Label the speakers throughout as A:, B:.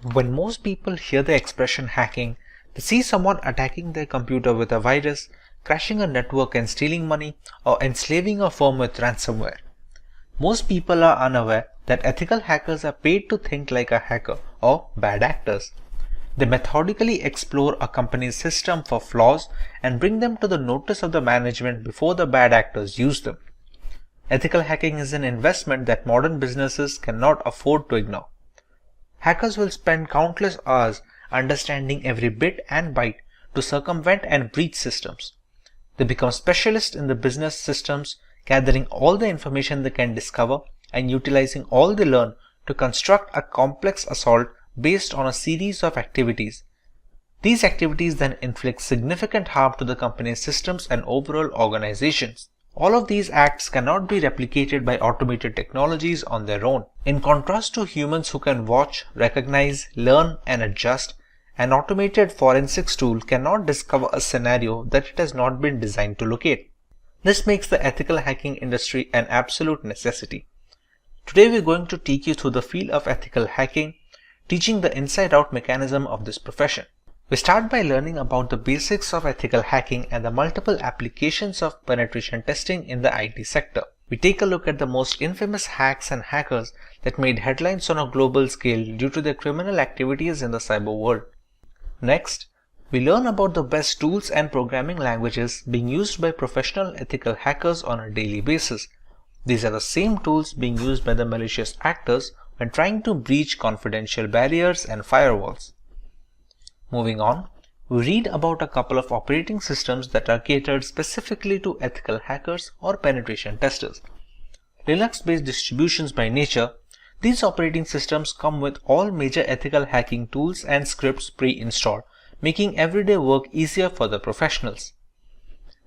A: When most people hear the expression hacking, they see someone attacking their computer with a virus, crashing a network and stealing money, or enslaving a firm with ransomware. Most people are unaware that ethical hackers are paid to think like a hacker or bad actors. They methodically explore a company's system for flaws and bring them to the notice of the management before the bad actors use them. Ethical hacking is an investment that modern businesses cannot afford to ignore. Hackers will spend countless hours understanding every bit and byte to circumvent and breach systems. They become specialists in the business systems, gathering all the information they can discover and utilizing all they learn to construct a complex assault based on a series of activities. These activities then inflict significant harm to the company's systems and overall organizations. All of these acts cannot be replicated by automated technologies on their own. In contrast to humans who can watch, recognize, learn, and adjust, an automated forensics tool cannot discover a scenario that it has not been designed to locate. This makes the ethical hacking industry an absolute necessity. Today we're going to take you through the field of ethical hacking, teaching the inside-out mechanism of this profession. We start by learning about the basics of ethical hacking and the multiple applications of penetration testing in the IT sector. We take a look at the most infamous hacks and hackers that made headlines on a global scale due to their criminal activities in the cyber world. Next, we learn about the best tools and programming languages being used by professional ethical hackers on a daily basis. These are the same tools being used by the malicious actors when trying to breach confidential barriers and firewalls. Moving on, we read about a couple of operating systems that are catered specifically to ethical hackers or penetration testers. Linux-based distributions by nature, these operating systems come with all major ethical hacking tools and scripts pre-installed, making everyday work easier for the professionals.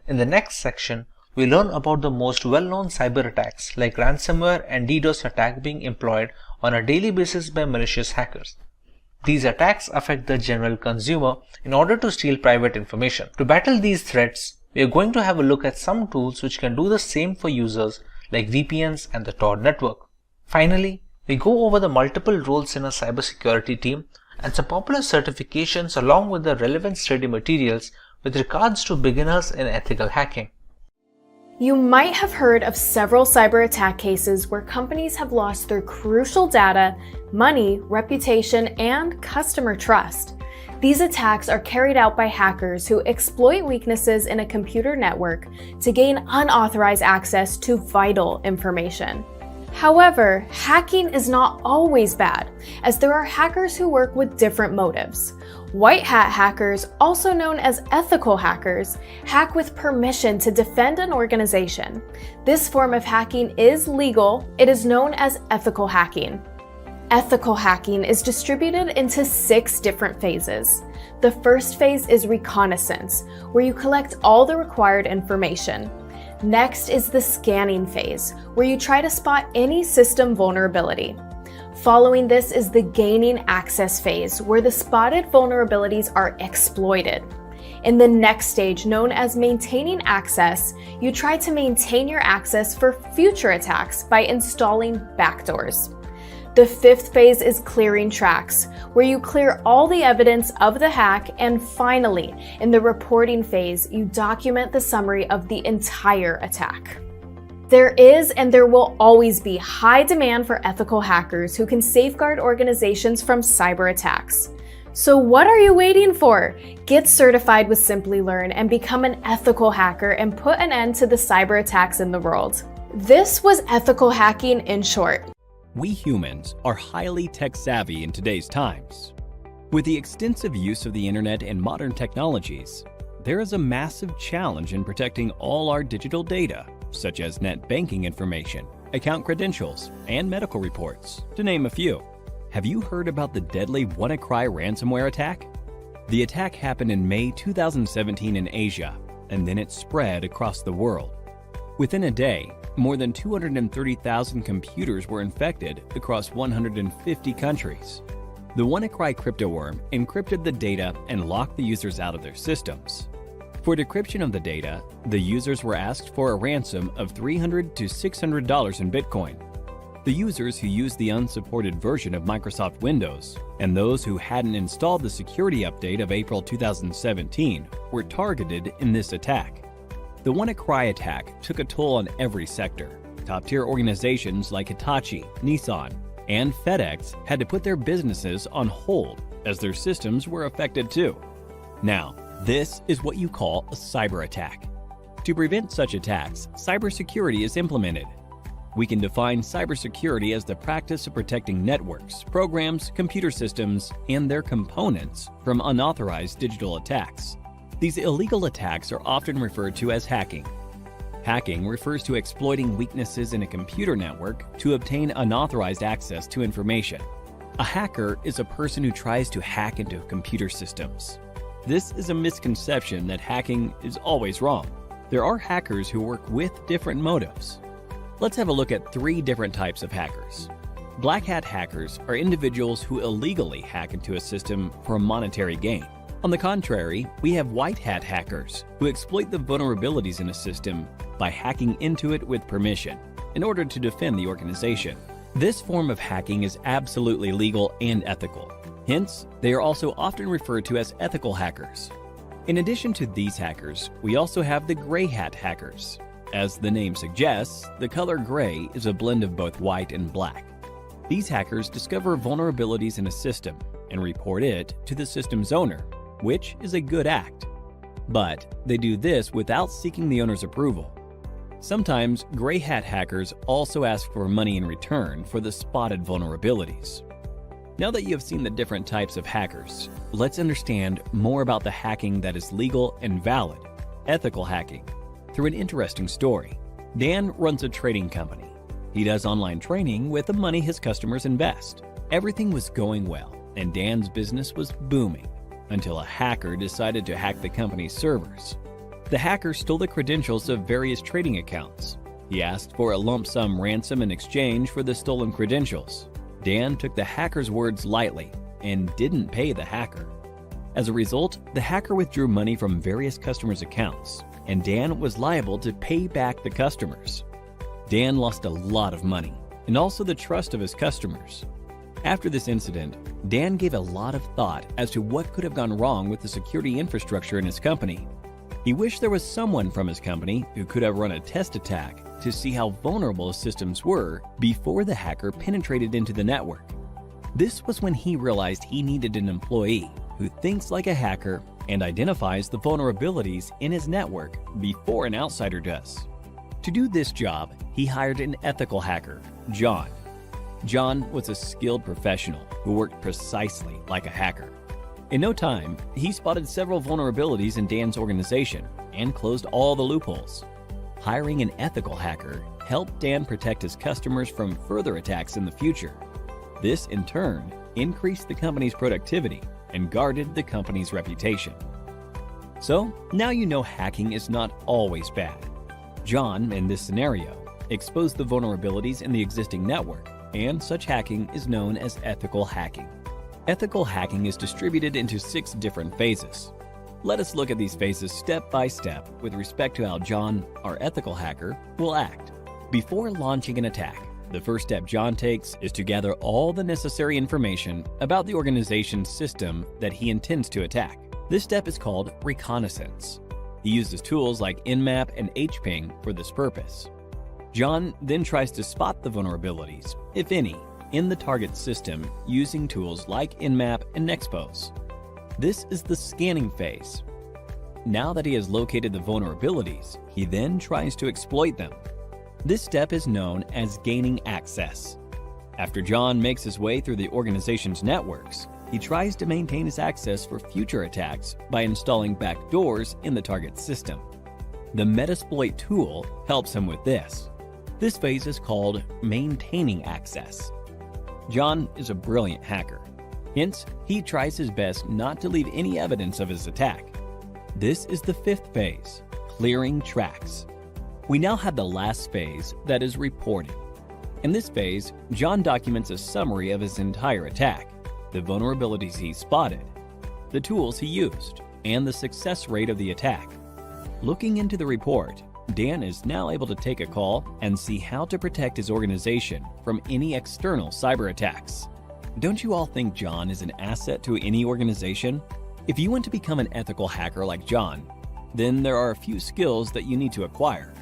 A: In the next section, we learn about the most well-known cyber attacks like ransomware and DDoS attack being employed on a daily basis by malicious hackers. These attacks affect the general consumer in order to steal private information. To battle these threats, we are going to have a look at some tools which can do the same for users like VPNs and the Tor network. Finally, we go over the multiple roles in a cybersecurity team and some popular certifications along with the relevant study materials with regards to beginners in ethical hacking.
B: You might have heard of several cyber attack cases where companies have lost their crucial data, money, reputation, and customer trust. These attacks are carried out by hackers who exploit weaknesses in a computer network to gain unauthorized access to vital information. However, hacking is not always bad, as there are hackers who work with different motives. White hat hackers, also known as ethical hackers, hack with permission to defend an organization. This form of hacking is legal. It is known as ethical hacking. Ethical hacking is distributed into 6 different phases. The first phase is reconnaissance, where you collect all the required information. Next is the scanning phase, where you try to spot any system vulnerability. Following this is the gaining access phase, where the spotted vulnerabilities are exploited. In the next stage, known as maintaining access, you try to maintain your access for future attacks by installing backdoors. The 5th phase is clearing tracks, where you clear all the evidence of the hack, and finally, in the reporting phase, you document the summary of the entire attack. There is and there will always be high demand for ethical hackers who can safeguard organizations from cyber attacks. So what are you waiting for? Get certified with Simplilearn and become an ethical hacker and put an end to the cyber attacks in the world. This was ethical hacking in short.
C: We humans are highly tech-savvy in today's times. With the extensive use of the internet and modern technologies, there is a massive challenge in protecting all our digital data, such as net banking information, account credentials, and medical reports, to name a few. Have you heard about the deadly WannaCry ransomware attack? The attack happened in May 2017 in Asia, and then it spread across the world. Within a day, more than 230,000 computers were infected across 150 countries. The WannaCry cryptoworm encrypted the data and locked the users out of their systems. For decryption of the data, the users were asked for a ransom of $300 to $600 in Bitcoin. The users who used the unsupported version of Microsoft Windows and those who hadn't installed the security update of April 2017 were targeted in this attack. The WannaCry attack took a toll on every sector. Top-tier organizations like Hitachi, Nissan, and FedEx had to put their businesses on hold as their systems were affected too. Now, this is what you call a cyber attack. To prevent such attacks, cybersecurity is implemented. We can define cybersecurity as the practice of protecting networks, programs, computer systems, and their components from unauthorized digital attacks. These illegal attacks are often referred to as hacking. Hacking refers to exploiting weaknesses in a computer network to obtain unauthorized access to information. A hacker is a person who tries to hack into computer systems. This is a misconception that hacking is always wrong. There are hackers who work with different motives. Let's have a look at 3 different types of hackers. Black hat hackers are individuals who illegally hack into a system for monetary gain. On the contrary, we have white hat hackers who exploit the vulnerabilities in a system by hacking into it with permission in order to defend the organization. This form of hacking is absolutely legal and ethical. Hence, they are also often referred to as ethical hackers. In addition to these hackers, we also have the gray hat hackers. As the name suggests, the color gray is a blend of both white and black. These hackers discover vulnerabilities in a system and report it to the system's owner, which is a good act. But they do this without seeking the owner's approval. Sometimes gray hat hackers also ask for money in return for the spotted vulnerabilities. Now that you have seen the different types of hackers, let's understand more about the hacking that is legal and valid, ethical hacking, through an interesting story. Dan runs a trading company. He does online training with the money his customers invest. Everything was going well, and Dan's business was booming, until a hacker decided to hack the company's servers. The hacker stole the credentials of various trading accounts. He asked for a lump sum ransom in exchange for the stolen credentials. Dan took the hacker's words lightly and didn't pay the hacker. As a result, the hacker withdrew money from various customers' accounts, and Dan was liable to pay back the customers. Dan lost a lot of money, and also the trust of his customers. After this incident, Dan gave a lot of thought as to what could have gone wrong with the security infrastructure in his company. He wished there was someone from his company who could have run a test attack to see how vulnerable his systems were before the hacker penetrated into the network. This was when he realized he needed an employee who thinks like a hacker and identifies the vulnerabilities in his network before an outsider does. To do this job, he hired an ethical hacker, John. John was a skilled professional who worked precisely like a hacker. In no time, he spotted several vulnerabilities in Dan's organization and closed all the loopholes. Hiring an ethical hacker helped Dan protect his customers from further attacks in the future. This, in turn, increased the company's productivity and guarded the company's reputation. So, now you know hacking is not always bad. John, in this scenario, exposed the vulnerabilities in the existing network, and such hacking is known as ethical hacking. Ethical hacking is distributed into 6 different phases. Let us look at these phases step by step with respect to how John, our ethical hacker, will act. Before launching an attack, the first step John takes is to gather all the necessary information about the organization's system that he intends to attack. This step is called reconnaissance. He uses tools like Nmap and hping for this purpose. John then tries to spot the vulnerabilities, if any, in the target system using tools like Nmap and Nexpose. This is the scanning phase. Now that he has located the vulnerabilities, he then tries to exploit them. This step is known as gaining access. After John makes his way through the organization's networks, he tries to maintain his access for future attacks by installing backdoors in the target system. The Metasploit tool helps him with this. This phase is called maintaining access. John is a brilliant hacker. Hence, he tries his best not to leave any evidence of his attack. This is the 5th phase, clearing tracks. We now have the last phase, that is reporting. In this phase, John documents a summary of his entire attack, the vulnerabilities he spotted, the tools he used, and the success rate of the attack. Looking into the report, Dan is now able to take a call and see how to protect his organization from any external cyber attacks. Don't you all think John is an asset to any organization? If you want to become an ethical hacker like John, then there are a few skills that you need to acquire.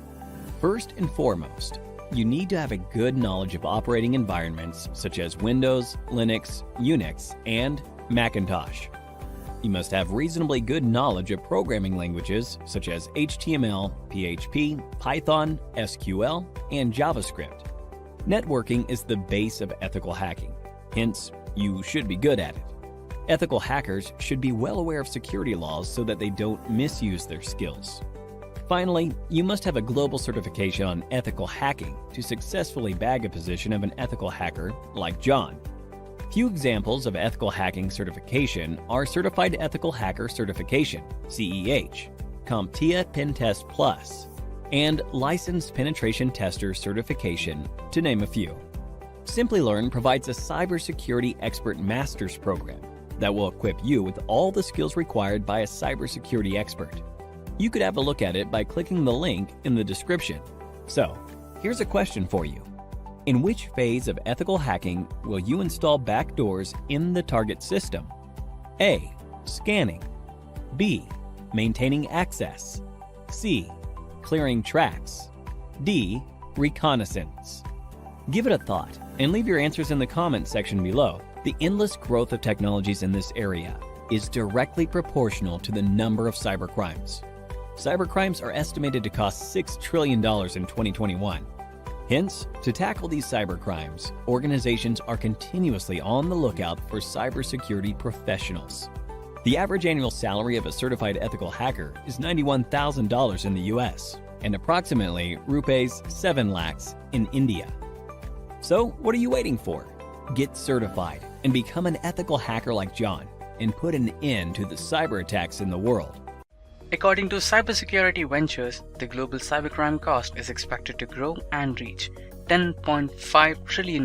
C: First and foremost, you need to have a good knowledge of operating environments such as Windows, Linux, Unix, and Macintosh. You must have reasonably good knowledge of programming languages such as HTML, PHP, Python, SQL, and JavaScript. Networking is the base of ethical hacking, hence, you should be good at it. Ethical hackers should be well aware of security laws so that they don't misuse their skills. Finally, you must have a global certification on ethical hacking to successfully bag a position of an ethical hacker like John. Few examples of ethical hacking certification are Certified Ethical Hacker Certification, CEH, CompTIA Pentest Plus, and Licensed Penetration Tester Certification, to name a few. Simplilearn provides a cybersecurity expert master's program that will equip you with all the skills required by a cybersecurity expert. You could have a look at it by clicking the link in the description. So, here's a question for you. In which phase of ethical hacking will you install backdoors in the target system? A. Scanning. B. Maintaining access. C. Clearing tracks. D. Reconnaissance. Give it a thought and leave your answers in the comments section below. The endless growth of technologies in this area is directly proportional to the number of cybercrimes. Cybercrimes are estimated to cost $6 trillion in 2021. Hence, to tackle these cybercrimes, organizations are continuously on the lookout for cybersecurity professionals. The average annual salary of a certified ethical hacker is $91,000 in the US and approximately rupees 7 lakhs in India. So, what are you waiting for? Get certified and become an ethical hacker like John and put an end to the cyber attacks in the world.
D: According to cybersecurity ventures, the global cybercrime cost is expected to grow and reach $10.5 trillion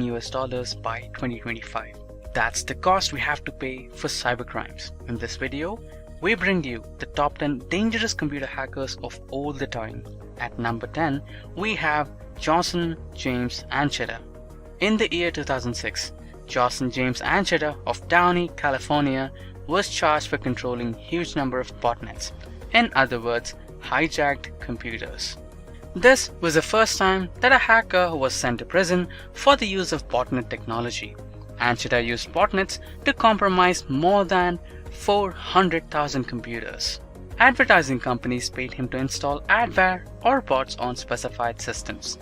D: by 2025. That's the cost we have to pay for cybercrimes. In this video, we bring you the top 10 dangerous computer hackers of all the time. At number 10, we have Josson James Ancheta. In the year 2006, Josson James Ancheta of Downey, California, was charged for controlling a huge number of botnets. In other words, hijacked computers. This was the first time that a hacker was sent to prison for the use of botnet technology. Ancheta used botnets to compromise more than 400,000 computers. Advertising companies paid him to install adware or bots on specified systems.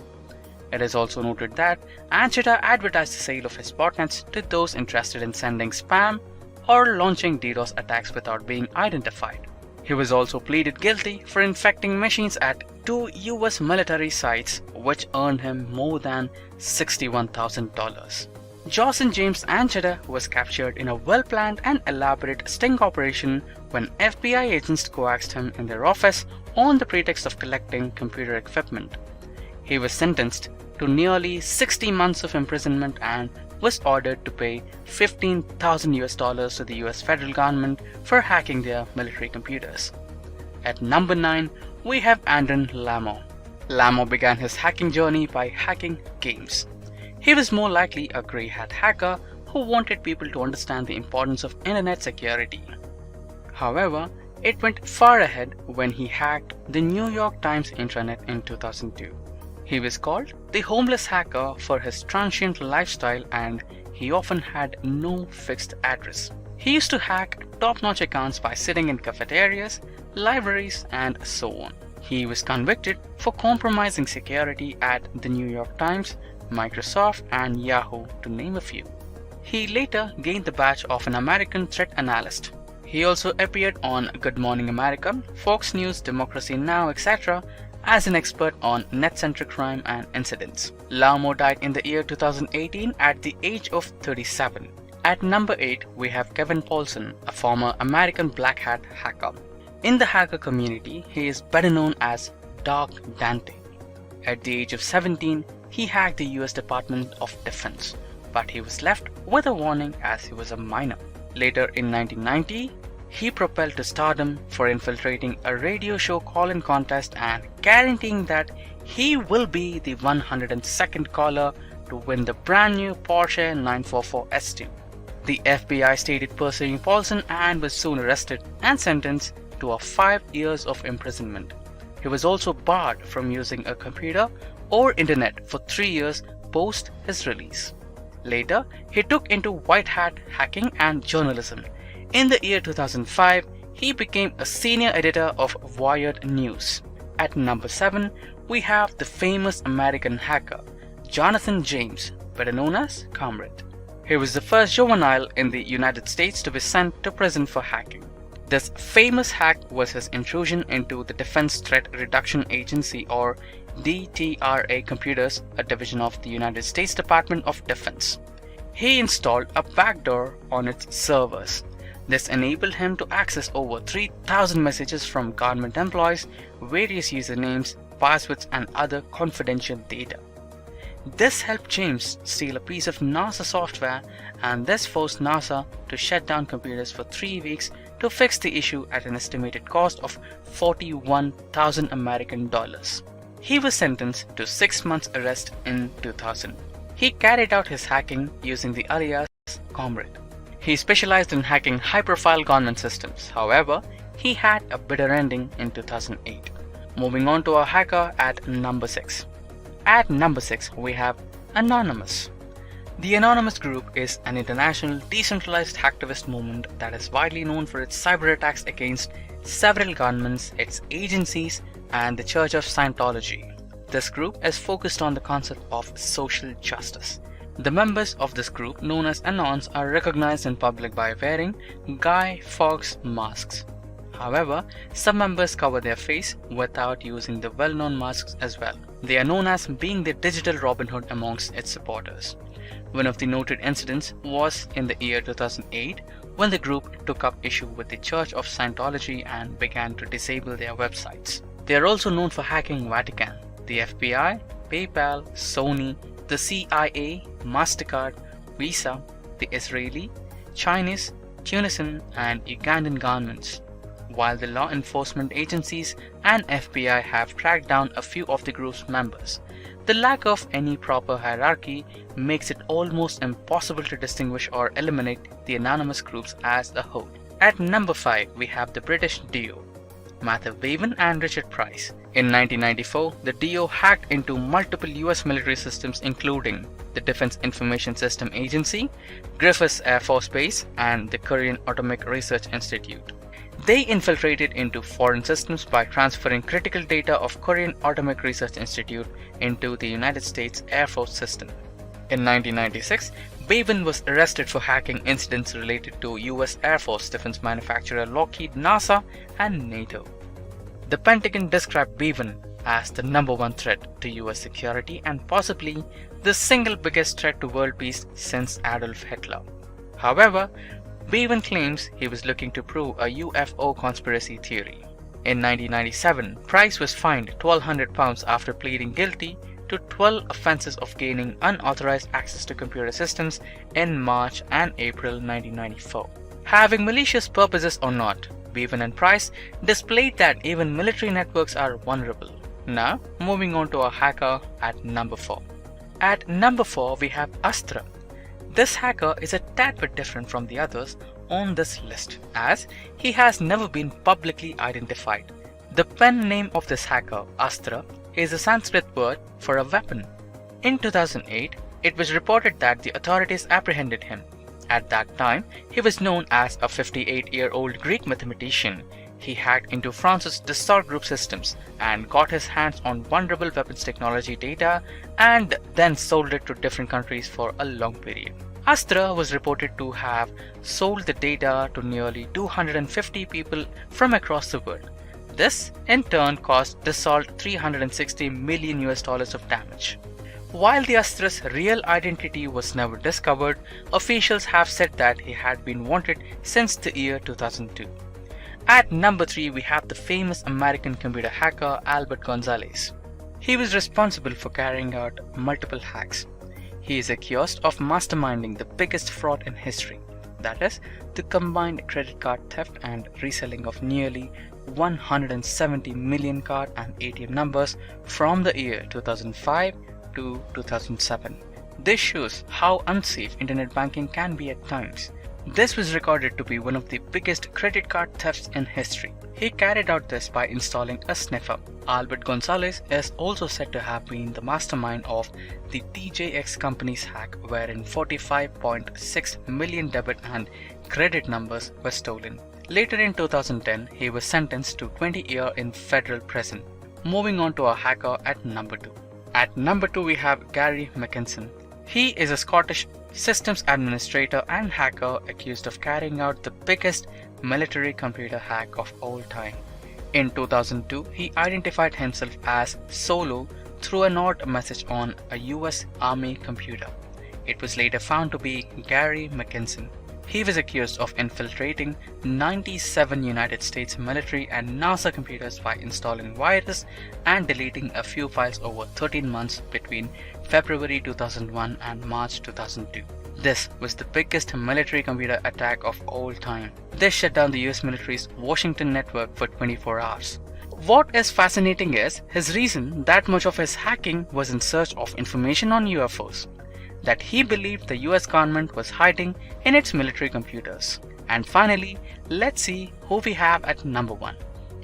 D: It is also noted that Ancheta advertised the sale of his botnets to those interested in sending spam or launching DDoS attacks without being identified. He was also pleaded guilty for infecting machines at 2 US military sites, which earned him more than $61,000. Josson James Ancheta was captured in a well-planned and elaborate sting operation when FBI agents coaxed him in their office on the pretext of collecting computer equipment. He was sentenced to nearly 60 months of imprisonment and was ordered to pay $15,000 to the US federal government for hacking their military computers. At number 9, we have Andron Lamo. Lamo began his hacking journey by hacking games. He was more likely a grey hat hacker who wanted people to understand the importance of internet security. However, it went far ahead when he hacked the New York Times intranet in 2002. He was called the homeless hacker for his transient lifestyle, and he often had no fixed address. He used to hack top-notch accounts by sitting in cafeterias, libraries, and so on. He was convicted for compromising security at the New York Times, Microsoft, and Yahoo, to name a few. He later gained the badge of an American threat analyst. He also appeared on Good Morning America, Fox News, Democracy Now!, etc., as an expert on net-centric crime and incidents. Lamo died in the year 2018 at the age of 37. At number 8, we have Kevin Paulson, a former American black hat hacker. In the hacker community, he is better known as Dark Dante. At the age of 17, he hacked the US Department of Defense, but he was left with a warning as he was a minor. Later in 1990, he propelled to stardom for infiltrating a radio show call-in contest and guaranteeing that he will be the 102nd caller to win the brand new Porsche 944 S2. The FBI started pursuing Paulson and was soon arrested and sentenced to 5 years of imprisonment. He was also barred from using a computer or internet for 3 years post his release. Later, he took into white hat hacking and journalism. In the year 2005, he became a senior editor of Wired News. At number 7, we have the famous American hacker, Jonathan James, better known as Comrade. He was the first juvenile in the United States to be sent to prison for hacking. This famous hack was his intrusion into the Defense Threat Reduction Agency or DTRA computers, a division of the United States Department of Defense. He installed a backdoor on its servers. This enabled him to access over 3,000 messages from government employees, various usernames, passwords, and other confidential data. This helped James steal a piece of NASA software, and this forced NASA to shut down computers for 3 weeks to fix the issue at an estimated cost of $41,000 American dollars. He was sentenced to 6 months arrest in 2000. He carried out his hacking using the alias Comrade. He specialized in hacking high-profile government systems. However, he had a bitter ending in 2008. Moving on to our hacker at number 6. At number 6, we have Anonymous. The Anonymous Group is an international decentralized hacktivist movement that is widely known for its cyber attacks against several governments, its agencies, and the Church of Scientology. This group is focused on the concept of social justice. The members of this group, known as Anons, are recognized in public by wearing Guy Fawkes masks. However, some members cover their face without using the well-known masks as well. They are known as being the digital Robin Hood amongst its supporters. One of the noted incidents was in the year 2008 when the group took up issue with the Church of Scientology and began to disable their websites. They are also known for hacking Vatican, the FBI, PayPal, Sony, the CIA, MasterCard, Visa, the Israeli, Chinese, Tunisian, and Ugandan governments. While the law enforcement agencies and FBI have tracked down a few of the group's members, the lack of any proper hierarchy makes it almost impossible to distinguish or eliminate the anonymous groups as a whole. At number 5, we have the British DO, Matthew Bevan and Richard Price. In 1994, the DO hacked into multiple US military systems including the Defense Information System Agency, Griffiths Air Force Base, and the Korean Atomic Research Institute. They infiltrated into foreign systems by transferring critical data of Korean Atomic Research Institute into the United States Air Force system. In 1996, Bevan was arrested for hacking incidents related to US Air Force defense manufacturer Lockheed, NASA, and NATO. The Pentagon described Bevan as the #1 threat to US security and possibly the single biggest threat to world peace since Adolf Hitler. However, Bevan claims he was looking to prove a UFO conspiracy theory. In 1997, Price was fined £1,200 after pleading guilty to 12 offenses of gaining unauthorized access to computer systems in March and April 1994. Having malicious purposes or not, Bevan and Price displayed that even military networks are vulnerable. Now, moving on to our hacker at number 4. At number 4, we have Astra. This hacker is a tad bit different from the others on this list, as he has never been publicly identified. The pen name of this hacker, Astra, is a Sanskrit word for a weapon. In 2008, it was reported that the authorities apprehended him. At that time, he was known as a 58-year-old Greek mathematician. He hacked into France's Dassault Group systems and got his hands on vulnerable weapons technology data and then sold it to different countries for a long period. Astra was reported to have sold the data to nearly 250 people from across the world. This, in turn, cost Dassault $360 million of damage. While the Astra's real identity was never discovered, officials have said that he had been wanted since the year 2002. At number 3, we have the famous American computer hacker Albert Gonzalez. He was responsible for carrying out multiple hacks. He is accused of masterminding the biggest fraud in history. That is, the combined credit card theft and reselling of nearly 170 million card and ATM numbers from the year 2005 to 2007. This shows how unsafe internet banking can be at times. This was recorded to be one of the biggest credit card thefts in history. He carried out this by installing a sniffer. Albert Gonzalez is also said to have been the mastermind of the TJX company's hack, wherein 45.6 million debit and credit numbers were stolen. Later in 2010, he was sentenced to 20 years in federal prison. Moving on to our hacker at number 2. At number 2 we have Gary McKinson. He is a Scottish systems administrator and hacker accused of carrying out the biggest military computer hack of all time. In 2002, he identified himself as Solo through an odd message on a US Army computer. It was later found to be Gary McKinson. He was accused of infiltrating 97 United States military and NASA computers by installing virus and deleting a few files over 13 months between February 2001 and March 2002. This was the biggest military computer attack of all time. This shut down the US military's Washington network for 24 hours. What is fascinating is his reason that much of his hacking was in search of information on UFOs that he believed the US government was hiding in its military computers. And finally, let's see who we have at number 1.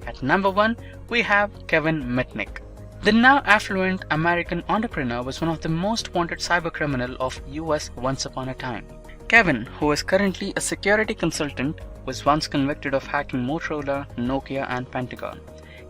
D: At number 1, we have Kevin Mitnick. The now affluent American entrepreneur was one of the most wanted cybercriminal of US once upon a time. Kevin, who is currently a security consultant, was once convicted of hacking Motorola, Nokia and Pentagon.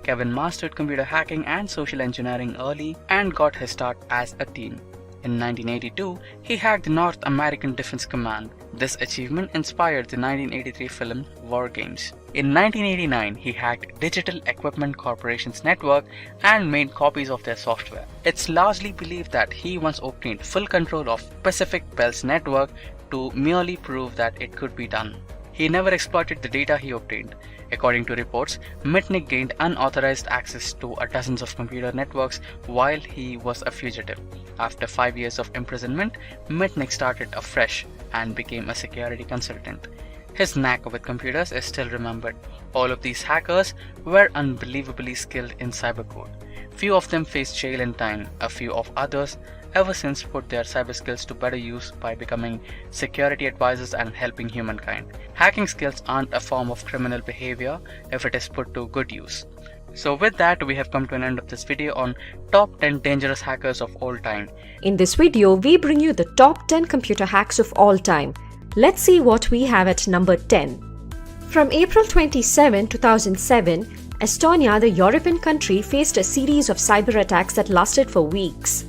D: Kevin mastered computer hacking and social engineering early and got his start as a teen. In 1982, he hacked the North American Defense Command. This achievement inspired the 1983 film War Games. In 1989, he hacked Digital Equipment Corporation's network and made copies of their software. It's largely believed that he once obtained full control of Pacific Bell's network to merely prove that it could be done. He never exploited the data he obtained. According to reports, Mitnick gained unauthorized access to dozens of computer networks while he was a fugitive. After 5 years of imprisonment, Mitnick started afresh and became a security consultant. His knack with computers is still remembered. All of these hackers were unbelievably skilled in cybercode. Few of them faced jail and time. A few of others ever since put their cyber skills to better use by becoming security advisors and helping humankind. Hacking skills aren't a form of criminal behavior if it is put to good use. So with that, we have come to an end of this video on top 10 dangerous hackers of all time.
E: In this video, we bring you the top 10 computer hacks of all time. Let's see what we have at number 10. From April 27, 2007, Estonia, the European country, faced a series of cyber attacks that lasted for weeks.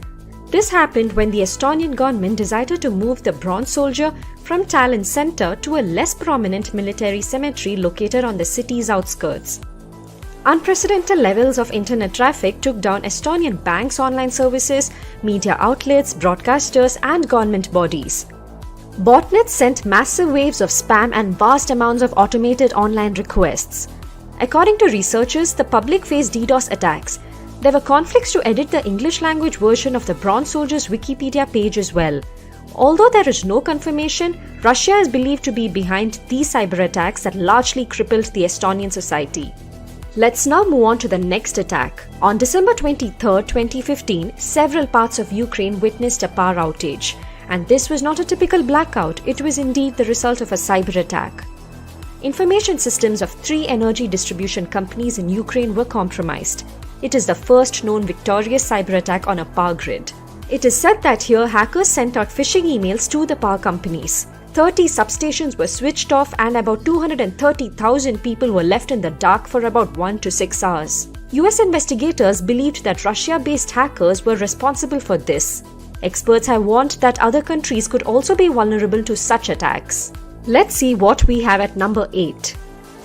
E: This happened when the Estonian government decided to move the bronze soldier from Tallinn center to a less prominent military cemetery located on the city's outskirts. Unprecedented levels of internet traffic took down Estonian banks' online services, media outlets, broadcasters, and government bodies. Botnet sent massive waves of spam and vast amounts of automated online requests. According to researchers, the public faced DDoS attacks. There were conflicts to edit the English language version of the Bronze Soldier's Wikipedia page as well. Although there is no confirmation, Russia is believed to be behind these cyber attacks that largely crippled the Estonian society. Let's now move on to the next attack. On December 23, 2015, several parts of Ukraine witnessed a power outage. And this was not a typical blackout, it was indeed the result of a cyber attack. Information systems of 3 energy distribution companies in Ukraine were compromised. It is the first known victorious cyber attack on a power grid. It is said that here hackers sent out phishing emails to the power companies. 30 substations were switched off and about 230,000 people were left in the dark for about 1 to 6 hours. US investigators believed that Russia-based hackers were responsible for this. Experts have warned that other countries could also be vulnerable to such attacks. Let's see what we have at number 8.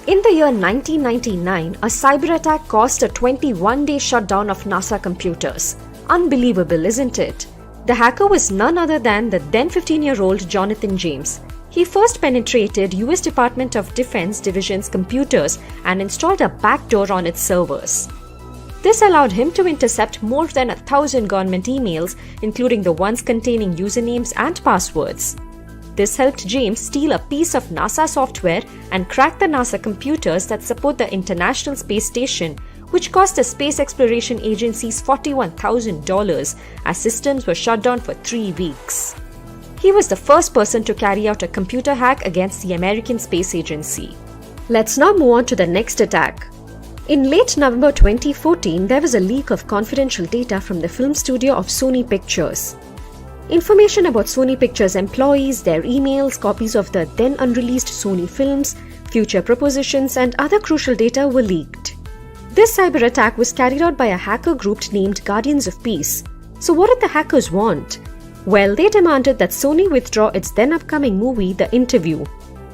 E: In the year 1999, a cyber attack caused a 21-day shutdown of NASA computers. Unbelievable, isn't it? The hacker was none other than the then 15-year-old Jonathan James. He first penetrated US Department of Defense Division's computers and installed a backdoor on its servers. This allowed him to intercept more than 1,000 government emails, including the ones containing usernames and passwords. This helped James steal a piece of NASA software and crack the NASA computers that support the International Space Station, which cost the Space Exploration Agency's $41,000 as systems were shut down for 3 weeks. He was the first person to carry out a computer hack against the American Space Agency. Let's now move on to the next attack. In late November 2014, there was a leak of confidential data from the film studio of Sony Pictures. Information about Sony Pictures employees, their emails, copies of the then unreleased Sony films, future propositions, and other crucial data were leaked. This cyber attack was carried out by a hacker group named Guardians of Peace. So what did the hackers want? Well, they demanded that Sony withdraw its then upcoming movie, The Interview.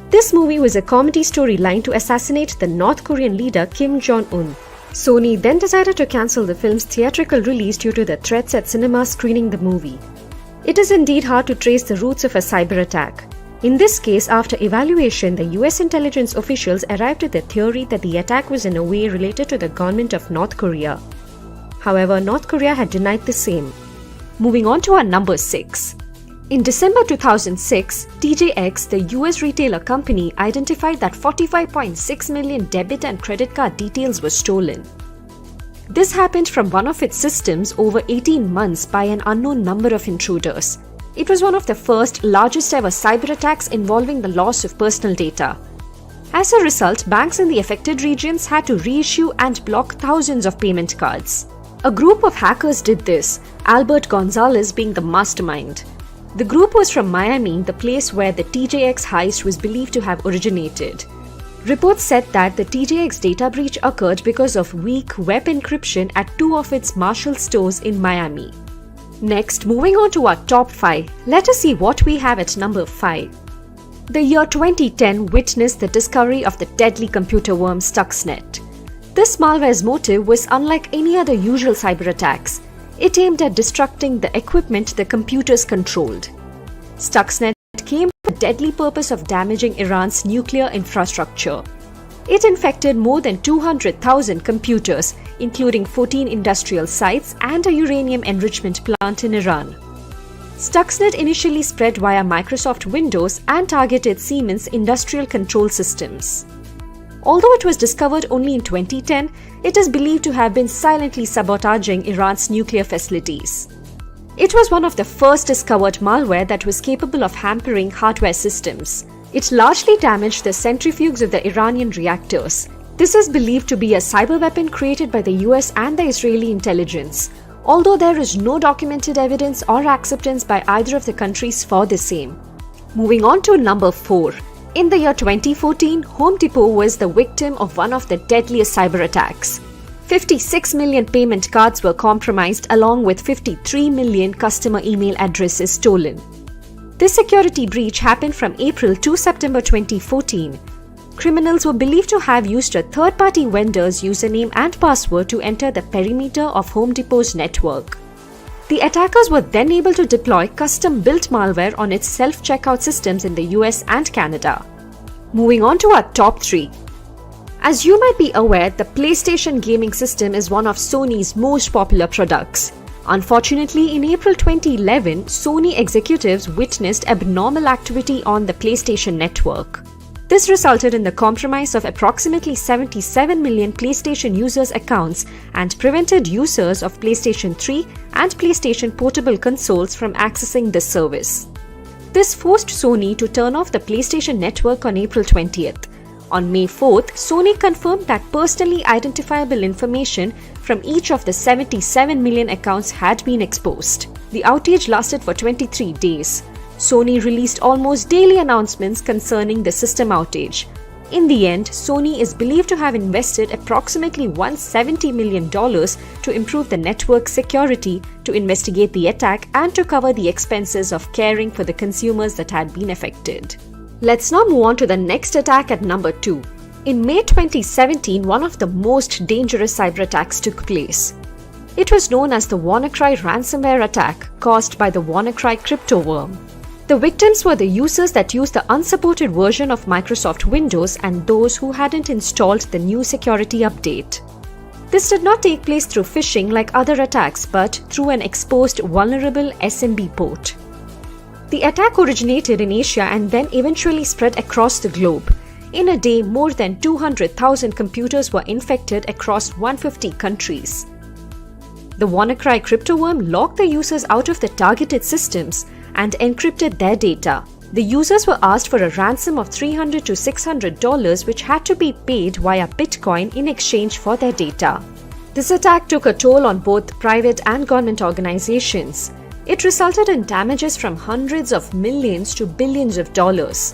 E: This movie was a comedy storyline to assassinate the North Korean leader Kim Jong-un. Sony then decided to cancel the film's theatrical release due to the threats at cinemas screening the movie. It is indeed hard to trace the roots of a cyber attack. In this case, after evaluation, the US intelligence officials arrived at the theory that the attack was in a way related to the government of North Korea. However, North Korea had denied the same. Moving on to our number 6. In December 2006, TJX, the US retailer company, identified that 45.6 million debit and credit card details were stolen. This happened from one of its systems over 18 months by an unknown number of intruders. It was one of the first, largest ever cyber attacks involving the loss of personal data. As a result, banks in the affected regions had to reissue and block thousands of payment cards. A group of hackers did this, Albert Gonzalez being the mastermind. The group was from Miami, the place where the TJX heist was believed to have originated. Reports said that the TJX data breach occurred because of weak web encryption at 2 of its Marshall stores in Miami. Next, moving on to our top 5, let us see what we have at number 5. The year 2010 witnessed the discovery of the deadly computer worm Stuxnet. This malware's motive was unlike any other usual cyber attacks. It aimed at destructing the equipment the computers controlled. Stuxnet came with the deadly purpose of damaging Iran's nuclear infrastructure. It infected more than 200,000 computers, including 14 industrial sites and a uranium enrichment plant in Iran. Stuxnet initially spread via Microsoft Windows and targeted Siemens industrial control systems. Although it was discovered only in 2010, it is believed to have been silently sabotaging Iran's nuclear facilities. It was one of the first discovered malware that was capable of hampering hardware systems. It largely damaged the centrifuges of the Iranian reactors. This is believed to be a cyber weapon created by the US and the Israeli intelligence, although there is no documented evidence or acceptance by either of the countries for the same. Moving on to number 4. In the year 2014, Home Depot was the victim of one of the deadliest cyber attacks. 56 million payment cards were compromised along with 53 million customer email addresses stolen. This security breach happened from April to September 2014. Criminals were believed to have used a third-party vendor's username and password to enter the perimeter of Home Depot's network. The attackers were then able to deploy custom-built malware on its self-checkout systems in the US and Canada. Moving on to our top 3. As you might be aware, the PlayStation gaming system is one of Sony's most popular products. Unfortunately, in April 2011, Sony executives witnessed abnormal activity on the PlayStation network. This resulted in the compromise of approximately 77 million PlayStation users' accounts and prevented users of PlayStation 3 and PlayStation Portable consoles from accessing this service. This forced Sony to turn off the PlayStation network on April 20th. On May 4th, Sony confirmed that personally identifiable information from each of the 77 million accounts had been exposed. The outage lasted for 23 days. Sony released almost daily announcements concerning the system outage. In the end, Sony is believed to have invested approximately $170 million to improve the network's security, to investigate the attack, and to cover the expenses of caring for the consumers that had been affected. Let's now move on to the next attack at number 2. In May 2017, one of the most dangerous cyber attacks took place. It was known as the WannaCry ransomware attack, caused by the WannaCry crypto worm. The victims were the users that used the unsupported version of Microsoft Windows and those who hadn't installed the new security update. This did not take place through phishing like other attacks, but through an exposed vulnerable SMB port. The attack originated in Asia and then eventually spread across the globe. In a day, more than 200,000 computers were infected across 150 countries. The WannaCry cryptoworm locked the users out of the targeted systems and encrypted their data. The users were asked for a ransom of $300 to $600, which had to be paid via Bitcoin in exchange for their data. This attack took a toll on both private and government organizations. It resulted in damages from hundreds of millions to billions of dollars.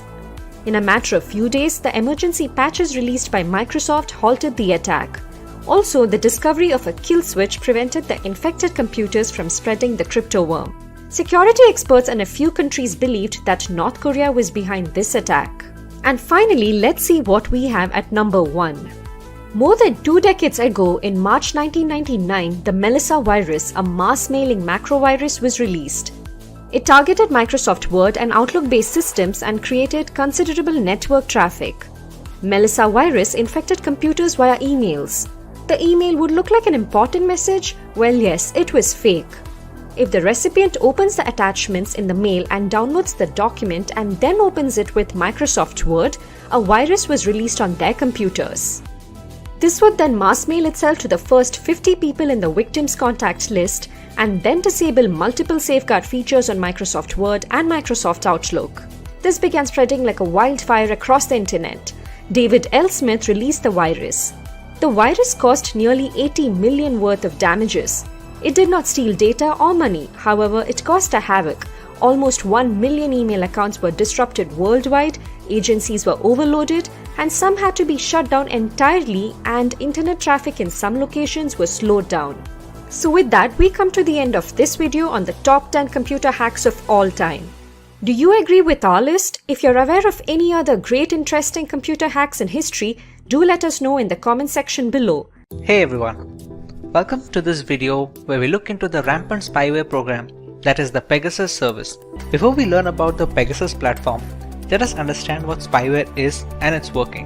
E: In a matter of few days, the emergency patches released by Microsoft halted the attack. Also, the discovery of a kill switch prevented the infected computers from spreading the cryptoworm. Security experts in a few countries believed that North Korea was behind this attack. And finally, let's see what we have at number 1. More than 2 decades ago, in March 1999, the Melissa virus, a mass mailing macrovirus, was released. It targeted Microsoft Word and Outlook-based systems and created considerable network traffic. Melissa virus infected computers via emails. The email would look like an important message? Well, yes, it was fake. If the recipient opens the attachments in the mail and downloads the document and then opens it with Microsoft Word, a virus was released on their computers. This would then mass mail itself to the first 50 people in the victim's contact list and then disable multiple safeguard features on Microsoft Word and Microsoft Outlook. This began spreading like a wildfire across the internet. David L. Smith released the virus. The virus caused nearly $80 million worth of damages. It did not steal data or money, however, it caused a havoc. Almost 1 million email accounts were disrupted worldwide, agencies were overloaded, and some had to be shut down entirely, and internet traffic in some locations was slowed down. So with that, we come to the end of this video on the top 10 computer hacks of all time. Do you agree with our list? If you're aware of any other great interesting computer hacks in history, do let us know in the comment section below.
A: Hey everyone, welcome to this video where we look into the rampant spyware program that is the Pegasus service. Before we learn about the Pegasus platform, let us understand what spyware is and its working.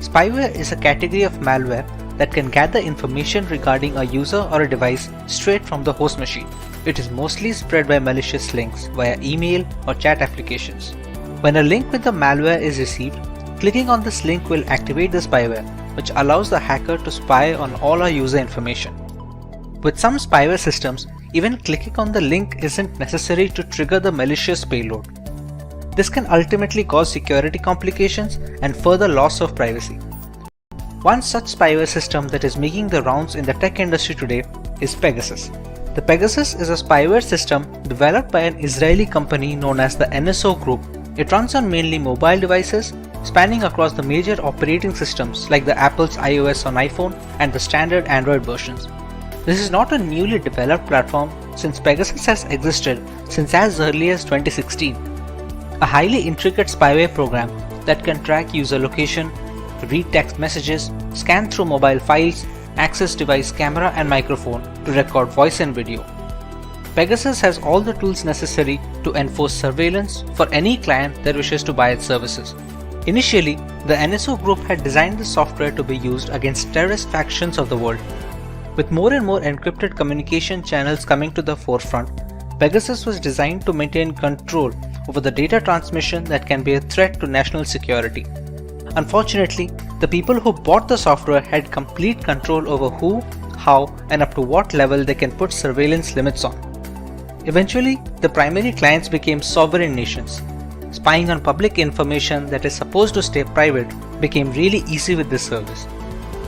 A: Spyware is a category of malware that can gather information regarding a user or a device straight from the host machine. It is mostly spread by malicious links via email or chat applications. When a link with the malware is received, clicking on this link will activate the spyware, which allows the hacker to spy on all our user information. With some spyware systems, even clicking on the link isn't necessary to trigger the malicious payload. This can ultimately cause security complications and further loss of privacy. One such spyware system that is making the rounds in the tech industry today is Pegasus. The Pegasus is a spyware system developed by an Israeli company known as the NSO Group. It runs on mainly mobile devices, spanning across the major operating systems like the Apple's iOS on iPhone and the standard Android versions. This is not a newly developed platform since Pegasus has existed since as early as 2016. A highly intricate spyware program that can track user location, read text messages, scan through mobile files, access device camera and microphone to record voice and video. Pegasus has all the tools necessary to enforce surveillance for any client that wishes to buy its services. Initially, the NSO Group had designed the software to be used against terrorist factions of the world. With more and more encrypted communication channels coming to the forefront, Pegasus was designed to maintain control over the data transmission that can be a threat to national security. Unfortunately, the people who bought the software had complete control over who, how, and up to what level they can put surveillance limits on. Eventually, the primary clients became sovereign nations. Spying on public information that is supposed to stay private became really easy with this service.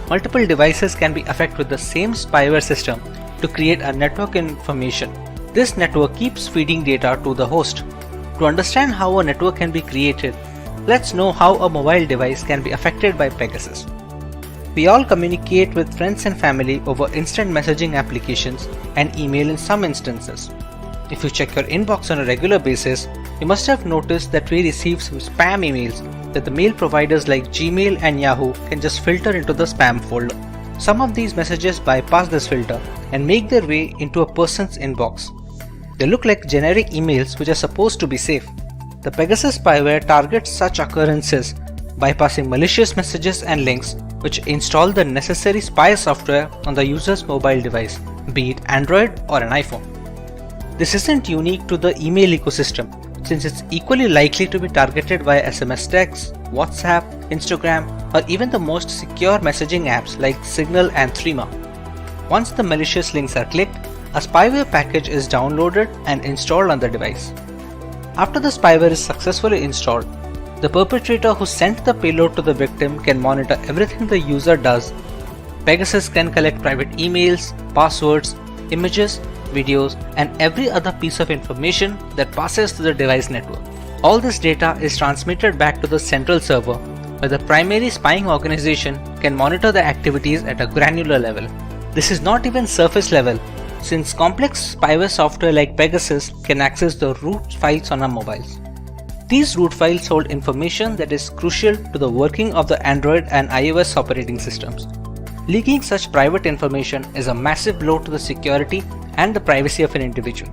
A: Multiple devices can be affected with the same spyware system to create a network information. This network keeps feeding data to the host. To understand how a network can be created, let's know how a mobile device can be affected by Pegasus. We all communicate with friends and family over instant messaging applications and email in some instances. If you check your inbox on a regular basis, you must have noticed that we receive some spam emails that the mail providers like Gmail and Yahoo can just filter into the spam folder. Some of these messages bypass this filter and make their way into a person's inbox. They look like generic emails which are supposed to be safe. The Pegasus spyware targets such occurrences, bypassing malicious messages and links which install the necessary spy software on the user's mobile device, be it Android or an iPhone. This isn't unique to the email ecosystem. since it's equally likely to be targeted via SMS text, WhatsApp, Instagram, or even the most secure messaging apps like Signal and Threema. Once the malicious links are clicked, a spyware package is downloaded and installed on the device. After the spyware is successfully installed, the perpetrator who sent the payload to the victim can monitor everything the user does. Pegasus can collect private emails, passwords, images, videos, and every other piece of information that passes through the device network. All this data is transmitted back to the central server, where the primary spying organization can monitor the activities at a granular level. This is not even surface level, since complex spyware software like Pegasus can access the root files on our mobiles. These root files hold information that is crucial to the working of the Android and iOS operating systems. Leaking such private information is a massive blow to the security and the privacy of an individual.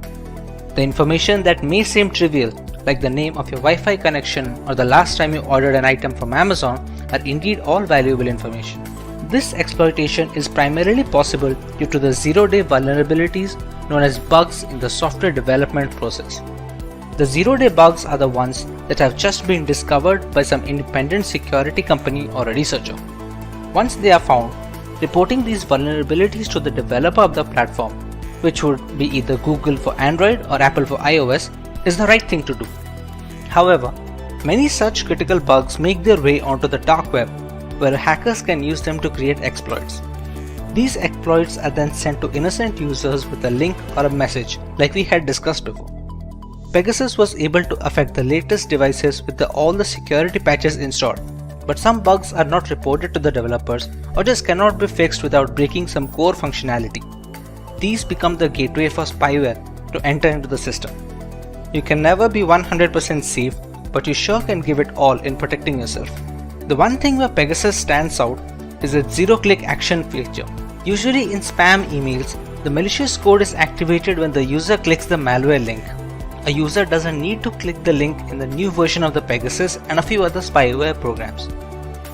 A: The information that may seem trivial, like the name of your Wi-Fi connection or the last time you ordered an item from Amazon, are indeed all valuable information. This exploitation is primarily possible due to the zero-day vulnerabilities known as bugs in the software development process. The zero-day bugs are the ones that have just been discovered by some independent security company or a researcher. Once they are found, reporting these vulnerabilities to the developer of the platform, which would be either Google for Android or Apple for iOS, is the right thing to do. However, many such critical bugs make their way onto the dark web, where hackers can use them to create exploits. These exploits are then sent to innocent users with a link or a message, like we had discussed before. Pegasus was able to affect the latest devices with all the security patches installed, but some bugs are not reported to the developers or just cannot be fixed without breaking some core functionality. These become the gateway for spyware to enter into the system. You can never be 100% safe, but you sure can give it all in protecting yourself. The one thing where Pegasus stands out is its zero-click action feature. Usually in spam emails, the malicious code is activated when the user clicks the malware link. A user doesn't need to click the link in the new version of the Pegasus and a few other spyware programs.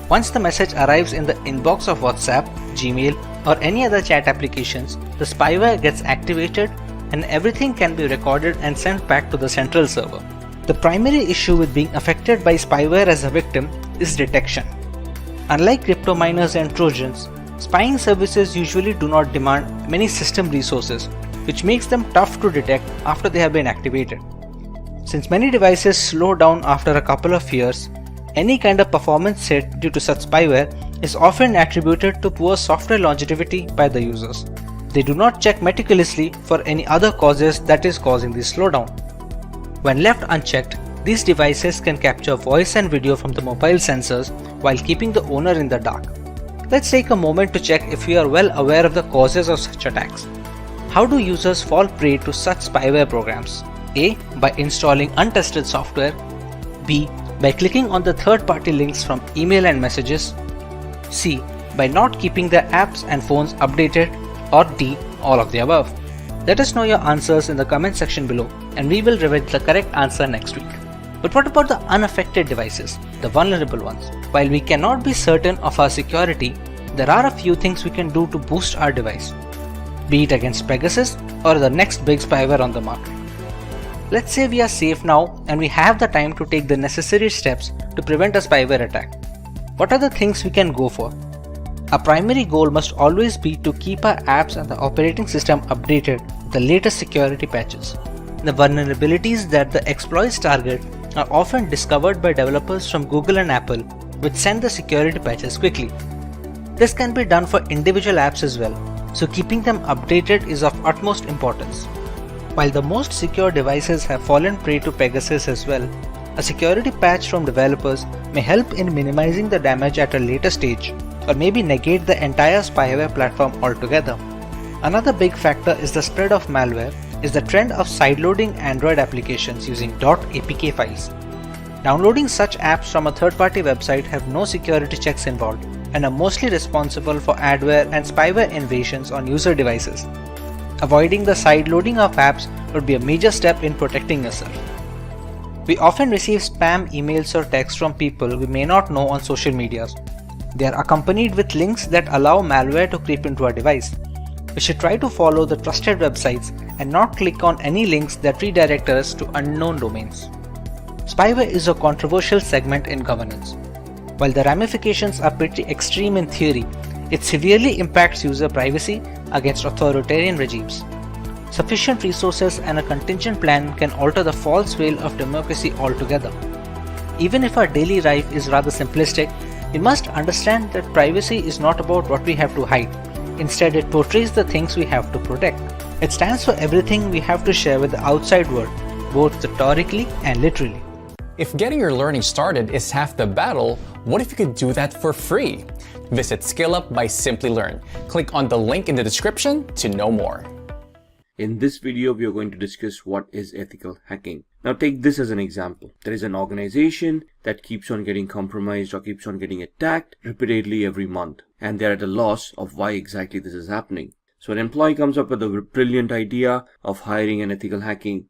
A: Once the message arrives in the inbox of WhatsApp, Gmail, or any other chat applications, the spyware gets activated and everything can be recorded and sent back to the central server. The primary issue with being affected by spyware as a victim is detection. Unlike crypto miners and trojans, spying services usually do not demand many system resources, which makes them tough to detect after they have been activated. Since many devices slow down after a couple of years, any kind of performance hit due to such spyware is often attributed to poor software longevity by the users. They do not check meticulously for any other causes that is causing this slowdown. When left unchecked, these devices can capture voice and video from the mobile sensors while keeping the owner in the dark. Let's take a moment to check if we are well aware of the causes of such attacks. How do users fall prey to such spyware programs? A. By installing untested software. B. By clicking on the third-party links from email and messages. C. By not keeping their apps and phones updated. Or D. All of the above. Let us know your answers in the comment section below and we will reveal the correct answer next week. But what about the unaffected devices, the vulnerable ones? While we cannot be certain of our security, there are a few things we can do to boost our device, be it against Pegasus or the next big spyware on the market. Let's say we are safe now and we have the time to take the necessary steps to prevent a spyware attack. What are the things we can go for? Our primary goal must always be to keep our apps and the operating system updated with the latest security patches. The vulnerabilities that the exploits target are often discovered by developers from Google and Apple, which send the security patches quickly. This can be done for individual apps as well, so keeping them updated is of utmost importance. While the most secure devices have fallen prey to Pegasus as well, a security patch from developers may help in minimizing the damage at a later stage, or maybe negate the entire spyware platform altogether. Another big factor is the spread of malware is the trend of sideloading Android applications using .apk files. Downloading such apps from a third-party website have no security checks involved and are mostly responsible for adware and spyware invasions on user devices. Avoiding the sideloading of apps would be a major step in protecting yourself. We often receive spam emails or texts from people we may not know on social medias. They are accompanied with links that allow malware to creep into our device. We should try to follow the trusted websites and not click on any links that redirect us to unknown domains. Spyware is a controversial segment in governance. While the ramifications are pretty extreme in theory, it severely impacts user privacy against authoritarian regimes. Sufficient resources and a contingent plan can alter the false veil of democracy altogether. Even if our daily life is rather simplistic, we must understand that privacy is not about what we have to hide. Instead, it portrays the things we have to protect. It stands for everything we have to share with the outside world, both rhetorically and literally.
F: If getting your learning started is half the battle, what if you could do that for free? Visit SkillUp by Simplilearn. Click on the link in the description to know more.
G: In this video, we are going to discuss what is ethical hacking. Now take this as an example. There is an organization that keeps on getting compromised or keeps on getting attacked repeatedly every month, and they're at a loss of why exactly this is happening. So an employee comes up with a brilliant idea of hiring an ethical hacker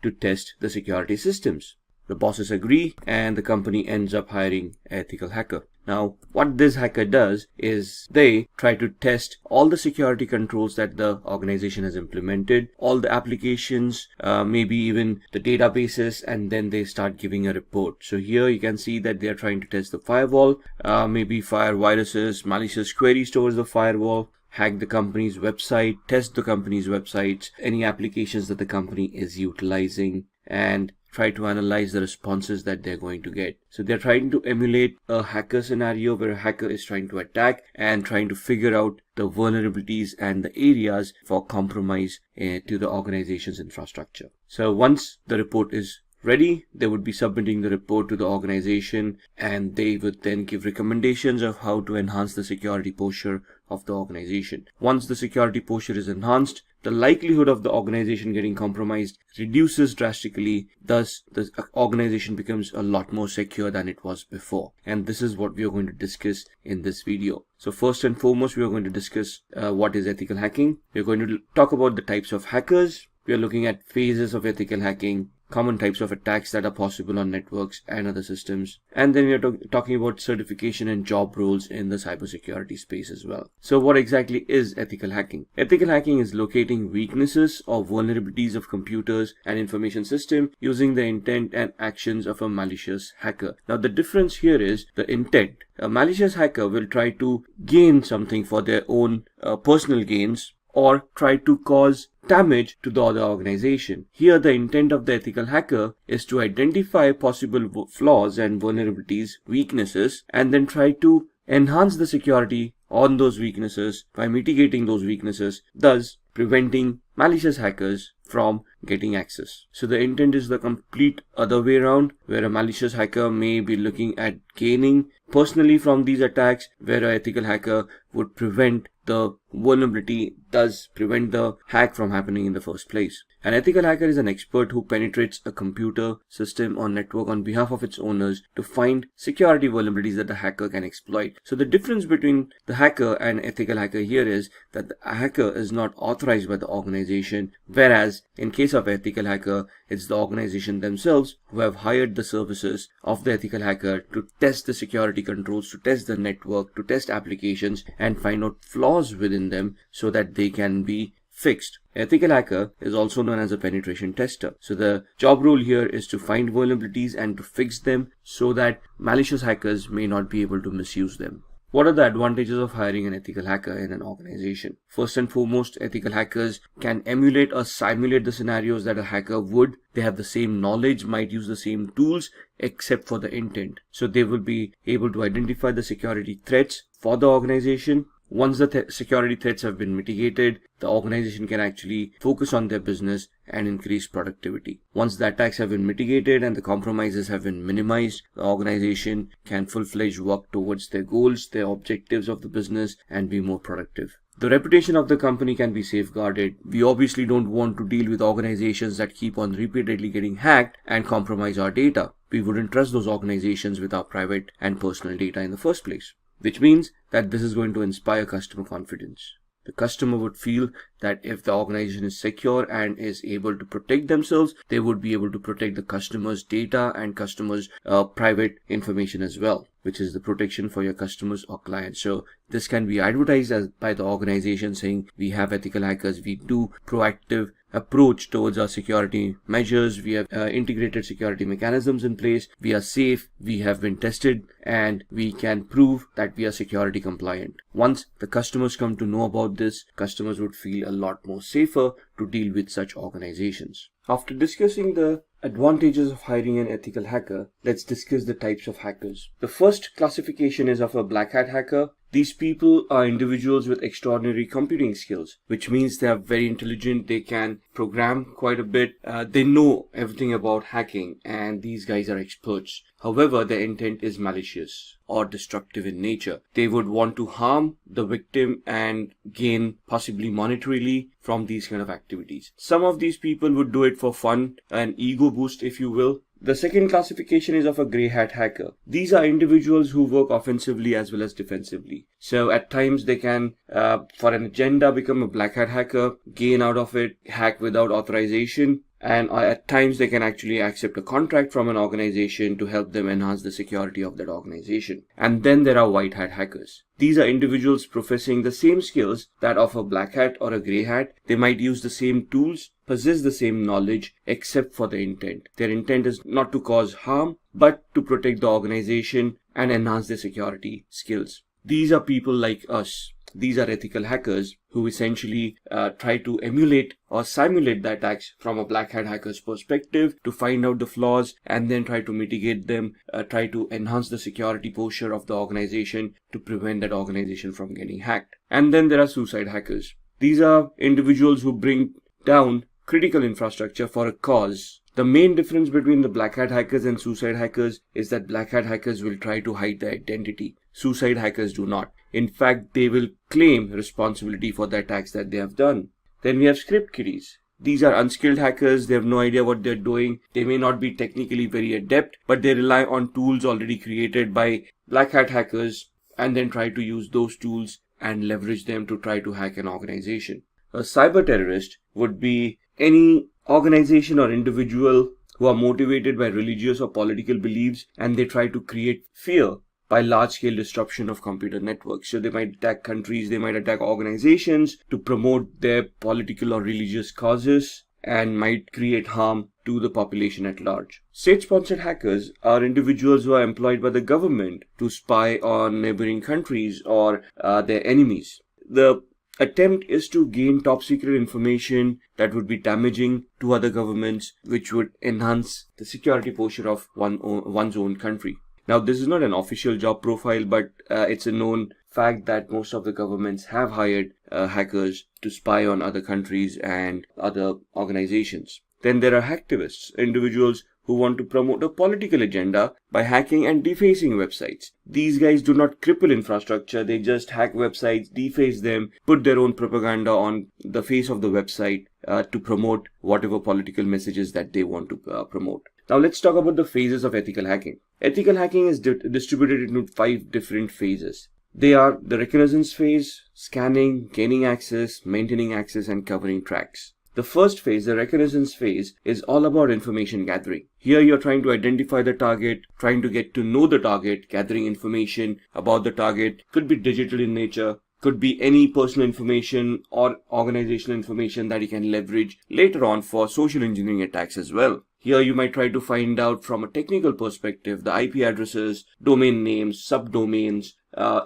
G: to test the security systems. The bosses agree and the company ends up hiring an ethical hacker. Now, what this hacker does is they try to test all the security controls that the organization has implemented, all the applications, maybe even the databases, and then they start giving a report. So here you can see that they are trying to test the firewall, maybe fire viruses, malicious queries towards the firewall, hack the company's website, test the company's websites, any applications that the company is utilizing, and try to analyze the responses that they're going to get. So they're trying to emulate a hacker scenario where a hacker is trying to attack and trying to figure out the vulnerabilities and the areas for compromise to the organization's infrastructure. So once the report is ready, they would be submitting the report to the organization, and they would then give recommendations of how to enhance the security posture of the organization. Once the security posture is enhanced, the likelihood of the organization getting compromised reduces drastically. Thus, the organization becomes a lot more secure than it was before. And this is what we are going to discuss in this video. So first and foremost, we are going to discuss what is ethical hacking. We are going to talk about the types of hackers. We are looking at phases of ethical hacking, common types of attacks that are possible on networks and other systems. And then we are talking about certification and job roles in the cybersecurity space as well. So what exactly is ethical hacking? Ethical hacking is locating weaknesses or vulnerabilities of computers and information system using the intent and actions of a malicious hacker. Now the difference here is the intent. A malicious hacker will try to gain something for their own personal gains, or try to cause damage to the other organization. Here, the intent of the ethical hacker is to identify possible flaws and vulnerabilities, weaknesses, and then try to enhance the security on those weaknesses by mitigating those weaknesses, thus preventing malicious hackers from getting access. So the intent is the complete other way around, where a malicious hacker may be looking at gaining personally from these attacks, where an ethical hacker would prevent the vulnerability, thus prevent the hack from happening in the first place. An ethical hacker is an expert who penetrates a computer system or network on behalf of its owners to find security vulnerabilities that the hacker can exploit. So the difference between the hacker and ethical hacker here is that the hacker is not authorized by the organization, whereas in case of ethical hacker, it's the organization themselves who have hired the services of the ethical hacker to test the security controls, to test the network, to test applications, and find out flaws within them so that they can be fixed. Ethical hacker is also known as a penetration tester. So the job role here is to find vulnerabilities and to fix them so that malicious hackers may not be able to misuse them. What are the advantages of hiring an ethical hacker in an organization? First and foremost, ethical hackers can emulate or simulate the scenarios that a hacker would. They have the same knowledge, might use the same tools, except for the intent. So they will be able to identify the security threats for the organization. Once the security threats have been mitigated, the organization can actually focus on their business and increase productivity. Once the attacks have been mitigated and the compromises have been minimized, the organization can full-fledged work towards their goals, their objectives of the business, and be more productive. The reputation of the company can be safeguarded. We obviously don't want to deal with organizations that keep on repeatedly getting hacked and compromise our data. We wouldn't trust those organizations with our private and personal data in the first place, which means that this is going to inspire customer confidence. The customer would feel that if the organization is secure and is able to protect themselves, they would be able to protect the customer's data and customer's private information as well, which is the protection for your customers or clients. So this can be advertised as by the organization saying, we have ethical hackers, we do proactive approach towards our security measures. We have integrated security mechanisms in place. We are safe. We have been tested, and we can prove that we are security compliant. Once the customers come to know about this, customers would feel a lot more safer to deal with such organizations. After discussing the advantages of hiring an ethical hacker, let's discuss the types of hackers. The first classification is of a black hat hacker. These people are individuals with extraordinary computing skills, which means they are very intelligent. They can program quite a bit. They know everything about hacking, and these guys are experts. However, their intent is malicious or destructive in nature. They would want to harm the victim and gain possibly monetarily from these kind of activities. Some of these people would do it for fun, an ego boost, if you will. The second classification is of a grey hat hacker. These are individuals who work offensively as well as defensively. So at times they can, for an agenda, become a black hat hacker, gain out of it, hack without authorization. And at times they can actually accept a contract from an organization to help them enhance the security of that organization. And then there are white hat hackers. These are individuals professing the same skills that of a black hat or a grey hat. They might use the same tools, possess the same knowledge, except for the intent. Their intent is not to cause harm, but to protect the organization and enhance their security skills. These are people like us. These are ethical hackers who essentially try to emulate or simulate the attacks from a black hat hacker's perspective to find out the flaws and then try to mitigate them, try to enhance the security posture of the organization to prevent that organization from getting hacked. And then there are suicide hackers. These are individuals who bring down critical infrastructure for a cause. The main difference between the black hat hackers and suicide hackers is that black hat hackers will try to hide their identity. Suicide hackers do not. In fact, they will claim responsibility for the attacks that they have done. Then we have script kiddies. These are unskilled hackers. They have no idea what they're doing. They may not be technically very adept, but they rely on tools already created by black hat hackers and then try to use those tools and leverage them to try to hack an organization. A cyber terrorist would be any organization or individual who are motivated by religious or political beliefs, and they try to create fear by large-scale disruption of computer networks. So they might attack countries, they might attack organizations to promote their political or religious causes and might create harm to the population at large. State-sponsored hackers are individuals who are employed by the government to spy on neighboring countries or their enemies. The attempt is to gain top secret information that would be damaging to other governments, which would enhance the security posture of one's own country. Now, this is not an official job profile, but it's a known fact that most of the governments have hired hackers to spy on other countries and other organizations. Then there are hacktivists, individuals who want to promote a political agenda by hacking and defacing websites. These guys do not cripple infrastructure, they just hack websites, deface them, put their own propaganda on the face of the website to promote whatever political messages that they want to promote. Now let's talk about the phases of ethical hacking. Ethical hacking is distributed into 5 different phases. They are the reconnaissance phase, scanning, gaining access, maintaining access, and covering tracks. The first phase, the reconnaissance phase, is all about information gathering. Here you're trying to identify the target, trying to get to know the target, gathering information about the target. Could be digital in nature, could be any personal information or organizational information that you can leverage later on for social engineering attacks as well. Here you might try to find out from a technical perspective the IP addresses, domain names, subdomains,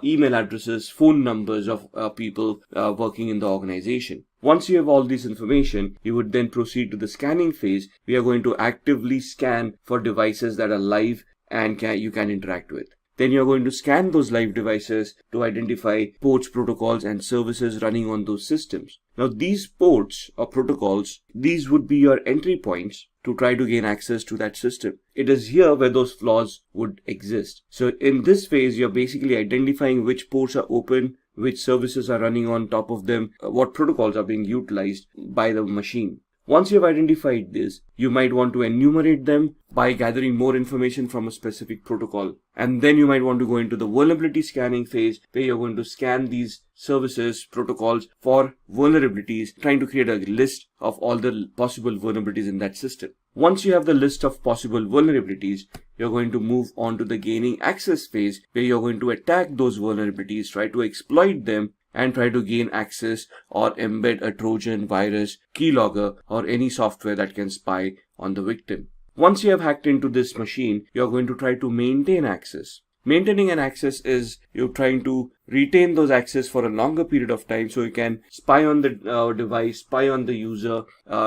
G: email addresses, phone numbers of people working in the organization. Once you have all this information, you would then proceed to the scanning phase. We are going to actively scan for devices that are live and you can interact with. Then you're going to scan those live devices to identify ports, protocols, and services running on those systems. Now these ports or protocols, these would be your entry points to try to gain access to that system. It is here where those flaws would exist. So in this phase, you're basically identifying which ports are open, which services are running on top of them, what protocols are being utilized by the machine. Once you've identified this, you might want to enumerate them by gathering more information from a specific protocol. And then you might want to go into the vulnerability scanning phase, where you're going to scan these services, protocols for vulnerabilities, trying to create a list of all the possible vulnerabilities in that system. Once you have the list of possible vulnerabilities, you're going to move on to the gaining access phase, where you're going to attack those vulnerabilities, try to exploit them, and try to gain access or embed a Trojan, virus, keylogger, or any software that can spy on the victim. Once you have hacked into this machine, you're going to try to maintain access. Maintaining an access is you're trying to retain those access for a longer period of time so you can spy on the device, spy on the user,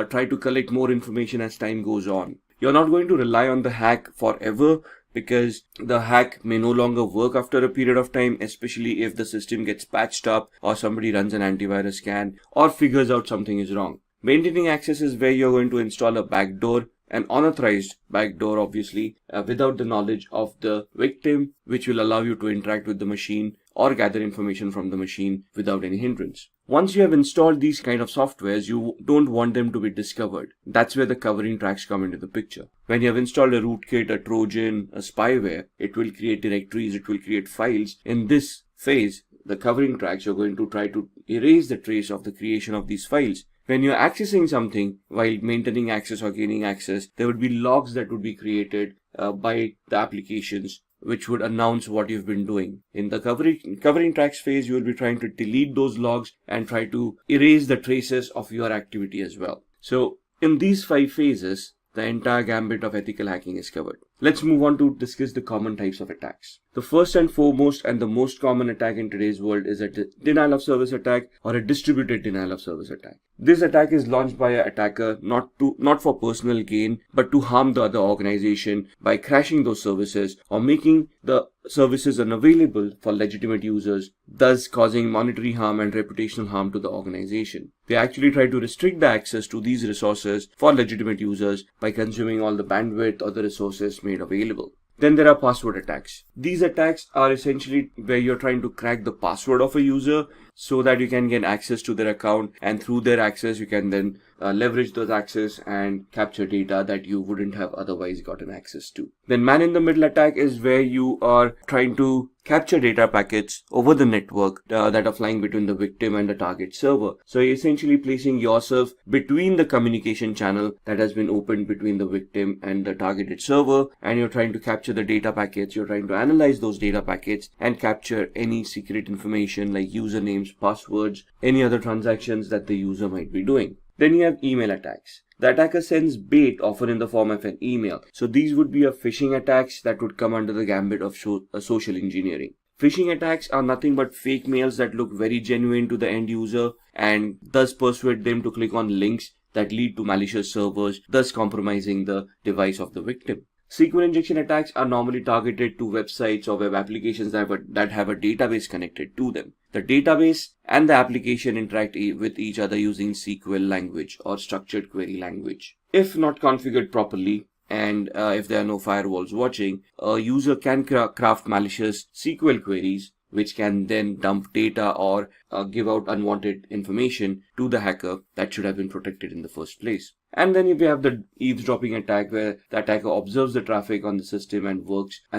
G: try to collect more information as time goes on. You're not going to rely on the hack forever, because the hack may no longer work after a period of time, especially if the system gets patched up or somebody runs an antivirus scan or figures out something is wrong. Maintaining access is where you're going to install a backdoor, an unauthorized backdoor, obviously, without the knowledge of the victim, which will allow you to interact with the machine or gather information from the machine without any hindrance. Once you have installed these kind of softwares, you don't want them to be discovered. That's where the covering tracks come into the picture. When you have installed a rootkit, a Trojan, a spyware, it will create directories, it will create files. In this phase, the covering tracks, you're going to try to erase the trace of the creation of these files. When you're accessing something while maintaining access or gaining access, there would be logs that would be created by the applications, which would announce what you've been doing. In the covering tracks phase, you will be trying to delete those logs and try to erase the traces of your activity as well. So in these 5 phases, the entire gambit of ethical hacking is covered. Let's move on to discuss the common types of attacks. The first and foremost and the most common attack in today's world is a denial of service attack or a distributed denial of service attack. This attack is launched by an attacker not for personal gain, but to harm the other organization by crashing those services or making the services unavailable for legitimate users, thus causing monetary harm and reputational harm to the organization. They actually try to restrict the access to these resources for legitimate users by consuming all the bandwidth or the resources made available. Then there are password attacks. These attacks are essentially where you're trying to crack the password of a user so that you can get access to their account, and through their access you can then leverage those access and capture data that you wouldn't have otherwise gotten access to. Then man-in-the-middle attack is where you are trying to capture data packets over the network that are flying between the victim and the target server. So you're essentially placing yourself between the communication channel that has been opened between the victim and the targeted server, and you're trying to capture the data packets. You're trying to analyze those data packets and capture any secret information like usernames, passwords, any other transactions that the user might be doing. Then you have email attacks. The attacker sends bait, often in the form of an email. So these would be a phishing attacks that would come under the gambit of social engineering. Phishing attacks are nothing but fake mails that look very genuine to the end user and thus persuade them to click on links that lead to malicious servers, thus compromising the device of the victim. SQL injection attacks are normally targeted to websites or web applications that have a database connected to them. The database and the application interact with each other using SQL language or structured query language. If not configured properly, and if there are no firewalls watching, a user can craft malicious SQL queries which can then dump data or give out unwanted information to the hacker that should have been protected in the first place. And then we have the eavesdropping attack, where the attacker observes the traffic on the system and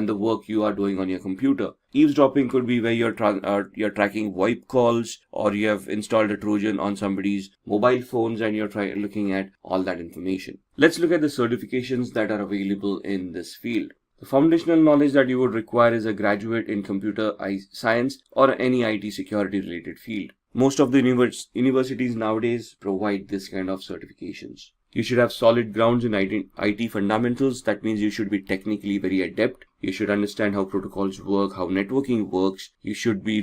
G: the work you are doing on your computer. Eavesdropping could be where you're tracking VoIP calls, or you have installed a Trojan on somebody's mobile phones and you're looking at all that information. Let's look at the certifications that are available in this field. The foundational knowledge that you would require is a graduate in computer science or any IT security related field. Most of the universities nowadays provide this kind of certifications. You should have solid grounds in IT fundamentals. That means you should be technically very adept. You should understand how protocols work, how networking works. You should be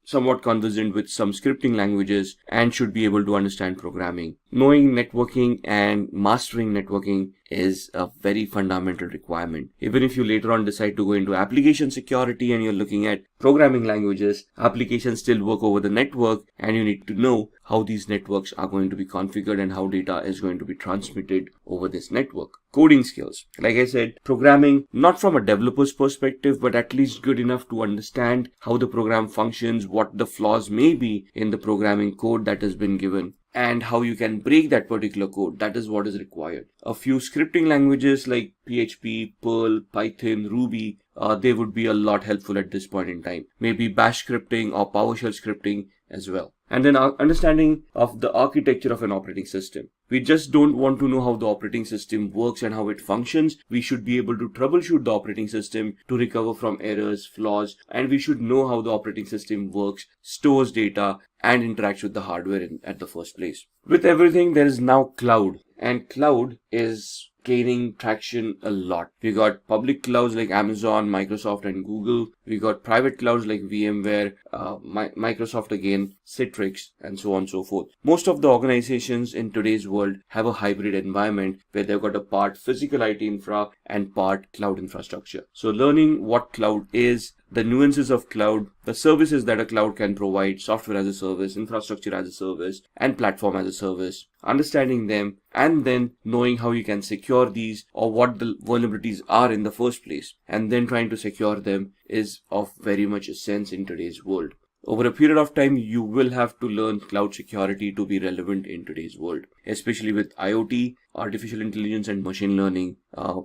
G: somewhat conversant with some scripting languages and should be able to understand programming. Knowing networking and mastering networking is a very fundamental requirement. Even if you later on decide to go into application security and you're looking at programming languages, applications still work over the network, and you need to know how these networks are going to be configured and how data is going to be transmitted over this network. Coding skills. Like I said, programming, not from a developer's perspective, but at least good enough to understand how the program functions, what the flaws may be in the programming code that has been given, and how you can break that particular code. That is what is required. A few scripting languages like PHP, Perl, Python, Ruby, they would be a lot helpful at this point in time. Maybe Bash scripting or PowerShell scripting as well. And then understanding of the architecture of an operating system. We just don't want to know how the operating system works and how it functions. We should be able to troubleshoot the operating system to recover from errors, flaws, and we should know how the operating system works, stores data, and interacts with the hardware at the first place. With everything, there is now cloud, and cloud is gaining traction a lot. We got public clouds like Amazon, Microsoft, and Google. We got private clouds like VMware, Microsoft again, Citrix, and so on and so forth. Most of the organizations in today's world have a hybrid environment where they've got a part physical IT infra and part cloud infrastructure. So learning what cloud is, the nuances of cloud, the services that a cloud can provide, software as a service, infrastructure as a service, and platform as a service, understanding them, and then knowing how you can secure these or what the vulnerabilities are in the first place, and then trying to secure them is of very much essence in today's world. Over a period of time, you will have to learn cloud security to be relevant in today's world, especially with IoT, artificial intelligence, and machine learning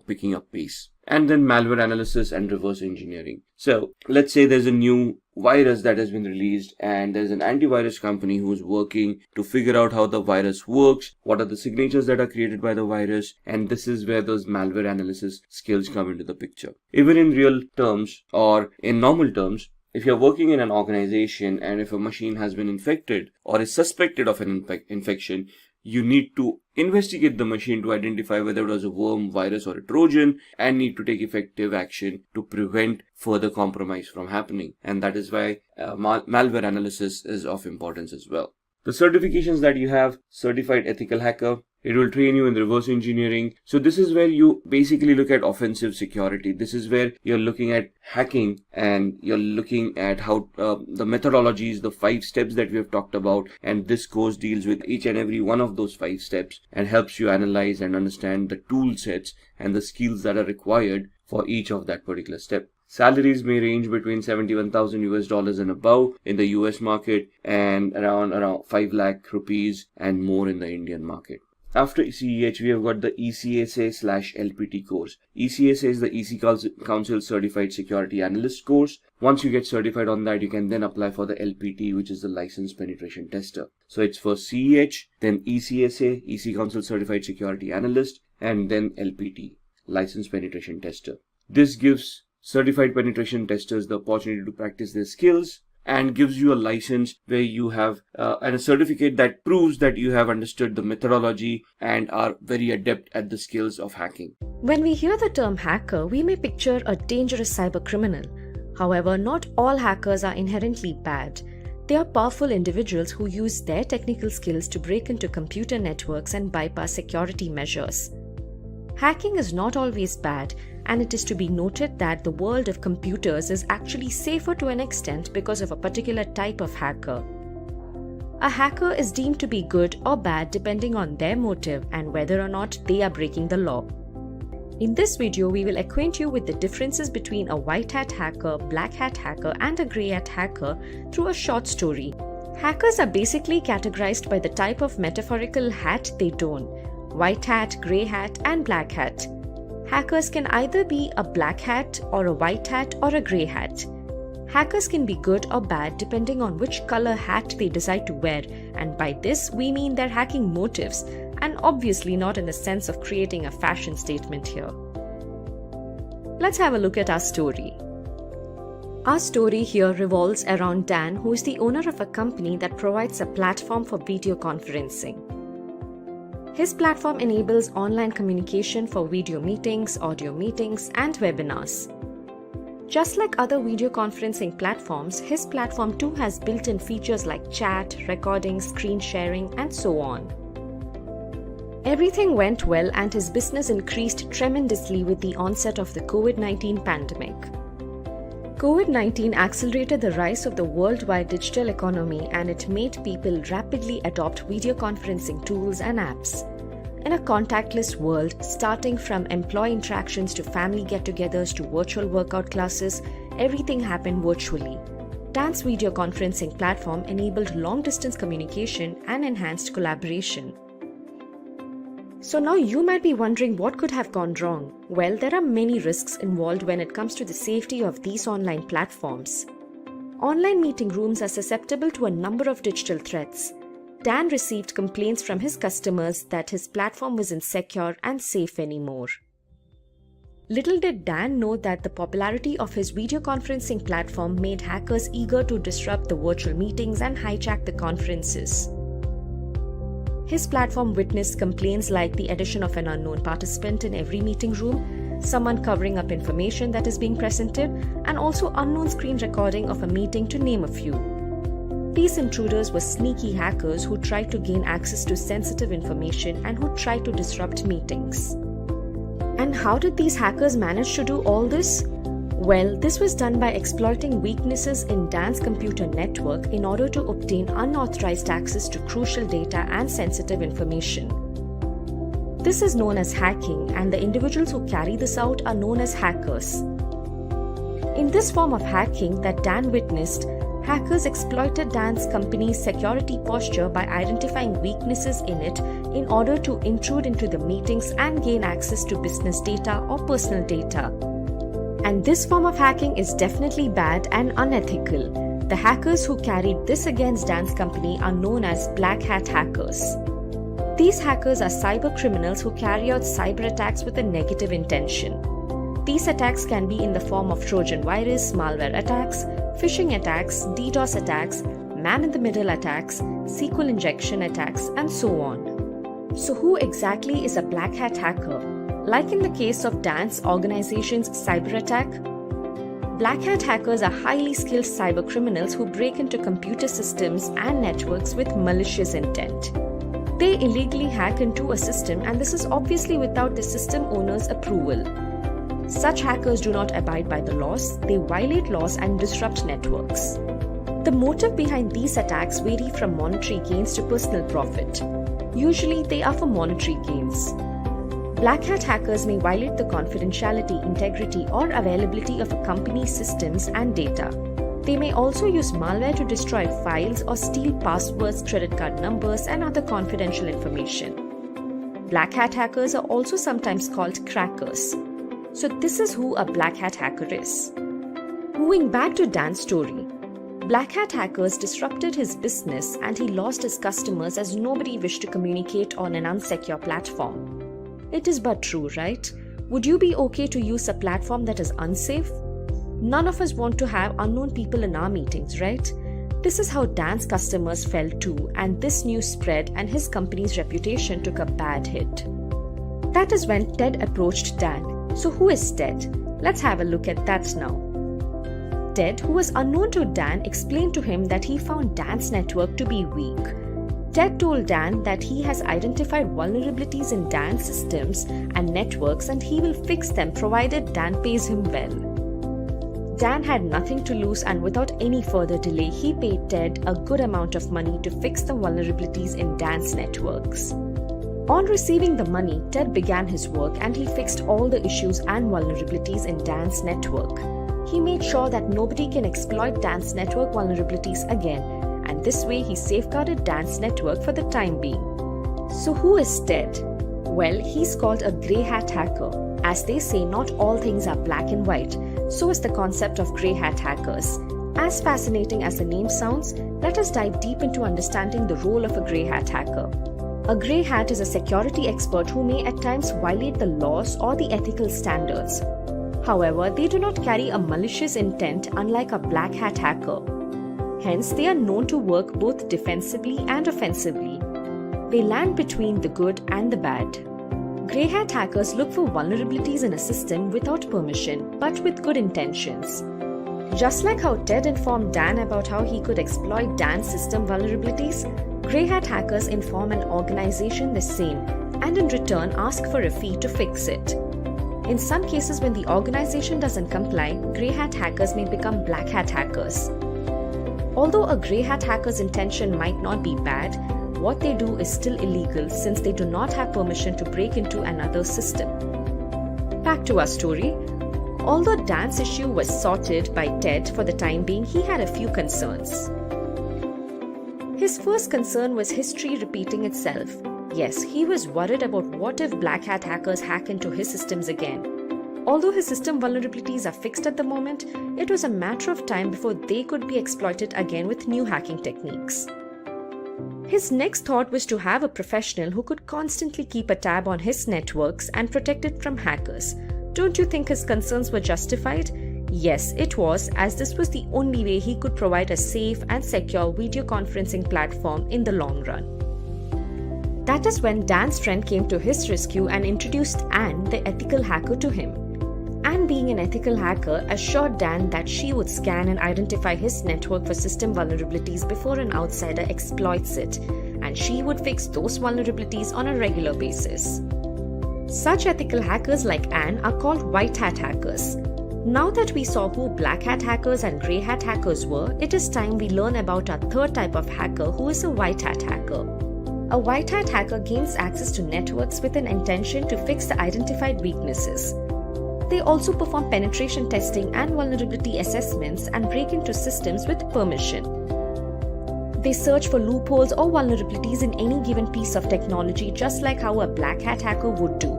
G: picking up pace. And then malware analysis and reverse engineering. So let's say there's a new virus that has been released and there's an antivirus company who's working to figure out how the virus works, what are the signatures that are created by the virus, and this is where those malware analysis skills come into the picture. Even in real terms or in normal terms, if you're working in an organization and if a machine has been infected or is suspected of an infection, you need to investigate the machine to identify whether it was a worm, virus, or a trojan, and need to take effective action to prevent further compromise from happening. And that is why malware analysis is of importance as well. The certifications that you have, Certified Ethical Hacker, it will train you in reverse engineering. So this is where you basically look at offensive security. This is where you're looking at hacking and you're looking at how the methodologies, the 5 steps that we have talked about. And this course deals with each and every one of those 5 steps and helps you analyze and understand the tool sets and the skills that are required for each of that particular step. Salaries may range between $71,000 and above in the US market and around 5 lakh rupees and more in the Indian market. After CEH, we have got the ECSA/LPT course. ECSA is the EC Council Certified Security Analyst course. Once you get certified on that, you can then apply for the LPT, which is the License Penetration Tester. So it's for CEH, then ECSA, EC Council Certified Security Analyst, and then LPT, License Penetration Tester. This gives certified penetration testers the opportunity to practice their skills and gives you a license where you have and a certificate that proves that you have understood the methodology and are very adept at the skills of hacking.
E: When we hear the term hacker, we may picture a dangerous cyber criminal. However, not all hackers are inherently bad. They are powerful individuals who use their technical skills to break into computer networks and bypass security measures. Hacking is not always bad, and it is to be noted that the world of computers is actually safer to an extent because of a particular type of hacker. A hacker is deemed to be good or bad depending on their motive and whether or not they are breaking the law. In this video, we will acquaint you with the differences between a white hat hacker, black hat hacker, and a grey hat hacker through a short story. Hackers are basically categorized by the type of metaphorical hat they don: white hat, grey hat, and black hat. Hackers can either be a black hat or a white hat or a grey hat. Hackers can be good or bad depending on which color hat they decide to wear, and by this we mean their hacking motives, and obviously not in the sense of creating a fashion statement here. Let's have a look at our story. Our story here revolves around Dan, who is the owner of a company that provides a platform for video conferencing. His platform enables online communication for video meetings, audio meetings, and webinars. Just like other video conferencing platforms, his platform too has built-in features like chat, recording, screen sharing, and so on. Everything went well and his business increased tremendously with the onset of the COVID-19 pandemic. COVID-19 accelerated the rise of the worldwide digital economy, and it made people rapidly adopt video conferencing tools and apps. In a contactless world, starting from employee interactions to family get-togethers to virtual workout classes, everything happened virtually. Dan's video conferencing platform enabled long-distance communication and enhanced collaboration. So now you might be wondering what could have gone wrong. Well, there are many risks involved when it comes to the safety of these online platforms. Online meeting rooms are susceptible to a number of digital threats. Dan received complaints from his customers that his platform wasn't secure and safe anymore. Little did Dan know that the popularity of his video conferencing platform made hackers eager to disrupt the virtual meetings and hijack the conferences. His platform witnessed complaints like the addition of an unknown participant in every meeting room, someone covering up information that is being presented, and also unknown screen recording of a meeting, to name a few. These intruders were sneaky hackers who tried to gain access to sensitive information and who tried to disrupt meetings. And how did these hackers manage to do all this? Well, this was done by exploiting weaknesses in Dan's computer network in order to obtain unauthorized access to crucial data and sensitive information. This is known as hacking, and the individuals who carry this out are known as hackers. In this form of hacking that Dan witnessed, hackers exploited Dan's company's security posture by identifying weaknesses in it in order to intrude into the meetings and gain access to business data or personal data. And this form of hacking is definitely bad and unethical. The hackers who carried this against Dan's company are known as black hat hackers. These hackers are cyber criminals who carry out cyber attacks with a negative intention. These attacks can be in the form of Trojan virus, malware attacks, phishing attacks, DDoS attacks, man-in-the-middle attacks, SQL injection attacks, and so on. So who exactly is a black hat hacker? Like in the case of Dan's organization's cyber attack, black hat hackers are highly skilled cyber criminals who break into computer systems and networks with malicious intent. They illegally hack into a system, and this is obviously without the system owner's approval. Such hackers do not abide by the laws, they violate laws and disrupt networks. The motive behind these attacks vary from monetary gains to personal profit. Usually they are for monetary gains. Black hat hackers may violate the confidentiality, integrity, or availability of a company's systems and data. They may also use malware to destroy files or steal passwords, credit card numbers, and other confidential information. Black hat hackers are also sometimes called crackers. So this is who a black hat hacker is. Moving back to Dan's story, black hat hackers disrupted his business and he lost his customers as nobody wished to communicate on an unsecure platform. It is but true, right? Would you be okay to use a platform that is unsafe? None of us want to have unknown people in our meetings, right? This is how Dan's customers felt too, and this news spread and his company's reputation took a bad hit. That is when Ted approached Dan. So who is Ted? Let's have a look at that now. Ted, who was unknown to Dan, explained to him that he found Dan's network to be weak. Ted told Dan that he has identified vulnerabilities in Dan's systems and networks and he will fix them provided Dan pays him well. Dan had nothing to lose, and without any further delay, he paid Ted a good amount of money to fix the vulnerabilities in Dan's networks. On receiving the money, Ted began his work and he fixed all the issues and vulnerabilities in Dan's network. He made sure that nobody can exploit Dan's network vulnerabilities again, and this way he safeguarded Dan's network for the time being. So who is Ted? Well, he's called a grey hat hacker. As they say, not all things are black and white, so is the concept of grey hat hackers. As fascinating as the name sounds, let us dive deep into understanding the role of a grey hat hacker. A grey hat is a security expert who may at times violate the laws or the ethical standards. However, they do not carry a malicious intent unlike a black hat hacker. Hence, they are known to work both defensively and offensively. They land between the good and the bad. Grey hat hackers look for vulnerabilities in a system without permission, but with good intentions. Just like how Ted informed Dan about how he could exploit Dan's system vulnerabilities, grey hat hackers inform an organization the same and in return ask for a fee to fix it. In some cases, when the organization doesn't comply, grey hat hackers may become black hat hackers. Although a grey hat hacker's intention might not be bad, what they do is still illegal since they do not have permission to break into another system. Back to our story. Although Dan's issue was sorted by Ted for the time being, he had a few concerns. His first concern was history repeating itself. Yes, he was worried about what if black hat hackers hack into his systems again. Although his system vulnerabilities are fixed at the moment, it was a matter of time before they could be exploited again with new hacking techniques. His next thought was to have a professional who could constantly keep a tab on his networks and protect it from hackers. Don't you think his concerns were justified? Yes, it was, as this was the only way he could provide a safe and secure video conferencing platform in the long run. That is when Dan's friend came to his rescue and introduced Anne, the ethical hacker, to him. Anne, being an ethical hacker, assured Dan that she would scan and identify his network for system vulnerabilities before an outsider exploits it, and she would fix those vulnerabilities on a regular basis. Such ethical hackers like Anne are called white hat hackers. Now that we saw who black hat hackers and grey hat hackers were, it is time we learn about our third type of hacker, who is a white hat hacker. A white hat hacker gains access to networks with an intention to fix the identified weaknesses. They also perform penetration testing and vulnerability assessments and break into systems with permission. They search for loopholes or vulnerabilities in any given piece of technology, just like how a black hat hacker would do.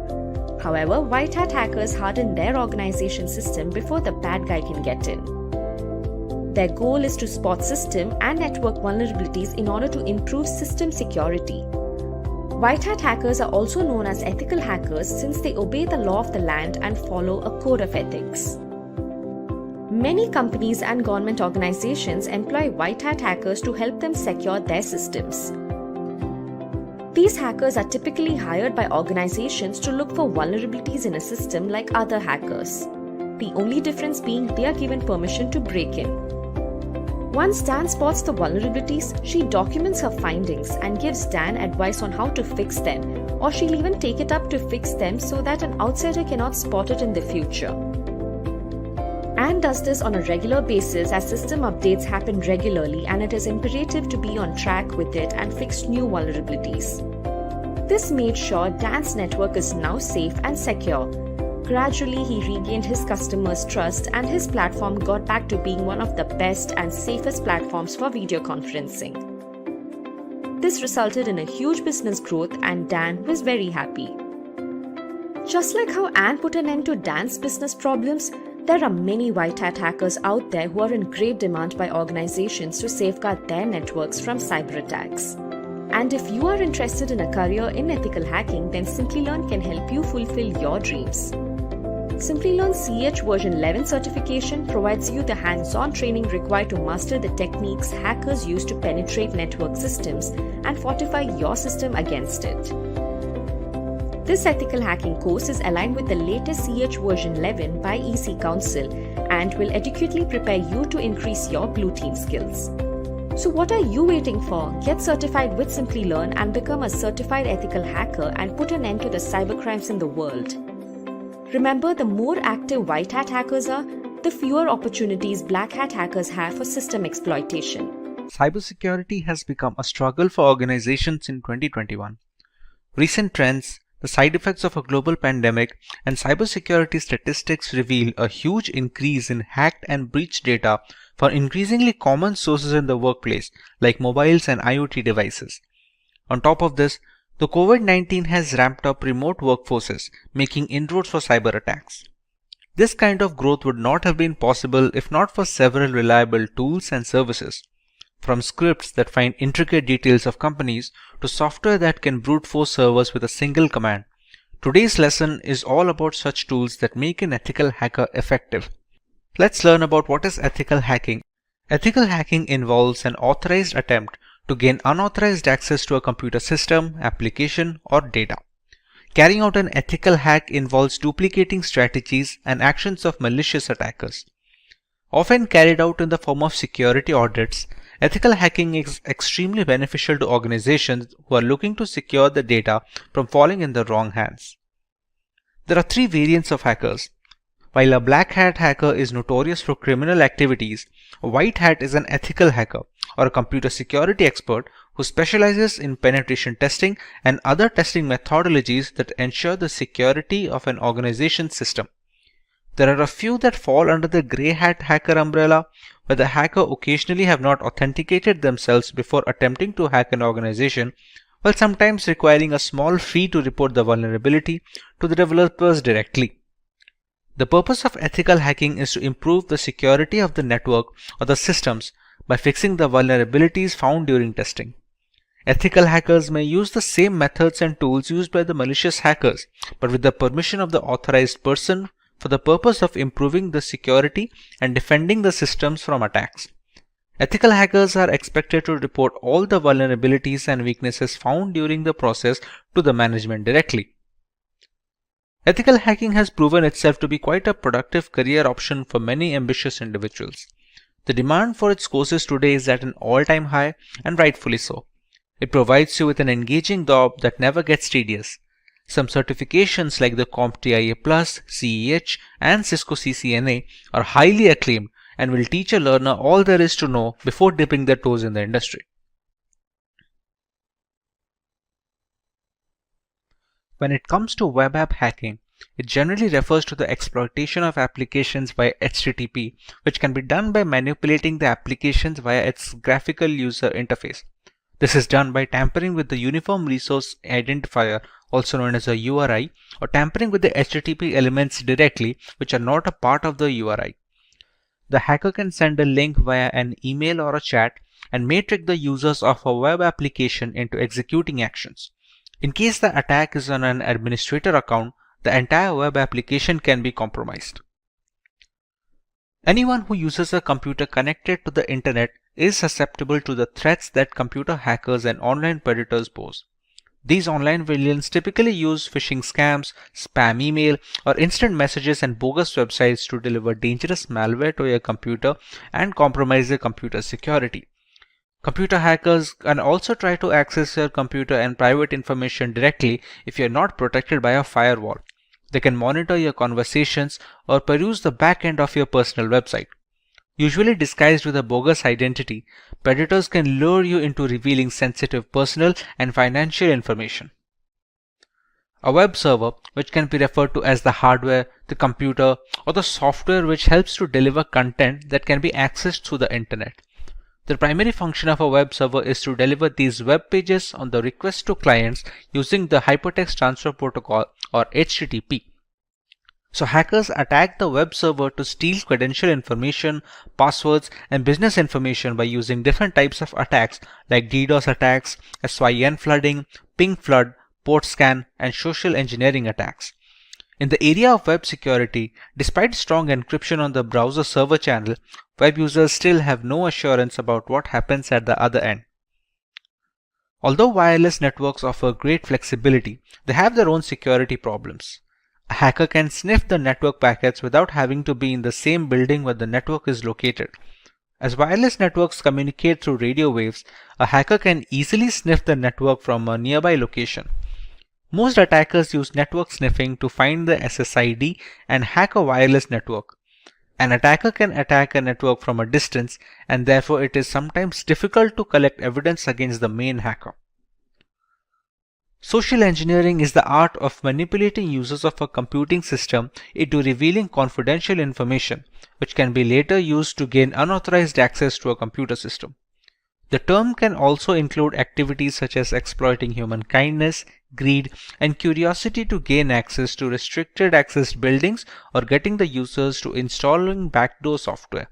E: However, white hat hackers harden their organization system before the bad guy can get in. Their goal is to spot system and network vulnerabilities in order to improve system security. White hat hackers are also known as ethical hackers since they obey the law of the land and follow a code of ethics. Many companies and government organizations employ white hat hackers to help them secure their systems. These hackers are typically hired by organizations to look for vulnerabilities in a system like other hackers. The only difference being they are given permission to break in. Once Dan spots the vulnerabilities, she documents her findings and gives Dan advice on how to fix them, or she'll even take it up to fix them so that an outsider cannot spot it in the future. Anne does this on a regular basis as system updates happen regularly, and it is imperative to be on track with it and fix new vulnerabilities. This made sure Dan's network is now safe and secure. Gradually, he regained his customers' trust and his platform got back to being one of the best and safest platforms for video conferencing. This resulted in a huge business growth and Dan was very happy. Just like how Anne put an end to Dan's business problems, there are many white hat hackers out there who are in great demand by organizations to safeguard their networks from cyber attacks. And if you are interested in a career in ethical hacking, then Simplilearn can help you fulfill your dreams. Simplilearn's CEH version 11 certification provides you the hands-on training required to master the techniques hackers use to penetrate network systems and fortify your system against it. This ethical hacking course is aligned with the latest CEH version 11 by EC Council and will adequately prepare you to increase your blue team skills. So what are you waiting for? Get certified with Simplilearn and become a certified ethical hacker and put an end to the cybercrimes in the world. Remember, the more active white hat hackers are, the fewer opportunities black hat hackers have for system exploitation.
A: Cybersecurity has become a struggle for organizations in 2021. Recent trends, the side effects of a global pandemic, and cybersecurity statistics reveal a huge increase in hacked and breached data for increasingly common sources in the workplace, like mobiles and IoT devices. On top of this, the COVID-19 has ramped up remote workforces, making inroads for cyber attacks. This kind of growth would not have been possible if not for several reliable tools and services. From scripts that find intricate details of companies to software that can brute force servers with a single command. Today's lesson is all about such tools that make an ethical hacker effective. Let's learn about what is ethical hacking. Ethical hacking involves an authorized attempt to gain unauthorized access to a computer system, application, or data. Carrying out an ethical hack involves duplicating strategies and actions of malicious attackers. Often carried out in the form of security audits, ethical hacking is extremely beneficial to organizations who are looking to secure the data from falling in the wrong hands. There are three variants of hackers. While a black hat hacker is notorious for criminal activities, a white hat is an ethical hacker or a computer security expert who specializes in penetration testing and other testing methodologies that ensure the security of an organization's system. There are a few that fall under the grey hat hacker umbrella, where the hacker occasionally have not authenticated themselves before attempting to hack an organization, while sometimes requiring a small fee to report the vulnerability to the developers directly. The purpose of ethical hacking is to improve the security of the network or the systems by fixing the vulnerabilities found during testing. Ethical hackers may use the same methods and tools used by the malicious hackers, but with the permission of the authorized person for the purpose of improving the security and defending the systems from attacks. Ethical hackers are expected to report all the vulnerabilities and weaknesses found during the process to the management directly. Ethical hacking has proven itself to be quite a productive career option for many ambitious individuals. The demand for its courses today is at an all-time high, and rightfully so. It provides you with an engaging job that never gets tedious. Some certifications like the CompTIA+, CEH, and Cisco CCNA are highly acclaimed and will teach a learner all there is to know before dipping their toes in the industry. When it comes to web app hacking, it generally refers to the exploitation of applications via HTTP, which can be done by manipulating the applications via its graphical user interface. This is done by tampering with the Uniform Resource Identifier, also known as a URI, or tampering with the HTTP elements directly, which are not a part of the URI. The hacker can send a link via an email or a chat and may trick the users of a web application into executing actions. In case the attack is on an administrator account, the entire web application can be compromised. Anyone who uses a computer connected to the internet is susceptible to the threats that computer hackers and online predators pose. These online villains typically use phishing scams, spam email, or instant messages and bogus websites to deliver dangerous malware to your computer and compromise your computer security. Computer hackers can also try to access your computer and private information directly if you are not protected by a firewall. They can monitor your conversations or peruse the back end of your personal website. Usually disguised with a bogus identity, predators can lure you into revealing sensitive personal and financial information. A web server, which can be referred to as the hardware, the computer, or the software which helps to deliver content that can be accessed through the internet. The primary function of a web server is to deliver these web pages on the request to clients using the Hypertext Transfer Protocol or HTTP. So hackers attack the web server to steal credential information, passwords, and business information by using different types of attacks like DDoS attacks, SYN flooding, ping flood, port scan, and social engineering attacks. In the area of web security, despite strong encryption on the browser server channel, web users still have no assurance about what happens at the other end. Although wireless networks offer great flexibility, they have their own security problems. A hacker can sniff the network packets without having to be in the same building where the network is located. As wireless networks communicate through radio waves, a hacker can easily sniff the network from a nearby location. Most attackers use network sniffing to find the SSID and hack a wireless network. An attacker can attack a network from a distance, and therefore it is sometimes difficult to collect evidence against the main hacker. Social engineering is the art of manipulating users of a computing system into revealing confidential information, which can be later used to gain unauthorized access to a computer system. The term can also include activities such as exploiting human kindness, greed, and curiosity to gain access to restricted access buildings or getting the users to installing backdoor software.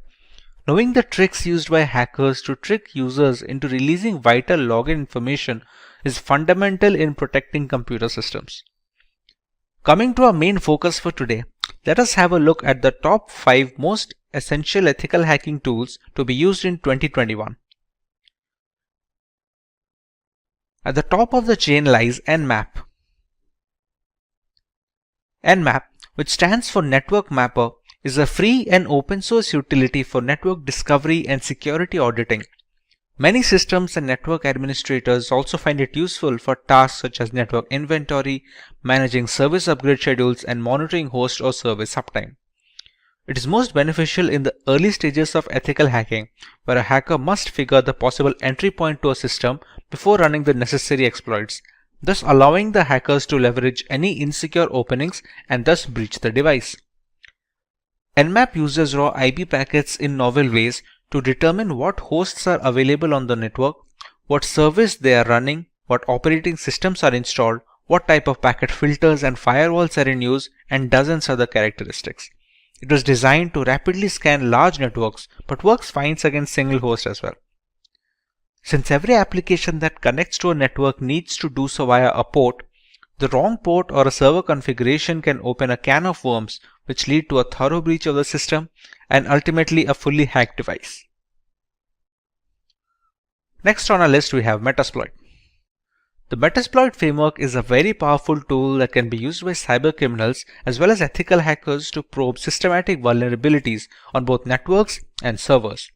A: Knowing the tricks used by hackers to trick users into releasing vital login information is fundamental in protecting computer systems. Coming to our main focus for today, let us have a look at the top 5 most essential ethical hacking tools to be used in 2021. At the top of the chain lies Nmap. Nmap, which stands for Network Mapper, is a free and open source utility for network discovery and security auditing. Many systems and network administrators also find it useful for tasks such as network inventory, managing service upgrade schedules, and monitoring host or service uptime. It is most beneficial in the early stages of ethical hacking, where a hacker must figure the possible entry point to a system before running the necessary exploits, thus allowing the hackers to leverage any insecure openings and thus breach the device. Nmap uses raw IP packets in novel ways to determine what hosts are available on the network, what service they are running, what operating systems are installed, what type of packet filters and firewalls are in use, and dozens other characteristics. It was designed to rapidly scan large networks, but works fine against single host as well. Since every application that connects to a network needs to do so via a port, the wrong port or a server configuration can open a can of worms which lead to a thorough breach of the system and ultimately a fully hacked device. Next on our list we have Metasploit. The Metasploit framework is a very powerful tool that can be used by cybercriminals as well as ethical hackers to probe systematic vulnerabilities on both networks and servers.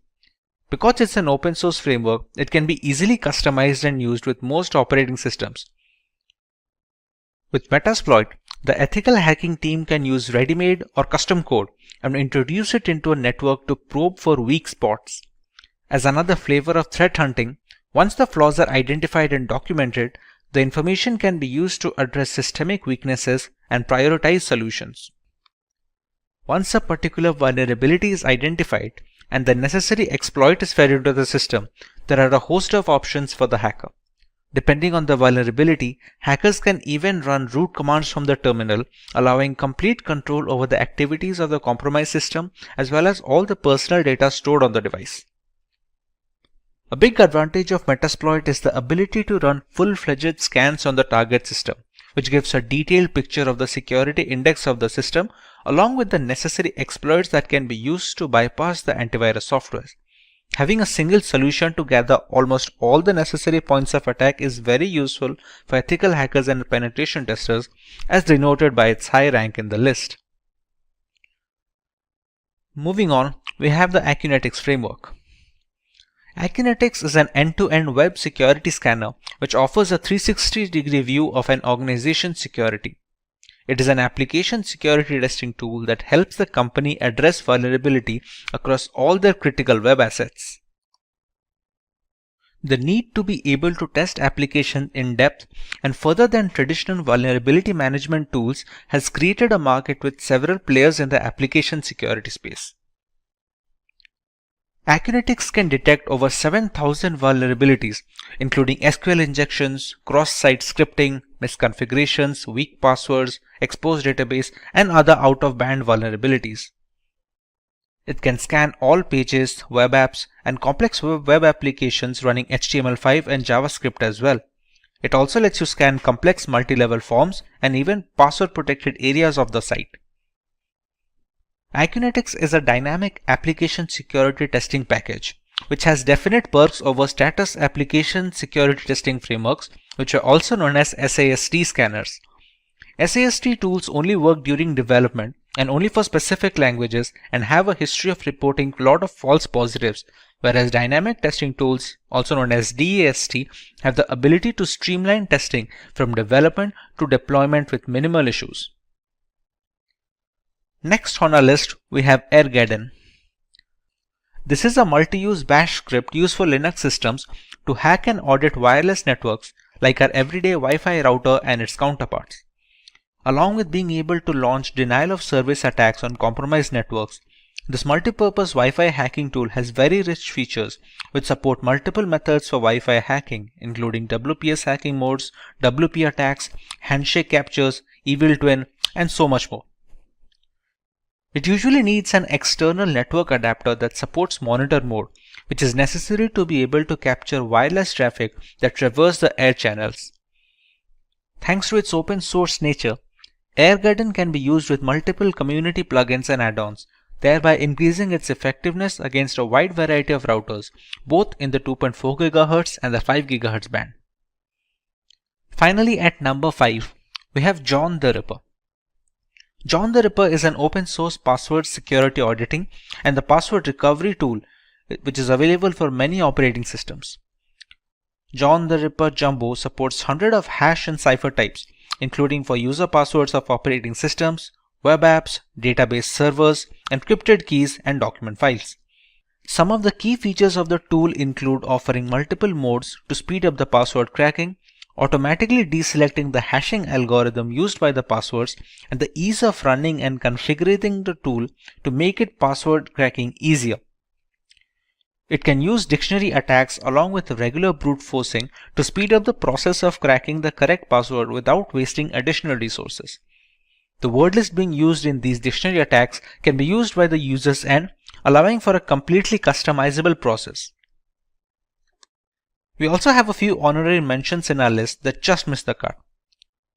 A: Because it's an open source framework, it can be easily customized and used with most operating systems. With Metasploit, the ethical hacking team can use ready-made or custom code and introduce it into a network to probe for weak spots. As another flavor of threat hunting, once the flaws are identified and documented, the information can be used to address systemic weaknesses and prioritize solutions. Once a particular vulnerability is identified and the necessary exploit is fed into the system, there are a host of options for the hacker. Depending on the vulnerability, hackers can even run root commands from the terminal, allowing complete control over the activities of the compromised system as well as all the personal data stored on the device. A big advantage of Metasploit is the ability to run full-fledged scans on the target system, which gives a detailed picture of the security index of the system along with the necessary exploits that can be used to bypass the antivirus software. Having a single solution to gather almost all the necessary points of attack is very useful for ethical hackers and penetration testers, as denoted by its high rank in the list. Moving on, we have the Acquaint framework. Acquaint is an end-to-end web security scanner which offers a 360-degree view of an organization's security. It is an application security testing tool that helps the company address vulnerability across all their critical web assets. The need to be able to test applications in depth and further than traditional vulnerability management tools has created a market with several players in the application security space. Acquaint can detect over 7,000 vulnerabilities, including SQL injections, cross-site scripting, misconfigurations, weak passwords, exposed database, and other out-of-band vulnerabilities. It can scan all pages, web apps, and complex web applications running HTML5 and JavaScript as well. It also lets you scan complex multi-level forms and even password-protected areas of the site. Acquaint is a dynamic application security testing package, which has definite perks over status application security testing frameworks, which are also known as SAST scanners. SAST tools only work during development and only for specific languages and have a history of reporting a lot of false positives, whereas dynamic testing tools, also known as DAST, have the ability to streamline testing from development to deployment with minimal issues. Next on our list, we have AirGarden. This is a multi-use bash script used for Linux systems to hack and audit wireless networks like our everyday Wi-Fi router and its counterparts. Along with being able to launch denial of service attacks on compromised networks, this multi-purpose Wi-Fi hacking tool has very rich features which support multiple methods for Wi-Fi hacking, including WPS hacking modes, WP attacks, handshake captures, evil twin, and so much more. It usually needs an external network adapter that supports monitor mode, which is necessary to be able to capture wireless traffic that traverse the air channels. Thanks to its open source nature, AirGarden can be used with multiple community plugins and add-ons, thereby increasing its effectiveness against a wide variety of routers, both in the 2.4 GHz and the 5 GHz band. Finally, at number 5, we have John the Ripper. John the Ripper is an open source password security auditing and the password recovery tool which is available for many operating systems. John the Ripper Jumbo supports hundreds of hash and cipher types, including for user passwords of operating systems, web apps, database servers, encrypted keys, and document files. Some of the key features of the tool include offering multiple modes to speed up the password cracking, automatically deselecting the hashing algorithm used by the passwords, and the ease of running and configuring the tool to make it password cracking easier. It can use dictionary attacks along with regular brute forcing to speed up the process of cracking the correct password without wasting additional resources. The word list being used in these dictionary attacks can be used by the user's end, allowing for a completely customizable process. We also have a few honorary mentions in our list that just missed the cut.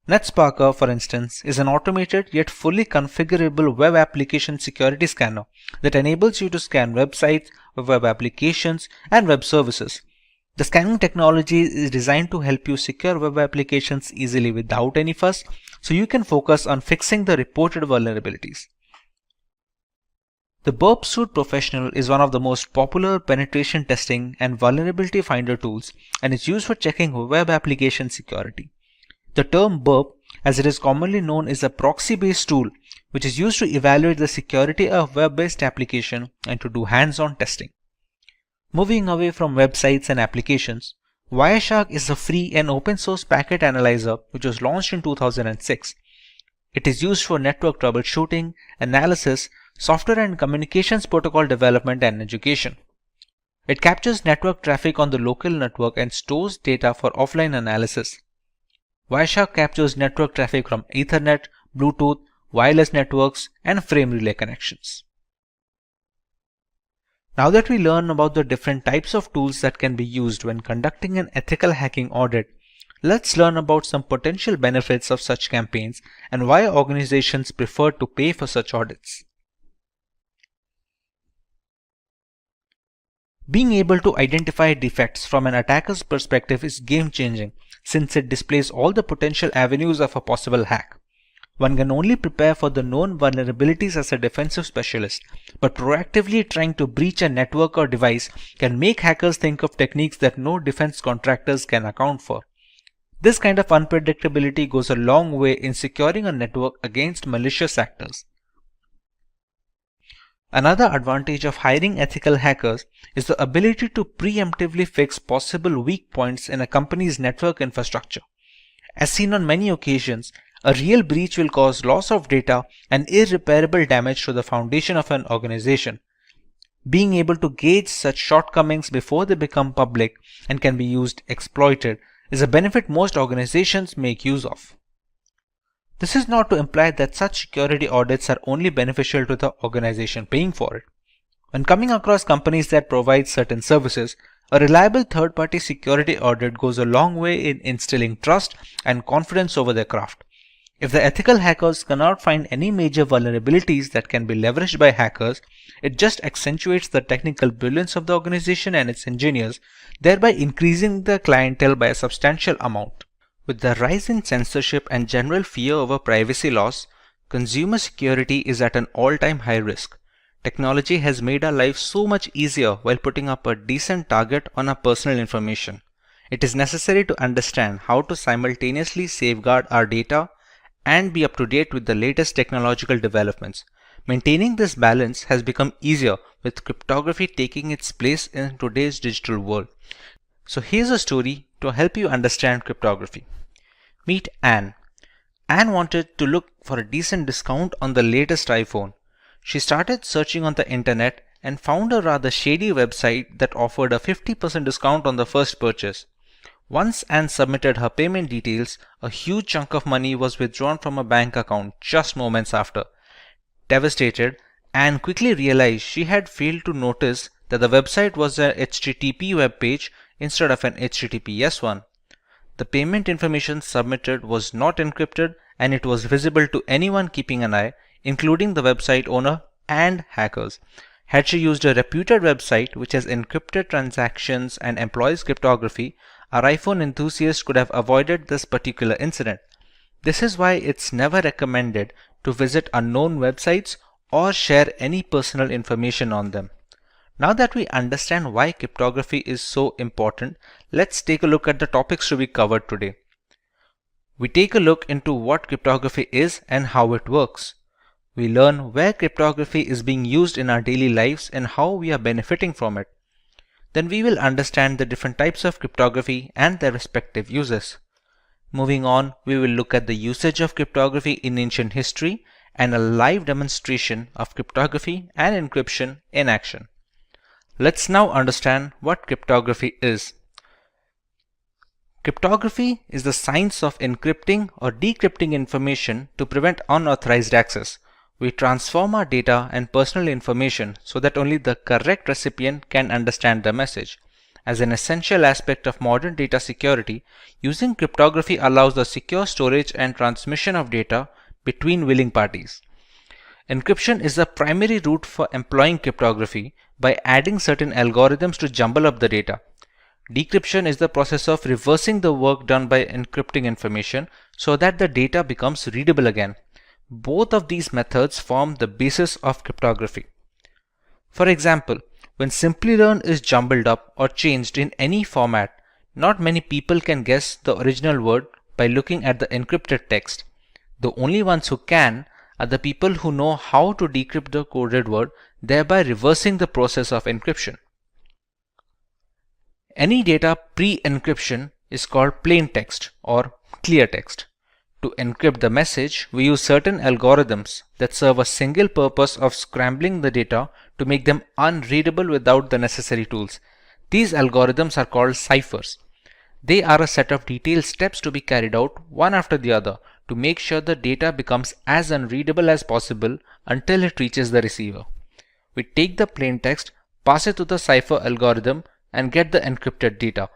A: NetSparker, for instance, is an automated yet fully configurable web application security scanner that enables you to scan websites, web applications, and web services. The scanning technology is designed to help you secure web applications easily without any fuss, so you can focus on fixing the reported vulnerabilities. The Burp Suite Professional is one of the most popular penetration testing and vulnerability finder tools and is used for checking web application security. The term Burp, as it is commonly known, is a proxy-based tool which is used to evaluate the security of web-based application and to do hands-on testing. Moving away from websites and applications, Wireshark is a free and open source packet analyzer which was launched in 2006. It is used for network troubleshooting, analysis, software and communications protocol development, and education. It captures network traffic on the local network and stores data for offline analysis. Wireshark captures network traffic from Ethernet, Bluetooth, wireless networks, and frame relay connections. Now that we learn about the different types of tools that can be used when conducting an ethical hacking audit, let's learn about some potential benefits of such campaigns and why organizations prefer to pay for such audits. Being able to identify defects from an attacker's perspective is game-changing since it displays all the potential avenues of a possible hack. One can only prepare for the known vulnerabilities as a defensive specialist, but proactively trying to breach a network or device can make hackers think of techniques that no defense contractors can account for. This kind of unpredictability goes a long way in securing a network against malicious actors. Another advantage of hiring ethical hackers is the ability to preemptively fix possible weak points in a company's network infrastructure. As seen on many occasions, a real breach will cause loss of data and irreparable damage to the foundation of an organization. Being able to gauge such shortcomings before they become public and can be exploited is a benefit most organizations make use of. This is not to imply that such security audits are only beneficial to the organization paying for it. When coming across companies that provide certain services, a reliable third-party security audit goes a long way in instilling trust and confidence over their craft. If the ethical hackers cannot find any major vulnerabilities that can be leveraged by hackers, it just accentuates the technical brilliance of the organization and its engineers, thereby increasing the clientele by a substantial amount. With the rise in censorship and general fear over privacy loss, consumer security is at an all-time high risk. Technology has made our lives so much easier while putting up a decent target on our personal information. It is necessary to understand how to simultaneously safeguard our data and be up to date with the latest technological developments. Maintaining this balance has become easier with cryptography taking its place in today's digital world. So here's a story to help you understand cryptography. Meet Anne. Anne wanted to look for a decent discount on the latest iPhone. She started searching on the internet and found a rather shady website that offered a 50% discount on the first purchase. Once Anne submitted her payment details, a huge chunk of money was withdrawn from a bank account just moments after. Devastated, Anne quickly realized she had failed to notice that the website was a HTTP web page instead of an HTTPS one. The payment information submitted was not encrypted and it was visible to anyone keeping an eye, including the website owner and hackers. Had she used a reputed website which has encrypted transactions and employs cryptography, our iPhone enthusiast could have avoided this particular incident. This is why it's never recommended to visit unknown websites or share any personal information on them. Now that we understand why cryptography is so important, let's take a look at the topics to be covered today. We take a look into what cryptography is and how it works. We learn where cryptography is being used in our daily lives and how we are benefiting from it. Then we will understand the different types of cryptography and their respective uses. Moving on, we will look at the usage of cryptography in ancient history and a live demonstration of cryptography and encryption in action. Let's now understand what cryptography is. Cryptography is the science of encrypting or decrypting information to prevent unauthorized access. We transform our data and personal information so that only the correct recipient can understand the message. As an essential aspect of modern data security, using cryptography allows the secure storage and transmission of data between willing parties. Encryption is the primary route for employing cryptography by adding certain algorithms to jumble up the data. Decryption is the process of reversing the work done by encrypting information so that the data becomes readable again. Both of these methods form the basis of cryptography. For example, when Simplilearn is jumbled up or changed in any format, not many people can guess the original word by looking at the encrypted text. The only ones who can are the people who know how to decrypt the coded word, thereby reversing the process of encryption. Any data pre-encryption is called plain text or clear text. To encrypt the message, we use certain algorithms that serve a single purpose of scrambling the data to make them unreadable without the necessary tools. These algorithms are called ciphers. They are a set of detailed steps to be carried out one after the other to make sure the data becomes as unreadable as possible until it reaches the receiver. We take the plain text, pass it to the cipher algorithm, and get the encrypted data.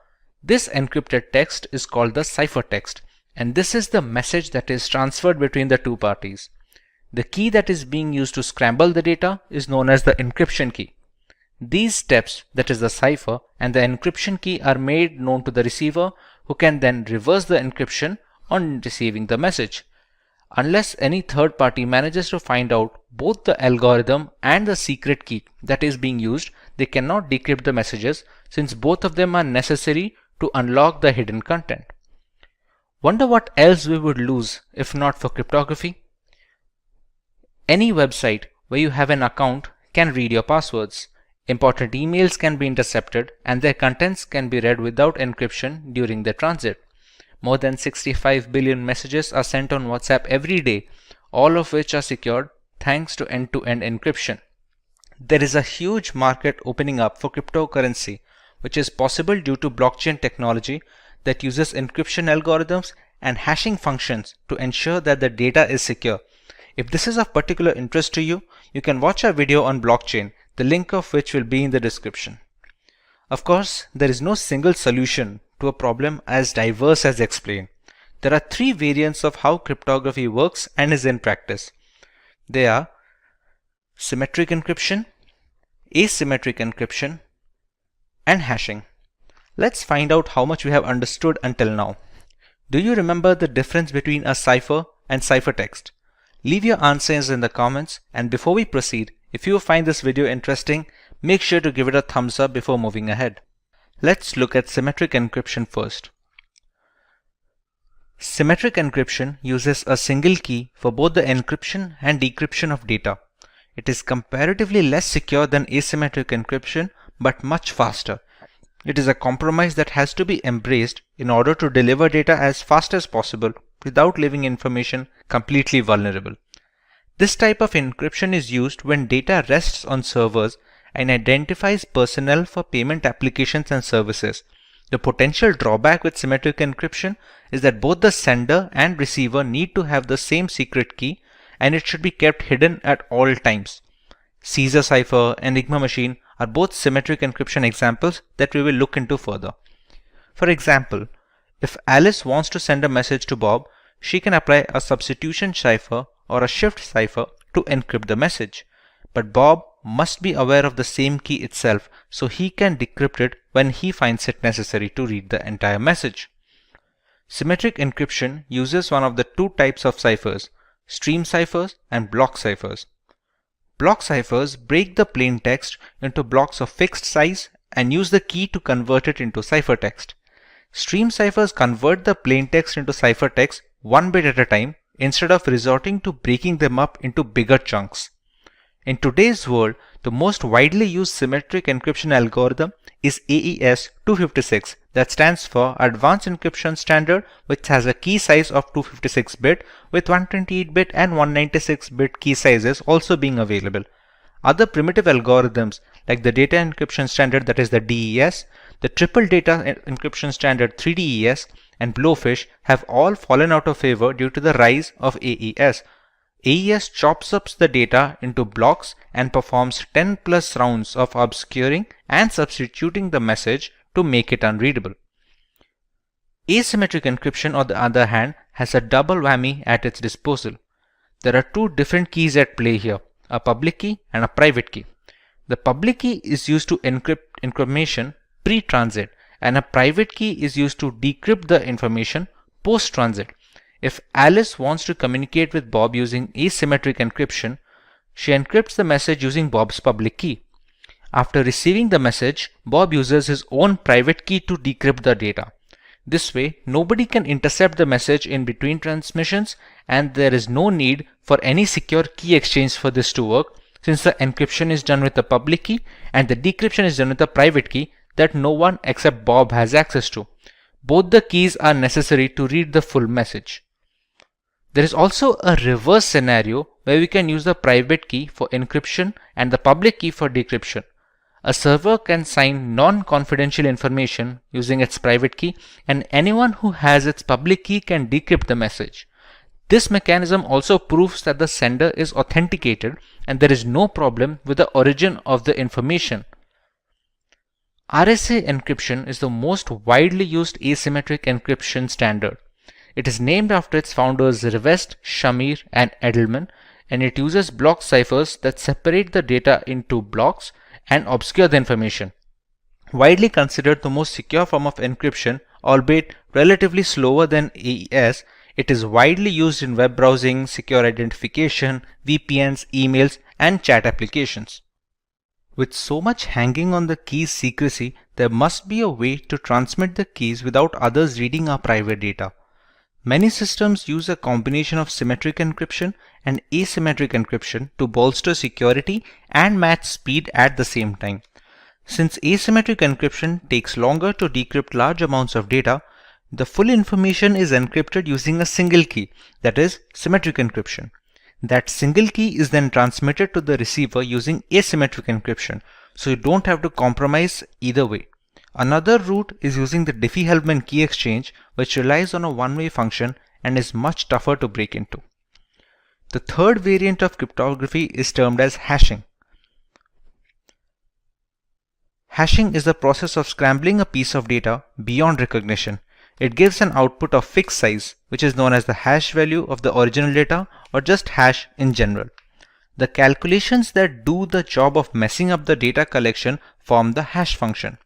A: This encrypted text is called the ciphertext, and this is the message that is transferred between the two parties. The key that is being used to scramble the data is known as the encryption key. These steps, that is the cipher, and the encryption key are made known to the receiver, who can then reverse the encryption on receiving the message. Unless any third party manages to find out both the algorithm and the secret key that is being used, they cannot decrypt the messages, since both of them are necessary to unlock the hidden content. Wonder what else we would lose if not for cryptography? Any website where you have an account can read your passwords. Important emails can be intercepted and their contents can be read without encryption during their transit. More than 65 billion messages are sent on WhatsApp every day, all of which are secured thanks to end-to-end encryption. There is a huge market opening up for cryptocurrency, which is possible due to blockchain technology that uses encryption algorithms and hashing functions to ensure that the data is secure. If this is of particular interest to you, you can watch our video on blockchain, the link of which will be in the description. Of course, there is no single solution to a problem as diverse as explained. There are three variants of how cryptography works and is in practice. They are symmetric encryption, asymmetric encryption, and hashing. Let's find out how much we have understood until now. Do you remember the difference between a cipher and ciphertext? Leave your answers in the comments, and before we proceed, if you find this video interesting, make sure to give it a thumbs up before moving ahead. Let's look at symmetric encryption first. Symmetric encryption uses a single key for both the encryption and decryption of data. It is comparatively less secure than asymmetric encryption, but much faster. It is a compromise that has to be embraced in order to deliver data as fast as possible without leaving information completely vulnerable. This type of encryption is used when data rests on servers and identifies personnel for payment applications and services. The potential drawback with symmetric encryption is that both the sender and receiver need to have the same secret key, and it should be kept hidden at all times. Caesar cipher and Enigma machine are both symmetric encryption examples that we will look into further. For example, if Alice wants to send a message to Bob, she can apply a substitution cipher or a shift cipher to encrypt the message. But Bob must be aware of the same key itself, so he can decrypt it when he finds it necessary to read the entire message. Symmetric encryption uses one of the two types of ciphers, stream ciphers and block ciphers. Block ciphers break the plain text into blocks of fixed size and use the key to convert it into ciphertext. Stream ciphers convert the plain text into ciphertext one bit at a time instead of resorting to breaking them up into bigger chunks. In today's world, the most widely used symmetric encryption algorithm is AES 256, that stands for Advanced Encryption Standard, which has a key size of 256-bit with 128-bit and 196-bit key sizes also being available. Other primitive algorithms like the data encryption standard, that is the DES, the triple data encryption standard 3DES, and Blowfish have all fallen out of favor due to the rise of AES. AES chops up the data into blocks and performs 10 plus rounds of obscuring and substituting the message to make it unreadable. Asymmetric encryption, on the other hand, has a double whammy at its disposal. There are two different keys at play here, a public key and a private key. The public key is used to encrypt information pre-transit, and a private key is used to decrypt the information post-transit. If Alice wants to communicate with Bob using asymmetric encryption, she encrypts the message using Bob's public key. After receiving the message, Bob uses his own private key to decrypt the data. This way, nobody can intercept the message in between transmissions, and there is no need for any secure key exchange for this to work, since the encryption is done with the public key and the decryption is done with a private key that no one except Bob has access to. Both the keys are necessary to read the full message. There is also a reverse scenario where we can use the private key for encryption and the public key for decryption. A server can sign non-confidential information using its private key, and anyone who has its public key can decrypt the message. This mechanism also proves that the sender is authenticated and there is no problem with the origin of the information. RSA encryption is the most widely used asymmetric encryption standard. It is named after its founders Rivest, Shamir, and Edelman, and it uses block ciphers that separate the data into blocks and obscure the information. Widely considered the most secure form of encryption, albeit relatively slower than AES, it is widely used in web browsing, secure identification, VPNs, emails, and chat applications. With so much hanging on the key's secrecy, there must be a way to transmit the keys without others reading our private data. Many systems use a combination of symmetric encryption and asymmetric encryption to bolster security and match speed at the same time. Since asymmetric encryption takes longer to decrypt large amounts of data, the full information is encrypted using a single key, that is, symmetric encryption. That single key is then transmitted to the receiver using asymmetric encryption, so you don't have to compromise either way. Another route is using the Diffie-Hellman key exchange, which relies on a one-way function and is much tougher to break into. The third variant of cryptography is termed as hashing. Hashing is the process of scrambling a piece of data beyond recognition. It gives an output of fixed size, which is known as the hash value of the original data, or just hash in general. The calculations that do the job of messing up the data collection form the hash function.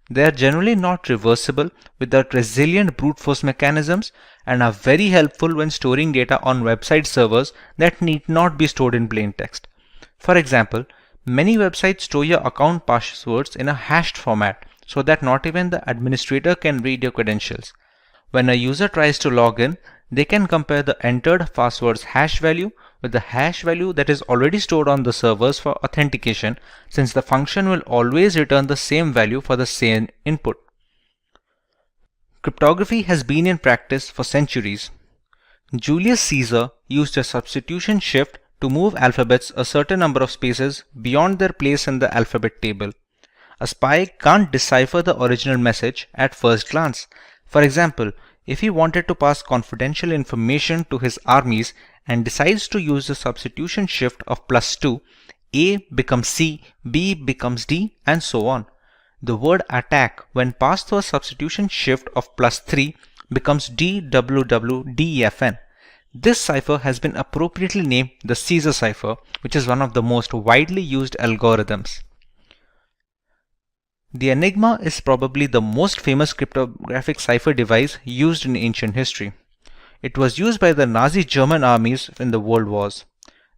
A: They are generally not reversible without resilient brute force mechanisms and are very helpful when storing data on website servers that need not be stored in plain text. For example, many websites store your account passwords in a hashed format so that not even the administrator can read your credentials. When a user tries to log in, they can compare the entered password's hash value with the hash value that is already stored on the servers for authentication, since the function will always return the same value for the same input. Cryptography has been in practice for centuries. Julius Caesar used a substitution shift to move alphabets a certain number of spaces beyond their place in the alphabet table. A spy can't decipher the original message at first glance. For example, if he wanted to pass confidential information to his armies and decides to use the substitution shift of +2, A becomes C, B becomes D, and so on. The word attack, when passed through a substitution shift of +3, becomes DWWDEFN. This cipher has been appropriately named the Caesar cipher, which is one of the most widely used algorithms. The Enigma is probably the most famous cryptographic cipher device used in ancient history. It was used by the Nazi German armies in the World Wars.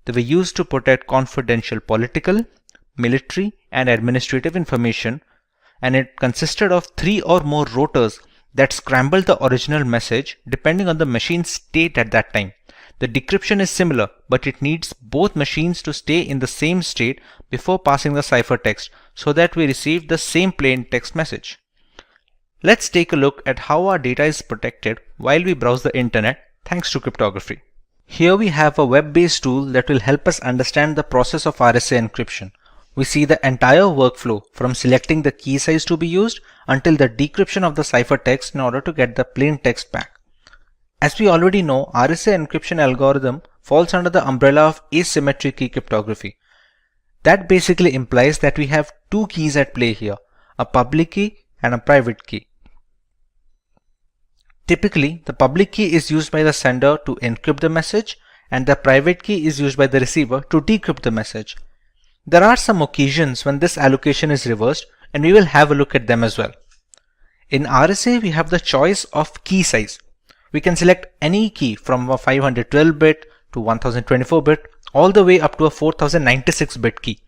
A: They were used to protect confidential political, military, and administrative information, and it consisted of 3 or more rotors that scrambled the original message depending on the machine's state at that time. The decryption is similar, but it needs both machines to stay in the same state before passing the ciphertext so that we receive the same plain text message. Let's take a look at how our data is protected while we browse the internet thanks to cryptography. Here we have a web-based tool that will help us understand the process of RSA encryption. We see the entire workflow from selecting the key size to be used until the decryption of the ciphertext in order to get the plain text back. As we already know, RSA encryption algorithm falls under the umbrella of asymmetric key cryptography. That basically implies that we have two keys at play here, a public key and a private key. Typically, the public key is used by the sender to encrypt the message and the private key is used by the receiver to decrypt the message. There are some occasions when this allocation is reversed and we will have a look at them as well. In RSA, we have the choice of key size. We can select any key from a 512-bit to 1024-bit all the way up to a 4096-bit key.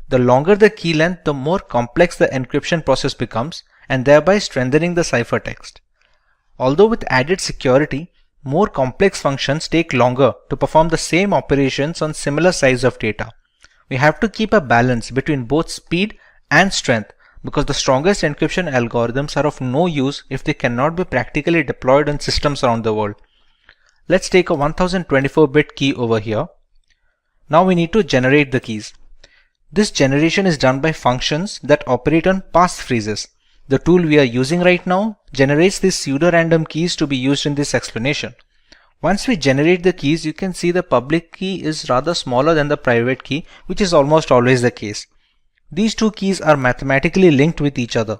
A: The longer the key length, the more complex the encryption process becomes and thereby strengthening the ciphertext. Although with added security, more complex functions take longer to perform the same operations on similar size of data. We have to keep a balance between both speed and strength because the strongest encryption algorithms are of no use if they cannot be practically deployed on systems around the world. Let's take a 1024-bit key over here. Now we need to generate the keys. This generation is done by functions that operate on passphrases. The tool we are using right now generates these pseudo-random keys to be used in this explanation. Once we generate the keys, you can see the public key is rather smaller than the private key, which is almost always the case. These two keys are mathematically linked with each other.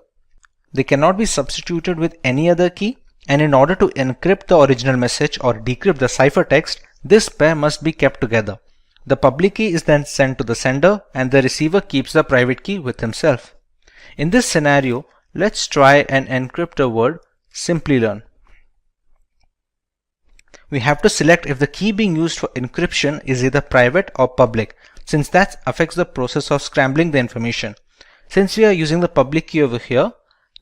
A: They cannot be substituted with any other key, and in order to encrypt the original message or decrypt the ciphertext, this pair must be kept together. The public key is then sent to the sender and the receiver keeps the private key with himself. In this scenario, let's try and encrypt the word Simplilearn. We have to select if the key being used for encryption is either private or public, since that affects the process of scrambling the information. Since we are using the public key over here,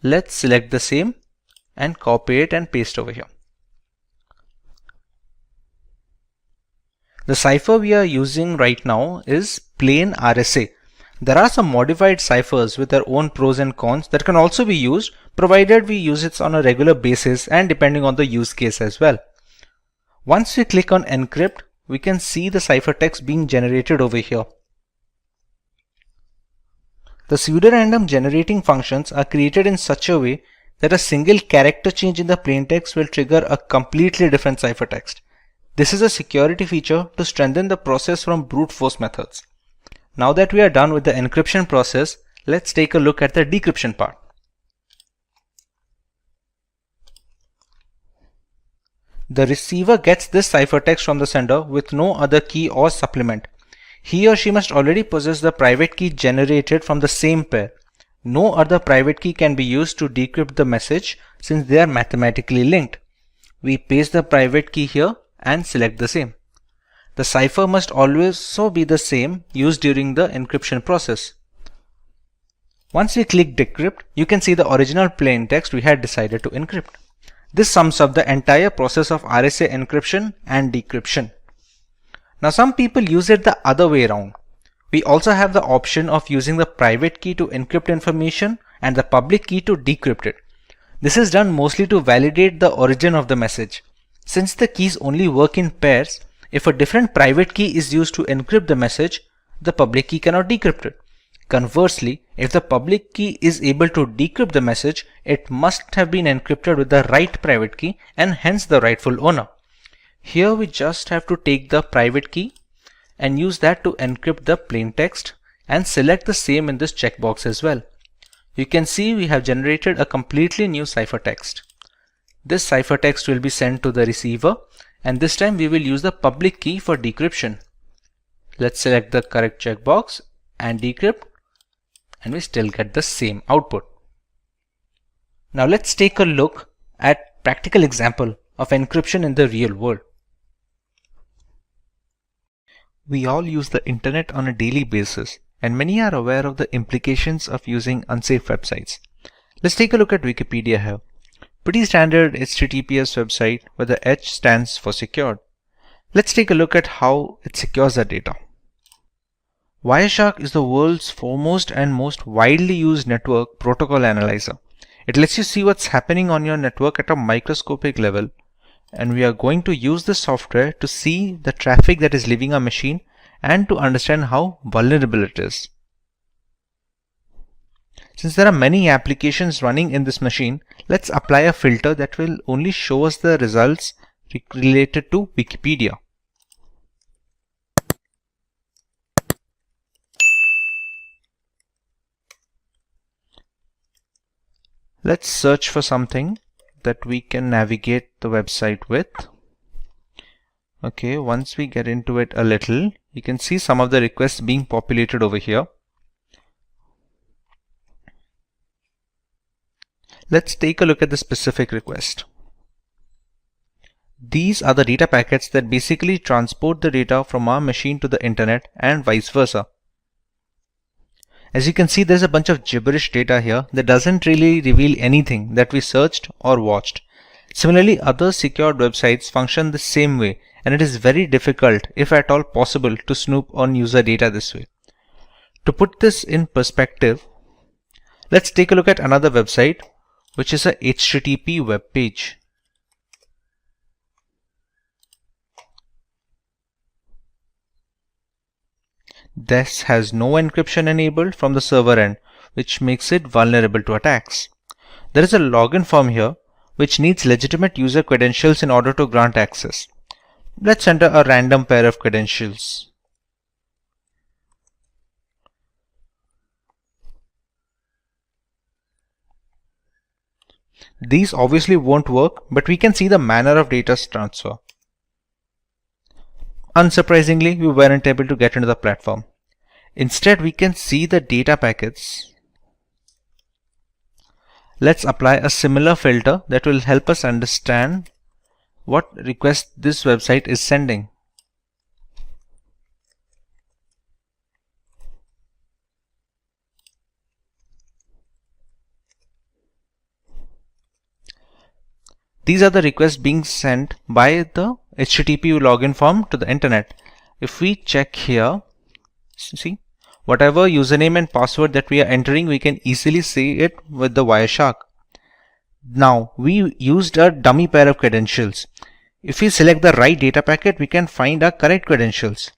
A: let's select the same and copy it and paste over here. The cipher we are using right now is plain RSA. There are some modified ciphers with their own pros and cons that can also be used, provided we use it on a regular basis and depending on the use case as well. Once we click on encrypt, we can see the ciphertext being generated over here. The pseudorandom generating functions are created in such a way that a single character change in the plaintext will trigger a completely different ciphertext. This is a security feature to strengthen the process from brute force methods. Now that we are done with the encryption process, let's take a look at the decryption part. The receiver gets this ciphertext from the sender with no other key or supplement. He or she must already possess the private key generated from the same pair. No other private key can be used to decrypt the message since they are mathematically linked. We paste the private key here and select the same. The cipher must also be the same used during the encryption process. Once we click decrypt, you can see the original plaintext we had decided to encrypt. This sums up the entire process of RSA encryption and decryption. Now some people use it the other way around. We also have the option of using the private key to encrypt information and the public key to decrypt it. This is done mostly to validate the origin of the message. Since the keys only work in pairs, if a different private key is used to encrypt the message, the public key cannot decrypt it. Conversely, if the public key is able to decrypt the message, it must have been encrypted with the right private key and hence the rightful owner. Here we just have to take the private key and use that to encrypt the plaintext and select the same in this checkbox as well. You can see we have generated a completely new ciphertext. This ciphertext will be sent to the receiver and this time we will use the public key for decryption. Let's select the correct checkbox and decrypt, and we still get the same output. Now let's take a look at practical example of encryption in the real world. We all use the internet on a daily basis and many are aware of the implications of using unsafe websites. Let's take a look at Wikipedia here. Pretty standard HTTPS website where the H stands for secured. Let's take a look at how it secures the data. Wireshark is the world's foremost and most widely used network protocol analyzer. It lets you see what's happening on your network at a microscopic level, and we are going to use this software to see the traffic that is leaving our machine and to understand how vulnerable it is. Since there are many applications running in this machine, let's apply a filter that will only show us the results related to Wikipedia. Let's search for something that we can navigate the website with. Okay, once we get into it a little, you can see some of the requests being populated over here. Let's take a look at the specific request. These are the data packets that basically transport the data from our machine to the internet and vice versa. As you can see, there's a bunch of gibberish data here that doesn't really reveal anything that we searched or watched. Similarly, other secured websites function the same way, and it is very difficult, if at all possible, to snoop on user data this way. To put this in perspective, let's take a look at another website, which is a HTTP web page. This has no encryption enabled from the server end, which makes it vulnerable to attacks. There is a login form here, which needs legitimate user credentials in order to grant access. Let's enter a random pair of credentials. These obviously won't work, but we can see the manner of data transfer. Unsurprisingly, we weren't able to get into the platform. Instead, we can see the data packets. Let's apply a similar filter that will help us understand what request this website is sending. These are the requests being sent by the HTTP login form to the internet. If we check here, see, whatever username and password that we are entering, we can easily see it with the Wireshark. Now, we used a dummy pair of credentials. If we select the right data packet, we can find our correct credentials.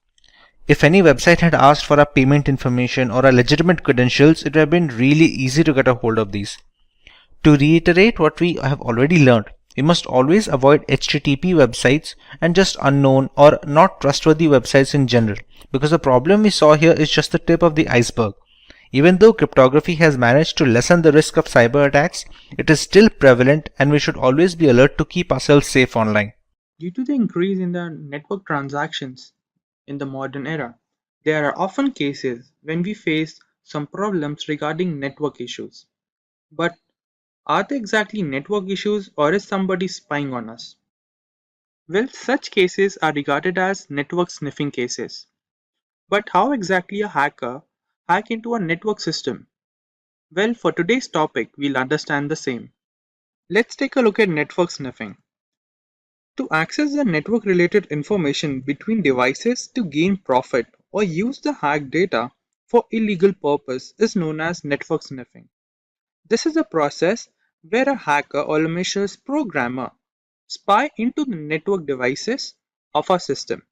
A: If any website had asked for our payment information or our legitimate credentials, it would have been really easy to get a hold of these. To reiterate what we have already learned, we must always avoid HTTP websites and just unknown or not trustworthy websites in general, because the problem we saw here is just the tip of the iceberg. Even though cryptography has managed to lessen the risk of cyber attacks, it is still prevalent and we should always be alert to keep ourselves safe online.
H: Due to the increase in the network transactions in the modern era, there are often cases when we face some problems regarding network issues. But are they exactly network issues or is somebody spying on us? Well, such cases are regarded as network sniffing cases. But how exactly a hacker hack into a network system? Well, for today's topic, we'll understand the same. Let's take a look at network sniffing. To access the network-related information between devices to gain profit or use the hacked data for illegal purpose is known as network sniffing. This is a process where a hacker or a malicious programmer spy into the network devices of our system.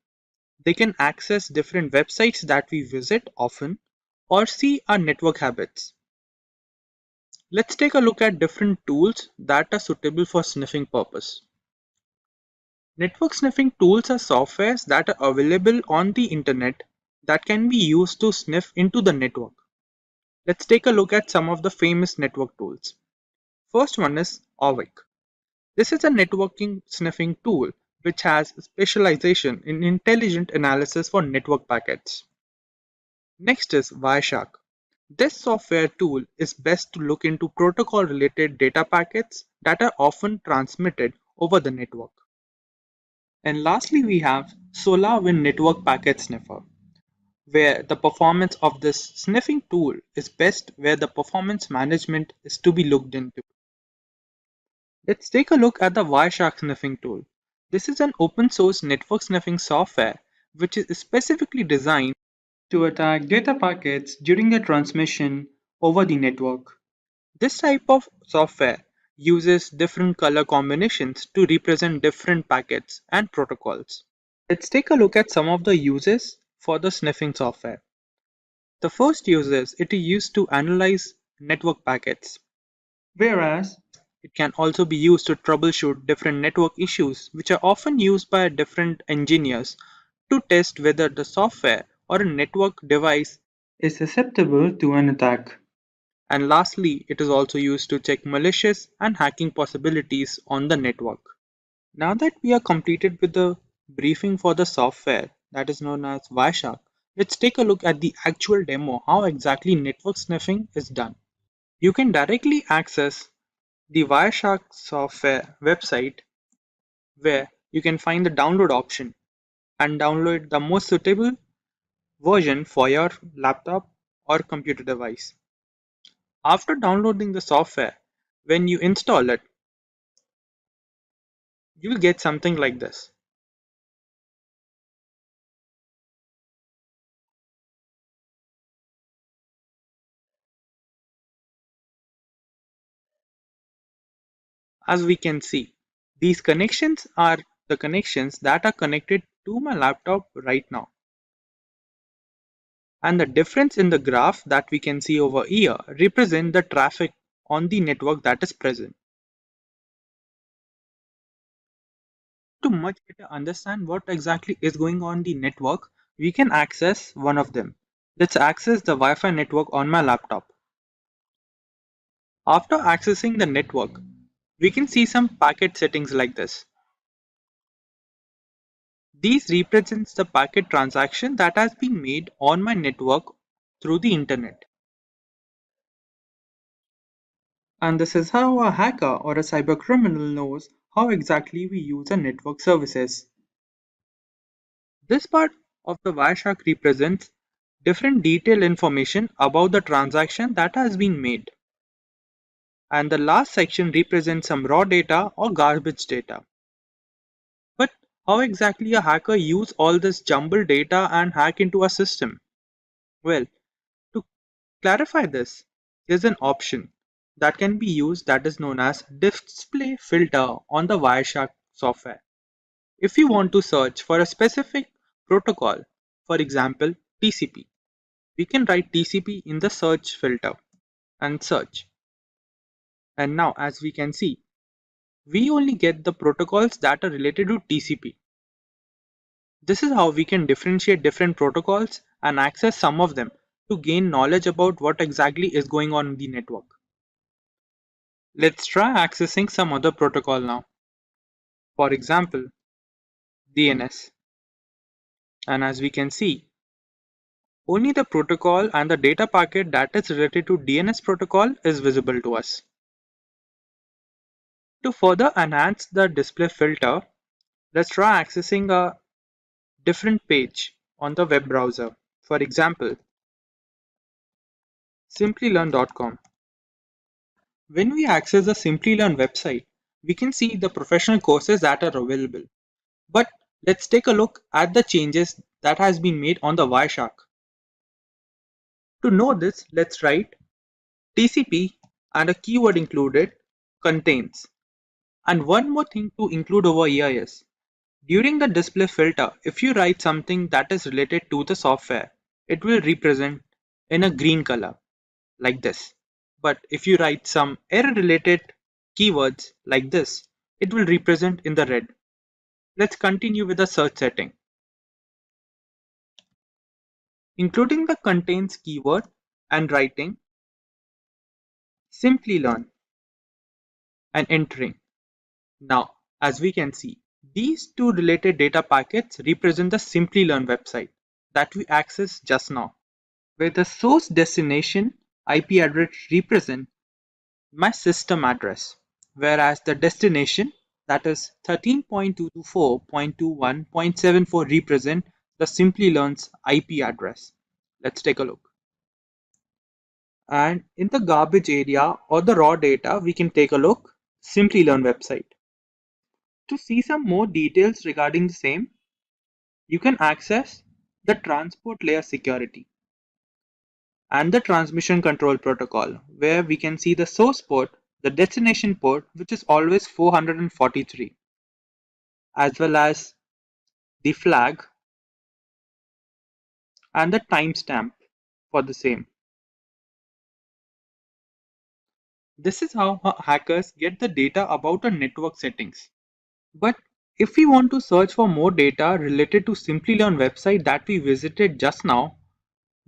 H: They can access different websites that we visit often or see our network habits. Let's take a look at different tools that are suitable for sniffing purpose. Network sniffing tools are softwares that are available on the internet that can be used to sniff into the network. Let's take a look at some of the famous network tools. First one is Avik. This is a networking sniffing tool which has specialization in intelligent analysis for network packets. Next is Wireshark. This software tool is best to look into protocol related data packets that are often transmitted over the network. And lastly, we have SolarWinds Network Packet Sniffer, where the performance of this sniffing tool is best where the performance management is to be looked into. Let's take a look at the Wireshark sniffing tool. This is an open source network sniffing software which is specifically designed to attack data packets during their transmission over the network. This type of software uses different color combinations to represent different packets and protocols. Let's take a look at some of the uses for the sniffing software. The first use is it is used to analyze network packets, whereas it can also be used to troubleshoot different network issues, which are often used by different engineers to test whether the software or a network device is susceptible to an attack. And lastly, it is also used to check malicious and hacking possibilities on the network. Now that we are completed with the briefing for the software that is known as Wireshark, let's take a look at the actual demo how exactly network sniffing is done. You can directly access the Wireshark software website where you can find the download option and download the most suitable version for your laptop or computer device. After downloading the software, when you install it, you'll get something like this. As we can see, these connections are the connections that are connected to my laptop right now. And the difference in the graph that we can see over here represent the traffic on the network that is present. To much better understand what exactly is going on the network, we can access one of them. Let's access the Wi-Fi network on my laptop. After accessing the network, we can see some packet settings like this. These represents the packet transaction that has been made on my network through the internet. And this is how a hacker or a cybercriminal knows how exactly we use a network services. This part of the Wireshark represents different detailed information about the transaction that has been made. And the last section represents some raw data or garbage data. But how exactly a hacker use all this jumbled data and hack into a system? Well, to clarify this, there's an option that can be used that is known as display filter on the Wireshark software. If you want to search for a specific protocol, for example TCP, we can write TCP in the search filter and search. And now as we can see, we only get the protocols that are related to TCP. This is how we can differentiate different protocols and access some of them to gain knowledge about what exactly is going on in the network. Let's try accessing some other protocol now. For example, DNS. And as we can see, only the protocol and the data packet that is related to DNS protocol is visible to us. To further enhance the display filter, let's try accessing a different page on the web browser. For example, Simplilearn.com. When we access the Simplilearn website, we can see the professional courses that are available. But let's take a look at the changes that has been made on the Wireshark. To know this, let's write TCP and a keyword included contains. And one more thing to include over here is, during the display filter, if you write something that is related to the software, it will represent in a green color, like this. But if you write some error related keywords like this, it will represent in the red. Let's continue with the search setting. Including the contains keyword and writing Simplilearn and entering. Now, as we can see, these two related data packets represent the Simplilearn website that we accessed just now, where the source destination IP address represents my system address, whereas the destination, that is 13.224.21.74, represent the Simplilearn's IP address. Let's take a look. And in the garbage area or the raw data, we can take a look Simplilearn website. To see some more details regarding the same, you can access the transport layer security and the transmission control protocol, where we can see the source port, the destination port, which is always 443, as well as the flag and the timestamp for the same. This is how hackers get the data about a network settings. But if we want to search for more data related to Simplilearn website that we visited just now,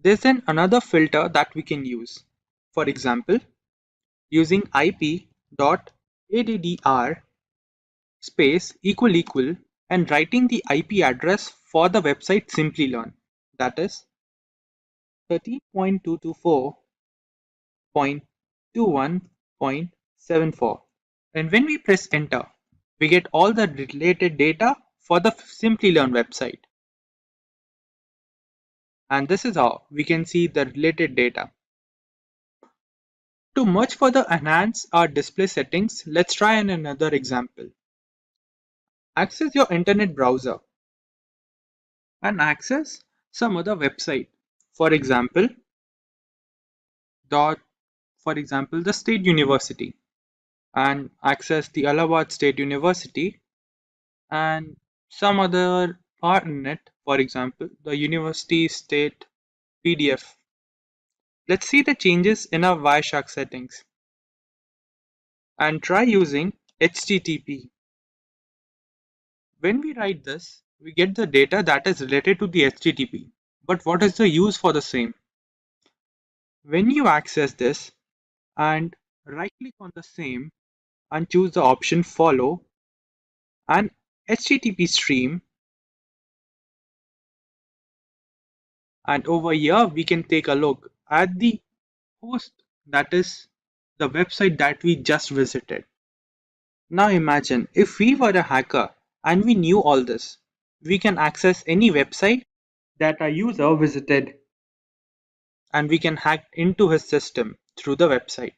H: there's another filter that we can use. For example, using ip.addr space equal equal and writing the IP address for the website Simplilearn, that is 13.224.21.74. And when we press enter, we get all the related data for the Simplilearn website. And this is how we can see the related data. To much further enhance our display settings, let's try another example. Access your internet browser and access some other website. For example, the State University, and access the Allahabad State University and some other partner, for example, the University State PDF. Let's see the changes in our Wireshark settings and try using HTTP. When we write this, we get the data that is related to the HTTP. But what is the use for the same? When you access this and right click on the same and choose the option follow and HTTP stream, and over here we can take a look at the host, that is the website that we just visited. Now imagine if we were a hacker and we knew all this, we can access any website that our user visited and we can hack into his system through the website.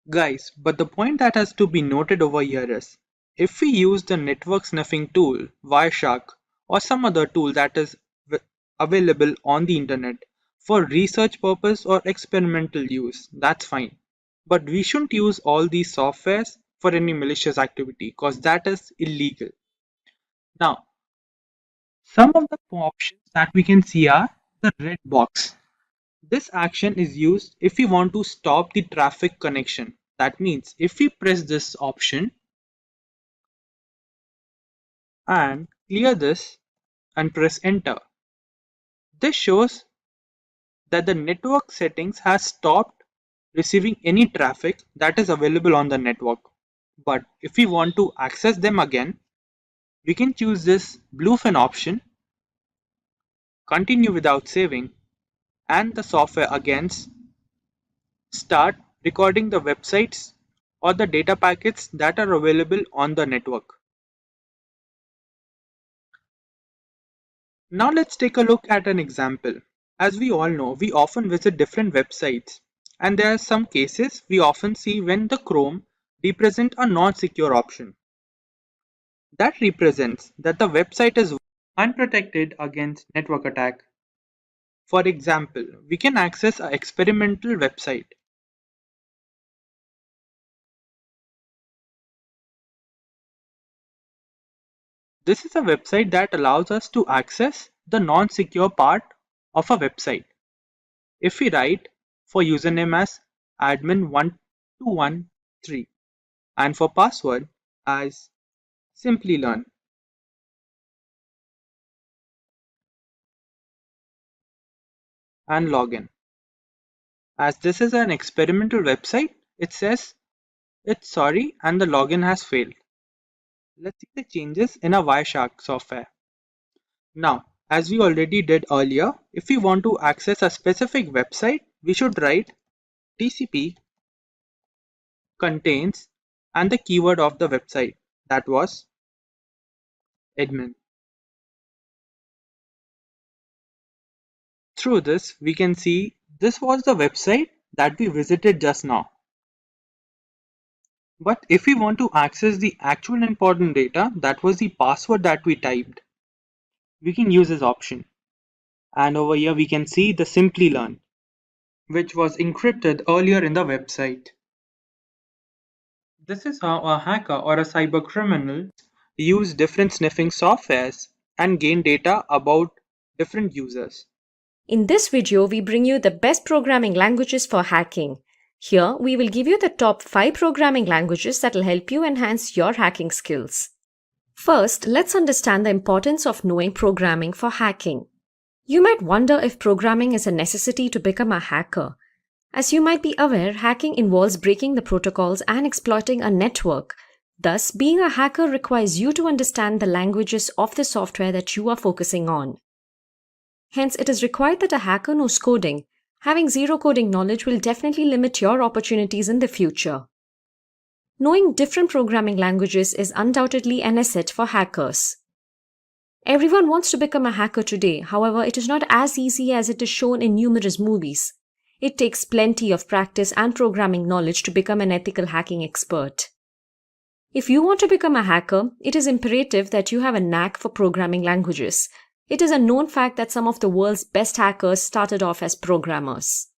H: Guys, but the point that has to be noted over here is, if we use the network sniffing tool, Wireshark, or some other tool that is available on the internet for research purpose or experimental use, that's fine. But we shouldn't use all these softwares for any malicious activity because that is illegal. Now, some of the options that we can see are the red box. This action is used if we want to stop the traffic connection. That means if we press this option and clear this and press enter, this shows that the network settings has stopped receiving any traffic that is available on the network. But if we want to access them again, we can choose this bluefin option, continue without saving, and the software again start recording the websites or the data packets that are available on the network. Now let's take a look at an example. As we all know, we often visit different websites, and there are some cases we often see when the Chrome represent a non-secure option. That represents that the website is unprotected against network attack. For example, we can access an experimental website. This is a website that allows us to access the non-secure part of a website. If we write for username as admin1213 and for password as Simplilearn, and login. As this is an experimental website, it says it's sorry and the login has failed. Let's see the changes in our Wireshark software. Now, as we already did earlier, if we want to access a specific website, we should write TCP contains and the keyword of the website, that was admin. Through this, we can see this was the website that we visited just now. But if we want to access the actual important data, that was the password that we typed, we can use this option. And over here we can see the Simplilearn, which was encrypted earlier in the website. This is how a hacker or a cyber criminal use different sniffing softwares and gain data about different users.
E: In this video, we bring you the best programming languages for hacking. Here, we will give you the top 5 programming languages that will help you enhance your hacking skills. First, let's understand the importance of knowing programming for hacking. You might wonder if programming is a necessity to become a hacker. As you might be aware, hacking involves breaking the protocols and exploiting a network. Thus, being a hacker requires you to understand the languages of the software that you are focusing on. Hence, it is required that a hacker knows coding. Having zero coding knowledge will definitely limit your opportunities in the future. Knowing different programming languages is undoubtedly an asset for hackers. Everyone wants to become a hacker today, however, it is not as easy as it is shown in numerous movies. It takes plenty of practice and programming knowledge to become an ethical hacking expert. If you want to become a hacker, it is imperative that you have a knack for programming languages. It is a known fact that some of the world's best hackers started off as programmers.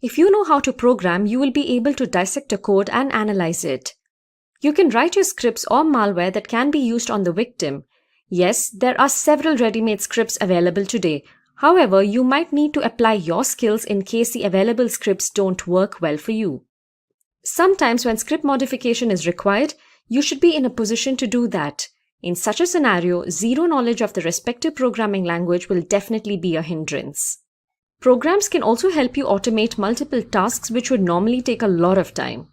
E: If you know how to program, you will be able to dissect a code and analyze it. You can write your scripts or malware that can be used on the victim. Yes, there are several ready-made scripts available today. However, you might need to apply your skills in case the available scripts don't work well for you. Sometimes when script modification is required, you should be in a position to do that. In such a scenario, zero knowledge of the respective programming language will definitely be a hindrance. Programs can also help you automate multiple tasks which would normally take a lot of time.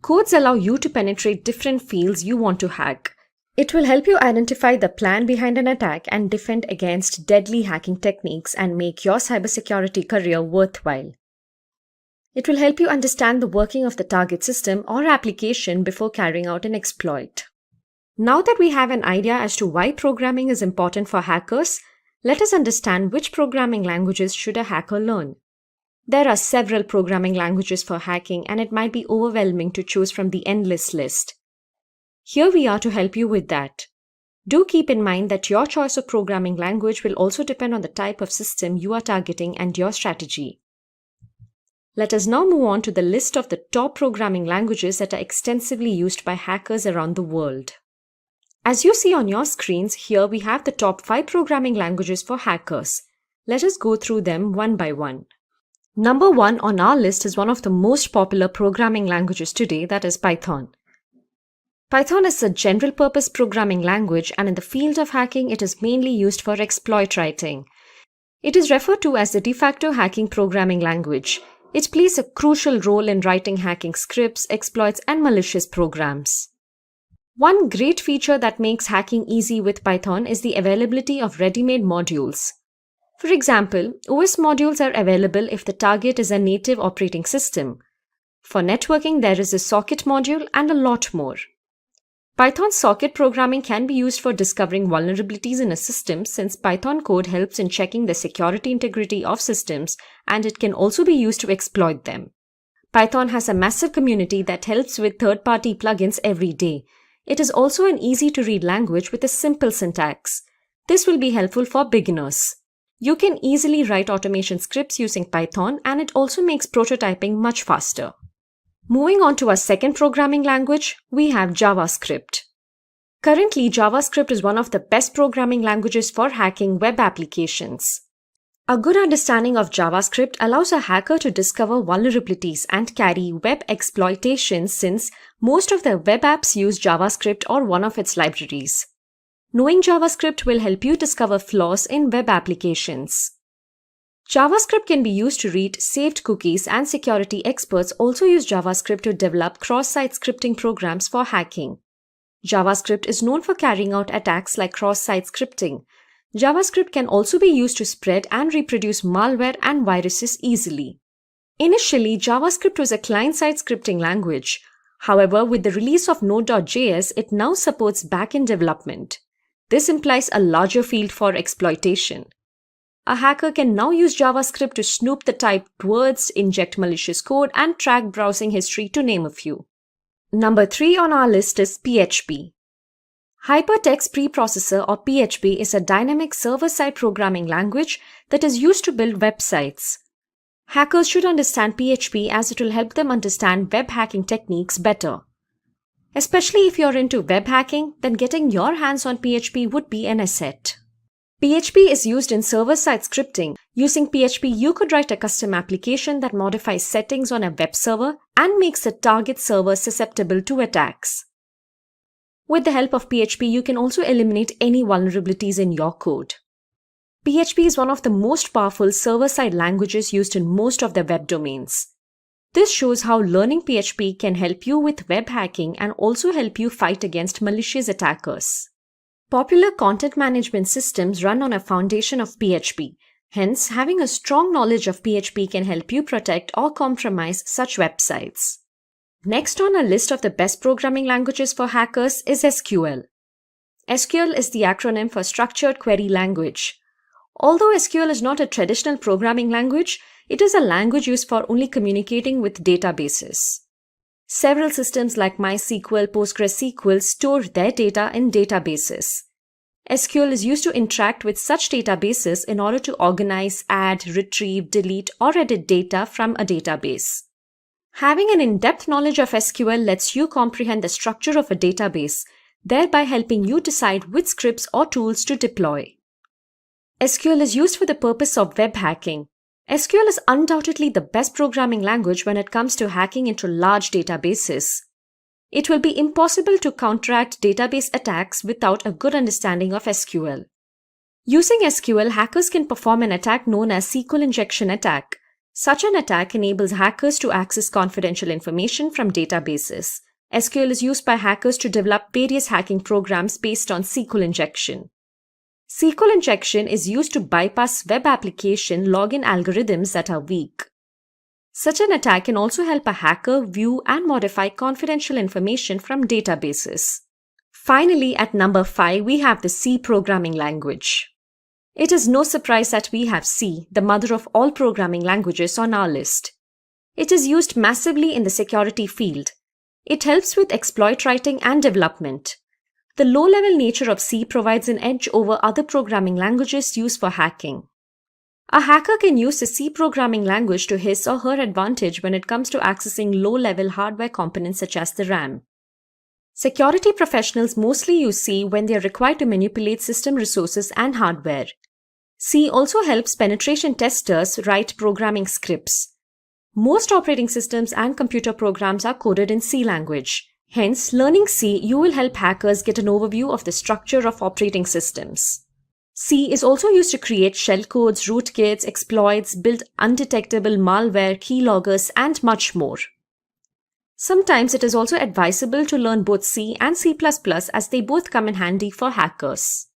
E: Codes allow you to penetrate different fields you want to hack. It will help you identify the plan behind an attack and defend against deadly hacking techniques and make your cybersecurity career worthwhile. It will help you understand the working of the target system or application before carrying out an exploit. Now that we have an idea as to why programming is important for hackers, let us understand which programming languages should a hacker learn. There are several programming languages for hacking and it might be overwhelming to choose from the endless list. Here we are to help you with that. Do keep in mind that your choice of programming language will also depend on the type of system you are targeting and your strategy. Let us now move on to the list of the top programming languages that are extensively used by hackers around the world. As you see on your screens, here we have the top 5 programming languages for hackers. Let us go through them one by one. Number 1 on our list is one of the most popular programming languages today, that is Python. Python is a general-purpose programming language and in the field of hacking it is mainly used for exploit writing. It is referred to as the de facto hacking programming language. It plays a crucial role in writing hacking scripts, exploits, and malicious programs. One great feature that makes hacking easy with Python is the availability of ready-made modules. For example, OS modules are available if the target is a native operating system. For networking, there is a socket module and a lot more. Python socket programming can be used for discovering vulnerabilities in a system since Python code helps in checking the security integrity of systems and it can also be used to exploit them. Python has a massive community that helps with third-party plugins every day. It is also an easy-to-read language with a simple syntax. This will be helpful for beginners. You can easily write automation scripts using Python and it also makes prototyping much faster. Moving on to our second programming language, we have JavaScript. Currently, JavaScript is one of the best programming languages for hacking web applications. A good understanding of JavaScript allows a hacker to discover vulnerabilities and carry web exploitations since most of the web apps use JavaScript or one of its libraries. Knowing JavaScript will help you discover flaws in web applications. JavaScript can be used to read saved cookies and security experts also use JavaScript to develop cross-site scripting programs for hacking. JavaScript is known for carrying out attacks like cross-site scripting. JavaScript can also be used to spread and reproduce malware and viruses easily. Initially, JavaScript was a client-side scripting language. However, with the release of Node.js, it now supports back-end development. This implies a larger field for exploitation. A hacker can now use JavaScript to snoop the typed words, inject malicious code, and track browsing history to name a few. Number 3 on our list is PHP. Hypertext Preprocessor or PHP is a dynamic server-side programming language that is used to build websites. Hackers should understand PHP as it will help them understand web hacking techniques better. Especially if you're into web hacking, then getting your hands on PHP would be an asset. PHP is used in server-side scripting. Using PHP, you could write a custom application that modifies settings on a web server and makes the target server susceptible to attacks. With the help of PHP, you can also eliminate any vulnerabilities in your code. PHP is one of the most powerful server-side languages used in most of the web domains. This shows how learning PHP can help you with web hacking and also help you fight against malicious attackers. Popular content management systems run on a foundation of PHP. Hence, having a strong knowledge of PHP can help you protect or compromise such websites. Next on our list of the best programming languages for hackers is SQL. SQL is the acronym for Structured Query Language. Although SQL is not a traditional programming language, it is a language used for only communicating with databases. Several systems like MySQL, PostgreSQL store their data in databases. SQL is used to interact with such databases in order to organize, add, retrieve, delete, or edit data from a database. Having an in-depth knowledge of SQL lets you comprehend the structure of a database, thereby helping you decide which scripts or tools to deploy. SQL is used for the purpose of web hacking. SQL is undoubtedly the best programming language when it comes to hacking into large databases. It will be impossible to counteract database attacks without a good understanding of SQL. Using SQL, hackers can perform an attack known as SQL injection attack. Such an attack enables hackers to access confidential information from databases. SQL is used by hackers to develop various hacking programs based on SQL injection. SQL injection is used to bypass web application login algorithms that are weak. Such an attack can also help a hacker view and modify confidential information from databases. Finally, at number 5, we have the C programming language. It is no surprise that we have C, the mother of all programming languages, on our list. It is used massively in the security field. It helps with exploit writing and development. The low-level nature of C provides an edge over other programming languages used for hacking. A hacker can use the C programming language to his or her advantage when it comes to accessing low-level hardware components such as the RAM. Security professionals mostly use C when they are required to manipulate system resources and hardware. C also helps penetration testers write programming scripts. Most operating systems and computer programs are coded in C language. Hence, learning C, you will help hackers get an overview of the structure of operating systems. C is also used to create shellcodes, rootkits, exploits, build undetectable malware, keyloggers, and much more. Sometimes it is also advisable to learn both C and C++ as they both come in handy for hackers.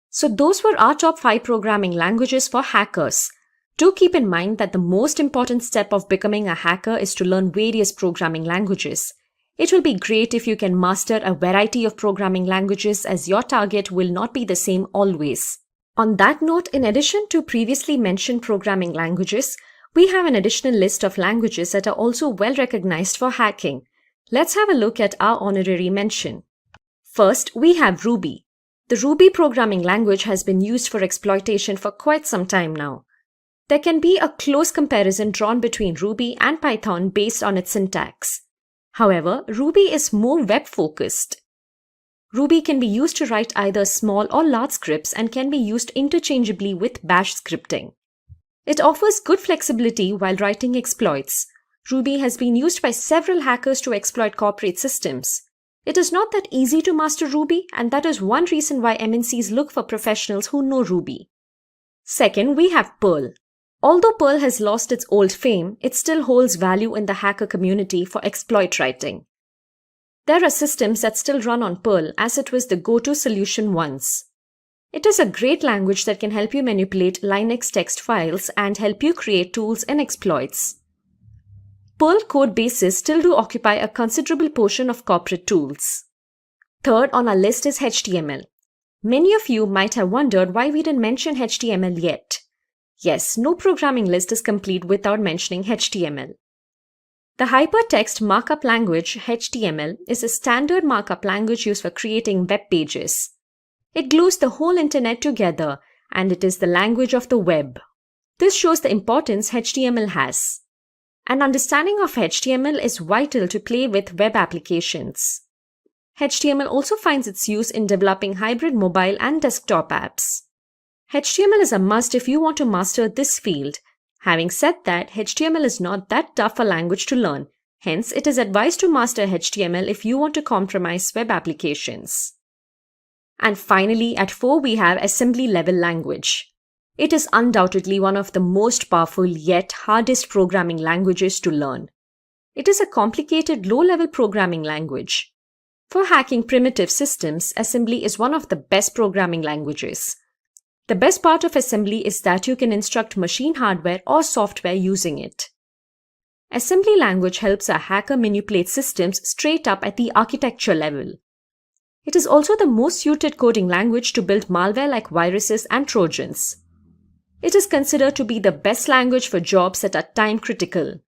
E: So those were our top 5 programming languages for hackers. Do keep in mind that the most important step of becoming a hacker is to learn various programming languages. It will be great if you can master a variety of programming languages as your target will not be the same always. On that note, in addition to previously mentioned programming languages, we have an additional list of languages that are also well recognized for hacking. Let's have a look at our honorary mention. First, we have Ruby. The Ruby programming language has been used for exploitation for quite some time now. There can be a close comparison drawn between Ruby and Python based on its syntax. However, Ruby is more web-focused. Ruby can be used to write either small or large scripts and can be used interchangeably with bash scripting. It offers good flexibility while writing exploits. Ruby has been used by several hackers to exploit corporate systems. It is not that easy to master Ruby, and that is one reason why MNCs look for professionals who know Ruby. Second, we have Perl. Although Perl has lost its old fame, it still holds value in the hacker community for exploit writing. There are systems that still run on Perl as it was the go-to solution once. It is a great language that can help you manipulate Linux text files and help you create tools and exploits. Perl code bases still do occupy a considerable portion of corporate tools. Third on our list is HTML. Many of you might have wondered why we didn't mention HTML yet. Yes, no programming list is complete without mentioning HTML. The hypertext markup language, HTML, is a standard markup language used for creating web pages. It glues the whole internet together, and it is the language of the web. This shows the importance HTML has. An understanding of HTML is vital to play with web applications. HTML also finds its use in developing hybrid mobile and desktop apps. HTML is a must if you want to master this field. Having said that, HTML is not that tough a language to learn. Hence, it is advised to master HTML if you want to compromise web applications. And finally, at 4 we have assembly level language. It is undoubtedly one of the most powerful yet hardest programming languages to learn. It is a complicated low-level programming language. For hacking primitive systems, assembly is one of the best programming languages. The best part of assembly is that you can instruct machine hardware or software using it. Assembly language helps a hacker manipulate systems straight up at the architecture level. It is also the most suited coding language to build malware like viruses and trojans. It is considered to be the best language for jobs that are time critical.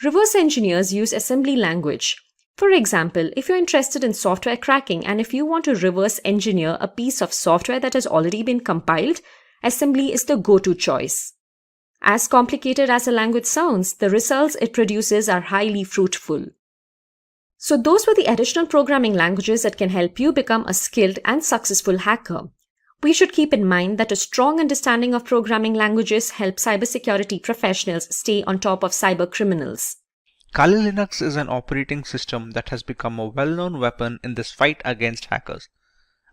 E: Reverse engineers use assembly language. For example, if you're interested in software cracking and if you want to reverse engineer a piece of software that has already been compiled, assembly is the go-to choice. As complicated as a language sounds, the results it produces are highly fruitful. So those were the additional programming languages that can help you become a skilled and successful hacker. We should keep in mind that a strong understanding of programming languages helps cybersecurity professionals stay on top of cyber criminals.
A: Kali Linux is an operating system that has become a well-known weapon in this fight against hackers.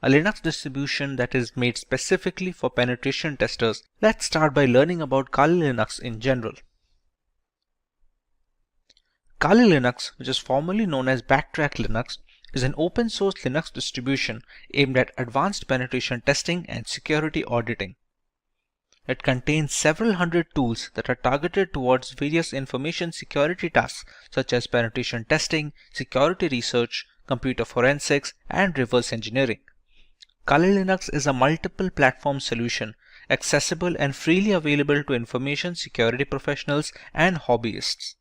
A: A Linux distribution that is made specifically for penetration testers. Let's start by learning about Kali Linux in general. Kali Linux, which is formerly known as Backtrack Linux, is an open source Linux distribution aimed at advanced penetration testing and security auditing. It contains several hundred tools that are targeted towards various information security tasks such as penetration testing, security research, computer forensics, and reverse engineering. Kali Linux is a multiple platform solution, accessible and freely available to information security professionals and hobbyists.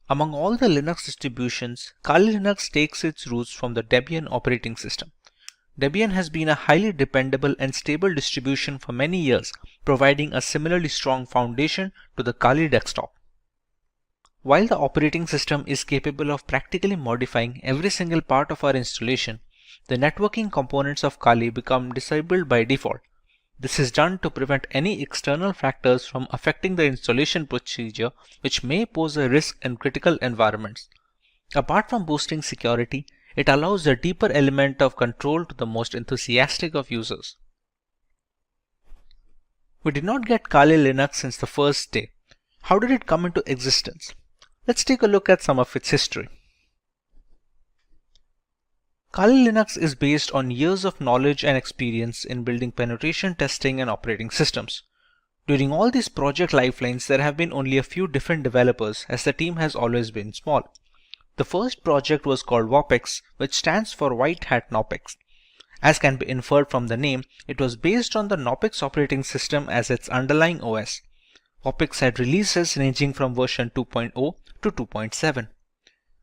A: Among all the Linux distributions, Kali Linux takes its roots from the Debian operating system. Debian has been a highly dependable and stable distribution for many years, providing a similarly strong foundation to the Kali desktop. While the operating system is capable of practically modifying every single part of our installation, the networking components of Kali become disabled by default. This is done to prevent any external factors from affecting the installation procedure, which may pose a risk in critical environments. Apart from boosting security, it allows a deeper element of control to the most enthusiastic of users. We did not get Kali Linux since the first day. How did it come into existence? Let's take a look at some of its history. Kali Linux is based on years of knowledge and experience in building penetration testing and operating systems. During all these project lifelines, there have been only a few different developers as the team has always been small. The first project was called WOPEX, which stands for White Hat Knopex. As can be inferred from the name, it was based on the Knopex operating system as its underlying OS. WOPEX had releases ranging from version 2.0 to 2.7.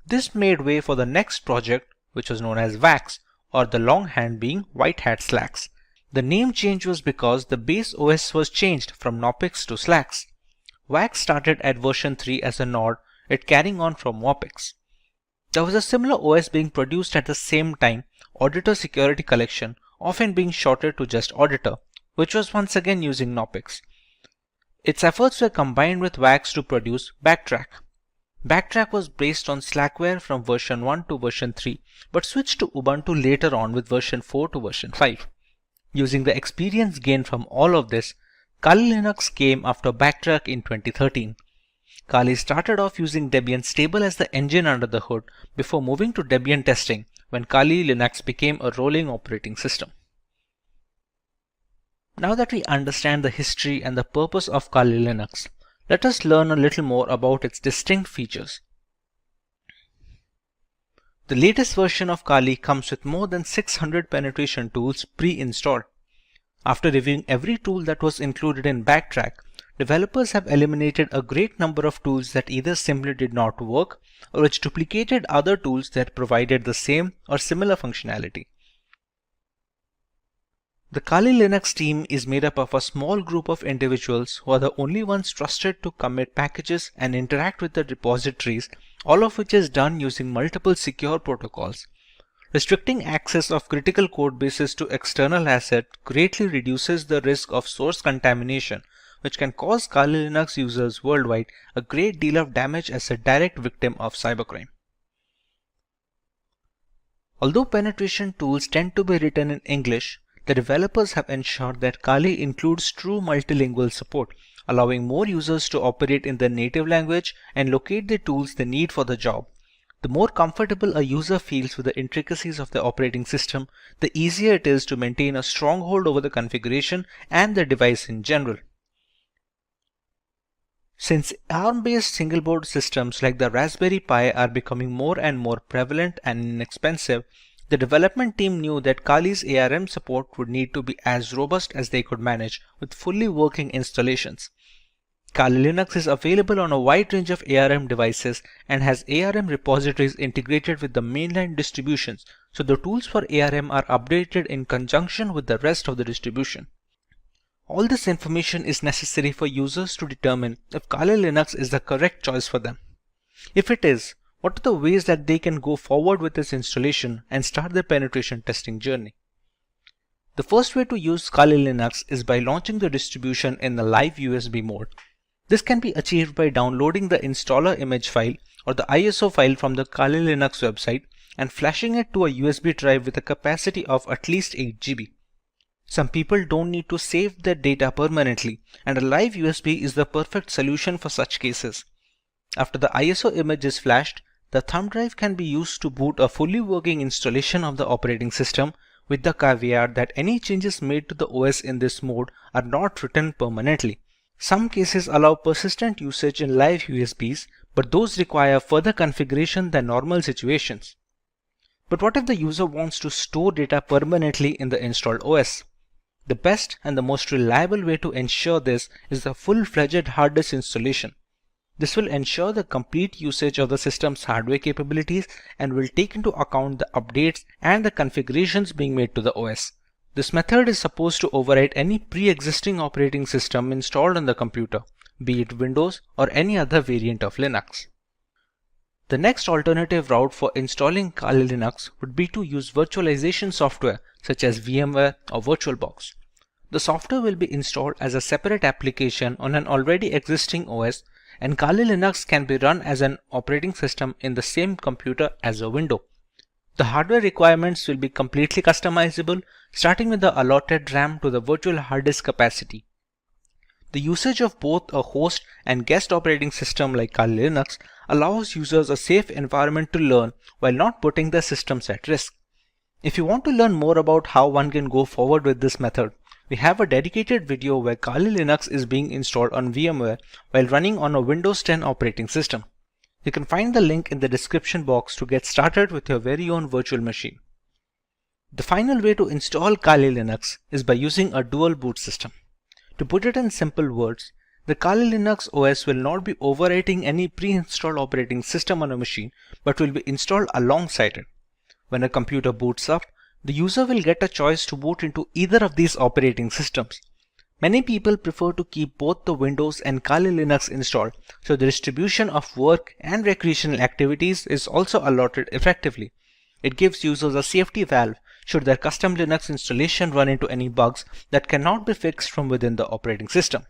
A: This made way for the next project, which was known as WAX, or the longhand being White Hat Slacks. The name change was because the base OS was changed from Knopex to Slacks. WAX started at version 3 as a nod, it carrying on from WOPEX. There was a similar OS being produced at the same time, Auditor Security Collection, often being shortened to just Auditor, which was once again using Knopex. Its efforts were combined with WAX to produce Backtrack. Backtrack was based on Slackware from version 1 to version 3, but switched to Ubuntu later on with version 4 to version 5. Using the experience gained from all of this, Kali Linux came after Backtrack in 2013. Kali started off using Debian stable as the engine under the hood before moving to Debian testing when Kali Linux became a rolling operating system. Now that we understand the history and the purpose of Kali Linux, let us learn a little more about its distinct features. The latest version of Kali comes with more than 600 penetration tools pre-installed. After reviewing every tool that was included in Backtrack, developers have eliminated a great number of tools that either simply did not work or which duplicated other tools that provided the same or similar functionality. The Kali Linux team is made up of a small group of individuals who are the only ones trusted to commit packages and interact with the repositories, all of which is done using multiple secure protocols. Restricting access of critical code bases to external assets greatly reduces the risk of source contamination, which can cause Kali Linux users worldwide a great deal of damage as a direct victim of cybercrime. Although penetration tools tend to be written in English, the developers have ensured that Kali includes true multilingual support, allowing more users to operate in their native language and locate the tools they need for the job. The more comfortable a user feels with the intricacies of the operating system, the easier it is to maintain a stronghold over the configuration and the device in general. Since ARM-based single-board systems like the Raspberry Pi are becoming more and more prevalent and inexpensive, the development team knew that Kali's ARM support would need to be as robust as they could manage with fully working installations. Kali Linux is available on a wide range of ARM devices and has ARM repositories integrated with the mainline distributions, so the tools for ARM are updated in conjunction with the rest of the distribution. All this information is necessary for users to determine if Kali Linux is the correct choice for them. If it is, what are the ways that they can go forward with this installation and start their penetration testing journey? The first way to use Kali Linux is by launching the distribution in the live USB mode. This can be achieved by downloading the installer image file or the ISO file from the Kali Linux website and flashing it to a USB drive with a capacity of at least 8 GB. Some people don't need to save their data permanently, and a live USB is the perfect solution for such cases. After the ISO image is flashed, the thumb drive can be used to boot a fully working installation of the operating system, with the caveat that any changes made to the OS in this mode are not written permanently. Some cases allow persistent usage in live USBs, but those require further configuration than normal situations. But what if the user wants to store data permanently in the installed OS? The best and the most reliable way to ensure this is the full-fledged hard disk installation. This will ensure the complete usage of the system's hardware capabilities and will take into account the updates and the configurations being made to the OS. This method is supposed to override any pre-existing operating system installed on the computer, be it Windows or any other variant of Linux. The next alternative route for installing Kali Linux would be to use virtualization software such as VMware or VirtualBox. The software will be installed as a separate application on an already existing OS, and Kali Linux can be run as an operating system in the same computer as a window. The hardware requirements will be completely customizable, starting with the allotted RAM to the virtual hard disk capacity. The usage of both a host and guest operating system like Kali Linux allows users a safe environment to learn while not putting their systems at risk. If you want to learn more about how one can go forward with this method, we have a dedicated video where Kali Linux is being installed on VMware while running on a Windows 10 operating system. You can find the link in the description box to get started with your very own virtual machine. The final way to install Kali Linux is by using a dual boot system. To put it in simple words, the Kali Linux OS will not be overwriting any pre-installed operating system on a machine, but will be installed alongside it. When a computer boots up, the user will get a choice to boot into either of these operating systems. Many people prefer to keep both the Windows and Kali Linux installed, so the distribution of work and recreational activities is also allotted effectively. It gives users a safety valve should their custom Linux installation run into any bugs that cannot be fixed from within the operating system.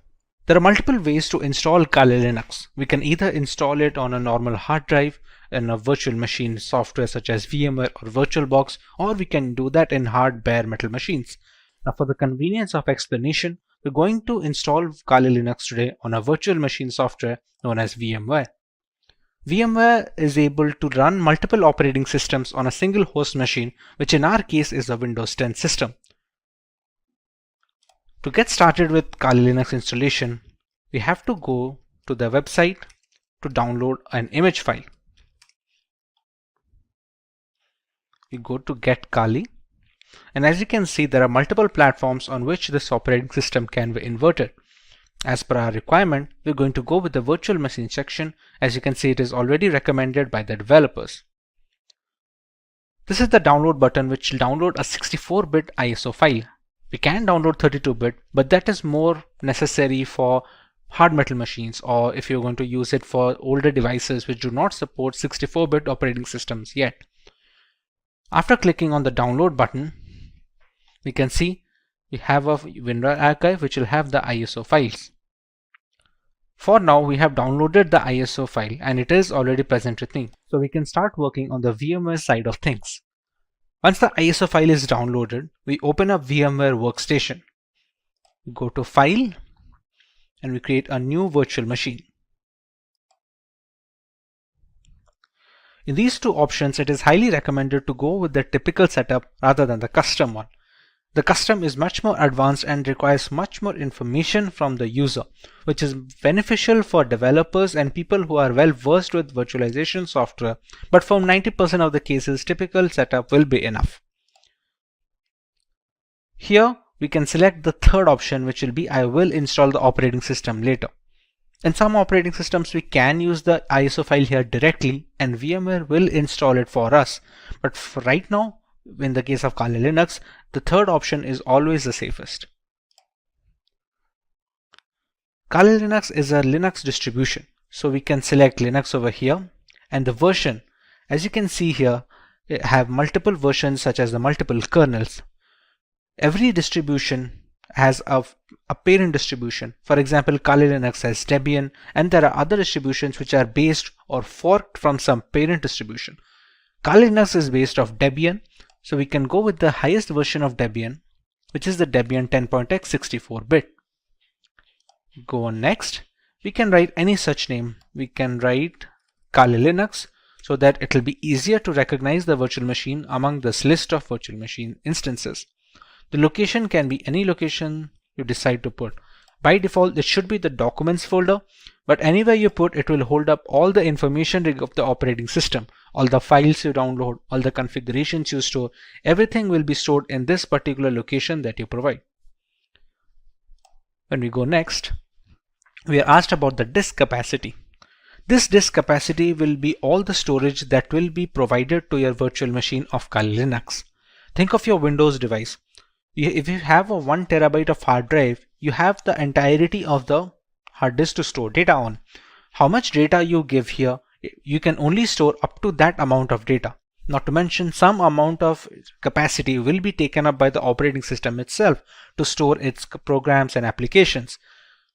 A: There are multiple ways to install Kali Linux. We can either install it on a normal hard drive in a virtual machine software such as VMware or VirtualBox, or we can do that in hard bare metal machines. Now, for the convenience of explanation, we're going to install Kali Linux today on a virtual machine software known as VMware. VMware is able to run multiple operating systems on a single host machine, which in our case is a Windows 10 system. To get started with Kali Linux installation, we have to go to the website to download an image file. We go to Get Kali, and as you can see, there are multiple platforms on which this operating system can be inverted. As per our requirement, we're going to go with the virtual machine section. As you can see, it is already recommended by the developers. This is the download button, which will download a 64-bit ISO file. We can download 32-bit, but that is more necessary for hard metal machines, or if you're going to use it for older devices which do not support 64-bit operating systems yet. After clicking on the download button, we can see we have a WinRAR archive which will have the ISO files. For now, we have downloaded the ISO file and it is already present with me. So we can start working on the VMware side of things. Once the ISO file is downloaded, we open up VMware Workstation. We go to File and we create a new virtual machine. In these two options, it is highly recommended to go with the typical setup rather than the custom one. The custom is much more advanced and requires much more information from the user, which is beneficial for developers and people who are well versed with virtualization software, but for 90% of the cases, typical setup will be enough. Here, we can select the third option, which will be I will install the operating system later. In some operating systems, we can use the ISO file here directly and VMware will install it for us. But for right now, in the case of Kali Linux, the third option is always the safest. Kali Linux is a Linux distribution. So we can select Linux over here and the version, as you can see here, have multiple versions such as the multiple kernels. Every distribution has a parent distribution. For example, Kali Linux has Debian, and there are other distributions which are based or forked from some parent distribution. Kali Linux is based off Debian, so we can go with the highest version of Debian, which is the Debian 10.x 64-bit. Go on next. We can write any such name. We can write Kali Linux so that it will be easier to recognize the virtual machine among this list of virtual machine instances. The location can be any location you decide to put. By default, it should be the documents folder, but anywhere you put, it will hold up all the information of the operating system, all the files you download, all the configurations you store, everything will be stored in this particular location that you provide. When we go next, we are asked about the disk capacity. This disk capacity will be all the storage that will be provided to your virtual machine of Kali Linux. Think of your Windows device. If you have a 1 terabyte of hard drive, you have the entirety of the hard disk to store data on. How much data you give here, you can only store up to that amount of data. Not to mention some amount of capacity will be taken up by the operating system itself to store its programs and applications.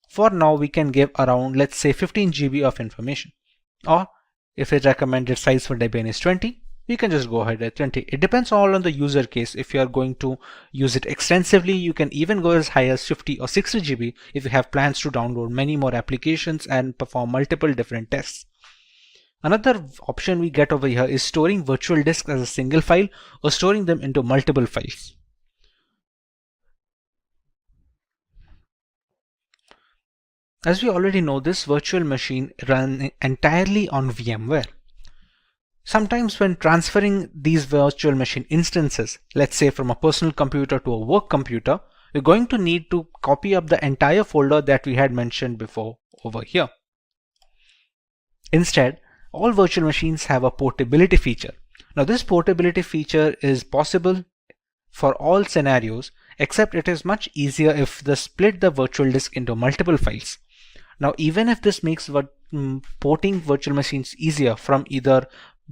A: For now, we can give around, let's say, 15 GB of information. Or if the recommended size for Debian is 20, we can just go ahead at 20. It depends all on the user case. If you are going to use it extensively, you can even go as high as 50 or 60 GB if you have plans to download many more applications and perform multiple different tests. Another option we get over here is storing virtual disks as a single file or storing them into multiple files. As we already know, this virtual machine runs entirely on VMware. Sometimes when transferring these virtual machine instances, let's say from a personal computer to a work computer, we're going to need to copy up the entire folder that we had mentioned before over here. Instead, all virtual machines have a portability feature. Now this portability feature is possible for all scenarios, except it is much easier if they split the virtual disk into multiple files. Now even if this makes porting virtual machines easier from either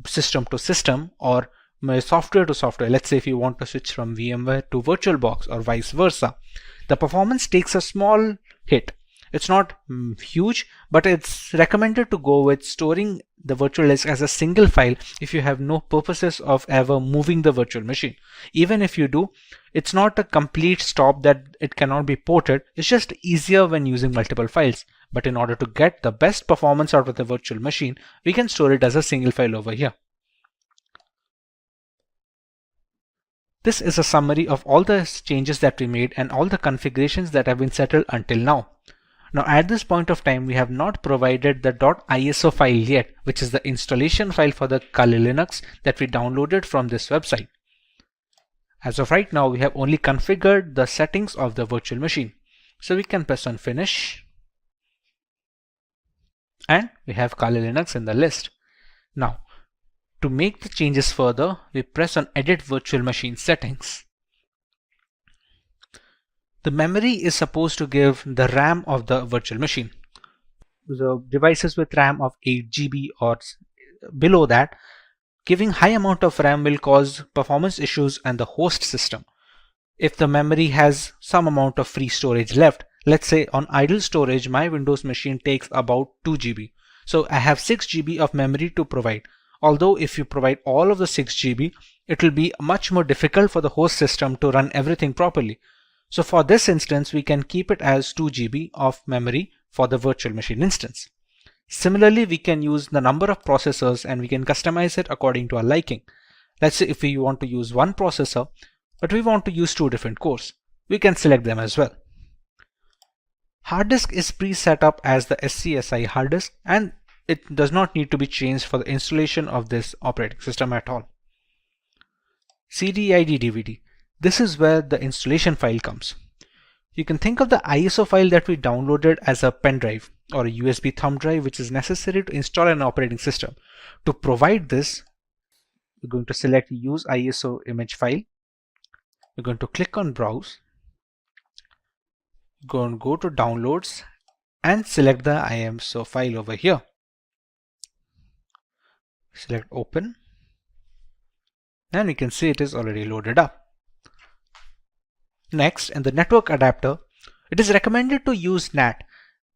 A: system to system or software to software, let's say if you want to switch from VMware to VirtualBox or vice versa, the performance takes a small hit. It's not huge, but it's recommended to go with storing the virtual disk as a single file if you have no purposes of ever moving the virtual machine. Even if you do, it's not a complete stop that it cannot be ported. It's just easier when using multiple files. But in order to get the best performance out of the virtual machine, we can store it as a single file over here. This is a summary of all the changes that we made and all the configurations that have been settled until now. Now at this point of time, we have not provided the .iso file yet, which is the installation file for the Kali Linux that we downloaded from this website. As of right now, we have only configured the settings of the virtual machine. So we can press on Finish. And we have Kali Linux in the list. Now, to make the changes further, we press on Edit Virtual Machine Settings. The memory is supposed to give the RAM of the virtual machine. The devices with RAM of 8 GB or below that Giving high amount of RAM will cause performance issues on the host system. If the memory has some amount of free storage left, let's say on idle storage, my Windows machine takes about 2 GB. So I have 6 GB of memory to provide. Although if you provide all of the 6 GB, it will be much more difficult for the host system to run everything properly. So for this instance, we can keep it as 2 GB of memory for the virtual machine instance. Similarly, we can use the number of processors and we can customize it according to our liking. Let's say if we want to use one processor, but we want to use 2 different cores, we can select them as well. Hard disk is pre-set up as the SCSI hard disk, and it does not need to be changed for the installation of this operating system at all. CD/ID DVD. This is where the installation file comes. You can think of the ISO file that we downloaded as a pen drive or a USB thumb drive, which is necessary to install an operating system. To provide this, we're going to select Use ISO image file. We're going to click on Browse. Go to Downloads and select the ISO file over here. Select Open, and we can see it is already loaded up. Next, in the network adapter, it is recommended to use NAT.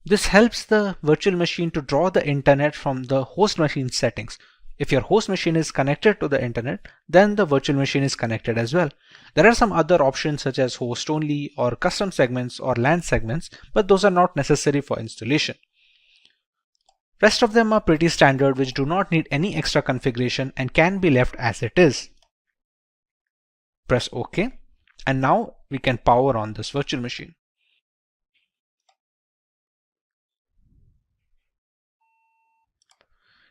A: This helps the virtual machine to draw the internet from the host machine settings. If your host machine is connected to the internet, then the virtual machine is connected as well. There are some other options such as host only or custom segments or LAN segments, but those are not necessary for installation. Rest of them are pretty standard, which do not need any extra configuration and can be left as it is. Press OK, and now we can power on this virtual machine.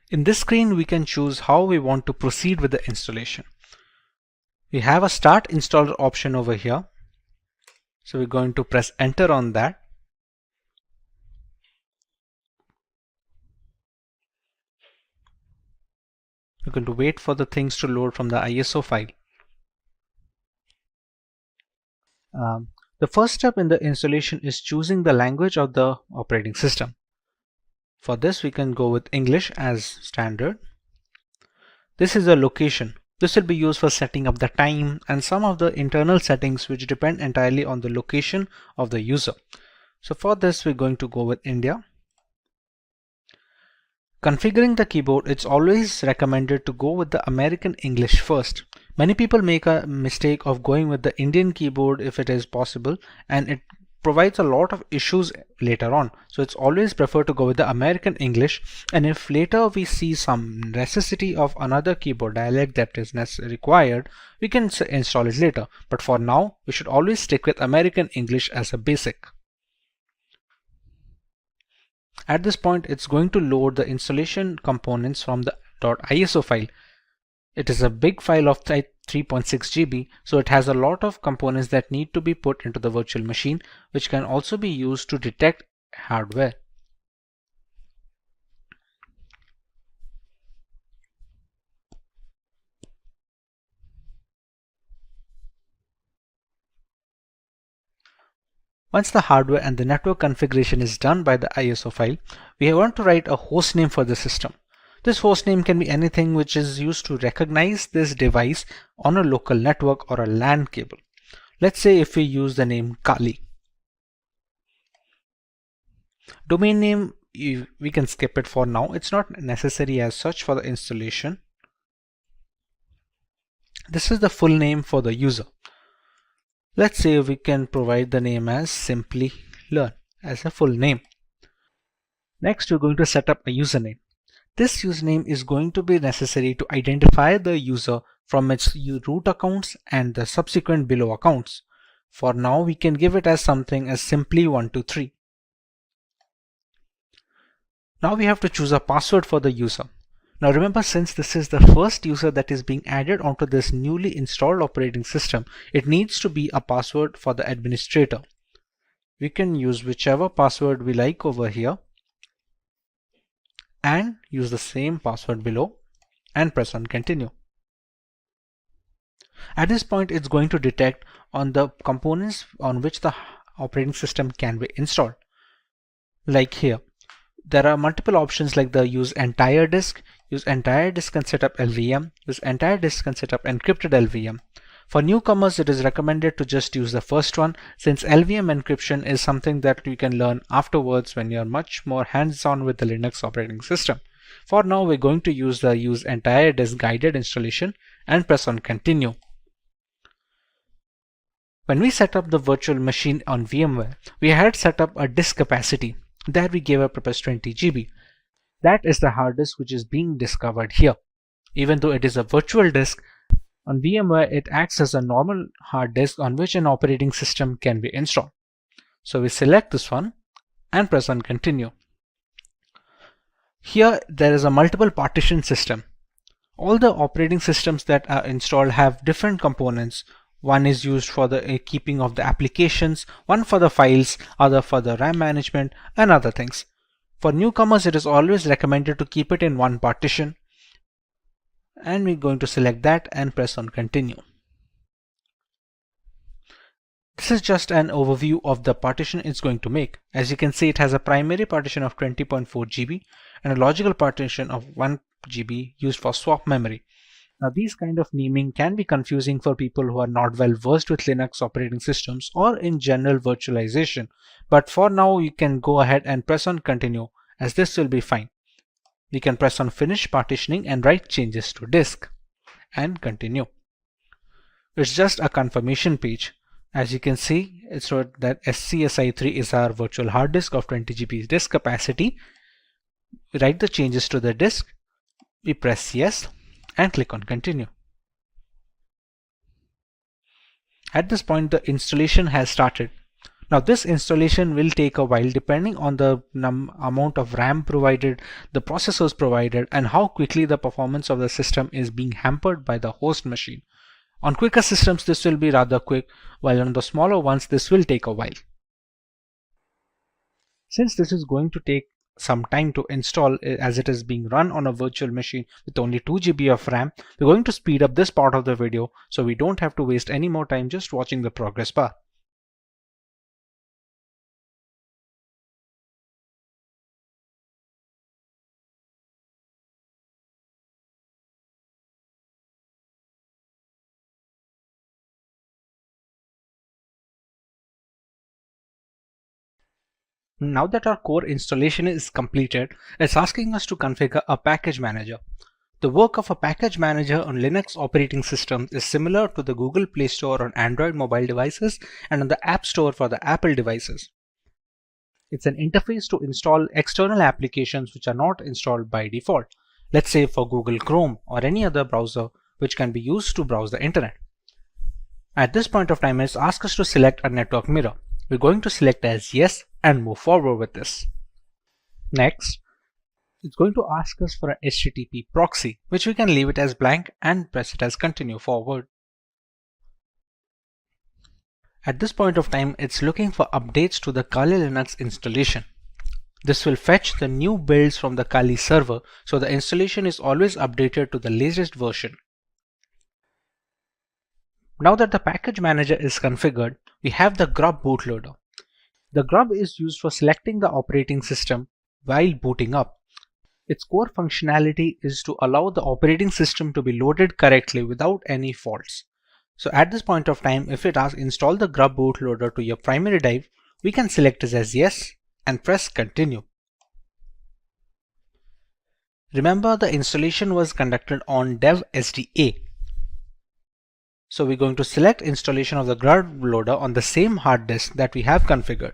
A: In this screen, we can choose how we want to proceed with the installation. We have a Start Installer option over here. So we're going to press Enter on that. We're going to wait for the things to load from the ISO file. The first step in the installation is choosing the language of the operating system. For this, we can go with English as standard. This is a location. This will be used for setting up the time and some of the internal settings which depend entirely on the location of the user. So for this, we're going to go with India. Configuring the keyboard, it's always recommended to go with the American English first. Many people make a mistake of going with the Indian keyboard if it is possible, and it provides a lot of issues later on. So it's always preferred to go with the American English, and if later we see some necessity of another keyboard dialect that is required, we can install it later. But for now, we should always stick with American English as a basic. At this point, it's going to load the installation components from the .iso file. It is a big file of 3.6 GB, so it has a lot of components that need to be put into the virtual machine, which can also be used to detect hardware. Once the hardware and the network configuration is done by the ISO file, we want to write a host name for the system. This host name can be anything which is used to recognize this device on a local network or a LAN cable. Let's say if we use the name Kali. Domain name, we can skip it for now. It's not necessary as such for the installation. This is the full name for the user. Let's say we can provide the name as Simplilearn as a full name. Next, we're going to set up a username. This username is going to be necessary to identify the user from its root accounts and the subsequent below accounts. For now, we can give it as something as simply123. Now we have to choose a password for the user. Now remember, since this is the first user that is being added onto this newly installed operating system, it needs to be a password for the administrator. We can use whichever password we like over here and use the same password below and press on continue. At this point, it's going to detect on the components on which the operating system can be installed. Like here, there are multiple options like the use entire disk, use entire disk and set up LVM, use entire disk and set up encrypted LVM. For newcomers, it is recommended to just use the first one, since LVM encryption is something that you can learn afterwards when you're much more hands-on with the Linux operating system. For now, we're going to use the use entire disk guided installation and press on continue. When we set up the virtual machine on VMware, we had set up a disk capacity. There we gave a purpose 20 GB. That is the hard disk which is being discovered here. Even though it is a virtual disk, on VMware it acts as a normal hard disk on which an operating system can be installed. So we select this one and press on continue. Here there is a multiple partition system. All the operating systems that are installed have different components. One is used for the keeping of the applications, one for the files, other for the RAM management and other things. For newcomers, it is always recommended to keep it in one partition. And we're going to select that and press on continue. This is just an overview of the partition it's going to make. As you can see, it has a primary partition of 20.4 GB and a logical partition of 1 GB used for swap memory. Now these kind of naming can be confusing for people who are not well versed with Linux operating systems or in general virtualization, but for now you can go ahead and press on continue, as this will be fine. We can press on finish partitioning and write changes to disk and continue. It's just a confirmation page. As you can see, it's wrote that SCSI3 is our virtual hard disk of 20 GB disk capacity. We write the changes to the disk, we press yes and click on continue. At this point, the installation has started. Now this installation will take a while depending on the amount of RAM provided, the processors provided, and how quickly the performance of the system is being hampered by the host machine. On quicker systems this will be rather quick, while on the smaller ones this will take a while. Since this is going to take some time to install, as it is being run on a virtual machine with only 2 GB of RAM, we're going to speed up this part of the video so we don't have to waste any more time just watching the progress bar. Now that our core installation is completed, it's asking us to configure a package manager. The work of a package manager on Linux operating systems is similar to the Google Play Store on Android mobile devices and on the App Store for the Apple devices. It's an interface to install external applications which are not installed by default. Let's say for Google Chrome or any other browser which can be used to browse the internet. At this point of time, it's asked us to select a network mirror. We're going to select as yes and move forward with this. Next, it's going to ask us for an HTTP proxy, which we can leave it as blank and press it as continue forward. At this point of time, it's looking for updates to the Kali Linux installation. This will fetch the new builds from the Kali server, so the installation is always updated to the latest version. Now that the package manager is configured, we have the grub bootloader. The grub is used for selecting the operating system while booting up. Its core functionality is to allow the operating system to be loaded correctly without any faults. So at this point of time, if it asks install the grub bootloader to your primary drive, we can select it as yes and press continue. Remember, the installation was conducted on dev SDA. So we're going to select installation of the grub loader on the same hard disk that we have configured.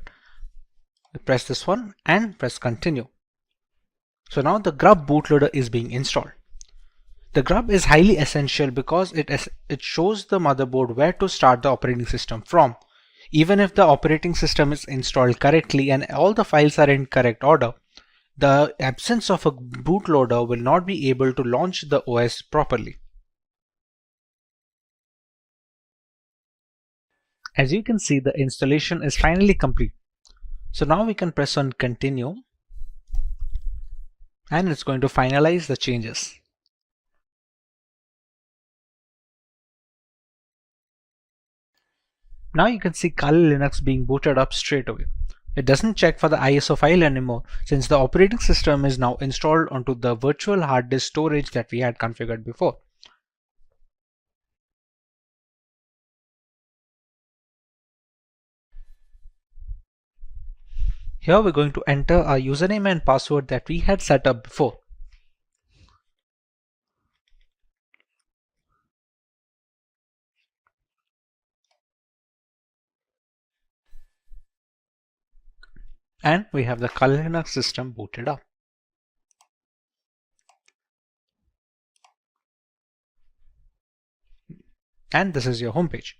A: We press this one and press continue. So now the grub bootloader is being installed. The grub is highly essential because it shows the motherboard where to start the operating system from. Even if the operating system is installed correctly and all the files are in correct order, the absence of a bootloader will not be able to launch the OS properly. As you can see, the installation is finally complete. So now we can press on continue and it's going to finalize the changes. Now you can see Kali Linux being booted up straight away. It doesn't check for the ISO file anymore since the operating system is now installed onto the virtual hard disk storage that we had configured before. Here we're going to enter our username and password that we had set up before. And we have the Kali Linux system booted up. And this is your homepage.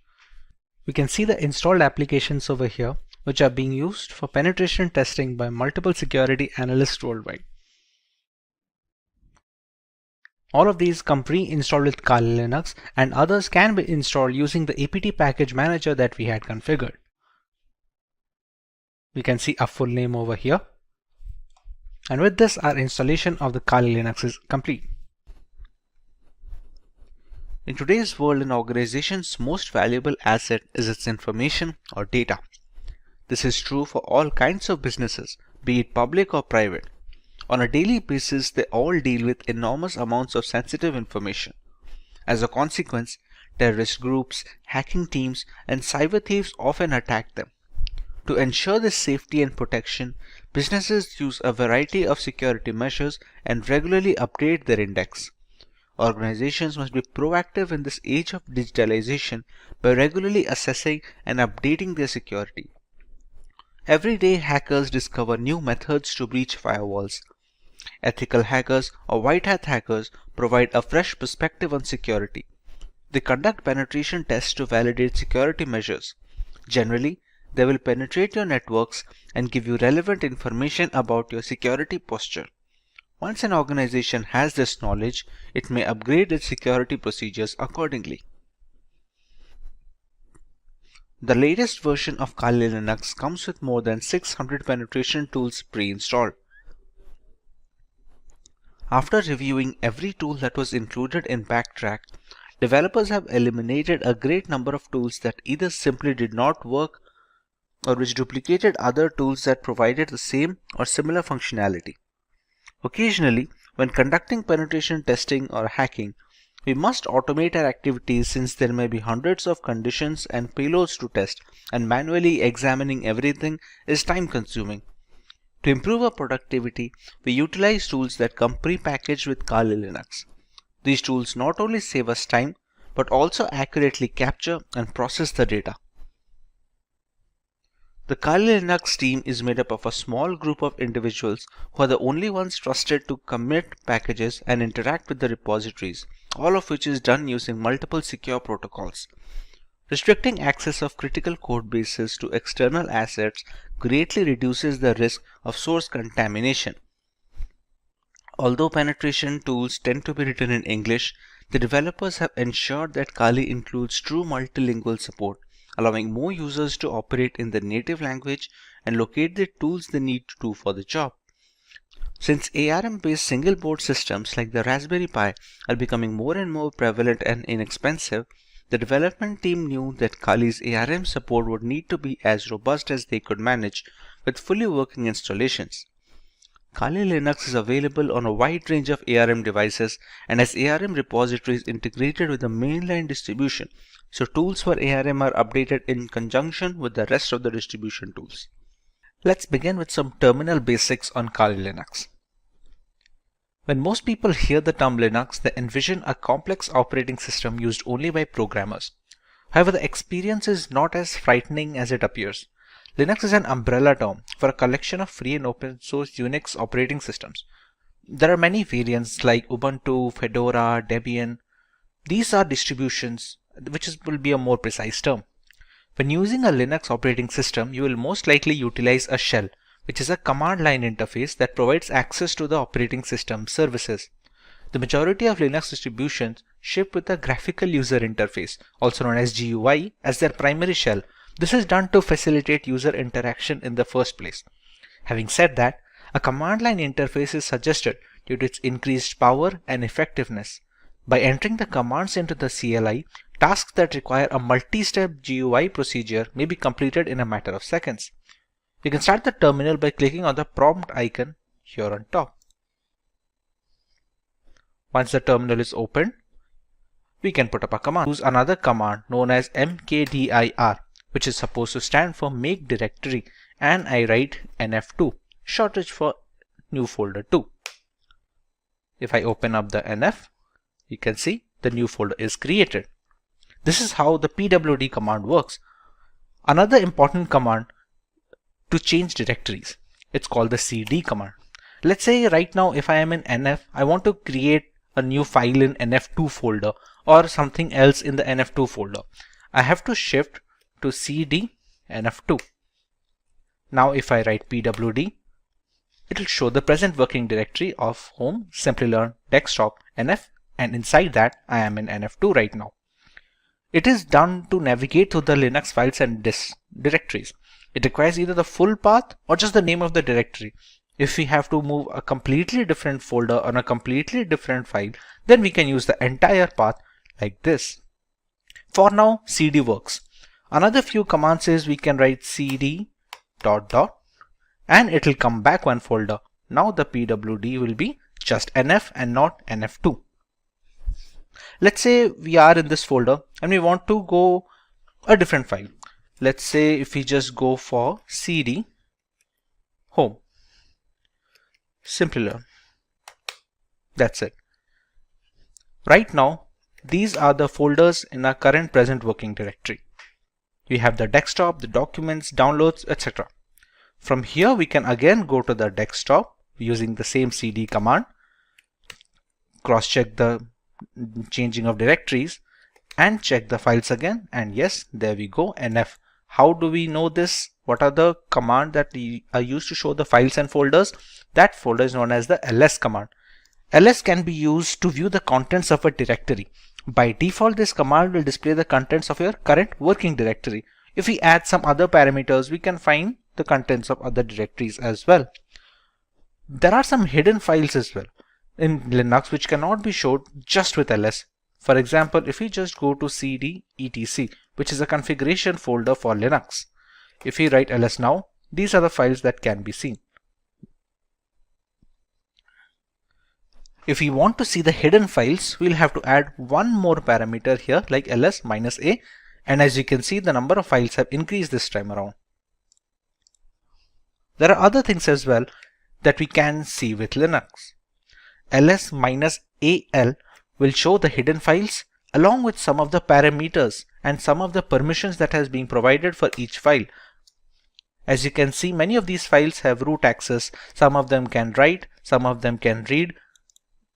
A: We can see the installed applications over here, which are being used for penetration testing by multiple security analysts worldwide. All of these come pre-installed with Kali Linux, and others can be installed using the apt package manager that we had configured. We can see a full name over here. And with this, our installation of the Kali Linux is complete. In today's world, an organization's most valuable asset is its information or data. This is true for all kinds of businesses, be it public or private. On a daily basis, they all deal with enormous amounts of sensitive information. As a consequence, terrorist groups, hacking teams, and cyber thieves often attack them. To ensure this safety and protection, businesses use a variety of security measures and regularly update their index. Organizations must be proactive in this age of digitalization by regularly assessing and updating their security. Every day, hackers discover new methods to breach firewalls. Ethical hackers or white hat hackers provide a fresh perspective on security. They conduct penetration tests to validate security measures. Generally, they will penetrate your networks and give you relevant information about your security posture. Once an organization has this knowledge, it may upgrade its security procedures accordingly. The latest version of Kali Linux comes with more than 600 penetration tools pre-installed. After reviewing every tool that was included in Backtrack, developers have eliminated a great number of tools that either simply did not work or which duplicated other tools that provided the same or similar functionality. Occasionally, when conducting penetration testing or hacking, we must automate our activities since there may be hundreds of conditions and payloads to test, and manually examining everything is time-consuming. To improve our productivity, we utilize tools that come pre-packaged with Kali Linux. These tools not only save us time, but also accurately capture and process the data. The Kali Linux team is made up of a small group of individuals who are the only ones trusted to commit packages and interact with the repositories, all of which is done using multiple secure protocols. Restricting access of critical code bases to external assets greatly reduces the risk of source contamination. Although penetration tools tend to be written in English, the developers have ensured that Kali includes true multilingual support, allowing more users to operate in their native language and locate the tools they need to do for the job. Since ARM-based single board systems like the Raspberry Pi are becoming more and more prevalent and inexpensive, the development team knew that Kali's ARM support would need to be as robust as they could manage with fully working installations. Kali Linux is available on a wide range of ARM devices and has ARM repositories integrated with the mainline distribution, so tools for ARM are updated in conjunction with the rest of the distribution tools. Let's begin with some terminal basics on Kali Linux. When most people hear the term Linux, they envision a complex operating system used only by programmers. However, the experience is not as frightening as it appears. Linux is an umbrella term for a collection of free and open source Unix operating systems. There are many variants like Ubuntu, Fedora, Debian. These are distributions, which will be a more precise term. When using a Linux operating system, you will most likely utilize a shell, which is a command line interface that provides access to the operating system services. The majority of Linux distributions ship with a graphical user interface, also known as GUI, as their primary shell. This is done to facilitate user interaction in the first place. Having said that, a command line interface is suggested due to its increased power and effectiveness. By entering the commands into the CLI, tasks that require a multi-step GUI procedure may be completed in a matter of seconds. We can start the terminal by clicking on the prompt icon here on top. Once the terminal is opened, we can put up a command. Use another command known as mkdir, which is supposed to stand for make directory, and I write nf2, shortage for new folder 2. If I open up the nf, you can see the new folder is created. This is how the pwd command works. Another important command to change directories, it's called the cd command. Let's say right now if I am in nf, I want to create a new file in nf2 folder or something else in the nf2 folder. I have to shift to cd nf2. Now if I write pwd, it will show the present working directory of home, Simplilearn, desktop, nf, and inside that I am in nf2 right now. It is done to navigate through the Linux files and directories. It requires either the full path or just the name of the directory. If we have to move a completely different folder on a completely different file, then we can use the entire path like this. For now, cd works. Another few commands is we can write cd ... and it will come back one folder. Now the pwd will be just nf and not nf2. Let's say we are in this folder and we want to go a different file. Let's say if we just go for cd home, Simplilearn. That's it. Right now, these are the folders in our current present working directory. We have the desktop, the documents, downloads, etc. From here, we can again go to the desktop using the same cd command, cross-check the changing of directories, and check the files again. And yes, there we go, nf. How do we know this? What are the commands that are used to show the files and folders? That folder is known as the ls command. ls can be used to view the contents of a directory. By default, this command will display the contents of your current working directory. If we add some other parameters, we can find the contents of other directories as well. There are some hidden files as well in Linux which cannot be showed just with ls. For example, if we just go to cd etc, which is a configuration folder for Linux, if we write ls now, these are the files that can be seen. If we want to see the hidden files, we'll have to add one more parameter here like ls-a, and as you can see, the number of files have increased this time around. There are other things as well that we can see with Linux. ls-al will show the hidden files along with some of the parameters and some of the permissions that has been provided for each file. As you can see, many of these files have root access. Some of them can write, some of them can read.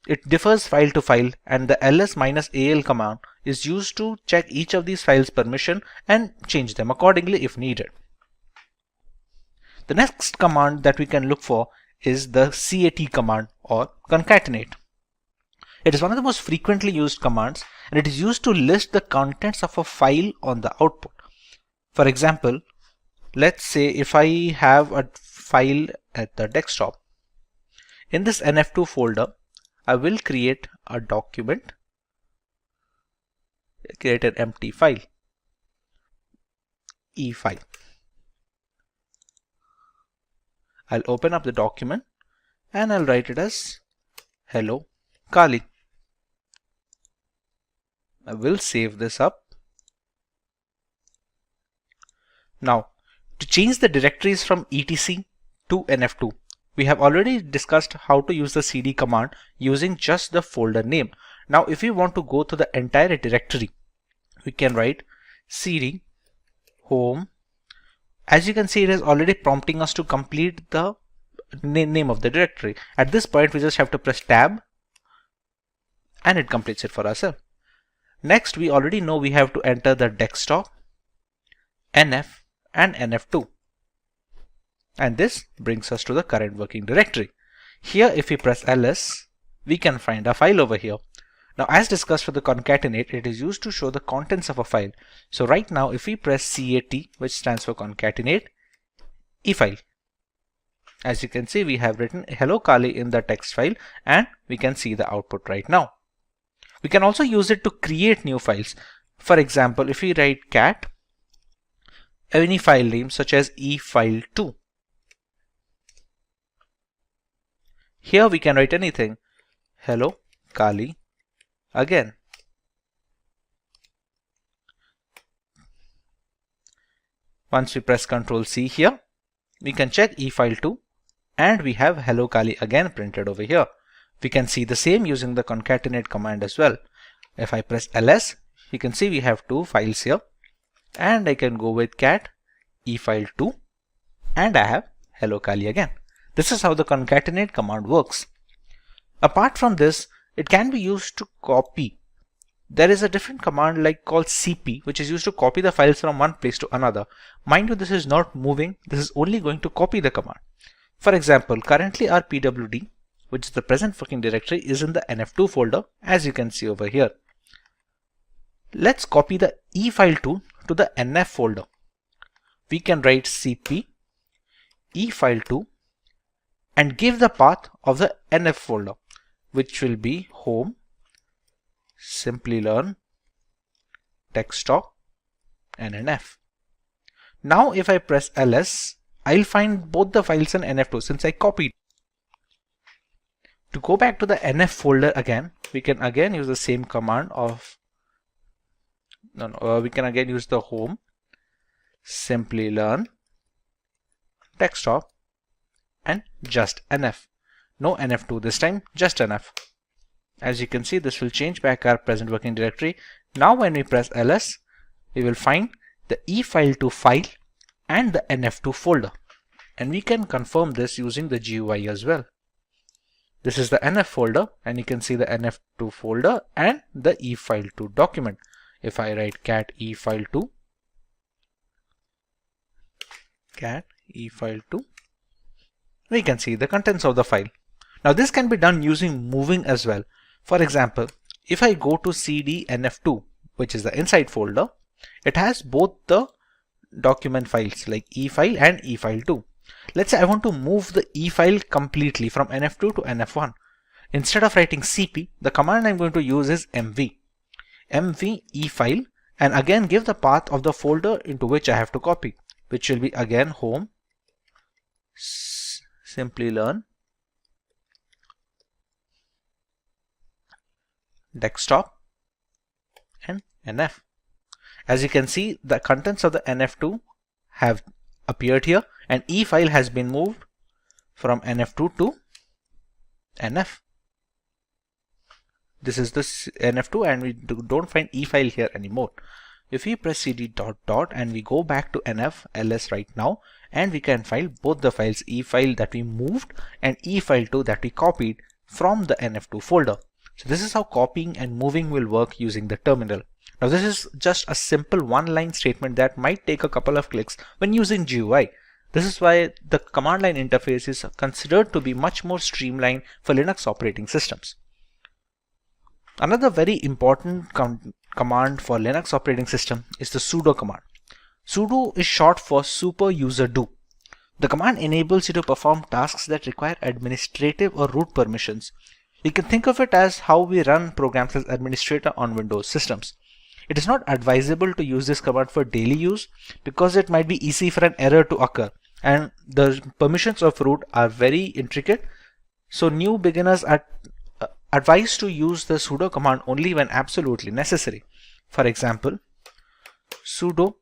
A: It differs file to file, and the ls-al command is used to check each of these files' permission and change them accordingly if needed. The next command that we can look for is the cat command or concatenate. It is one of the most frequently used commands, and it is used to list the contents of a file on the output. For example, let's say if I have a file at the desktop. In this nf2 folder, I will create a document, create an empty file, e-file. I'll open up the document and I'll write it as hello Kali. I will save this up. Now, to change the directories from etc to nf2, we have already discussed how to use the cd command using just the folder name. Now, if we want to go to the entire directory, we can write cd home. As you can see, it is already prompting us to complete the name of the directory. At this point, we just have to press tab and it completes it for ourselves. Next, we already know we have to enter the desktop, nf and nf2. And this brings us to the current working directory. Here, if we press ls, we can find a file over here. Now, as discussed for the concatenate, it is used to show the contents of a file. So right now, if we press cat, which stands for concatenate, e-file. As you can see, we have written hello Kali in the text file, and we can see the output right now. We can also use it to create new files. For example, if we write cat, any file name such as e-file2, Here we can write anything. Hello Kali again. Once we press Ctrl C here, we can check efile2 and we have hello Kali again printed over here. We can see the same using the concatenate command as well. If I press ls, you can see we have two files here, and I can go with cat efile2 and I have hello Kali again. This is how the concatenate command works. Apart from this, it can be used to copy. There is a different command like called cp, which is used to copy the files from one place to another. Mind you, this is not moving, this is only going to copy the command. For example, currently our pwd, which is the present working directory, is in the nf2 folder, as you can see over here. Let's copy the efile2 to the nf folder. We can write cp efile2 and give the path of the nf folder, which will be home, Simplilearn, desktop, and nf. Now if I press ls, I'll find both the files in nf2 since I copied. To go back to the nf folder again, we can again use the same command of we can again use the home, Simplilearn, desktop, and just nf. No nf2 this time, just nf. As you can see, this will change back our present working directory. Now when we press ls, we will find the efile2 file and the nf2 folder, and we can confirm this using the GUI as well. This is the nf folder, and you can see the nf2 folder and the efile2 document. If I write cat efile2, we can see the contents of the file. Now this can be done using moving as well. For example, if I go to cd nf2, which is the inside folder, it has both the document files like efile and efile2. Let's say I want to move the efile completely from nf2 to nf1. Instead of writing cp, the command I'm going to use is mv efile, and again give the path of the folder into which I have to copy, which will be again home, Simplilearn, desktop, and nf. As you can see, the contents of the nf2 have appeared here, and efile has been moved from nf2 to nf. This is the nf2, and we don't find efile here anymore. If we press cd ... and we go back to nf ls right now, and we can find both the files, efile that we moved and efile2 that we copied from the nf2 folder. So this is how copying and moving will work using the terminal. Now this is just a simple one-line statement that might take a couple of clicks when using GUI. This is why the command line interface is considered to be much more streamlined for Linux operating systems. Another very important command for Linux operating system is the sudo command. Sudo is short for super user do. The command enables you to perform tasks that require administrative or root permissions. You can think of it as how we run programs as administrator on Windows systems. It is not advisable to use this command for daily use because it might be easy for an error to occur, and the permissions of root are very intricate, so new beginners are advised to use the sudo command only when absolutely necessary. For example, sudo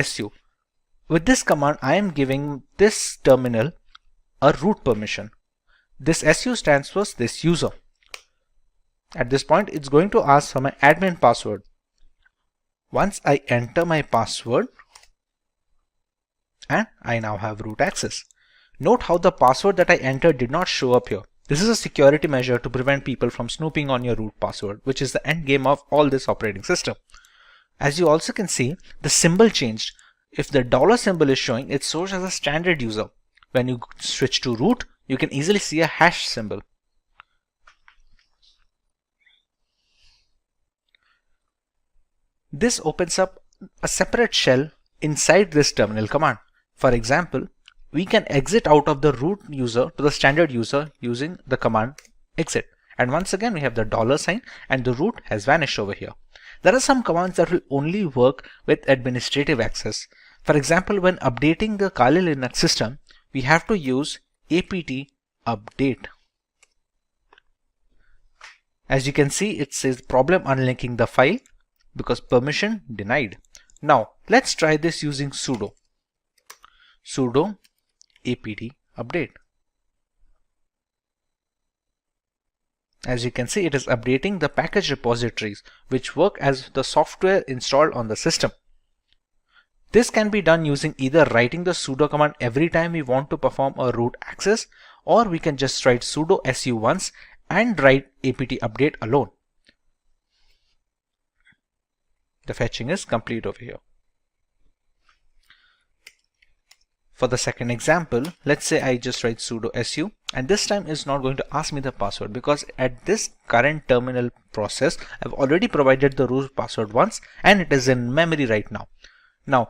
A: su. With this command, I am giving this terminal a root permission. This su stands for this user. At this point, it's going to ask for my admin password. Once I enter my password, and I now have root access. Note how the password that I entered did not show up here. This is a security measure to prevent people from snooping on your root password, which is the end game of all this operating system. As you also can see, the symbol changed. If the dollar symbol is showing, it shows as a standard user. When you switch to root, you can easily see a hash symbol. This opens up a separate shell inside this terminal command. For example, we can exit out of the root user to the standard user using the command exit. And once again, we have the dollar sign and the root has vanished over here. There are some commands that will only work with administrative access. For example, when updating the Kali Linux system, we have to use apt update. As you can see, it says problem unlinking the file because permission denied. Now let's try this using sudo apt update. As you can see, it is updating the package repositories which work as the software installed on the system. This can be done using either writing the sudo command every time we want to perform a root access, or we can just write sudo su once and write apt update alone. The fetching is complete over here. For the second example, let's say I just write sudo su, and this time it's not going to ask me the password because at this current terminal process I've already provided the root password once and it is in memory right now. Now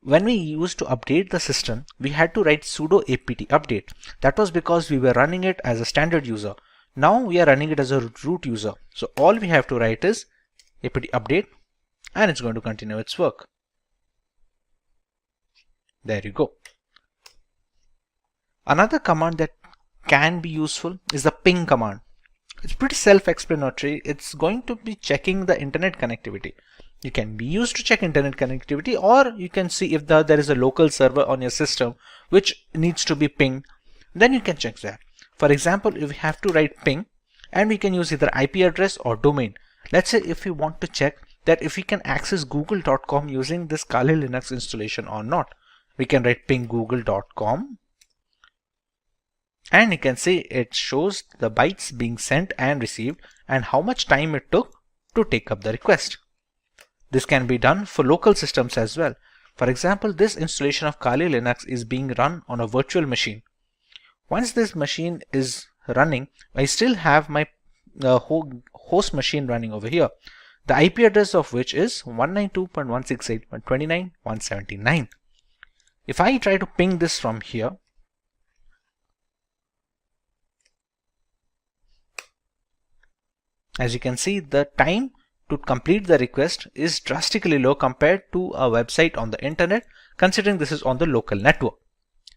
A: when we used to update the system, we had to write sudo apt update. That was because we were running it as a standard user. Now we are running it as a root user, so all we have to write is apt update and it's going to continue its work. There you go. Another command that can be useful is the ping command. It's pretty self-explanatory. It's going to be checking the internet connectivity. You can be used to check internet connectivity, or you can see if there is a local server on your system which needs to be pinged, then you can check that. For example, if we have to write ping, and we can use either IP address or domain. Let's say if we want to check that if we can access google.com using this Kali Linux installation or not, we can write ping google.com. And you can see it shows the bytes being sent and received and how much time it took to take up the request. This can be done for local systems as well. For example, this installation of Kali Linux is being run on a virtual machine. Once this machine is running, I still have my host machine running over here, the IP address of which is 192.168.129.179. If I try to ping this from here, as you can see, the time to complete the request is drastically low compared to a website on the internet, considering this is on the local network.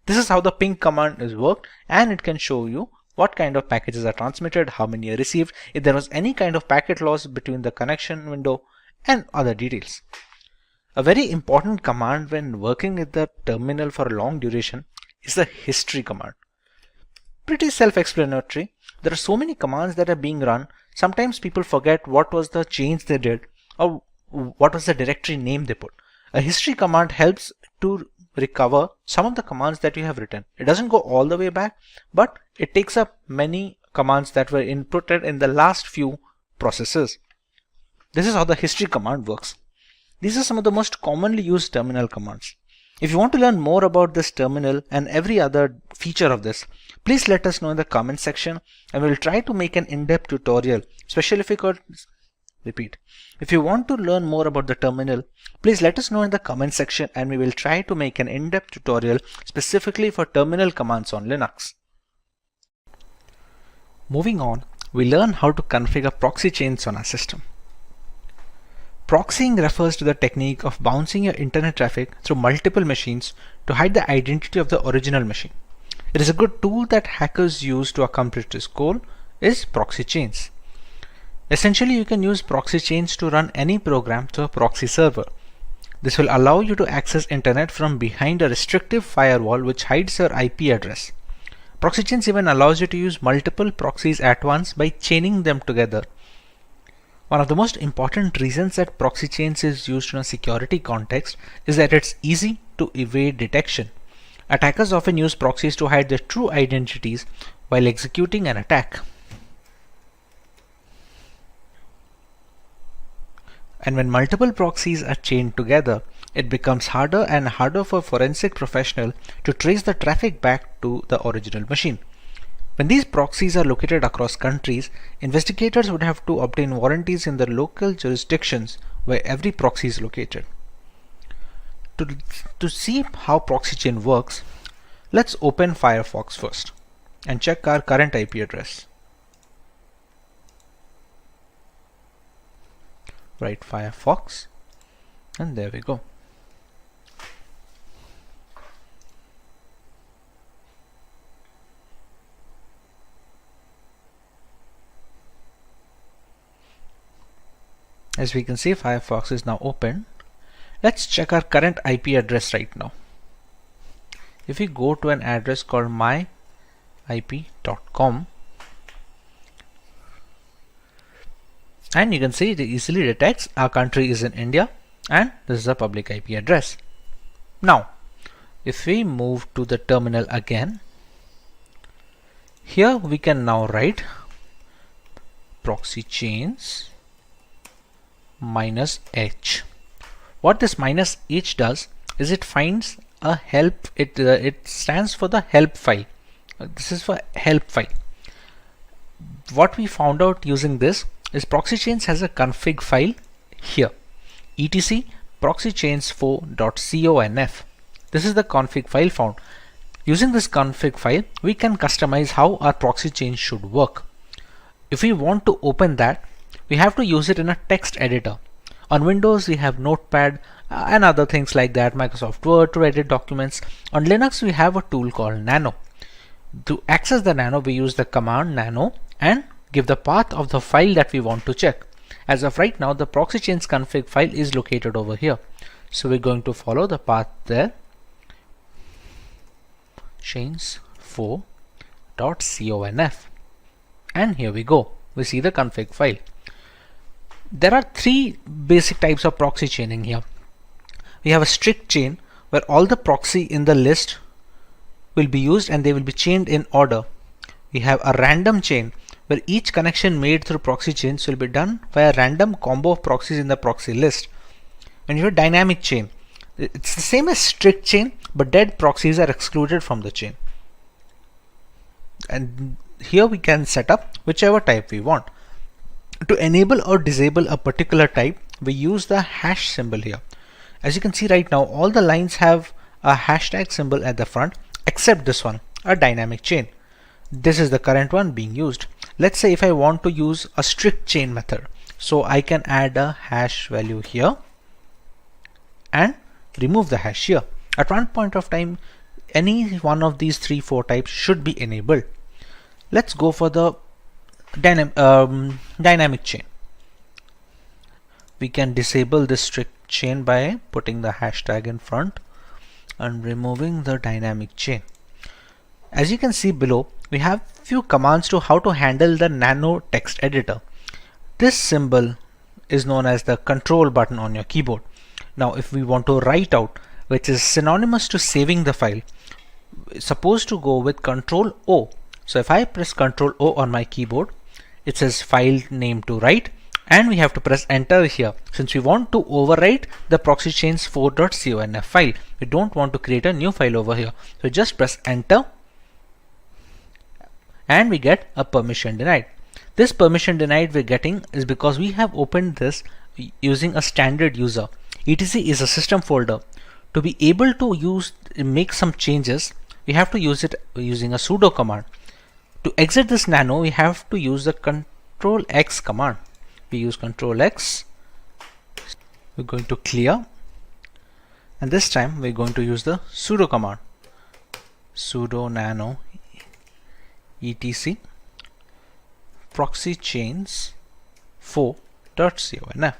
A: This is how the ping command is worked, and it can show you what kind of packages are transmitted, how many are received, if there was any kind of packet loss between the connection window, and other details. A very important command when working with the terminal for a long duration is the history command. Pretty self-explanatory. There are so many commands that are being run. Sometimes people forget what was the change they did or what was the directory name they put. A history command helps to recover some of the commands that you have written. It doesn't go all the way back, but it takes up many commands that were inputted in the last few processes. This is how the history command works. These are some of the most commonly used terminal commands. If you want to learn more about this terminal and every other feature of this, please let us know in the comment section and we'll try to make an in-depth tutorial, especially if you could repeat. If you want to learn more about the terminal, please let us know in the comment section and we will try to make an in-depth tutorial specifically for terminal commands on Linux. Moving on, we learn how to configure proxy chains on our system. Proxying refers to the technique of bouncing your internet traffic through multiple machines to hide the identity of the original machine. It is a good tool that hackers use to accomplish this goal is proxy chains. Essentially, you can use proxy chains to run any program through a proxy server. This will allow you to access internet from behind a restrictive firewall which hides your IP address. Proxy chains even allows you to use multiple proxies at once by chaining them together. One of the most important reasons that proxy chains is used in a security context is that it's easy to evade detection. Attackers often use proxies to hide their true identities while executing an attack. And when multiple proxies are chained together, it becomes harder and harder for a forensic professional to trace the traffic back to the original machine. When these proxies are located across countries, investigators would have to obtain warranties in the local jurisdictions where every proxy is located. To see how proxy chain works, let's open Firefox first and check our current IP address. Write Firefox and there we go. As we can see, Firefox is now open. Let's check our current IP address right now. If we go to an address called myip.com, and you can see it easily detects our country is in India and this is a public IP address. Now, if we move to the terminal again, here we can now write proxy chains -h. What this -h does is it finds a help. It stands for the help file. This is for help file. What we found out using this is proxy chains has a config file here, etc proxychains4.conf. This is the config file found. Using this config file, we can customize how our proxy chain should work. If we want to open that, we have to use it in a text editor. On Windows, we have Notepad and other things like that, Microsoft Word to edit documents. On Linux, we have a tool called Nano. To access the Nano, we use the command nano and give the path of the file that we want to check. As of right now, the proxy chains config file is located over here. So we're going to follow the path there. chains4.conf. And here we go. We see the config file. There are three basic types of proxy chaining here. We have a strict chain where all the proxy in the list will be used and they will be chained in order. We have a random chain where each connection made through proxy chains will be done by a random combo of proxies in the proxy list. And you have dynamic chain. It's the same as strict chain, but dead proxies are excluded from the chain. And here we can set up whichever type we want. To enable or disable a particular type, we use the hash symbol here. As you can see right now, all the lines have a hashtag symbol at the front, except this one, a dynamic chain. This is the current one being used. Let's say if I want to use a strict chain method, so I can add a hash value here and remove the hash here. At one point of time, any one of these 3-4 types should be enabled. Let's go for the dynamic chain. We can disable this strict chain by putting the hashtag in front and removing the dynamic chain. As you can see below, we have few commands to how to handle the nano text editor. This symbol is known as the control button on your keyboard. Now if we want to write out, which is synonymous to saving the file, it's supposed to go with Control O. So if I press Control O on my keyboard, it says file name to write, and we have to press enter here since we want to overwrite the proxy chains 4.conf file. We don't want to create a new file over here. So just press enter and we get a permission denied. This permission denied we're getting is because we have opened this using a standard user. etc is a system folder. To be able to make some changes, we have to use it using a sudo command. To exit this nano, we have to use the Control X command. We use Control X. We're going to clear, and this time we're going to use the sudo command. Sudo nano etc proxy chains 4.conf,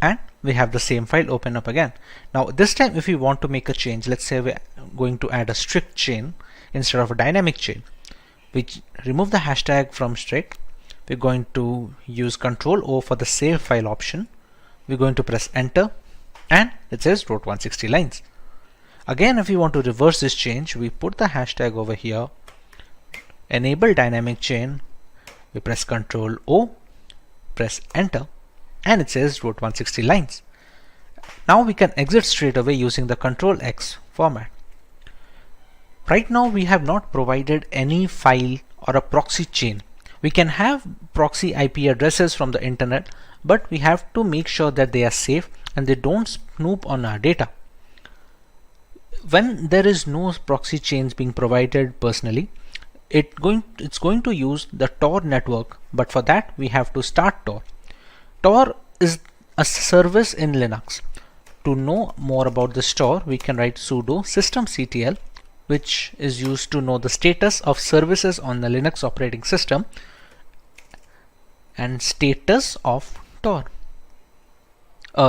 A: and we have the same file open up again. Now this time if we want to make a change, let's say we're going to add a strict chain instead of a dynamic chain, we remove the hashtag from strict. We're going to use Control O for the save file option. We're going to press enter and it says wrote 160 lines. Again, if we want to reverse this change, we put the hashtag over here, enable dynamic chain, we press Control O, press enter, and it says wrote 160 lines. Now we can exit straight away using the Control X format. Right now we have not provided any file or a proxy chain. We can have proxy IP addresses from the internet, but we have to make sure that they are safe and they don't snoop on our data. When there is no proxy chains being provided personally, it's going to use the Tor network, but for that we have to start Tor. Tor is a service in Linux. To know more about this Tor, we can write sudo systemctl, which is used to know the status of services on the Linux operating system, and status of Tor.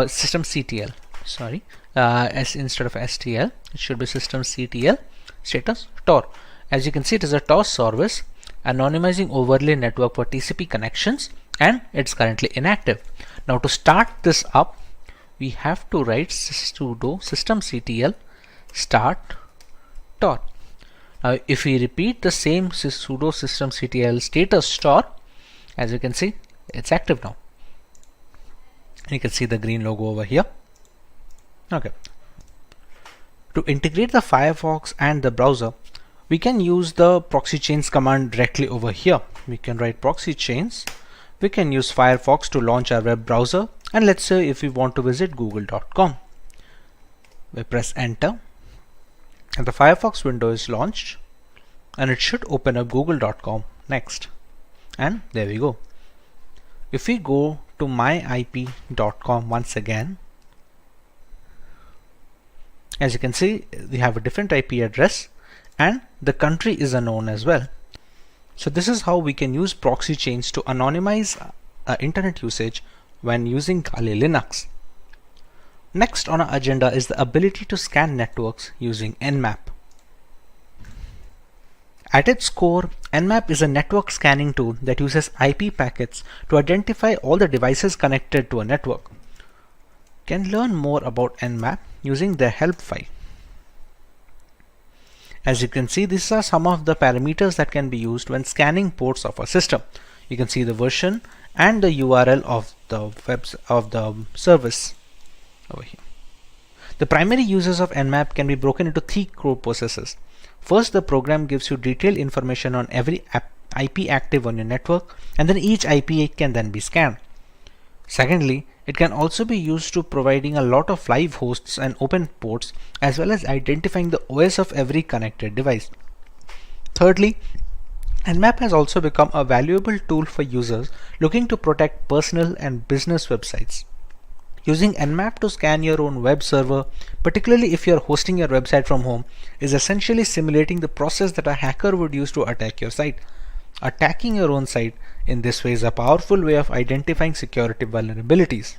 A: System CTL, sorry, instead of STL, it should be system CTL status Tor. As you can see, it is a Tor service anonymizing overlay network for TCP connections, and it's currently inactive. Now to start this up, we have to write sudo systemctl start Tor. Now if we repeat the same sudo systemctl status Tor, as you can see, it's active now. You can see the green logo over here. Okay. To integrate the Firefox and the browser, we can use the proxy chains command directly over here. We can write proxy chains. We can use Firefox to launch our web browser, and let's say if we want to visit google.com. We press enter and the Firefox window is launched, and it should open up google.com next. And there we go. If we go to myip.com once again, as you can see, we have a different IP address and the country is unknown as well. So this is how we can use proxy chains to anonymize internet usage when using Kali Linux. Next on our agenda is the ability to scan networks using Nmap. At its core, Nmap is a network scanning tool that uses IP packets to identify all the devices connected to a network. You can learn more about Nmap using their help file. As you can see, these are some of the parameters that can be used when scanning ports of a system. You can see the version and the URL of the service over here. The primary uses of Nmap can be broken into 3 core processes. First, the program gives you detailed information on every IP active on your network, and then each IP can then be scanned. Secondly, it can also be used to providing a lot of live hosts and open ports, as well as identifying the OS of every connected device. Thirdly, Nmap has also become a valuable tool for users looking to protect personal and business websites. Using Nmap to scan your own web server, particularly if you're hosting your website from home, is essentially simulating the process that a hacker would use to attack your site. Attacking your own site in this way is a powerful way of identifying security vulnerabilities.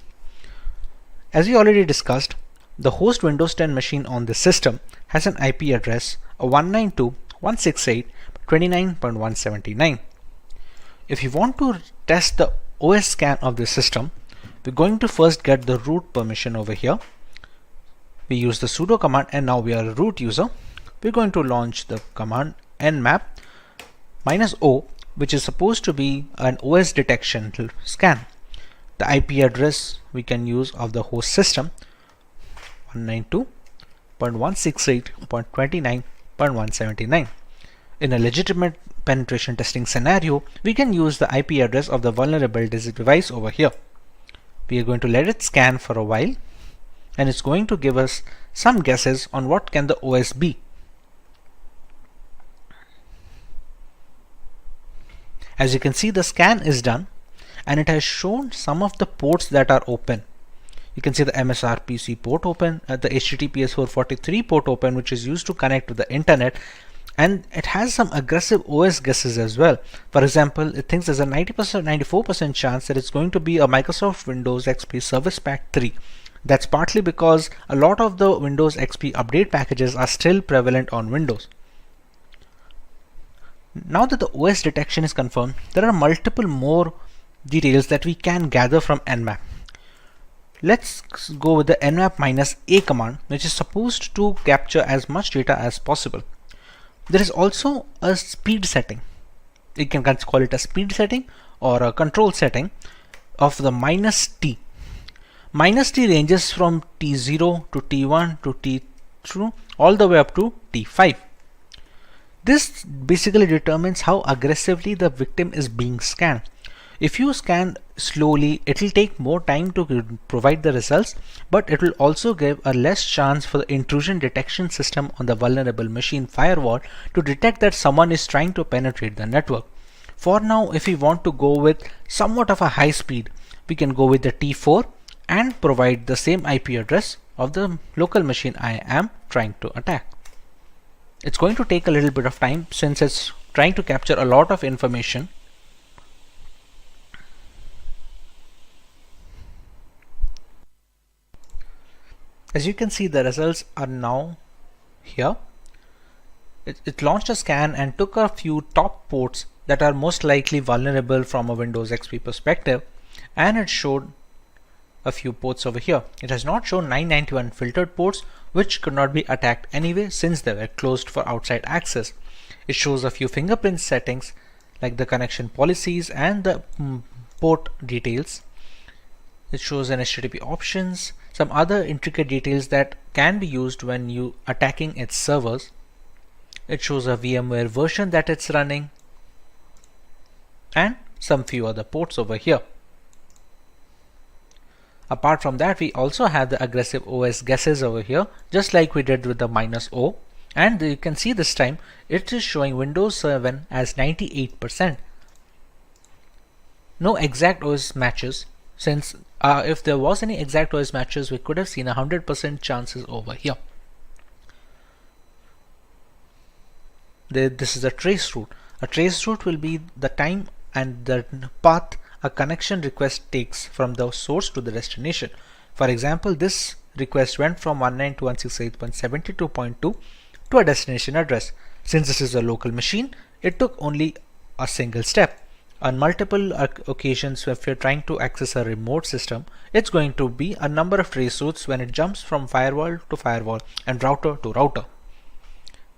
A: As we already discussed, the host Windows 10 machine on this system has an IP address of 192.168.29.179. If you want to test the OS scan of this system, we're going to first get the root permission over here. We use the sudo command, and now we are a root user. We're going to launch the command nmap -o, which is supposed to be an OS detection scan. The IP address we can use of the host system 192.168.29.179. In a legitimate penetration testing scenario, we can use the IP address of the vulnerabilities device over here. We are going to let it scan for a while, and it's going to give us some guesses on what can the OS be. As you can see, the scan is done, and it has shown some of the ports that are open. You can see the MSRPC port open, the HTTPS 443 port open, which is used to connect to the internet, and it has some aggressive OS guesses as well. For example, it thinks there's a 94% chance that it's going to be a Microsoft Windows XP Service Pack 3. That's partly because a lot of the Windows XP update packages are still prevalent on Windows. Now that the OS detection is confirmed, there are multiple more details that we can gather from Nmap. Let's go with the nmap -a command, which is supposed to capture as much data as possible. There is also a speed setting. You can call it a speed setting or a control setting of the -t. -t ranges from T0 to T1 to T2 all the way up to T5. This basically determines how aggressively the victim is being scanned. If you scan slowly, it will take more time to provide the results, but it will also give a less chance for the intrusion detection system on the vulnerable machine firewall to detect that someone is trying to penetrate the network. For now, if we want to go with somewhat of a high speed, we can go with the T4 and provide the same IP address of the local machine I am trying to attack. It's going to take a little bit of time since it's trying to capture a lot of information. As you can see, the results are now here. It launched a scan and took a few top ports that are most likely vulnerable from a Windows XP perspective, and it showed a few ports over here. It has not shown 991 filtered ports, which could not be attacked anyway since they were closed for outside access. It shows a few fingerprint settings like the connection policies and the port details. It shows an HTTP options, some other intricate details that can be used when you attacking its servers. It shows a VMware version that it's running and some few other ports over here. Apart from that, we also have the aggressive OS guesses over here, just like we did with the -O, and you can see this time it is showing Windows 7 as 98%. No exact OS matches, since if there was any exact OS matches, we could have seen 100% chances over here. This is a trace route. A trace route will be the time and the path a connection request takes from the source to the destination. For example, this request went from 192.168.72.2 to a destination address. Since this is a local machine, it took only a single step. On multiple occasions, if you're trying to access a remote system, it's going to be a number of trace routes when it jumps from firewall to firewall and router to router.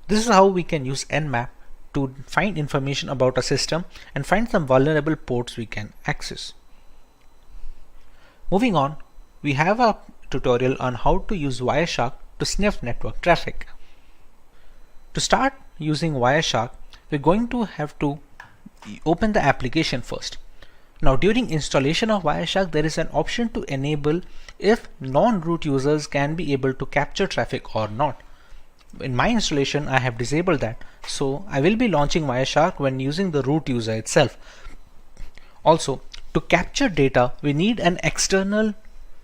A: This is how we can use Nmap to find information about a system and find some vulnerable ports we can access. Moving on, we have a tutorial on how to use Wireshark to sniff network traffic. To start using Wireshark, we're going to have to open the application first. Now, during installation of Wireshark, there is an option to enable if non-root users can be able to capture traffic or not. In my installation, I have disabled that, so I will be launching Wireshark when using the root user itself. Also, to capture data, we need an external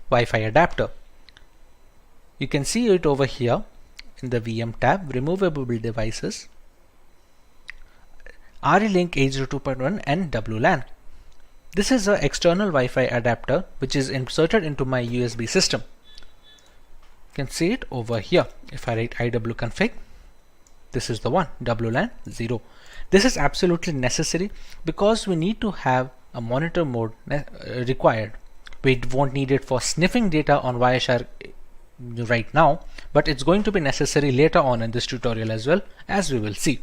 A: Wi-Fi adapter. You can see it over here in the VM tab, removable devices, RE-Link 802.1 and WLAN. This is an external Wi-Fi adapter which is inserted into my USB system. You can see it over here. If I write iwconfig, this is the one, WLAN 0. This is absolutely necessary because we need to have a monitor mode required. We won't need it for sniffing data on Wireshark right now, but it's going to be necessary later on in this tutorial as well, as we will see.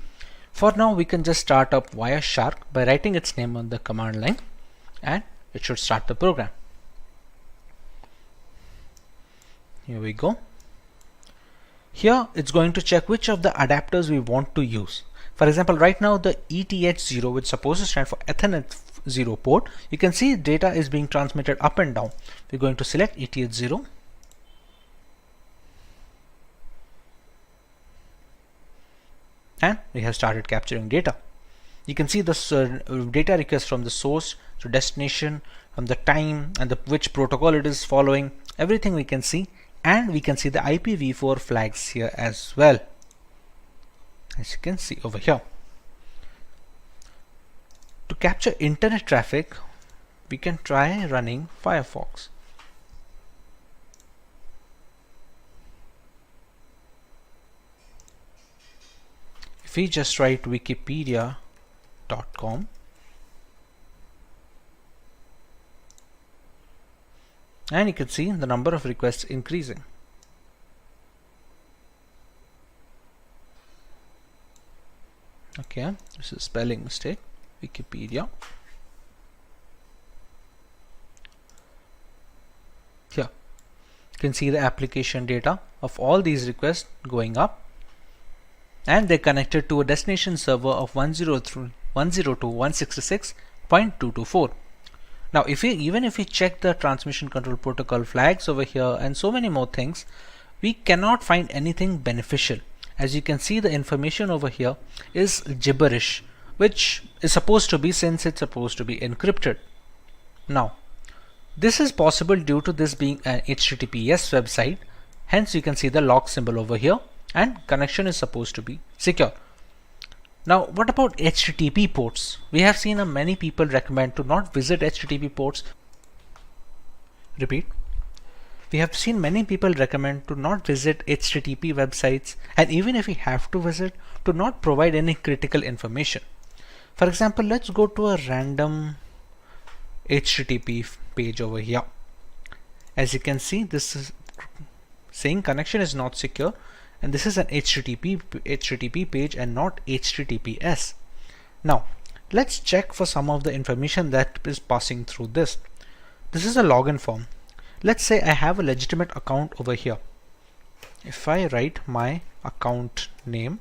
A: For now, we can just start up Wireshark by writing its name on the command line, and it should start the program. Here we go. Here it's going to check which of the adapters we want to use. For example, right now the ETH0, which is supposed to stand for Ethernet 0 port, you can see data is being transmitted up and down. We're going to select ETH0. And we have started capturing data. You can see the data request from the source to destination, from the time and which protocol it is following, everything we can see. And we can see the IPv4 flags here as well, as you can see over here. To capture internet traffic, we can try running Firefox. If we just write wikipedia.com, and you can see the number of requests increasing. Okay, this is spelling mistake. Wikipedia. Here, you can see the application data of all these requests going up, and they're connected to a destination server of 102.166.224. Now, even if we check the transmission control protocol flags over here and so many more things, we cannot find anything beneficial. As you can see, the information over here is gibberish, which is supposed to be, since it's supposed to be encrypted. Now, this is possible due to this being an HTTPS website. Hence, you can see the lock symbol over here, and connection is supposed to be secure. Now, what about HTTP ports? We have seen many people recommend to not visit HTTP ports. Repeat. we have seen many people recommend to not visit HTTP websites, and even if we have to visit, to not provide any critical information. For example, let's go to a random HTTP page over here. As you can see, this is saying connection is not secure, and this is an HTTP page and not HTTPS. Now let's check for some of the information that is passing through this. This is a login form. Let's say I have a legitimate account over here. If I write my account name,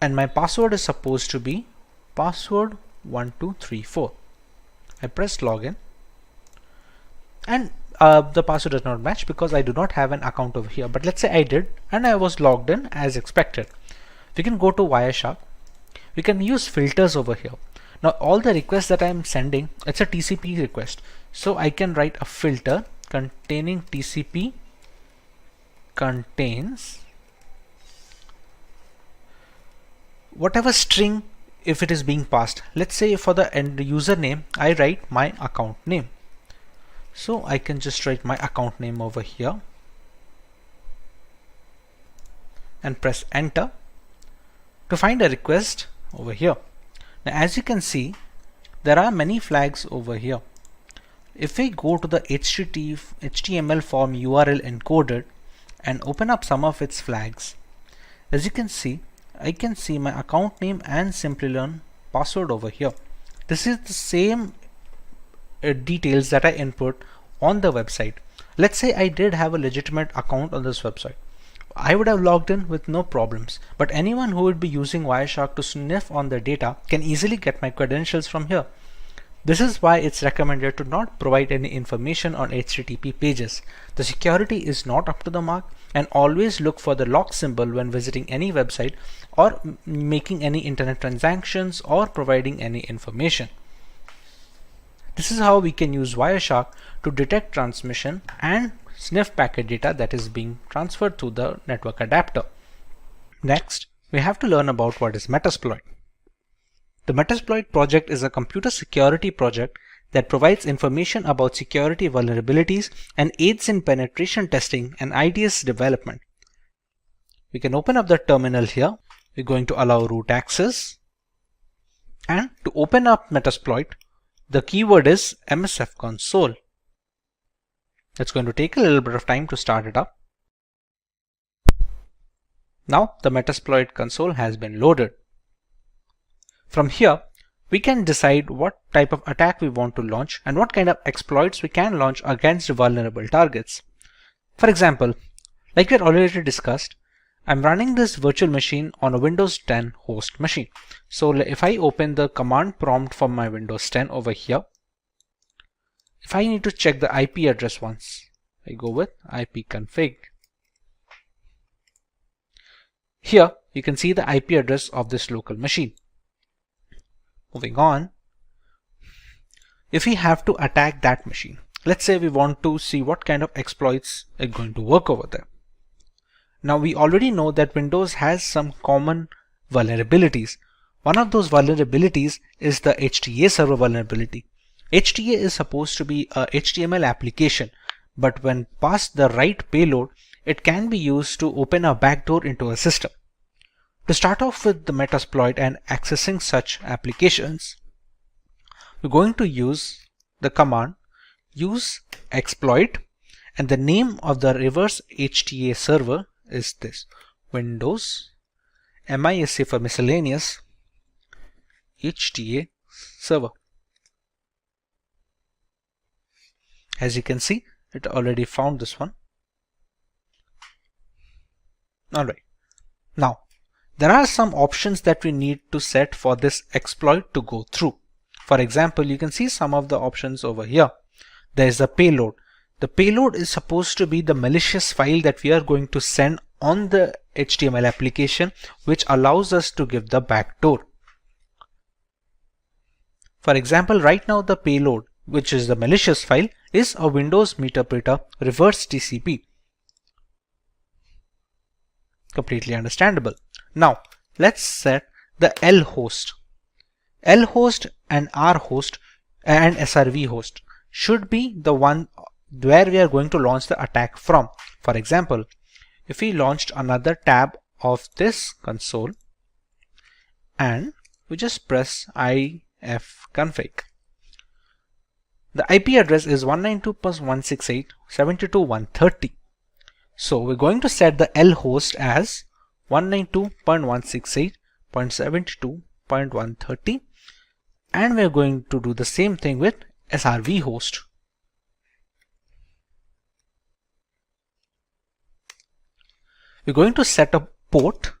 A: and my password is supposed to be password 1234. I press login, and the password does not match because I do not have an account over here. But let's say I did, and I was logged in as expected. We can go to Wireshark. We can use filters over here. Now all the requests that I am sending, it's a TCP request, so I can write a filter containing TCP contains whatever string if it is being passed. Let's say for the end username I write my account name, so I can just write my account name over here and press enter to find a request over here. Now as you can see, there are many flags over here. If we go to the HTML form URL encoded and open up some of its flags, as you can see, I can see my account name and Simplilearn password over here. This is the same details that I input on the website. Let's say I did have a legitimate account on this website. I would have logged in with no problems, but anyone who would be using Wireshark to sniff on the data can easily get my credentials from here. This is why it's recommended to not provide any information on HTTP pages. The security is not up to the mark, and always look for the lock symbol when visiting any website or making any internet transactions or providing any information. This is how we can use Wireshark to detect transmission and sniff packet data that is being transferred through the network adapter. Next, we have to learn about what is Metasploit. The Metasploit project is a computer security project that provides information about security vulnerabilities and aids in penetration testing and IDS development. We can open up the terminal here. We're going to allow root access, and to open up Metasploit, the keyword is MSF console. It's going to take a little bit of time to start it up. Now the Metasploit console has been loaded. From here, we can decide what type of attack we want to launch and what kind of exploits we can launch against vulnerable targets. For example, like we had already discussed, I'm running this virtual machine on a Windows 10 host machine. So if I open the command prompt from my Windows 10 over here, if I need to check the IP address once, I go with ipconfig. Here you can see the IP address of this local machine. Moving on, if we have to attack that machine, let's say we want to see what kind of exploits are going to work over there. Now we already know that Windows has some common vulnerabilities. One of those vulnerabilities is the HTA server vulnerability. HTA is supposed to be a HTML application, but when passed the right payload, it can be used to open a backdoor into a system. To start off with the Metasploit and accessing such applications, we're going to use the command use exploit, and the name of the reverse HTA server is this: Windows MISC for miscellaneous HTA server. As you can see, it already found this one. Alright, now there are some options that we need to set for this exploit to go through. For example, you can see some of the options over here. There is the payload. The payload is supposed to be the malicious file that we are going to send on the HTML application, which allows us to give the backdoor. For example, right now the payload, which is the malicious file, is a Windows Meterpreter reverse TCP. Completely understandable. Now let's set the L host. L host and R host and SRV host should be the one where we are going to launch the attack from. For example, if we launched another tab of this console and we just press ifconfig, the IP address is 192.168.72.130. So we're going to set the L host as 192.168.72.130, and we're going to do the same thing with SRV host. We're going to set a port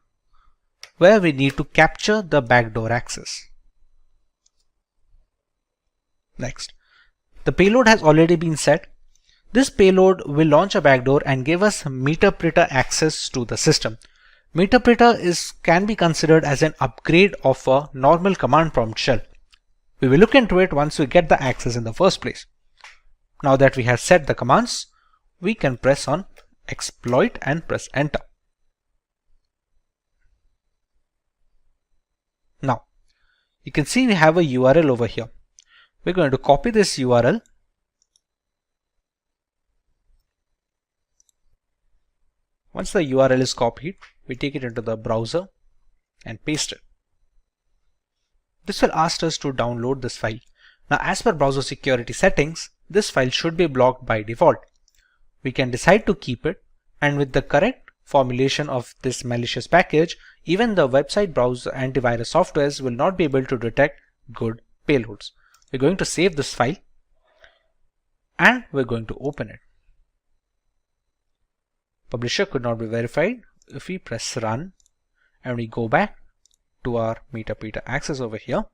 A: where we need to capture the backdoor access. Next, the payload has already been set. This payload will launch a backdoor and give us meterpreter access to the system. Meterpreter can be considered as an upgrade of a normal command prompt shell. We will look into it once we get the access in the first place. Now that we have set the commands, we can press on exploit and press enter. Now, you can see we have a URL over here. We're going to copy this URL Once the URL is copied, we take it into the browser and paste it. This will ask us to download this file. Now, as per browser security settings, this file should be blocked by default. We can decide to keep it, and with the correct formulation of this malicious package, even the website browser antivirus softwares will not be able to detect good payloads. We're going to save this file and we're going to open it. Publisher could not be verified. If we press run and we go back to our meterpreter access over here,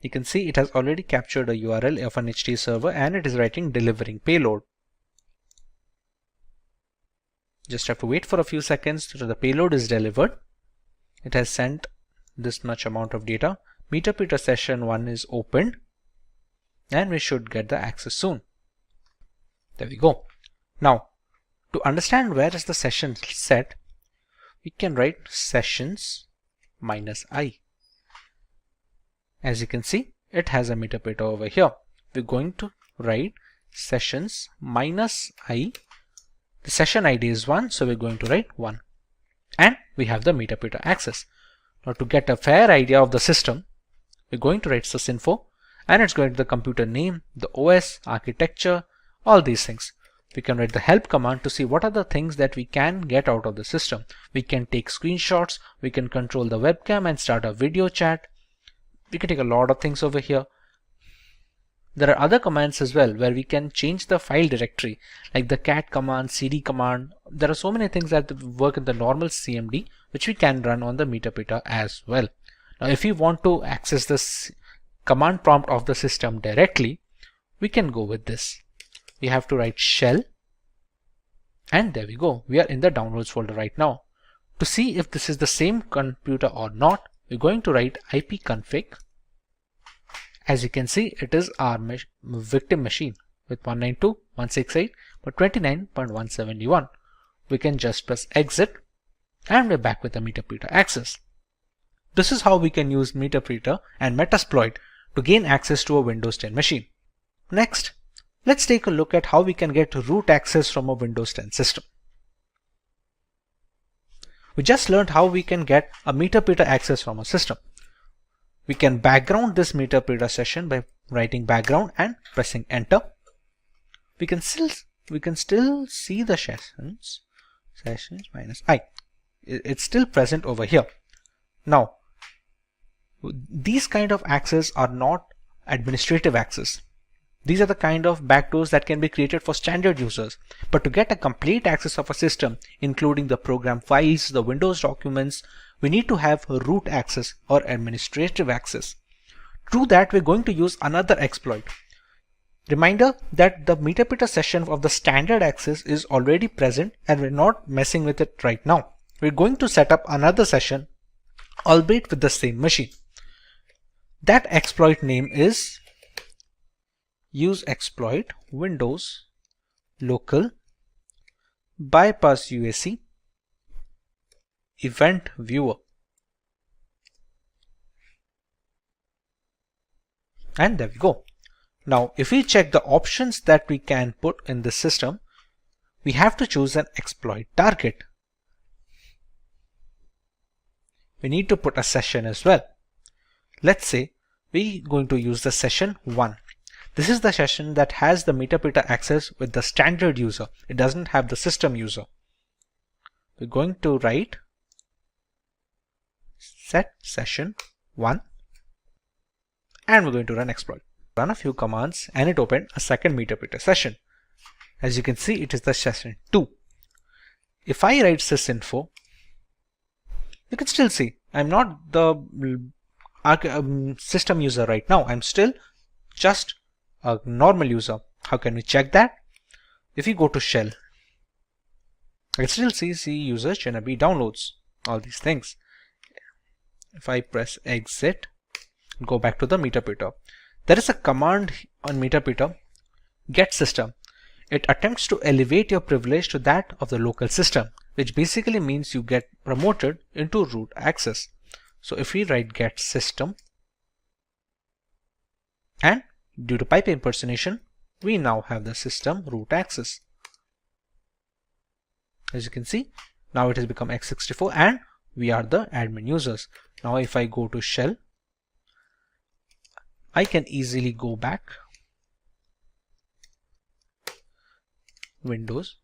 A: you can see it has already captured a URL of an HT server and it is writing delivering payload. Just have to wait for a few seconds till the payload is delivered. It has sent this much amount of data. Meterpreter session 1 is opened and we should get the access soon. There we go. Now, to understand where is the session set, we can write sessions -i. As you can see, it has a meterpreter over here. We're going to write sessions -i. The session ID is 1, so we're going to write 1. And we have the meterpreter access. Now, to get a fair idea of the system, we're going to write sysinfo, and it's going to the computer name, the OS, architecture, all these things. We can write the help command to see what are the things that we can get out of the system. We can take screenshots, we can control the webcam and start a video chat. We can take a lot of things over here. There are other commands as well where we can change the file directory, like the cat command, cd command. There are so many things that work in the normal CMD which we can run on the meterpreter as well. Now, if we want to access this command prompt of the system directly, we can go with this. We have to write shell, and there we go. We are in the downloads folder right now. To see if this is the same computer or not, we're going to write ipconfig. As you can see, it is our victim machine with 192.168.29.171. We can just press exit and we're back with the meterpreter access. This is how we can use meterpreter and Metasploit to gain access to a Windows 10 machine. Next, let's take a look at how we can get root access from a Windows 10 system. We just learned how we can get a meterpreter access from a system. We can background this meterpreter session by writing background and pressing enter. We can still see the sessions -i. It's still present over here. Now, these kind of access are not administrative access. These are the kind of backdoors that can be created for standard users. But to get a complete access of a system, including the program files, the Windows documents, we need to have root access or administrative access. To do that, we're going to use another exploit. Reminder that the meterpreter session of the standard access is already present and we're not messing with it right now. We're going to set up another session, albeit with the same machine. That exploit name is use exploit Windows local bypass UAC event viewer, and there we go. Now, if we check the options that we can put in this system, we have to choose an exploit target. We need to put a session as well. Let's say we're going to use the session 1. This is the session that has the metadata access with the standard user. It doesn't have the system user. We're going to write set session 1 and we're going to run exploit. Run a few commands and it opened a second metadata session. As you can see, it is the session 2. If I write sysinfo, you can still see I'm not the system user right now. I'm still just a normal user. How can we check that? If you go to shell, I can still see user Shinabi downloads, all these things. If I press exit, go back to the metadata. There is a command on metadata, get system. It attempts to elevate your privilege to that of the local system, which basically means you get promoted into root access. So if we write get system, and due to pipe impersonation, we now have the system root access. As you can see, now it has become x64 and we are the admin users. Now if I go to shell, I can easily go back, Windows,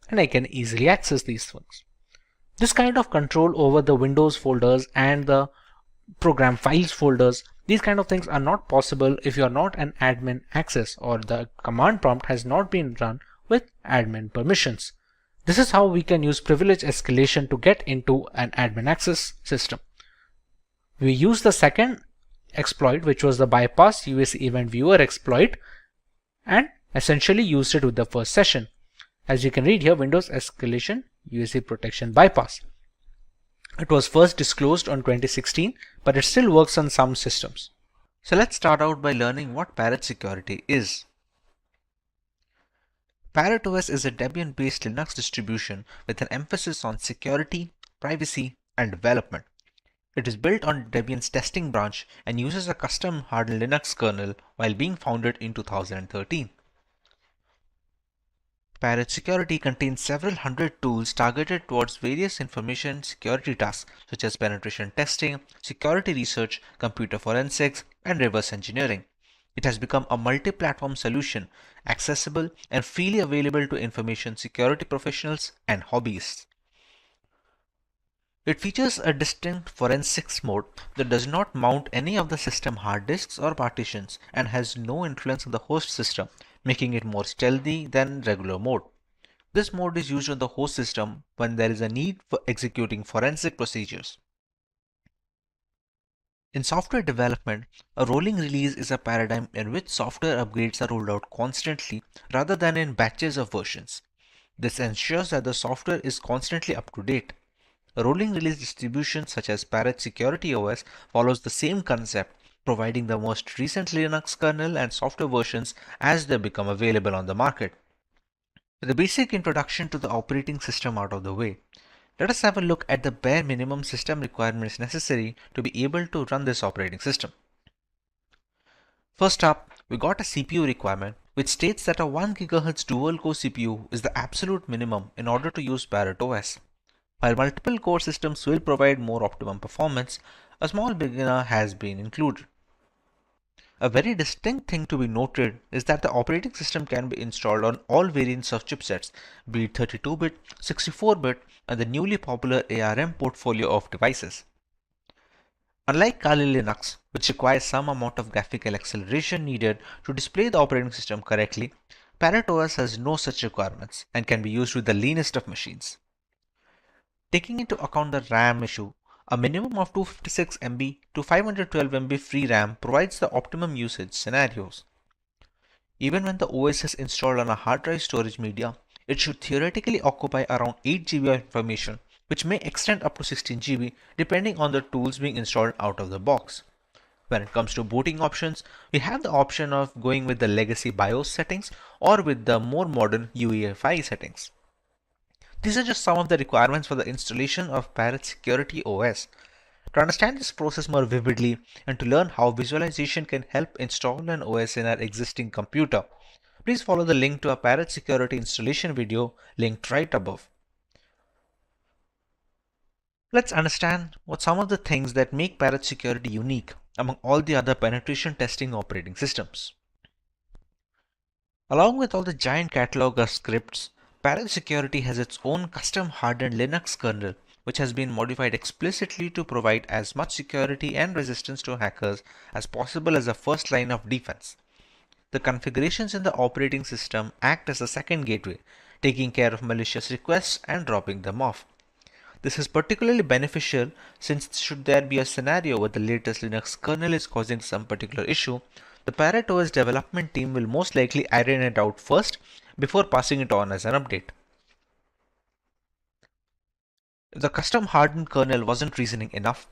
A: and I can easily access these things. This kind of control over the Windows folders and the program files folders, these kind of things are not possible if you are not an admin access or the command prompt has not been run with admin permissions. This is how we can use privilege escalation to get into an admin access system. We use the second exploit, which was the bypass UAC event viewer exploit, and essentially used it with the first session. As you can read here, Windows escalation UAC protection bypass. It was first disclosed on 2016, but it still works on some systems. So let's start out by learning what Parrot security is. Parrot OS is a Debian-based Linux distribution with an emphasis on security, privacy, and development. It is built on Debian's testing branch and uses a custom hardened Linux kernel while being founded in 2013. Parrot Security contains several hundred tools targeted towards various information security tasks such as penetration testing, security research, computer forensics, and reverse engineering. It has become a multi-platform solution, accessible and freely available to information security professionals and hobbyists. It features a distinct forensics mode that does not mount any of the system hard disks or partitions and has no influence on the host system, making it more stealthy than regular mode. This mode is used on the host system when there is a need for executing forensic procedures. In software development, a rolling release is a paradigm in which software upgrades are rolled out constantly rather than in batches of versions. This ensures that the software is constantly up to date. A rolling release distribution such as Parrot Security OS follows the same concept, providing the most recent Linux kernel and software versions as they become available on the market. With the basic introduction to the operating system out of the way, let us have a look at the bare minimum system requirements necessary to be able to run this operating system. First up, we got a CPU requirement which states that a 1 GHz dual-core CPU is the absolute minimum in order to use Parrot OS. While multiple core systems will provide more optimum performance, a small beginner has been included. A very distinct thing to be noted is that the operating system can be installed on all variants of chipsets, be it 32-bit, 64-bit, and the newly popular ARM portfolio of devices. Unlike Kali Linux, which requires some amount of graphical acceleration needed to display the operating system correctly, Parrot OS has no such requirements and can be used with the leanest of machines. Taking into account the RAM issue, a minimum of 256 MB to 512 MB free RAM provides the optimum usage scenarios. Even when the OS is installed on a hard drive storage media, it should theoretically occupy around 8 GB of information, which may extend up to 16 GB depending on the tools being installed out of the box. When it comes to booting options, we have the option of going with the legacy BIOS settings or with the more modern UEFI settings. These are just some of the requirements for the installation of Parrot Security OS. To understand this process more vividly and to learn how visualization can help install an OS in our existing computer, please follow the link to our Parrot security installation video linked right above. Let's understand what some of the things that make Parrot security unique among all the other penetration testing operating systems. Along with all the giant catalog of scripts, Parrot security has its own custom hardened Linux kernel, which has been modified explicitly to provide as much security and resistance to hackers as possible as a first line of defense. The configurations in the operating system act as a second gateway, taking care of malicious requests and dropping them off. This is particularly beneficial since should there be a scenario where the latest Linux kernel is causing some particular issue, the Parrot OS development team will most likely iron it out first before passing it on as an update. If the custom hardened kernel wasn't reasoning enough,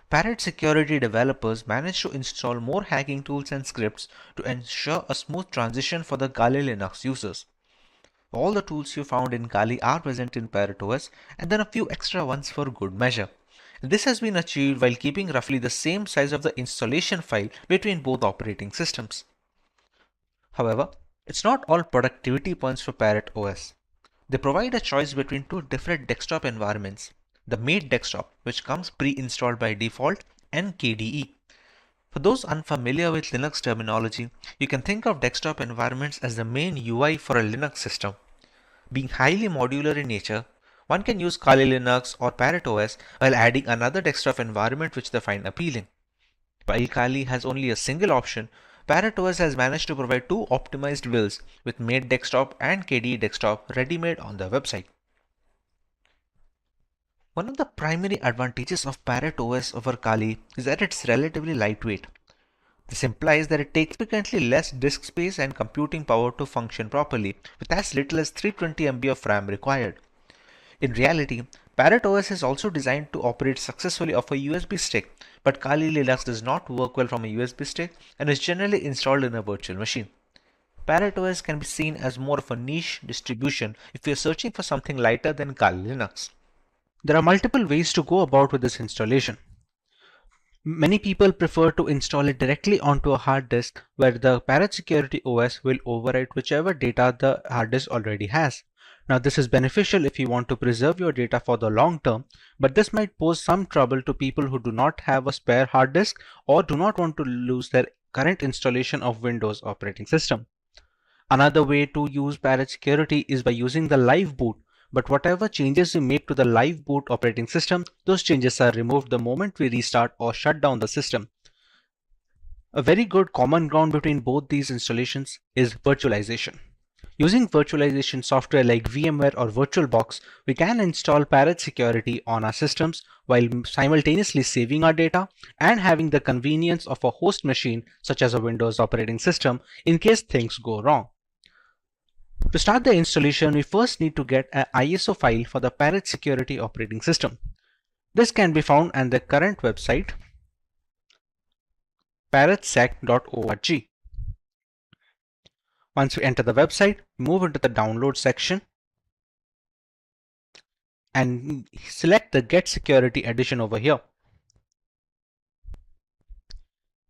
A: Parrot security developers managed to install more hacking tools and scripts to ensure a smooth transition for the Kali Linux users. All the tools you found in Kali are present in Parrot OS and then a few extra ones for good measure. This has been achieved while keeping roughly the same size of the installation file between both operating systems. However, it's not all productivity points for Parrot OS. They provide a choice between two different desktop environments, the Made desktop, which comes pre-installed by default, and KDE. For those unfamiliar with Linux terminology, you can think of desktop environments as the main UI for a Linux system. Being highly modular in nature, one can use Kali Linux or Parrot OS while adding another desktop environment which they find appealing. While Kali has only a single option, Parrot OS has managed to provide two optimized builds with Made desktop and KDE desktop ready-made on their website. One of the primary advantages of Parrot OS over Kali is that it's relatively lightweight. This implies that it takes significantly less disk space and computing power to function properly, with as little as 320 MB of RAM required. In reality, Parrot OS is also designed to operate successfully off a USB stick, but Kali Linux does not work well from a USB stick and is generally installed in a virtual machine. Parrot OS can be seen as more of a niche distribution if you are searching for something lighter than Kali Linux. There are multiple ways to go about with this installation. Many people prefer to install it directly onto a hard disk where the Parrot Security OS will overwrite whichever data the hard disk already has. Now this is beneficial if you want to preserve your data for the long term, but this might pose some trouble to people who do not have a spare hard disk or do not want to lose their current installation of Windows operating system. Another way to use Parrot Security is by using the live boot. But whatever changes you make to the live boot operating system, those changes are removed the moment we restart or shut down the system. A very good common ground between both these installations is virtualization. Using virtualization software like VMware or VirtualBox, we can install Parrot Security on our systems while simultaneously saving our data and having the convenience of a host machine such as a Windows operating system in case things go wrong. To start the installation, we first need to get an ISO file for the Parrot Security operating system. This can be found on the current website parrotsec.org. Once we enter the website, move into the download section and select the Get Security edition over here.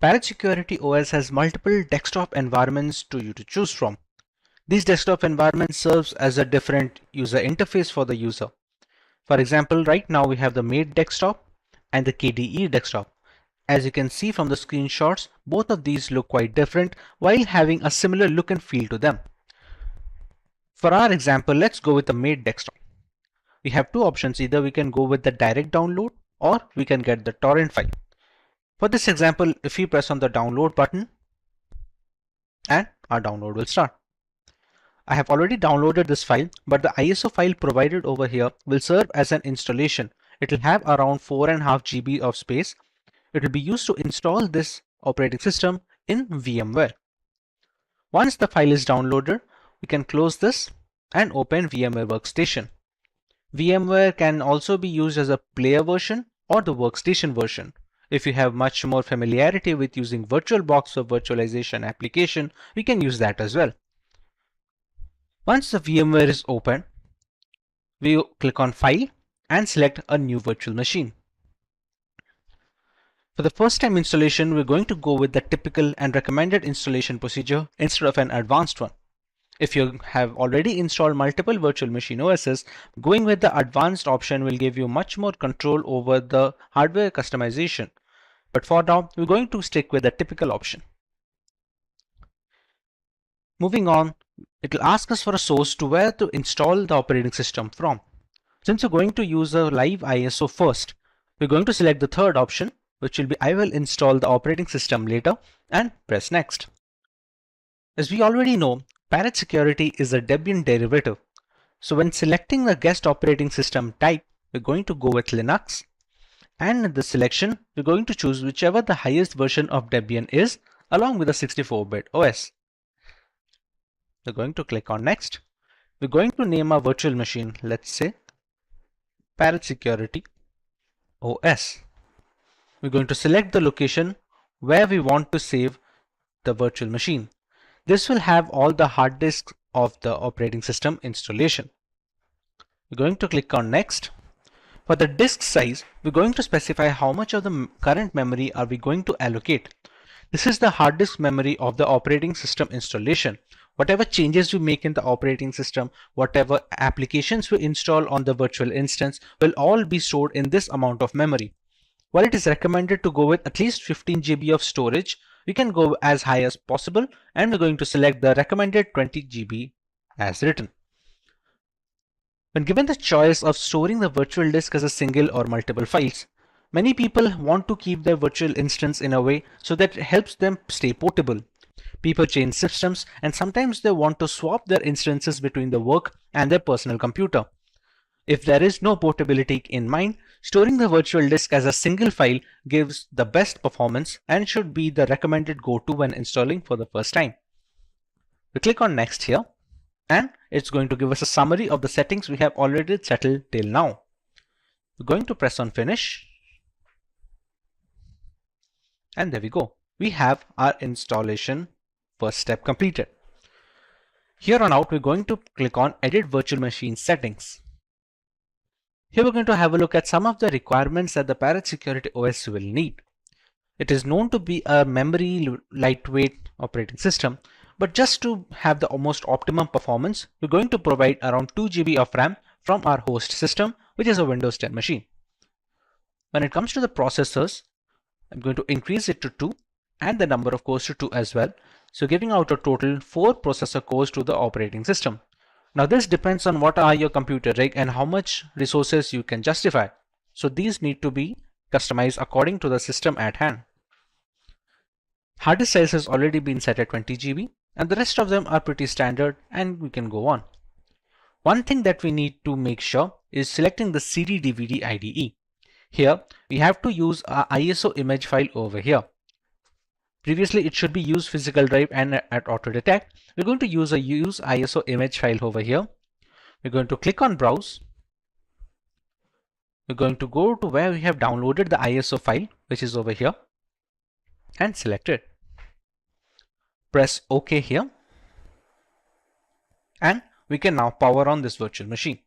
A: Parrot Security OS has multiple desktop environments to choose from. These desktop environments serves as a different user interface for the user. For example, right now we have the Made desktop and the KDE desktop. As you can see from the screenshots, both of these look quite different while having a similar look and feel to them. For our example, let's go with the Made desktop. We have two options, either we can go with the direct download or we can get the torrent file. For this example, if we press on the download button and our download will start. I have already downloaded this file, but the ISO file provided over here will serve as an installation. It will have around 4.5 GB of space. It will be used to install this operating system in VMware. Once the file is downloaded, we can close this and open VMware Workstation. VMware can also be used as a player version or the workstation version. If you have much more familiarity with using VirtualBox for virtualization application, we can use that as well. Once the VMware is open, we click on File and select a new virtual machine. For the first time installation, we're going to go with the typical and recommended installation procedure instead of an advanced one. If you have already installed multiple virtual machine OSs, going with the advanced option will give you much more control over the hardware customization. But for now, we're going to stick with the typical option. Moving on, it will ask us for a source to where to install the operating system from. Since we're going to use a live ISO first, we're going to select the third option, which will be I will install the operating system later, and press next. As we already know, Parrot Security is a Debian derivative. So when selecting the guest operating system type, we're going to go with Linux. And in the selection, we're going to choose whichever the highest version of Debian is, along with a 64-bit OS. We're going to click on next. We're going to name our virtual machine, let's say Parrot Security OS. We're going to select the location where we want to save the virtual machine. This will have all the hard disks of the operating system installation. We're going to click on next. For the disk size, we're going to specify how much of the current memory are we going to allocate. This is the hard disk memory of the operating system installation. Whatever changes we make in the operating system, whatever applications we install on the virtual instance will all be stored in this amount of memory. While it is recommended to go with at least 15 GB of storage, we can go as high as possible, and we're going to select the recommended 20 GB as written. When given the choice of storing the virtual disk as a single or multiple files, many people want to keep their virtual instance in a way so that it helps them stay portable. People change systems, and sometimes they want to swap their instances between the work and their personal computer. If there is no portability in mind, storing the virtual disk as a single file gives the best performance and should be the recommended go-to when installing for the first time. We click on next here, and it's going to give us a summary of the settings we have already settled till now. We're going to press on finish, and there we go. We have our installation first step completed. Here on out, we're going to click on Edit Virtual Machine Settings. Here we're going to have a look at some of the requirements that the Parrot Security OS will need. It is known to be a memory lightweight operating system, but just to have the almost optimum performance, we're going to provide around 2 GB of RAM from our host system, which is a Windows 10 machine. When it comes to the processors, I'm going to increase it to 2 and the number of cores to 2 as well. So giving out a total 4 processor cores to the operating system. Now this depends on what are your computer rig and how much resources you can justify. So these need to be customized according to the system at hand. Hard disk size has already been set at 20 GB and the rest of them are pretty standard, and we can go on. One thing that we need to make sure is selecting the CD/DVD IDE. Here we have to use our ISO image file over here. Previously it should be use physical drive and at auto detect. We're going to use a use ISO image file over here. We're going to click on browse. We're going to go to where we have downloaded the ISO file, which is over here, and select it. Press OK here, and we can now power on this virtual machine.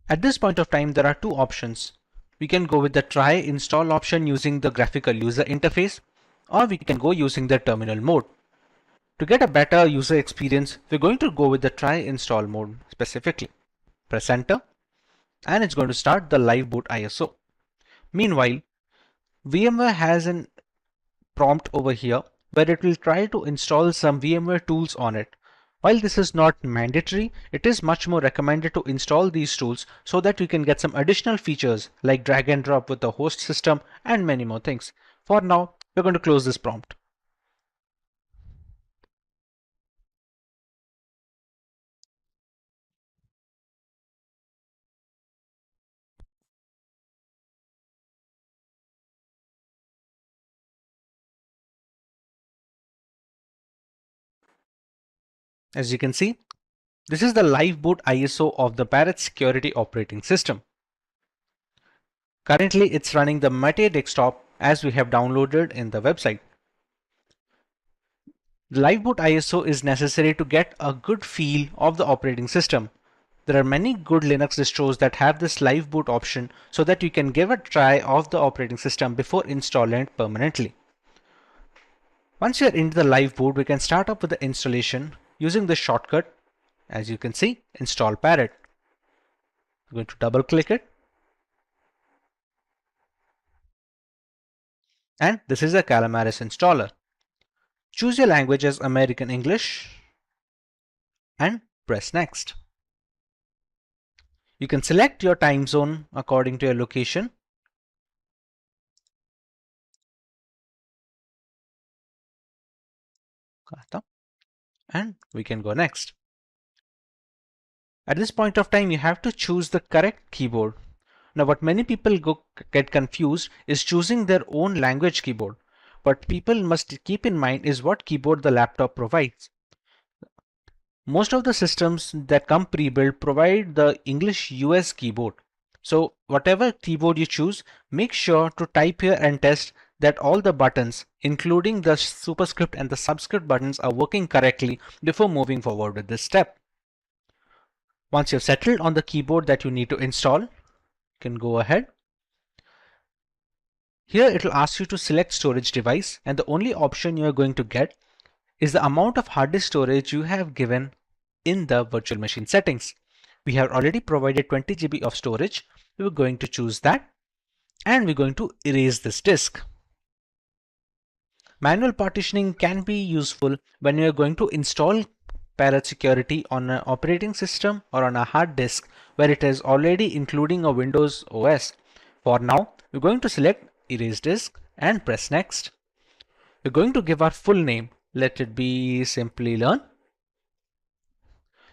A: At this point of time, there are two options. We can go with the try install option using the graphical user interface, or we can go using the terminal mode. To get a better user experience, we're going to go with the try install mode specifically. Press enter, and it's going to start the live boot ISO. Meanwhile, VMware has a prompt over here where it will try to install some VMware tools on it. While this is not mandatory, it is much more recommended to install these tools so that we can get some additional features like drag and drop with the host system and many more things. For now, we're going to close this prompt. As you can see, this is the live boot ISO of the Parrot Security operating system. Currently, it's running the Meta desktop as we have downloaded in the website. The live boot ISO is necessary to get a good feel of the operating system. There are many good Linux distros that have this live boot option so that you can give a try of the operating system before installing it permanently. Once you are into the live boot, we can start up with the installation using the shortcut. As you can see, install Parrot. I'm going to double click it. And this is a Calamares installer. Choose your language as American English and press next. You can select your time zone according to your location. And we can go next. At this point of time, you have to choose the correct keyboard. Now, what many people get confused is choosing their own language keyboard. What people must keep in mind is what keyboard the laptop provides. Most of the systems that come pre-built provide the English US keyboard. So whatever keyboard you choose, make sure to type here and test that all the buttons, including the superscript and the subscript buttons, are working correctly before moving forward with this step. Once you've settled on the keyboard that you need to install, you can go ahead. Here it will ask you to select storage device, and the only option you are going to get is the amount of hard disk storage you have given in the virtual machine settings. We have already provided 20 GB of storage. We're going to choose that, and we're going to erase this disk. Manual partitioning can be useful when you're going to install Parrot security on an operating system or on a hard disk where it is already including a Windows OS. For now, we're going to select erase disk and press next. We're going to give our full name. Let it be Simplilearn.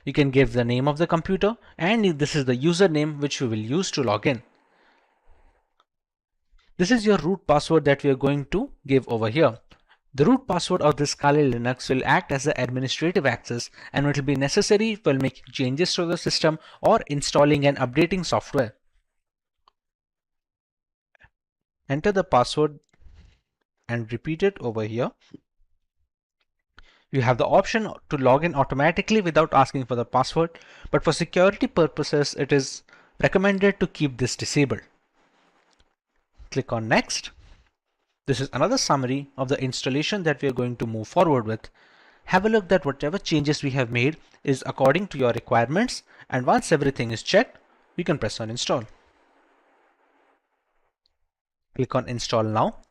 A: You can give the name of the computer, and this is the username which we will use to log in. This is your root password that we are going to give over here. The root password of this Kali Linux will act as the administrative access, and it will be necessary while making changes to the system or installing and updating software. Enter the password and repeat it over here. You have the option to log in automatically without asking for the password, but for security purposes, it is recommended to keep this disabled. Click on Next. This is another summary of the installation that we are going to move forward with. Have a look that whatever changes we have made is according to your requirements, and once everything is checked, you can press on Install. Click on Install Now.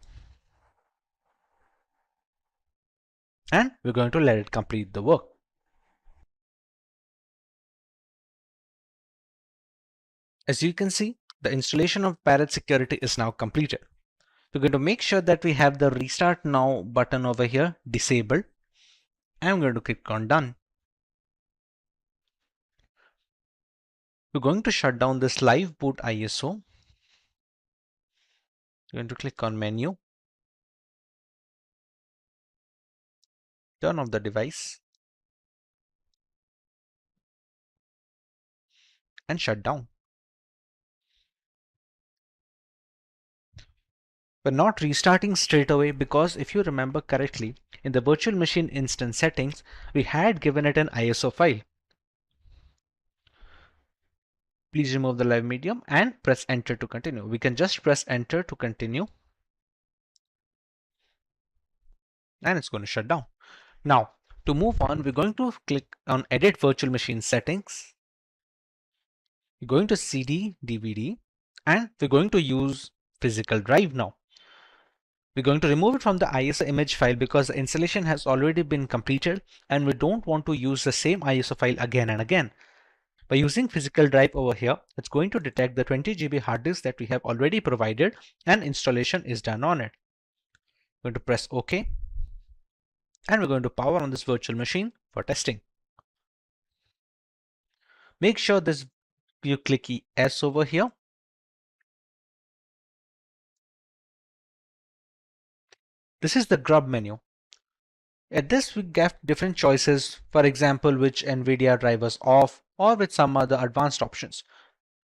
A: And we're going to let it complete the work. As you can see, the installation of Parrot security is now completed. We're going to make sure that we have the Restart Now button over here disabled. I'm going to click on Done. We're going to shut down this live boot ISO. We're going to click on Menu. Turn off the device and shut down. We're not restarting straight away because if you remember correctly, in the virtual machine instance settings, we had given it an ISO file. Please remove the live medium and press enter to continue. We can just press enter to continue. And it's going to shut down. Now, to move on, we're going to click on Edit Virtual Machine Settings. We're going to CD, DVD, and we're going to use physical drive now. We're going to remove it from the ISO image file because the installation has already been completed and we don't want to use the same ISO file again and again. By using physical drive over here, it's going to detect the 20 GB hard disk that we have already provided and installation is done on it. We're going to press OK. And we're going to power on this virtual machine for testing. Make sure you click yes over here. This is the grub menu. At this we get different choices, for example, which NVIDIA drivers off or with some other advanced options.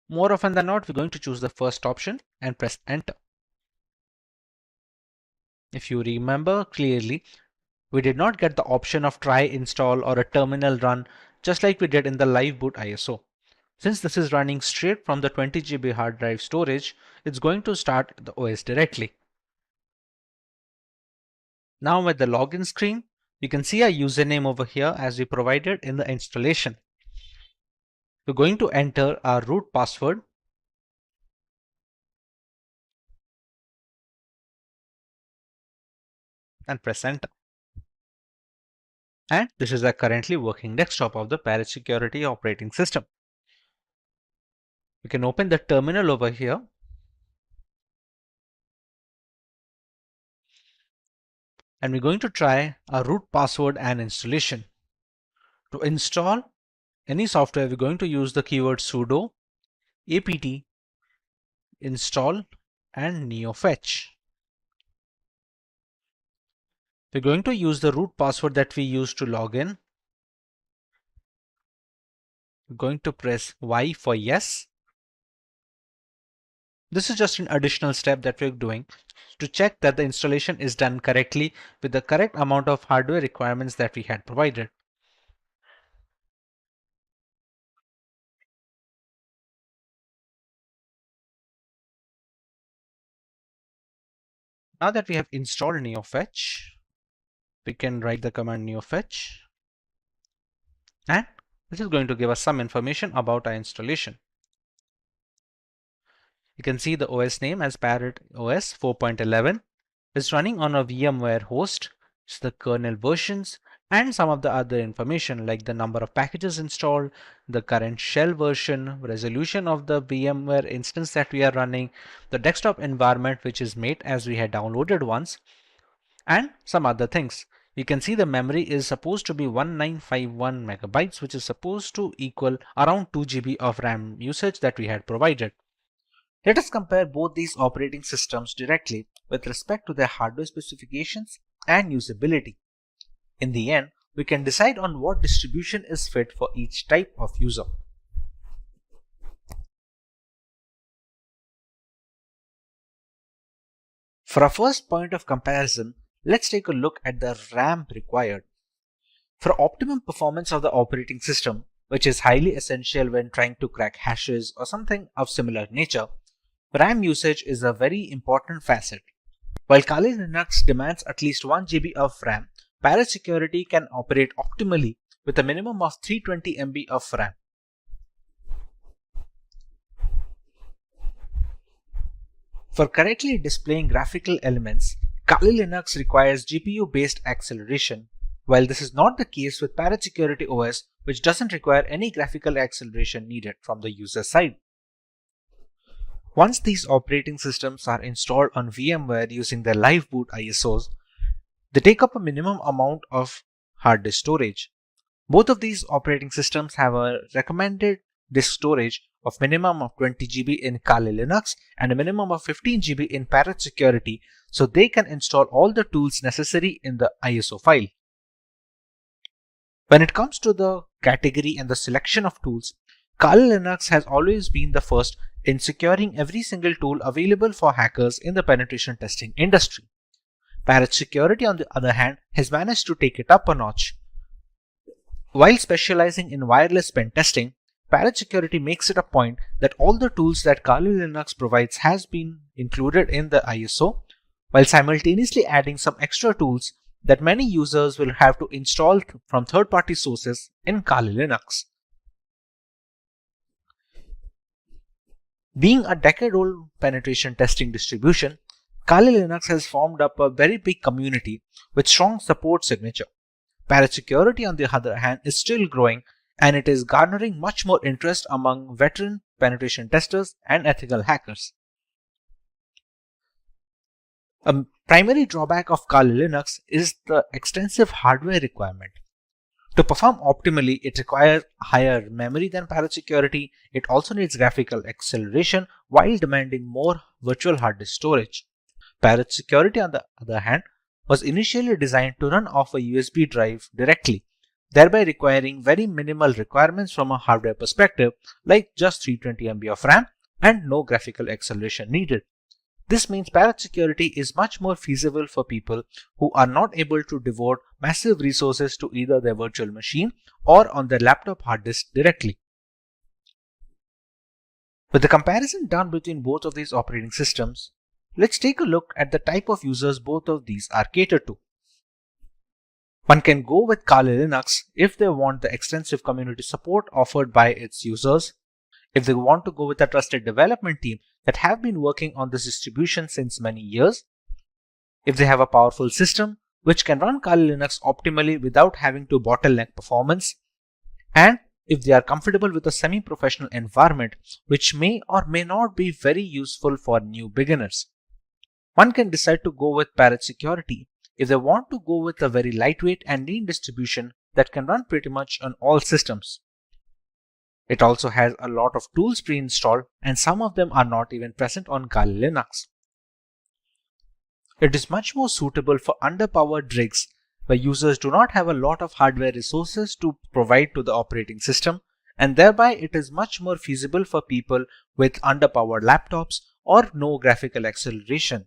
A: More often than not, we're going to choose the first option and press enter. If you remember clearly, We did not get the option of try install or a terminal run just like we did in the live boot ISO. Since this is running straight from the 20 GB hard drive storage, it's going to start the OS directly. Now with the login screen, you can see our username over here as we provided in the installation. We're going to enter our root password and press enter. And this is a currently working desktop of the Parrot Security operating system. We can open the terminal over here. And we're going to try our root password and installation. To install any software, we're going to use the keyword sudo apt install and neofetch. We're going to use the root password that we used to log in. We're going to press Y for yes. This is just an additional step that we're doing to check that the installation is done correctly with the correct amount of hardware requirements that we had provided. Now that we have installed neofetch, we can write the command neofetch, and this is going to give us some information about our installation. You can see the OS name as Parrot OS 4.11 is running on a VMware host, the kernel versions, and some of the other information like the number of packages installed, the current shell version, resolution of the VMware instance that we are running, the desktop environment which is made as we had downloaded once, and some other things. You can see the memory is supposed to be 1951 megabytes, which is supposed to equal around 2 GB of RAM usage that we had provided. Let us compare both these operating systems directly with respect to their hardware specifications and usability. In the end, we can decide on what distribution is fit for each type of user. For our first point of comparison, let's take a look at the RAM required. For optimum performance of the operating system, which is highly essential when trying to crack hashes or something of similar nature, RAM usage is a very important facet. While Kali Linux demands at least 1 GB of RAM, Parrot Security can operate optimally with a minimum of 320 MB of RAM. For correctly displaying graphical elements, Kali Linux requires GPU-based acceleration, while this is not the case with Parrot Security OS, which doesn't require any graphical acceleration needed from the user side. Once these operating systems are installed on VMware using their live boot ISOs, they take up a minimum amount of hard disk storage. Both of these operating systems have a recommended disk storage of minimum of 20 GB in Kali Linux and a minimum of 15 GB in Parrot Security, so they can install all the tools necessary in the ISO file. When it comes to the category and the selection of tools, Kali Linux has always been the first in securing every single tool available for hackers in the penetration testing industry. Parrot Security, on the other hand, has managed to take it up a notch. While specializing in wireless pen testing, Parrot Security makes it a point that all the tools that Kali Linux provides has been included in the ISO, while simultaneously adding some extra tools that many users will have to install from third-party sources in Kali Linux. Being a decade-old penetration testing distribution, Kali Linux has formed up a very big community with strong support signature. Parrot Security, on the other hand, is still growing, and it is garnering much more interest among veteran penetration testers and ethical hackers. A primary drawback of Kali Linux is the extensive hardware requirement. To perform optimally, it requires higher memory than Parrot Security. It also needs graphical acceleration while demanding more virtual hard disk storage. Parrot Security, on the other hand, was initially designed to run off a USB drive directly, thereby requiring very minimal requirements from a hardware perspective, like just 320 MB of RAM and no graphical acceleration needed. This means Parrot Security is much more feasible for people who are not able to devote massive resources to either their virtual machine or on their laptop hard disk directly. With the comparison done between both of these operating systems, let's take a look at the type of users both of these are catered to. One can go with Kali Linux if they want the extensive community support offered by its users, if they want to go with a trusted development team that have been working on this distribution since many years, if they have a powerful system which can run Kali Linux optimally without having to bottleneck performance, and if they are comfortable with a semi-professional environment which may or may not be very useful for new beginners. One can decide to go with Parrot Security if they want to go with a very lightweight and lean distribution that can run pretty much on all systems. It also has a lot of tools pre-installed, and some of them are not even present on Kali Linux. It is much more suitable for underpowered rigs where users do not have a lot of hardware resources to provide to the operating system, and thereby it is much more feasible for people with underpowered laptops or no graphical acceleration.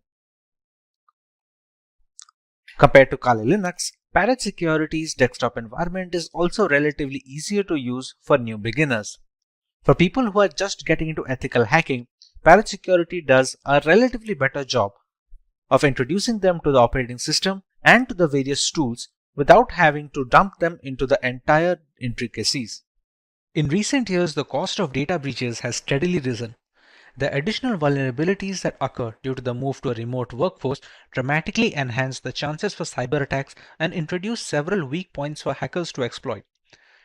A: Compared to Kali Linux, Parrot Security's desktop environment is also relatively easier to use for new beginners. For people who are just getting into ethical hacking, Parrot Security does a relatively better job of introducing them to the operating system and to the various tools without having to dump them into the entire intricacies. In recent years, the cost of data breaches has steadily risen. The additional vulnerabilities that occur due to the move to a remote workforce dramatically enhance the chances for cyber attacks and introduce several weak points for hackers to exploit.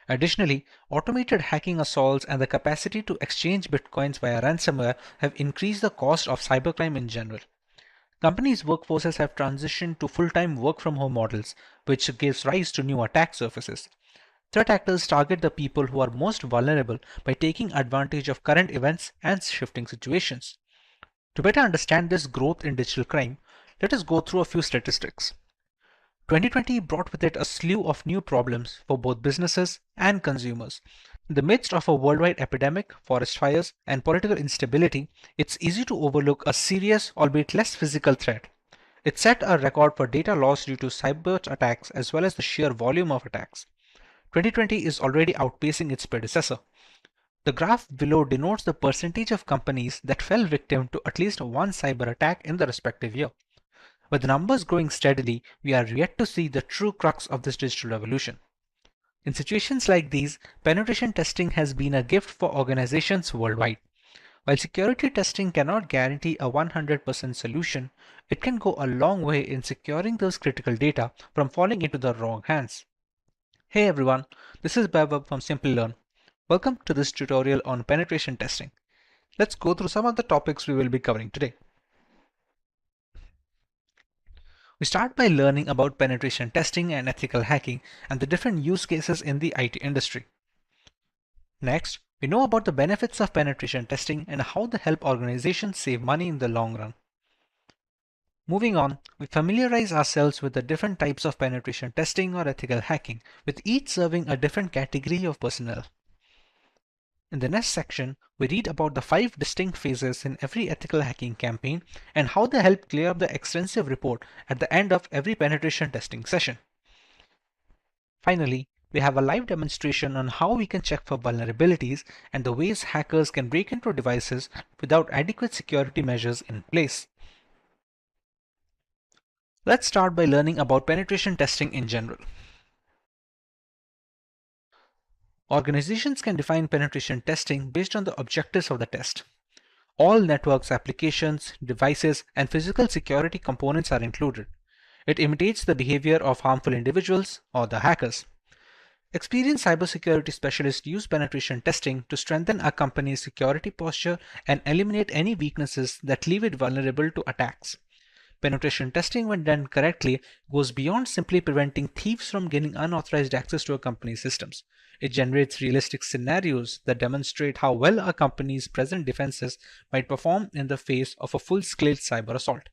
A: Additionally, automated hacking assaults and the capacity to exchange bitcoins via ransomware have increased the cost of cybercrime in general. Companies' workforces have transitioned to full-time work-from-home models, which gives rise to new attack surfaces. Threat actors target the people who are most vulnerable by taking advantage of current events and shifting situations. To better understand this growth in digital crime, let us go through a few statistics. 2020 brought with it a slew of new problems for both businesses and consumers. In the midst of a worldwide epidemic, forest fires, and political instability, it's easy to overlook a serious, albeit less physical threat. It set a record for data loss due to cyber attacks as well as the sheer volume of attacks. 2020 is already outpacing its predecessor. The graph below denotes the percentage of companies that fell victim to at least one cyber attack in the respective year. With the numbers growing steadily, we are yet to see the true crux of this digital revolution. In situations like these, penetration testing has been a gift for organizations worldwide. While security testing cannot guarantee a 100% solution, it can go a long way in securing those critical data from falling into the wrong hands. Hey everyone, this is Vaibhav from Simplilearn. Welcome to this tutorial on penetration testing. Let's go through some of the topics we will be covering today. We start by learning about penetration testing and ethical hacking and the different use cases in the IT industry. Next, we know about the benefits of penetration testing and how they help organizations save money in the long run. Moving on, we familiarize ourselves with the different types of penetration testing or ethical hacking, with each serving a different category of personnel. In the next section, we read about the 5 distinct phases in every ethical hacking campaign and how they help clear up the extensive report at the end of every penetration testing session. Finally, we have a live demonstration on how we can check for vulnerabilities and the ways hackers can break into devices without adequate security measures in place. Let's start by learning about penetration testing in general. Organizations can define penetration testing based on the objectives of the test. All networks, applications, devices, and physical security components are included. It imitates the behavior of harmful individuals or the hackers. Experienced cybersecurity specialists use penetration testing to strengthen a company's security posture and eliminate any weaknesses that leave it vulnerable to attacks. Penetration testing, when done correctly, goes beyond simply preventing thieves from gaining unauthorized access to a company's systems. It generates realistic scenarios that demonstrate how well a company's present defenses might perform in the face of a full-scale cyber assault.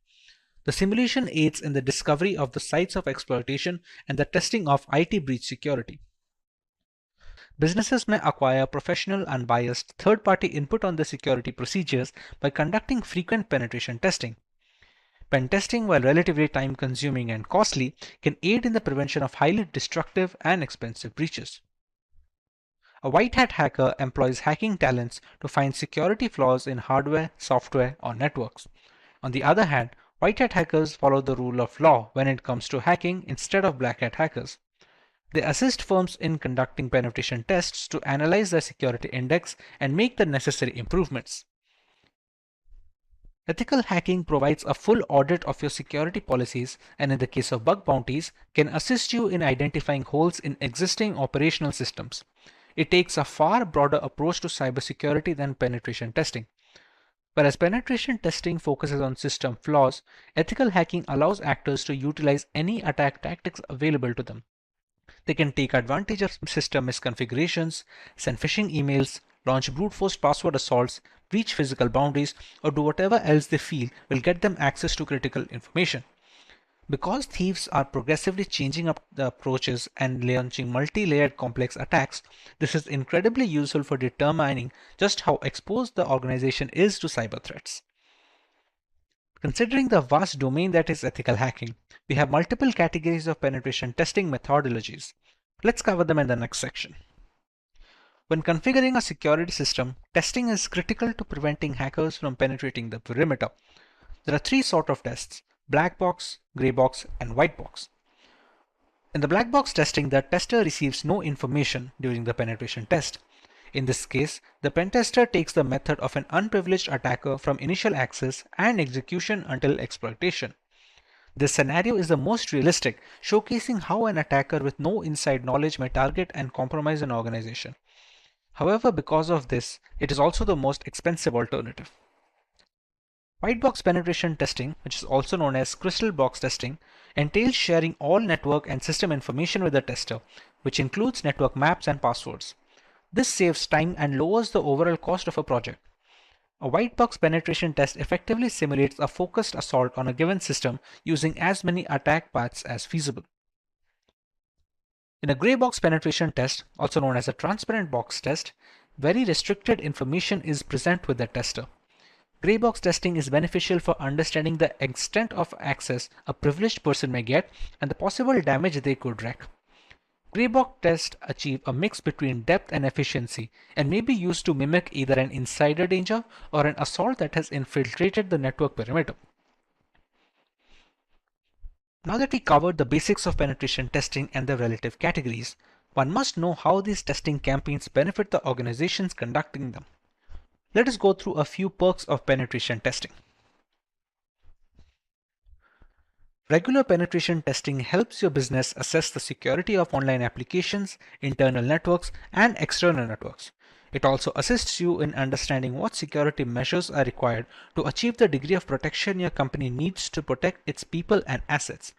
A: The simulation aids in the discovery of the sites of exploitation and the testing of IT breach security. Businesses may acquire professional, unbiased, third-party input on the security procedures by conducting frequent penetration testing. Pen testing, while relatively time consuming and costly, can aid in the prevention of highly destructive and expensive breaches. A white hat hacker employs hacking talents to find security flaws in hardware, software, or networks. On the other hand, white hat hackers follow the rule of law when it comes to hacking instead of black hat hackers. They assist firms in conducting penetration tests to analyze their security index and make the necessary improvements. Ethical hacking provides a full audit of your security policies and, in the case of bug bounties, can assist you in identifying holes in existing operational systems. It takes a far broader approach to cybersecurity than penetration testing. Whereas penetration testing focuses on system flaws, ethical hacking allows actors to utilize any attack tactics available to them. They can take advantage of system misconfigurations, send phishing emails, launch brute force password assaults, breach physical boundaries, or do whatever else they feel will get them access to critical information. Because thieves are progressively changing up the approaches and launching multi-layered complex attacks, this is incredibly useful for determining just how exposed the organization is to cyber threats. Considering the vast domain that is ethical hacking, we have multiple categories of penetration testing methodologies. Let's cover them in the next section. When configuring a security system, testing is critical to preventing hackers from penetrating the perimeter. There are three sorts of tests: black box, gray box, and white box. In the black box testing, the tester receives no information during the penetration test. In this case, the pen tester takes the method of an unprivileged attacker from initial access and execution until exploitation. This scenario is the most realistic, showcasing how an attacker with no inside knowledge may target and compromise an organization. However, because of this, it is also the most expensive alternative. White box penetration testing, which is also known as crystal box testing, entails sharing all network and system information with the tester, which includes network maps and passwords. This saves time and lowers the overall cost of a project. A white box penetration test effectively simulates a focused assault on a given system using as many attack paths as feasible. In a gray box penetration test, also known as a transparent box test, very restricted information is present with the tester. Gray box testing is beneficial for understanding the extent of access a privileged person may get and the possible damage they could wreak. Gray box tests achieve a mix between depth and efficiency and may be used to mimic either an insider danger or an assault that has infiltrated the network perimeter. Now that we covered the basics of penetration testing and their relative categories, one must know how these testing campaigns benefit the organizations conducting them. Let us go through a few perks of penetration testing. Regular penetration testing helps your business assess the security of online applications, internal networks, and external networks. It also assists you in understanding what security measures are required to achieve the degree of protection your company needs to protect its people and assets.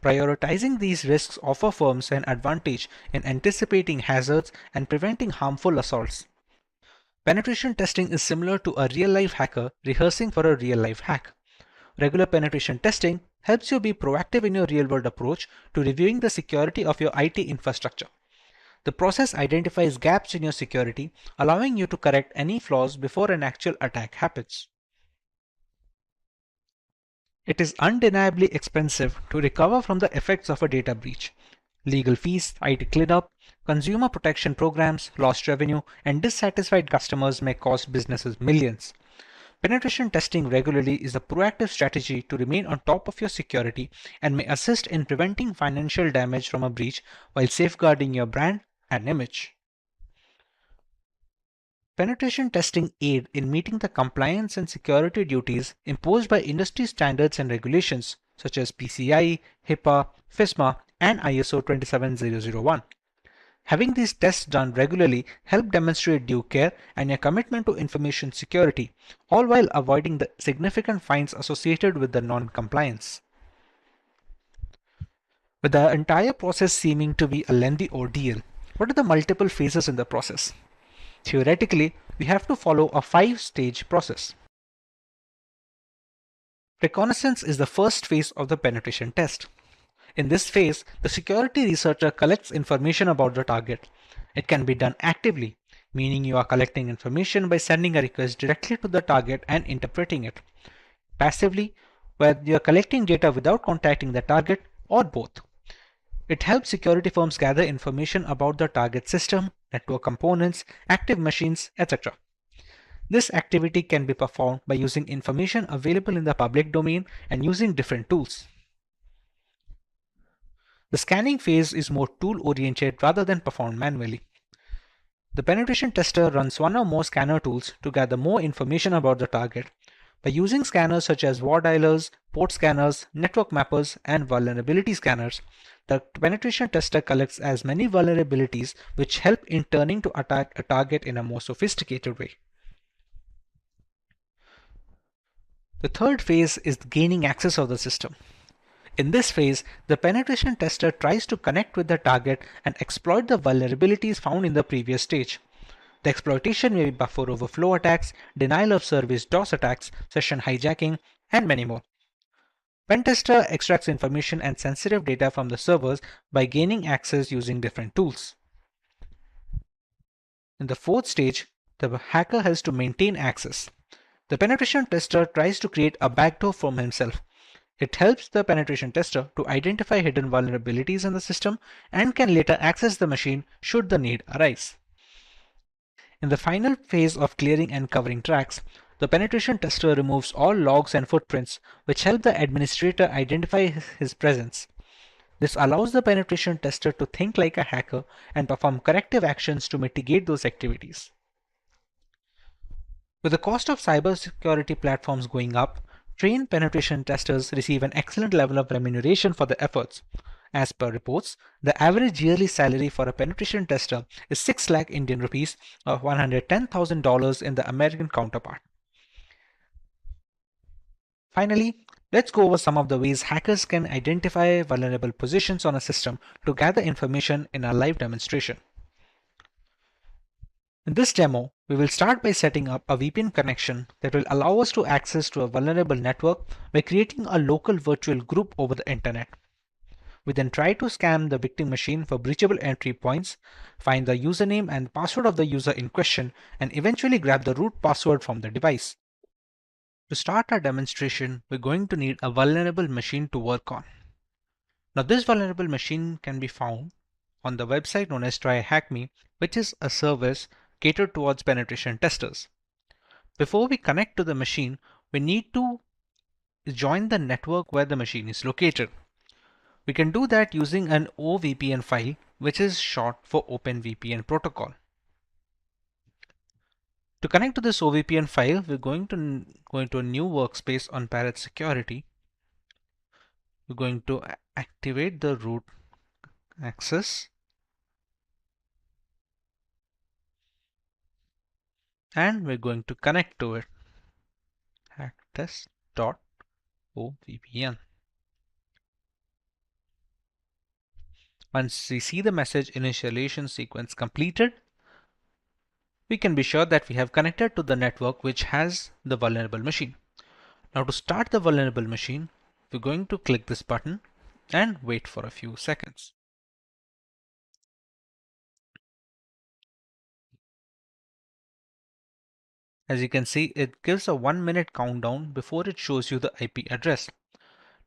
A: Prioritizing these risks offer firms an advantage in anticipating hazards and preventing harmful assaults. Penetration testing is similar to a real-life hacker rehearsing for a real-life hack. Regular penetration testing helps you be proactive in your real-world approach to reviewing the security of your IT infrastructure. The process identifies gaps in your security, allowing you to correct any flaws before an actual attack happens. It is undeniably expensive to recover from the effects of a data breach. Legal fees, IT cleanup, consumer protection programs, lost revenue, and dissatisfied customers may cost businesses millions. Penetration testing regularly is a proactive strategy to remain on top of your security and may assist in preventing financial damage from a breach while safeguarding your brand and image. Penetration testing aids in meeting the compliance and security duties imposed by industry standards and regulations such as PCI, HIPAA, FISMA, and ISO 27001. Having these tests done regularly help demonstrate due care and your commitment to information security, all while avoiding the significant fines associated with the non-compliance. With the entire process seeming to be a lengthy ordeal, what are the multiple phases in the process? Theoretically, we have to follow a 5-stage process. Reconnaissance is the first phase of the penetration test. In this phase, the security researcher collects information about the target. It can be done actively, meaning you are collecting information by sending a request directly to the target and interpreting it. Passively, where you're collecting data without contacting the target, or both. It helps security firms gather information about the target system, network components, active machines, etc. This activity can be performed by using information available in the public domain and using different tools. The scanning phase is more tool-oriented rather than performed manually. The penetration tester runs one or more scanner tools to gather more information about the target. By using scanners such as war dialers, port scanners, network mappers, and vulnerability scanners, the penetration tester collects as many vulnerabilities which help in turning to attack a target in a more sophisticated way. The third phase is gaining access of the system. In this phase, the penetration tester tries to connect with the target and exploit the vulnerabilities found in the previous stage. The exploitation may be buffer overflow attacks, denial of service DDoS attacks, session hijacking, and many more. Pen tester extracts information and sensitive data from the servers by gaining access using different tools. In the fourth stage, the hacker has to maintain access. The penetration tester tries to create a backdoor for himself. It helps the penetration tester to identify hidden vulnerabilities in the system and can later access the machine should the need arise. In the final phase of clearing and covering tracks, the penetration tester removes all logs and footprints which help the administrator identify his presence. This allows the penetration tester to think like a hacker and perform corrective actions to mitigate those activities. With the cost of cybersecurity platforms going up, trained penetration testers receive an excellent level of remuneration for their efforts. As per reports, the average yearly salary for a penetration tester is 6 lakh Indian rupees or $110,000 in the American counterpart. Finally, let's go over some of the ways hackers can identify vulnerable positions on a system to gather information in a live demonstration. In this demo, we will start by setting up a VPN connection that will allow us to access to a vulnerable network by creating a local virtual group over the internet. We then try to scan the victim machine for breachable entry points, find the username and password of the user in question, and eventually grab the root password from the device. To start our demonstration, we're going to need a vulnerable machine to work on. Now, this vulnerable machine can be found on the website known as TryHackMe, which is a service catered towards penetration testers. Before we connect to the machine, we need to join the network where the machine is located. We can do that using an OVPN file, which is short for OpenVPN protocol. To connect to this OVPN file, we're going to go into a new workspace on Parrot Security. We're going to activate the root access and we're going to connect to it. hacktest.ovpn. Once we see the message initialization sequence completed, we can be sure that we have connected to the network which has the vulnerable machine. Now, to start the vulnerable machine, we're going to click this button and wait for a few seconds. As you can see, it gives a 1-minute countdown before it shows you the IP address.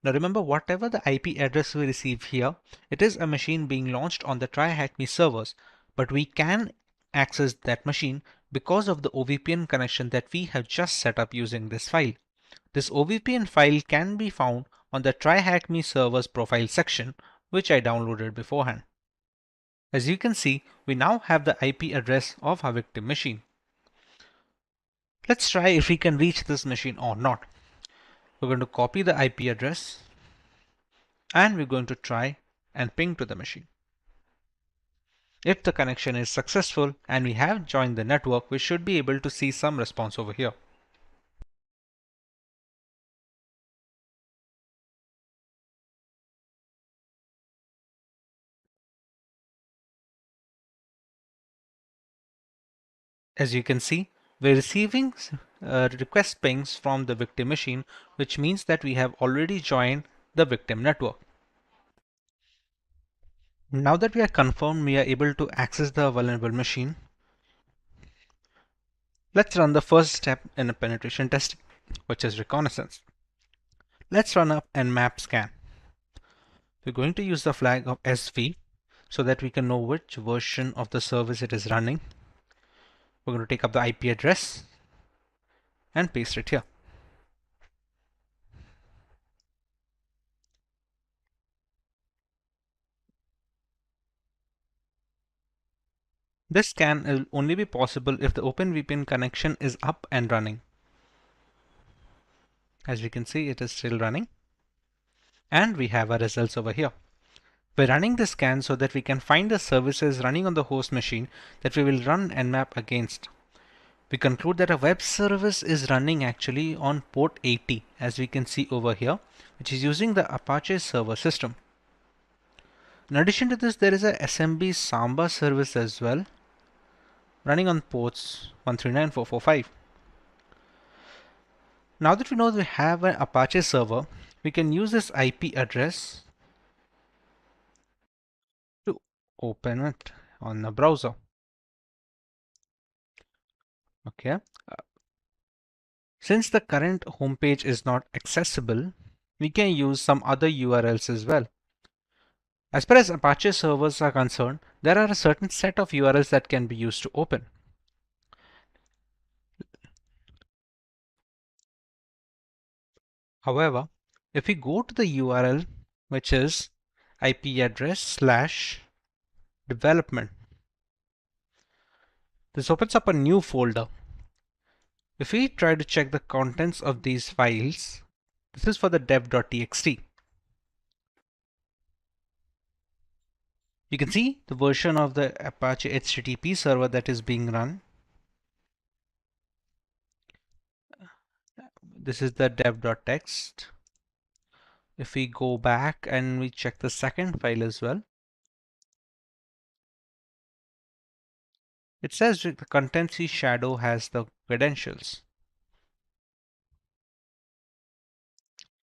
A: Now remember, whatever the IP address we receive here, it is a machine being launched on the TryHackMe servers, but we can access that machine because of the OVPN connection that we have just set up using this file. This OVPN file can be found on the TryHackMe servers profile section, which I downloaded beforehand. As you can see, we now have the IP address of our victim machine. Let's try if we can reach this machine or not. We're going to copy the IP address and we're going to try and ping to the machine. If the connection is successful and we have joined the network, we should be able to see some response over here. As you can see, we're receiving request pings from the victim machine, which means that we have already joined the victim network. Now that we are confirmed we are able to access the vulnerable machine, let's run the first step in a penetration testing, which is reconnaissance. Let's run up nmap scan. We're going to use the flag of SV so that we can know which version of the service it is running. We're going to take up the IP address and paste it here. This scan will only be possible if the OpenVPN connection is up and running. As we can see, it is still running. And we have our results over here. We're running this scan so that we can find the services running on the host machine that we will run nmap against. We conclude that a web service is running actually on port 80, as we can see over here, which is using the Apache server system. In addition to this, there is a SMB Samba service as well, running on ports 139.445. Now that we know we have an Apache server, we can use this IP address to open it on the browser. Okay. Since the current homepage is not accessible, we can use some other URLs as well. As far as Apache servers are concerned, there are a certain set of URLs that can be used to open. However, if we go to the URL, which is IP address / development, this opens up a new folder. If we try to check the contents of these files, this is for the dev.txt. You can see the version of the Apache HTTP server that is being run. This is the dev.txt. If we go back and we check the second file as well, it says the contency shadow has the credentials.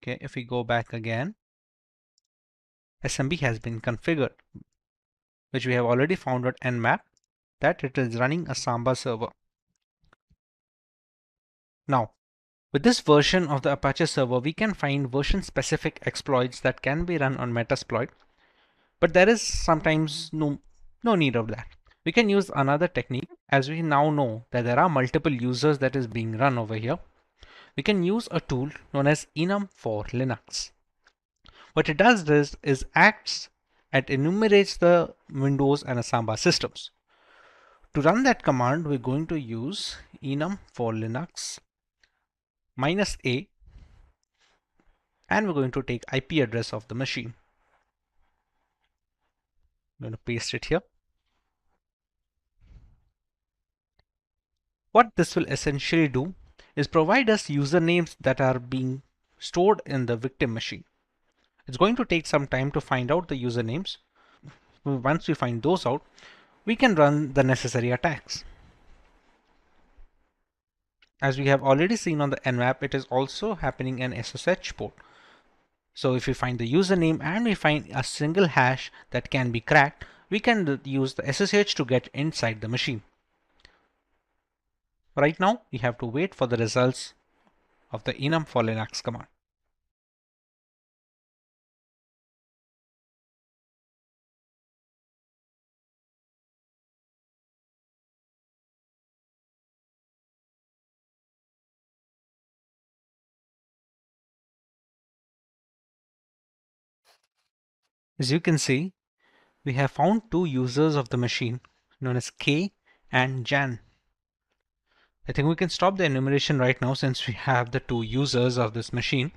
A: Okay, if we go back again, SMB has been configured, which we have already found at nmap that it is running a Samba server. Now, with this version of the Apache server, we can find version-specific exploits that can be run on Metasploit, but there is sometimes no need of that. We can use another technique, as we now know that there are multiple users that is being run over here. We can use a tool known as enum for Linux. What it does is acts and enumerates the Windows and Samba systems. To run that command, we're going to use enum for Linux -a, and we're going to take IP address of the machine. I'm going to paste it here. What this will essentially do is provide us usernames that are being stored in the victim machine. It's going to take some time to find out the usernames. Once we find those out, we can run the necessary attacks. As we have already seen on the nmap, it is also happening in SSH port. So if we find the username and we find a single hash that can be cracked, we can use the SSH to get inside the machine. Right now, we have to wait for the results of the enum for Linux command. As you can see, we have found two users of the machine known as K and Jan. I think we can stop the enumeration right now since we have the two users of this machine.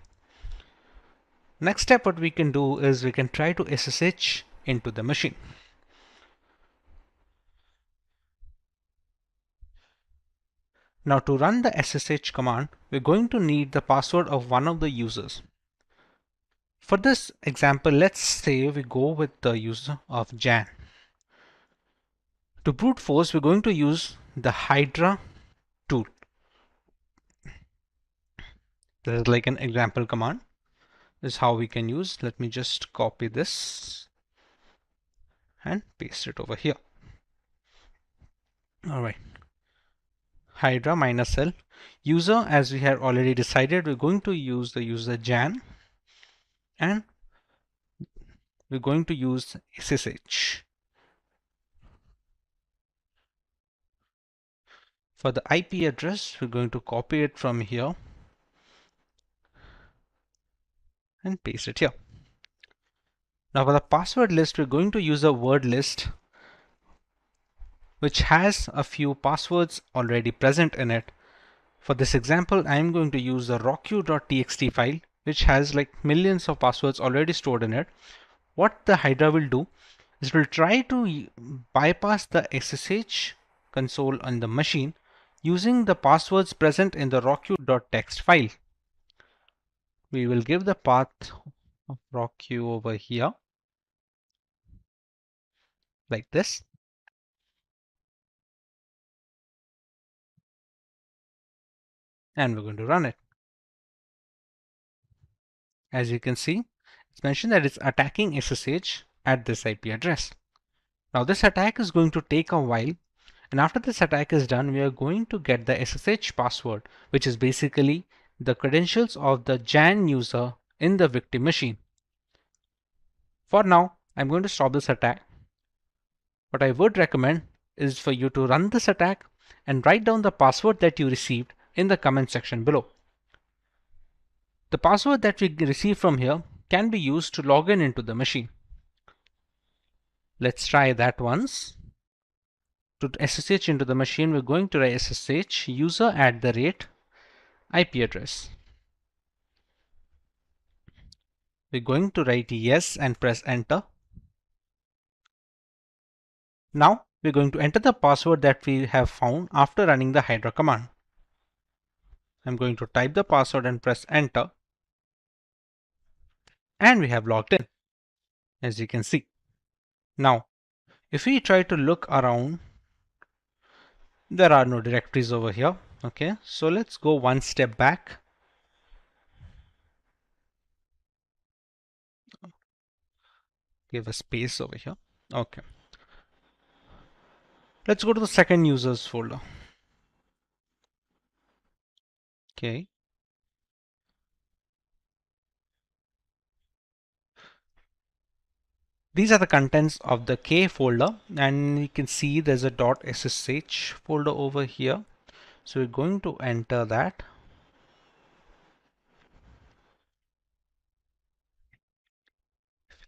A: Next step, what we can do is we can try to SSH into the machine. Now to run the SSH command, we're going to need the password of one of the users. For this example, let's say we go with the user of Jan. To brute force, we're going to use the Hydra tool. This is like an example command. This is how we can use. Let me just copy this and paste it over here. All right. Hydra -l. User, as we have already decided, we're going to use the user Jan. and we're going to use SSH. For the IP address, we're going to copy it from here and paste it here. Now for the password list, we're going to use a word list which has a few passwords already present in it. For this example, I'm going to use the rockyou.txt file, which has like millions of passwords already stored in it. What the Hydra will do is it will try to bypass the SSH console on the machine using the passwords present in the rockyou.txt file. We will give the path of rockyou over here like this. And we're going to run it. As you can see, it's mentioned that it's attacking SSH at this IP address. Now this attack is going to take a while, and after this attack is done, we are going to get the SSH password, which is basically the credentials of the Jan user in the victim machine. For now, I'm going to stop this attack. What I would recommend is for you to run this attack and write down the password that you received in the comment section below. The password that we receive from here can be used to log in into the machine. Let's try that once. To SSH into the machine, we're going to write SSH user @ IP address. We're going to write yes and press enter. Now we're going to enter the password that we have found after running the Hydra command. I'm going to type the password and press enter. And we have logged in, as you can see. Now, if we try to look around, there are no directories over here. Okay, so let's go one step back. Give a space over here. Okay. Let's go to the second users folder. Okay. These are the contents of the K folder, and you can see there's a .ssh folder over here. So we're going to enter that.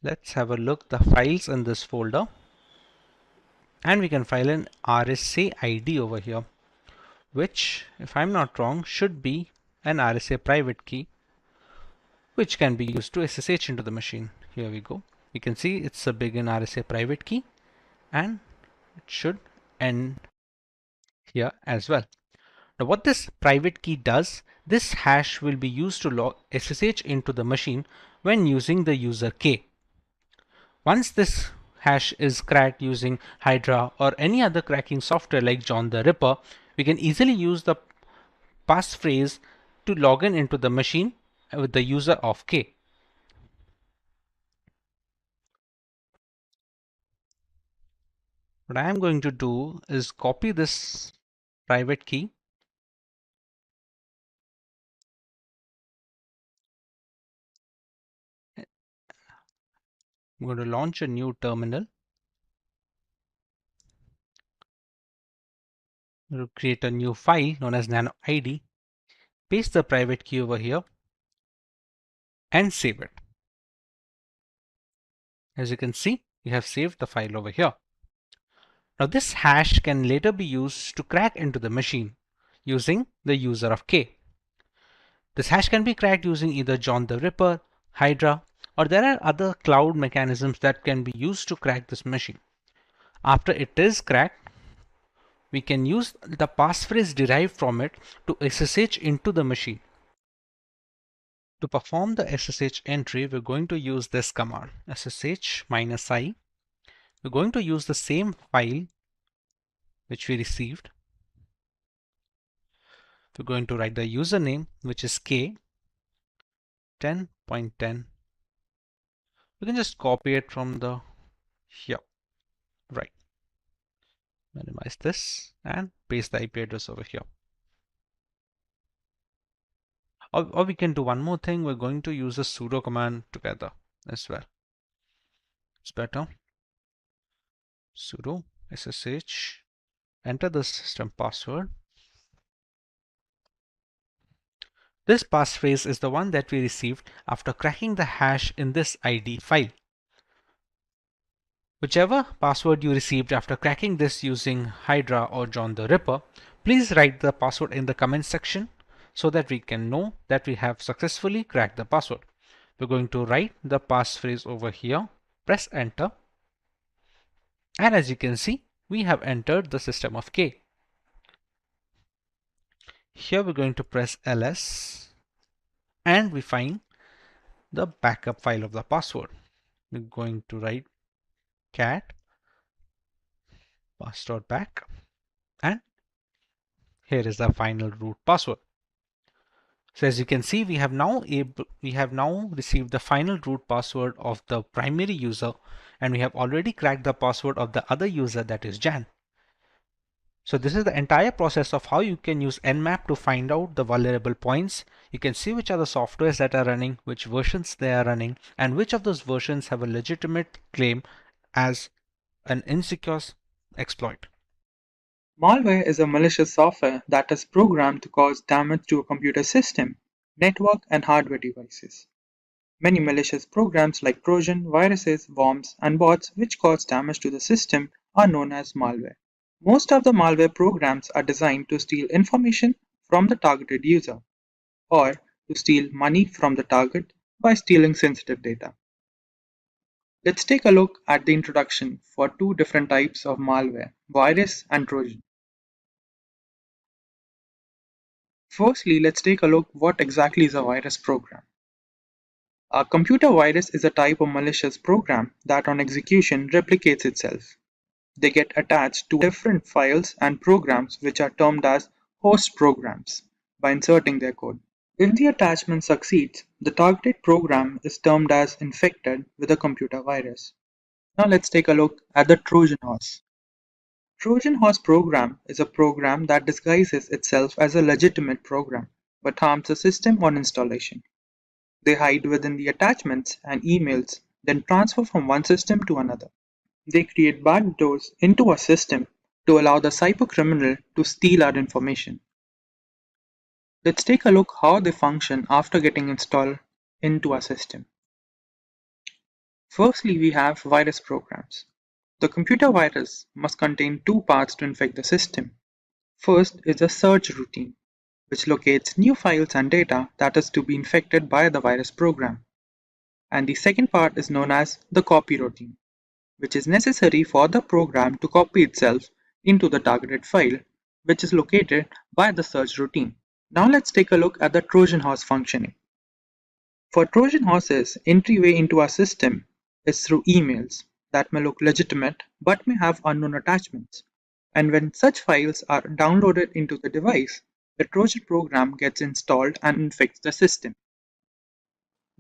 A: Let's have a look the files in this folder, and we can file an RSA ID over here, which, if I'm not wrong, should be an RSA private key, which can be used to SSH into the machine. Here we go. You can see it's a begin RSA private key, and it should end here as well. Now what this private key does, this hash will be used to log SSH into the machine when using the user K. Once this hash is cracked using Hydra or any other cracking software like John the Ripper, we can easily use the passphrase to log in into the machine with the user of K. What I am going to do is copy this private key . I'm going to launch a new terminal. I'm going to create a new file known as nano ID, paste the private key over here, and save it. As you can see, we have saved the file over here. Now this hash can later be used to crack into the machine using the user of K. This hash can be cracked using either John the Ripper, Hydra, or there are other cloud mechanisms that can be used to crack this machine. After it is cracked, we can use the passphrase derived from it to SSH into the machine. To perform the SSH entry, we're going to use this command, ssh-i. We're going to use the same file which we received. We're going to write the username, which is k 10.10. We can just copy it from the here. Right. Minimize this and paste the IP address over here. Or we can do one more thing. We're going to use a sudo command together as well. It's better. Sudo ssh, enter the system password. This passphrase is the one that we received after cracking the hash in this ID file. Whichever password you received after cracking this using Hydra or John the Ripper, please write the password in the comment section so that we can know that we have successfully cracked the password. We're going to write the passphrase over here, press enter, and as you can see, we have entered the system of K. Here we're going to press ls and we find the backup file of the password. We're going to write cat pass.back and here is the final root password. So as you can see, we have now received the final root password of the primary user, and we have already cracked the password of the other user, that is Jan. So this is the entire process of how you can use Nmap to find out the vulnerable points. You can see which are the softwares that are running, which versions they are running, and which of those versions have a legitimate claim as an insecure exploit.
H: Malware is a malicious software that is programmed to cause damage to a computer system, network, and hardware devices. Many malicious programs like Trojan, viruses, worms, and bots which cause damage to the system are known as malware. Most of the malware programs are designed to steal information from the targeted user, or to steal money from the target by stealing sensitive data. Let's take a look at the introduction for two different types of malware, virus and Trojan. Firstly, let's take a look what exactly is a virus program. A computer virus is a type of malicious program that on execution replicates itself. They get attached to different files and programs which are termed as host programs by inserting their code. If the attachment succeeds, the targeted program is termed as infected with a computer virus. Now let's take a look at the Trojan horse. Trojan horse program is a program that disguises itself as a legitimate program but harms the system on installation. They hide within the attachments and emails, then transfer from one system to another. They create backdoors into a system to allow the cybercriminal to steal our information. Let's take a look how they function after getting installed into our system. Firstly, we have virus programs. The computer virus must contain two parts to infect the system. First is a search routine, which locates new files and data that is to be infected by the virus program. And the second part is known as the copy routine, which is necessary for the program to copy itself into the targeted file, which is located by the search routine. Now let's take a look at the Trojan horse functioning. For Trojan horses, entryway into our system is through emails that may look legitimate but may have unknown attachments. And when such files are downloaded into the device, the Trojan program gets installed and infects the system.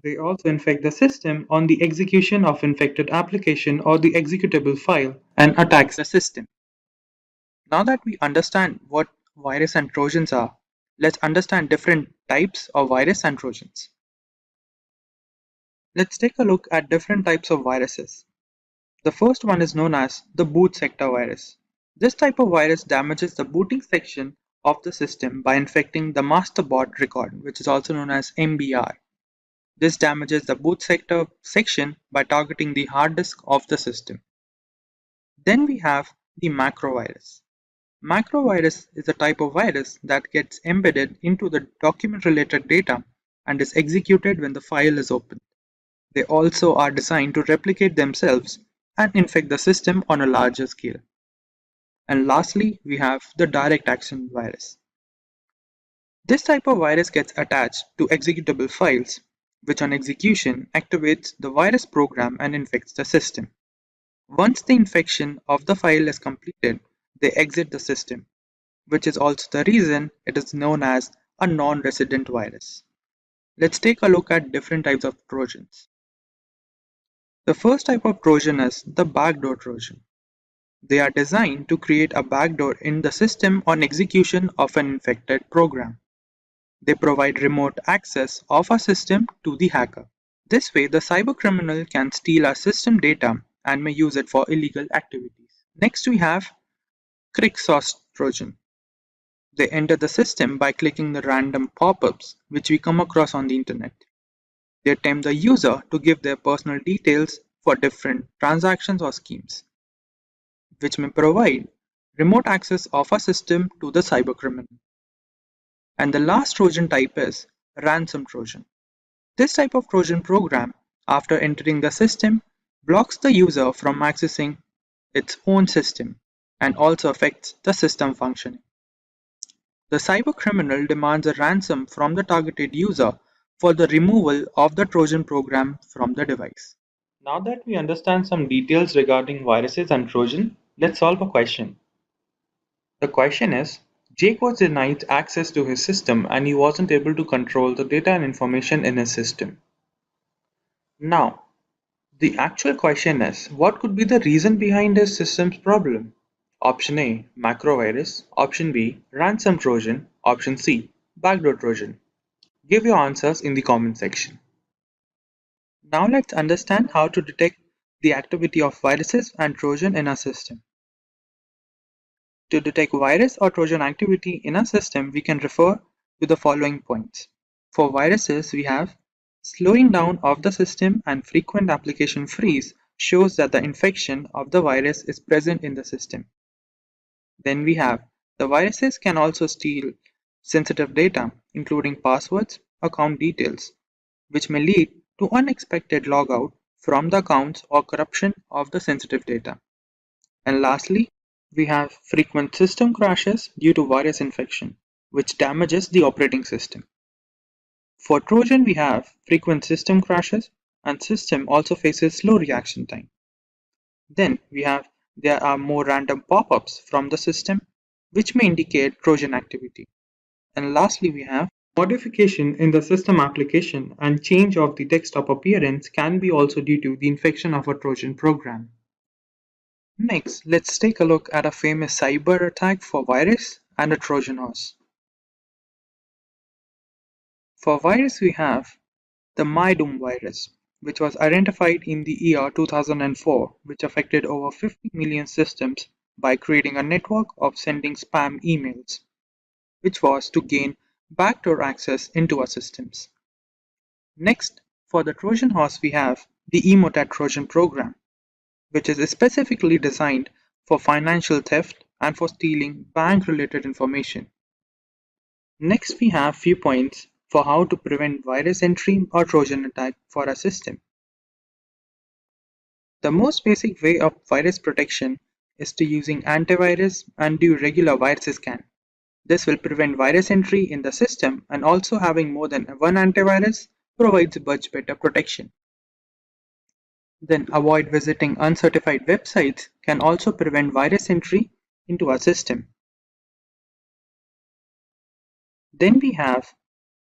H: They also infect the system on the execution of infected application or the executable file and attacks the system. Now that we understand what virus and Trojans are, let's understand different types of virus and Trojans. Let's take a look at different types of viruses. The first one is known as the boot sector virus. This type of virus damages the booting section of the system by infecting the master bot record, which is also known as MBR. This damages the boot sector section by targeting the hard disk of the system. Then we have the macrovirus. Macrovirus is a type of virus that gets embedded into the document-related data and is executed when the file is opened. They also are designed to replicate themselves and infect the system on a larger scale. And lastly, we have the direct action virus. This type of virus gets attached to executable files, which on execution activates the virus program and infects the system. Once the infection of the file is completed, they exit the system, which is also the reason it is known as a non-resident virus. Let's take a look at different types of Trojans. The first type of Trojan is the backdoor Trojan. They are designed to create a backdoor in the system on execution of an infected program. They provide remote access of a system to the hacker. This way, the cybercriminal can steal our system data and may use it for illegal activities. Next, we have Cryptographic Trojan. They enter the system by clicking the random pop-ups which we come across on the internet. They tempt the user to give their personal details for different transactions or schemes, which may provide remote access of a system to the cybercriminal. And the last Trojan type is ransom Trojan. This type of Trojan program, after entering the system, blocks the user from accessing its own system and also affects the system functioning. The cybercriminal demands a ransom from the targeted user for the removal of the Trojan program from the device. Now that we understand some details regarding viruses and Trojan, let's solve a question. The question is, Jake was denied access to his system and he wasn't able to control the data and information in his system. Now, the actual question is, what could be the reason behind his system's problem? Option A, macrovirus. Option B, ransom Trojan. Option C, backdoor Trojan. Give your answers in the comment section. Now let's understand how to detect the activity of viruses and Trojan in our system. To detect virus or Trojan activity in our system, we can refer to the following points. For viruses, we have slowing down of the system and frequent application freeze shows that the infection of the virus is present in the system. Then we have the viruses can also steal sensitive data, including passwords, account details, which may lead to unexpected logout from the accounts or corruption of the sensitive data. And lastly, we have frequent system crashes due to virus infection, which damages the operating system. For Trojan, we have frequent system crashes and system also faces slow reaction time. Then we have there are more random pop-ups from the system, which may indicate Trojan activity. And lastly, we have modification in the system application and change of the desktop appearance can be also due to the infection of a Trojan program. Next, let's take a look at a famous cyber attack for virus and a Trojan horse. For virus, we have the MyDoom virus, which was identified in the year 2004, which affected over 50 million systems by creating a network of sending spam emails, which was to gain backdoor access into our systems. Next, for the Trojan horse, we have the Emotet Trojan program, which is specifically designed for financial theft and for stealing bank-related information. Next, we have few points for how to prevent virus entry or Trojan attack for a system. The most basic way of virus protection is to using antivirus and do regular virus scan. This will prevent virus entry in the system, and also having more than one antivirus provides much better protection. Then avoid visiting uncertified websites can also prevent virus entry into our system. Then we have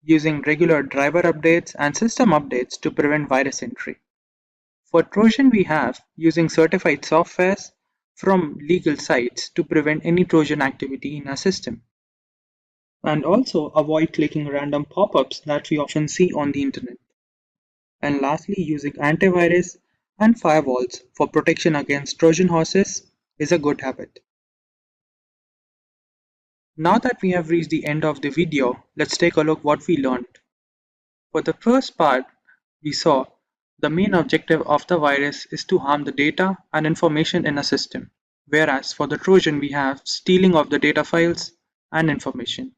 H: using regular driver updates and system updates to prevent virus entry. For Trojan, we have using certified softwares from legal sites to prevent any Trojan activity in our system. And also avoid clicking random pop-ups that we often see on the internet. And lastly, using antivirus and firewalls for protection against Trojan horses is a good habit. Now that we have reached the end of the video, let's take a look what we learned. For the first part, we saw the main objective of the virus is to harm the data and information in a system, whereas for the Trojan we have stealing of the data files and information.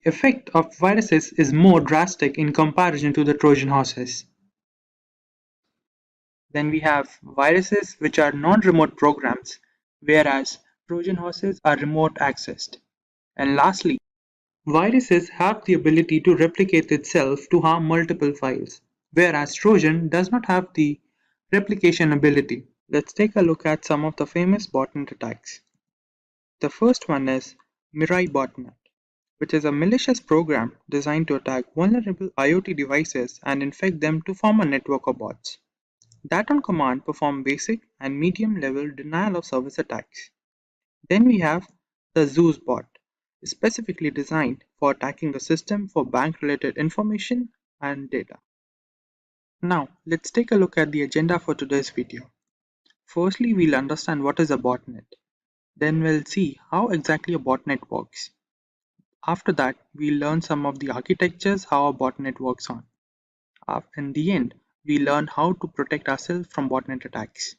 H: Effect of viruses is more drastic in comparison to the Trojan horses. Then we have viruses which are non-remote programs, whereas Trojan horses are remote accessed. And lastly, viruses have the ability to replicate itself to harm multiple files, whereas Trojan does not have the replication ability. Let's take a look at some of the famous botnet attacks. The first one is Mirai Botnet, which is a malicious program designed to attack vulnerable IoT devices and infect them to form a network of bots that on command perform basic and medium level denial of service attacks. Then we have the Zeus bot, is specifically designed for attacking the system for bank-related information and data. Now, let's take a look at the agenda for today's video. Firstly, we'll understand what is a botnet. Then we'll see how exactly a botnet works. After that, we'll learn some of the architectures how a botnet works on. In the end, we learn how to protect ourselves from botnet attacks.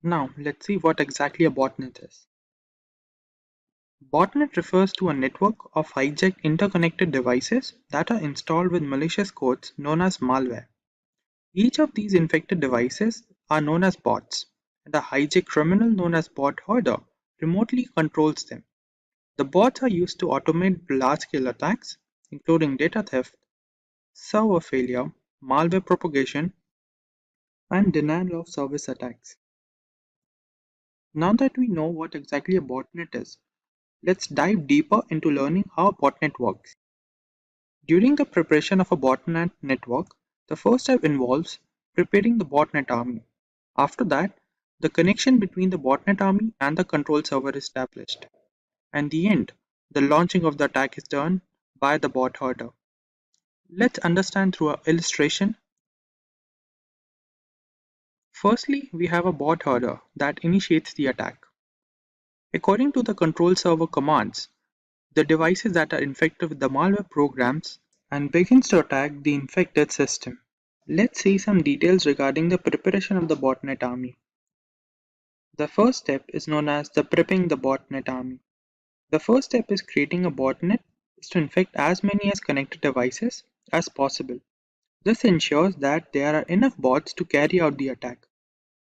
H: Now, let's see what exactly a botnet is. Botnet refers to a network of hijacked interconnected devices that are installed with malicious codes known as malware. Each of these infected devices are known as bots, and a hijacked criminal known as bot hoarder remotely controls them. The bots are used to automate large-scale attacks, including data theft, server failure, malware propagation, and denial of service attacks. Now that we know what exactly a botnet is, let's dive deeper into learning how a botnet works. During the preparation of a botnet network, the first step involves preparing the botnet army. After that, the connection between the botnet army and the control server is established. And in the end, the launching of the attack is done by the bot hoarder. Let's understand through an illustration. Firstly, we have a bot hoarder that initiates the attack. According to the control server commands, the devices that are infected with the malware programs and begins to attack the infected system. Let's see some details regarding the preparation of the botnet army. The first step is known as the prepping the botnet army. The first step is creating a botnet is to infect as many as connected devices as possible. This ensures that there are enough bots to carry out the attack.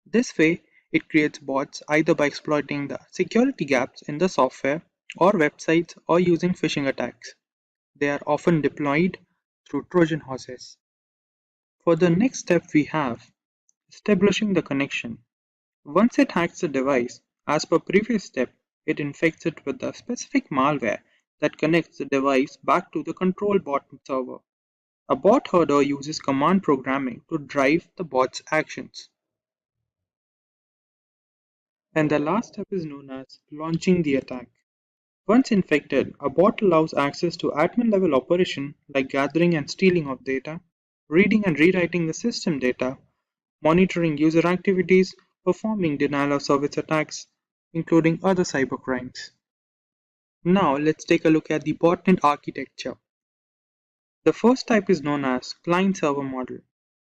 H: This way, it creates bots either by exploiting the security gaps in the software or websites or using phishing attacks. They are often deployed through Trojan horses. For the next step we have establishing the connection. Once it hacks the device, as per previous step, it infects it with a specific malware that connects the device back to the control bot server. A bot hoarder uses command programming to drive the bot's actions. And the last step is known as launching the attack. Once infected, a bot allows access to admin level operation like gathering and stealing of data, reading and rewriting the system data, monitoring user activities, performing denial of service attacks, including other cybercrimes. Now let's take a look at the botnet architecture. The first type is known as client-server model.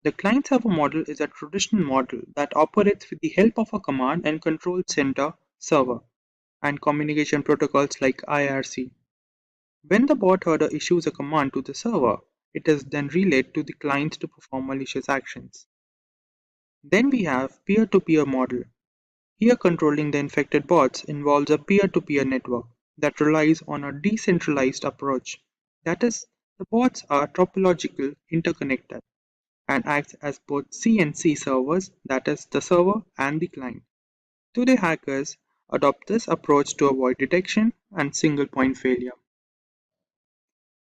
H: The client-server model is a traditional model that operates with the help of a command and control center server and communication protocols like IRC. When the bot hoarder issues a command to the server, it is then relayed to the client to perform malicious actions. Then we have peer-to-peer model. Here controlling the infected bots involves a peer-to-peer network that relies on a decentralized approach. That is, the bots are topological interconnected and acts as both CNC servers, that is, the server and the client. Today hackers adopt this approach to avoid detection and single point failure.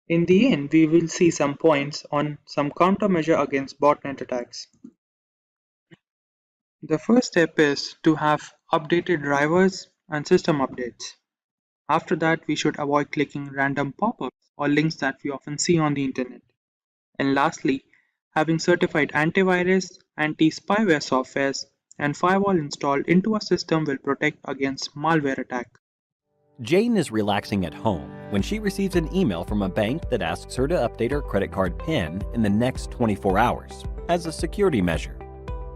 H: In the end, we will see some points on some countermeasure against botnet attacks. The first step is to have updated drivers and system updates. After that, we should avoid clicking random pop-ups or links that we often see on the internet. And lastly, having certified antivirus, anti-spyware softwares, and firewall installed into a system will protect against malware attack.
C: Jane is relaxing at home when she receives an email from a bank that asks her to update her credit card PIN in the next 24 hours as a security measure.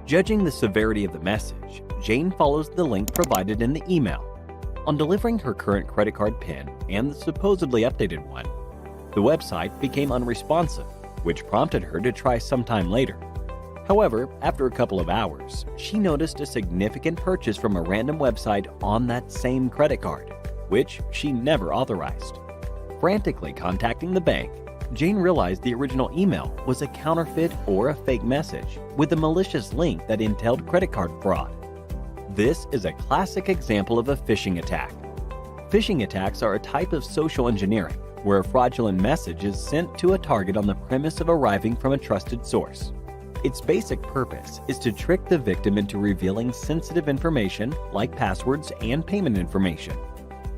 C: Judging the severity of the message, Jane follows the link provided in the email. On delivering her current credit card PIN and the supposedly updated one, the website became unresponsive, which prompted her to try sometime later. However, after a couple of hours, she noticed a significant purchase from a random website on that same credit card, which she never authorized. Frantically contacting the bank, Jane realized the original email was a counterfeit or a fake message with a malicious link that entailed credit card fraud. This is a classic example of a phishing attack. Phishing attacks are a type of social engineering where a fraudulent message is sent to a target on the premise of arriving from a trusted source. Its basic purpose is to trick the victim into revealing sensitive information like passwords and payment information.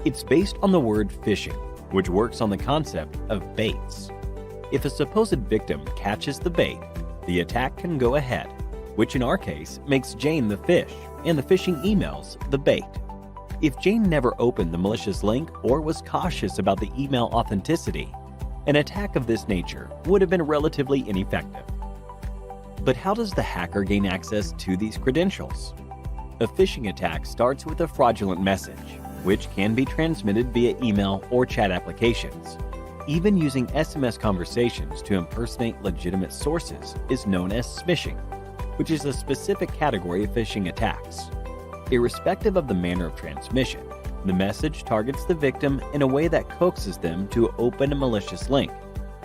C: It's based on the word phishing, which works on the concept of baits. If a supposed victim catches the bait, the attack can go ahead, which in our case makes Jane the fish and the phishing emails the bait. If Jane never opened the malicious link or was cautious about the email authenticity, an attack of this nature would have been relatively ineffective. But how does the hacker gain access to these credentials? A phishing attack starts with a fraudulent message, which can be transmitted via email or chat applications. Even using SMS conversations to impersonate legitimate sources is known as smishing, which is a specific category of phishing attacks. Irrespective of the manner of transmission, the message targets the victim in a way that coaxes them to open a malicious link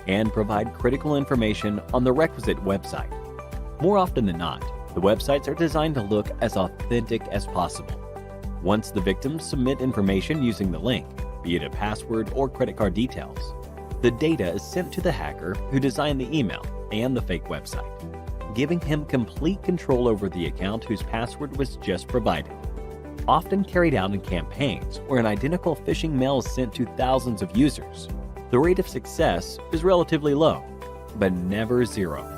C: and provide critical information on the requisite website. More often than not, the websites are designed to look as authentic as possible. Once the victims submit information using the link, be it a password or credit card details, the data is sent to the hacker who designed the email and the fake website, giving him complete control over the account whose password was just provided. Often carried out in campaigns where an identical phishing mail is sent to thousands of users, the rate of success is relatively low, but never zero.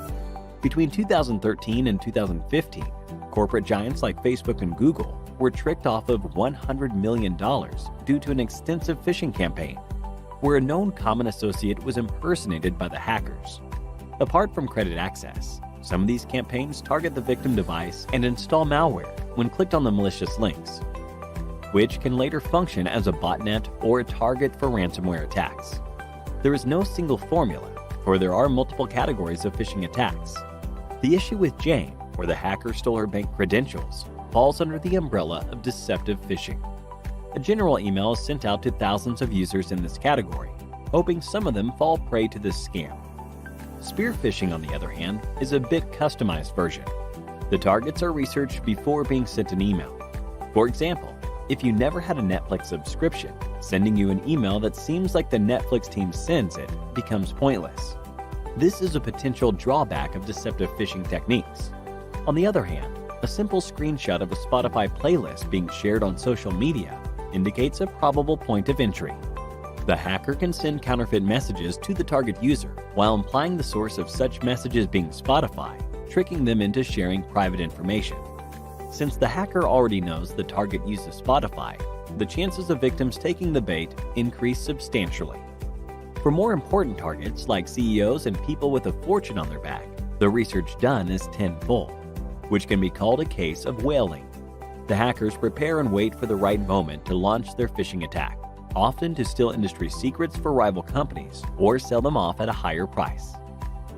C: Between 2013 and 2015, corporate giants like Facebook and Google were tricked off of $100 million due to an extensive phishing campaign, where a known common associate was impersonated by the hackers. Apart from credit access, some of these campaigns target the victim device and install malware when clicked on the malicious links, which can later function as a botnet or a target for ransomware attacks. There is no single formula, for there are multiple categories of phishing attacks. The issue with Jane, where the hacker stole her bank credentials, falls under the umbrella of deceptive phishing. A general email is sent out to thousands of users in this category, hoping some of them fall prey to this scam. Spear phishing, on the other hand, is a bit customized version. The targets are researched before being sent an email. For example, if you never had a Netflix subscription, sending you an email that seems like the Netflix team sends it becomes pointless. This is a potential drawback of deceptive phishing techniques. On the other hand, a simple screenshot of a Spotify playlist being shared on social media indicates a probable point of entry. The hacker can send counterfeit messages to the target user while implying the source of such messages being Spotify, tricking them into sharing private information. Since the hacker already knows the target uses Spotify, the chances of victims taking the bait increase substantially. For more important targets like CEOs and people with a fortune on their back, the research done is tenfold, which can be called a case of whaling. The hackers prepare and wait for the right moment to launch their phishing attack, often to steal industry secrets for rival companies or sell them off at a higher price.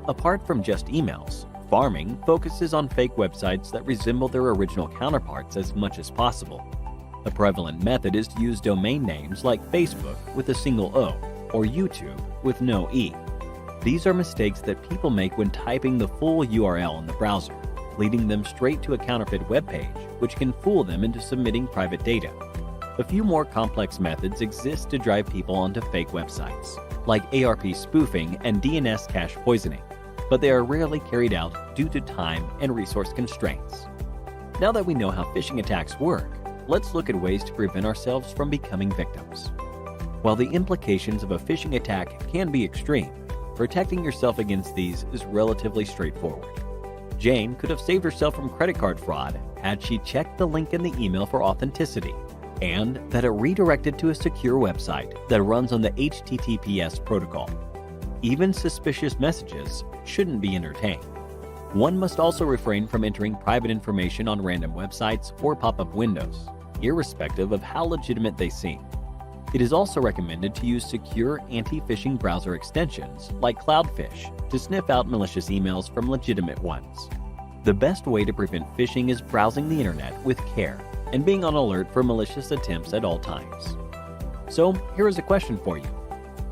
C: Apart from just emails, farming focuses on fake websites that resemble their original counterparts as much as possible. A prevalent method is to use domain names like Facebook with a single O or YouTube with no E. These are mistakes that people make when typing the full URL in the browser, leading them straight to a counterfeit web page, which can fool them into submitting private data. A few more complex methods exist to drive people onto fake websites, like ARP spoofing and DNS cache poisoning, but they are rarely carried out due to time and resource constraints. Now that we know how phishing attacks work, let's look at ways to prevent ourselves from becoming victims. While the implications of a phishing attack can be extreme, protecting yourself against these is relatively straightforward. Jane could have saved herself from credit card fraud had she checked the link in the email for authenticity, and that it redirected to a secure website that runs on the HTTPS protocol. Even suspicious messages shouldn't be entertained. One must also refrain from entering private information on random websites or pop-up windows, irrespective of how legitimate they seem. It is also recommended to use secure anti-phishing browser extensions like Cloudfish to sniff out malicious emails from legitimate ones. The best way to prevent phishing is browsing the internet with care and being on alert for malicious attempts at all times. So here is a question for you.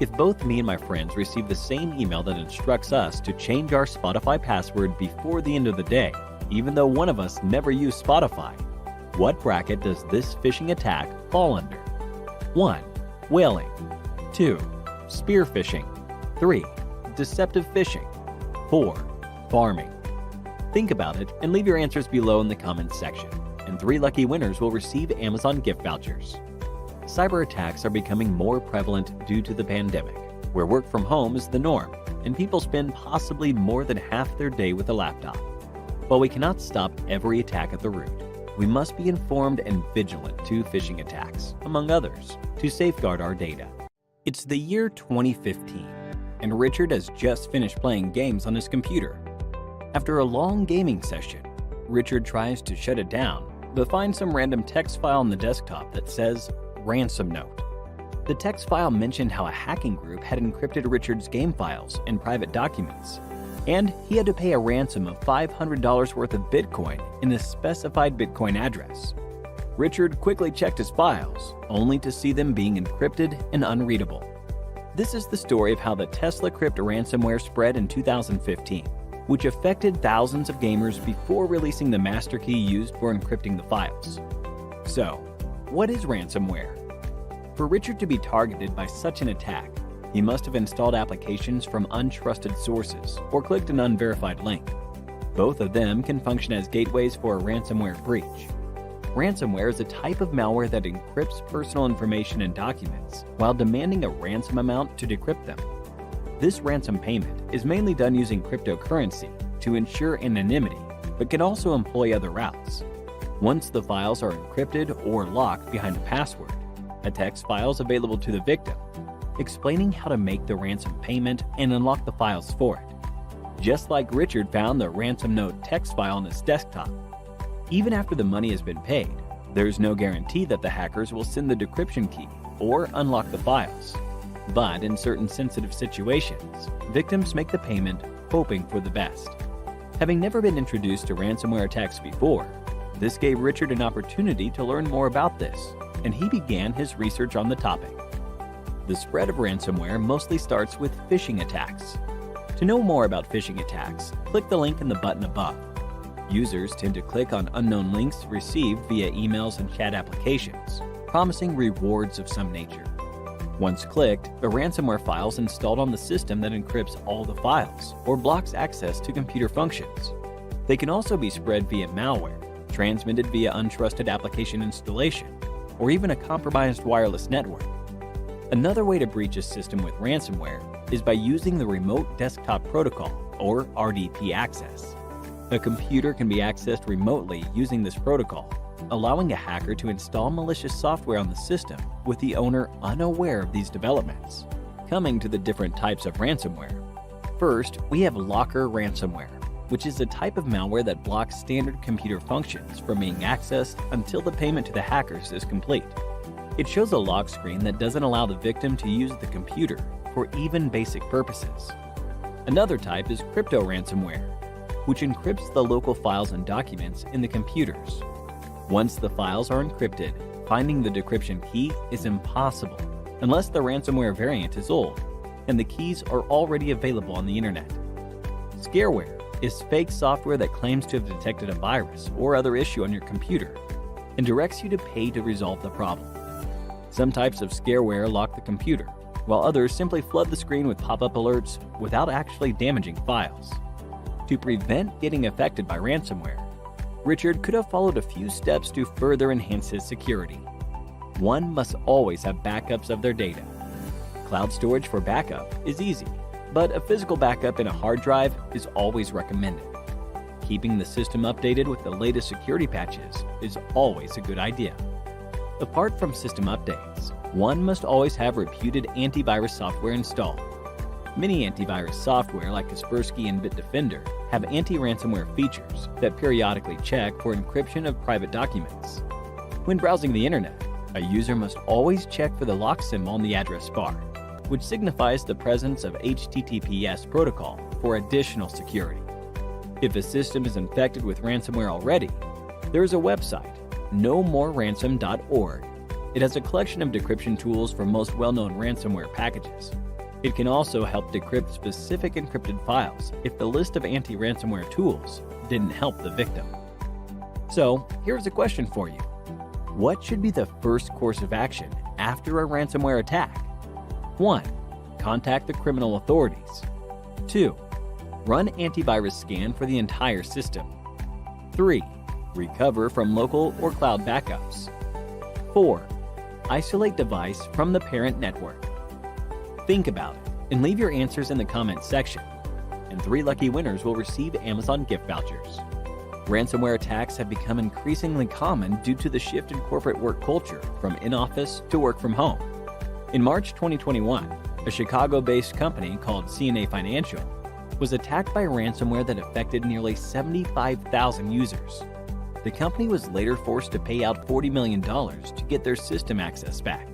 C: If both me and my friends receive the same email that instructs us to change our Spotify password before the end of the day, even though one of us never used Spotify, what bracket does this phishing attack fall under? 1. Whaling. 2. Spear phishing. 3. Deceptive phishing. 4. Farming. Think about it and leave your answers below in the comments section, and 3 lucky winners will receive Amazon gift vouchers. cyber attacks are becoming more prevalent due to the pandemic, where work from home is the norm and people spend possibly more than half their day with a laptop. While we cannot stop every attack at the root, we must be informed and vigilant to phishing attacks, among others, to safeguard our data. It's the year 2015, and Richard has just finished playing games on his computer. After a long gaming session, Richard tries to shut it down, but finds some random text file on the desktop that says ransom note. The text file mentioned how a hacking group had encrypted Richard's game files and private documents, and he had to pay a ransom of $500 worth of Bitcoin in a specified Bitcoin address. Richard quickly checked his files, only to see them being encrypted and unreadable. This is the story of how the Tesla Crypt ransomware spread in 2015, which affected thousands of gamers before releasing the master key used for encrypting the files. So, what is ransomware? For Richard to be targeted by such an attack, he must have installed applications from untrusted sources or clicked an unverified link. Both of them can function as gateways for a ransomware breach. Ransomware is a type of malware that encrypts personal information and documents while demanding a ransom amount to decrypt them. This ransom payment is mainly done using cryptocurrency to ensure anonymity, but can also employ other routes. Once the files are encrypted or locked behind a password, a text file is available to the victim, explaining how to make the ransom payment and unlock the files for it. Just like Richard found the ransom note text file on his desktop. Even after the money has been paid, there's no guarantee that the hackers will send the decryption key or unlock the files. But in certain sensitive situations, victims make the payment hoping for the best. Having never been introduced to ransomware attacks before, this gave Richard an opportunity to learn more about this, and he began his research on the topic. The spread of ransomware mostly starts with phishing attacks. To know more about phishing attacks, click the link in the button above. Users tend to click on unknown links received via emails and chat applications, promising rewards of some nature. Once clicked, a ransomware file is installed on the system that encrypts all the files or blocks access to computer functions. They can also be spread via malware, transmitted via untrusted application installation, or even a compromised wireless network. Another way to breach a system with ransomware is by using the Remote Desktop Protocol, or RDP access. A computer can be accessed remotely using this protocol, allowing a hacker to install malicious software on the system with the owner unaware of these developments. Coming to the different types of ransomware. First, we have locker ransomware, which is a type of malware that blocks standard computer functions from being accessed until the payment to the hackers is complete. It shows a lock screen that doesn't allow the victim to use the computer for even basic purposes. Another type is crypto ransomware, which encrypts the local files and documents in the computers. Once the files are encrypted, finding the decryption key is impossible unless the ransomware variant is old and the keys are already available on the internet. Scareware is fake software that claims to have detected a virus or other issue on your computer and directs you to pay to resolve the problem. Some types of scareware lock the computer, while others simply flood the screen with pop-up alerts without actually damaging files. To prevent getting affected by ransomware, Richard could have followed a few steps to further enhance his security. One must always have backups of their data. Cloud storage for backup is easy, but a physical backup in a hard drive is always recommended. Keeping the system updated with the latest security patches is always a good idea. Apart from system updates, one must always have reputed antivirus software installed. Many antivirus software like Kaspersky and Bitdefender have anti-ransomware features that periodically check for encryption of private documents. When browsing the internet, a user must always check for the lock symbol on the address bar, which signifies the presence of HTTPS protocol for additional security. If a system is infected with ransomware already, there is a website, nomoreransom.org. It has a collection of decryption tools for most well-known ransomware packages. It can also help decrypt specific encrypted files if the list of anti-ransomware tools didn't help the victim. So, here's a question for you. What should be the first course of action after a ransomware attack? 1. Contact the criminal authorities. 2. Run antivirus scan for the entire system. 3. Recover from local or cloud backups. 4. Isolate device from the parent network. Think about it and leave your answers in the comments section. And 3 lucky winners will receive Amazon gift vouchers. Ransomware attacks have become increasingly common due to the shift in corporate work culture from in-office to work from home. In March 2021, a Chicago-based company called CNA Financial was attacked by ransomware that affected nearly 75,000 users. The company was later forced to pay out $40 million to get their system access back.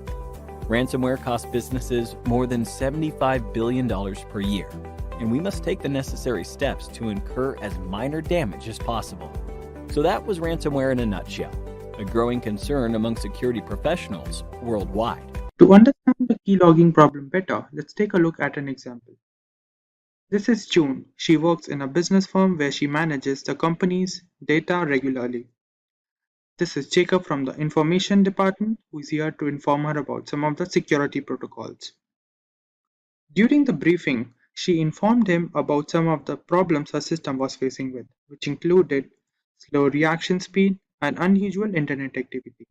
C: Ransomware costs businesses more than $75 billion per year, and we must take the necessary steps to incur as minor damage as possible. So that was ransomware in a nutshell, a growing concern among security professionals worldwide.
H: To understand the keylogging problem better, let's take a look at an example. This is June. She works in a business firm where she manages the company's data regularly. This is Jacob from the information department, who is here to inform her about some of the security protocols. During the briefing, she informed him about some of the problems her system was facing with, which included slow reaction speed and unusual internet activity.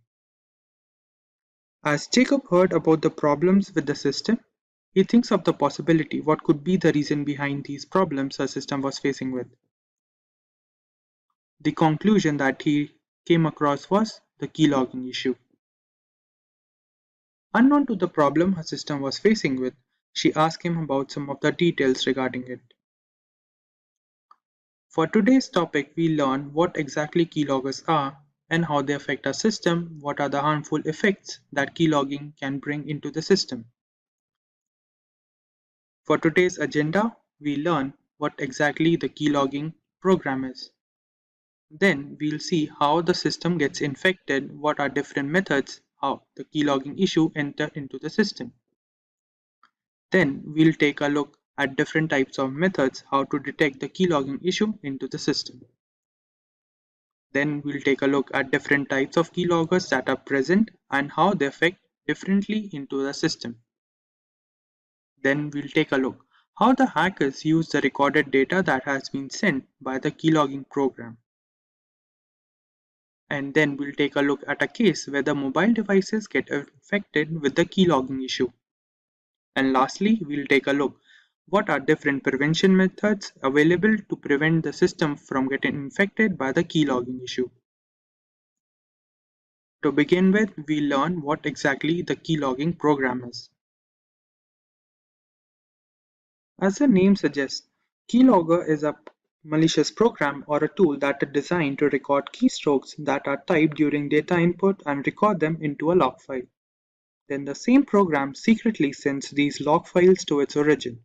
H: As Jacob heard about the problems with the system, he thinks of the possibility what could be the reason behind these problems her system was facing with. The conclusion that he came across was the keylogging issue. Unknown to the problem her system was facing with, she asked him about some of the details regarding it. For today's topic, we learn what exactly keyloggers are and how they affect our system, what are the harmful effects that keylogging can bring into the system. For today's agenda, we learn what exactly the keylogging program is. Then we'll see how the system gets infected, what are different methods, how the keylogging issue enter into the system. Then we'll take a look at different types of methods, how to detect the keylogging issue into the system. Then we'll take a look at different types of keyloggers that are present and how they affect differently into the system. Then we'll take a look how the hackers use the recorded data that has been sent by the keylogging program. And then we'll take a look at a case where the mobile devices get affected with the keylogging issue. And lastly, we'll take a look what are different prevention methods available to prevent the system from getting infected by the keylogging issue. To begin with, we'll learn what exactly the keylogging program is. As the name suggests, keylogger is a malicious program or a tool that is designed to record keystrokes that are typed during data input and record them into a log file. Then the same program secretly sends these log files to its origin,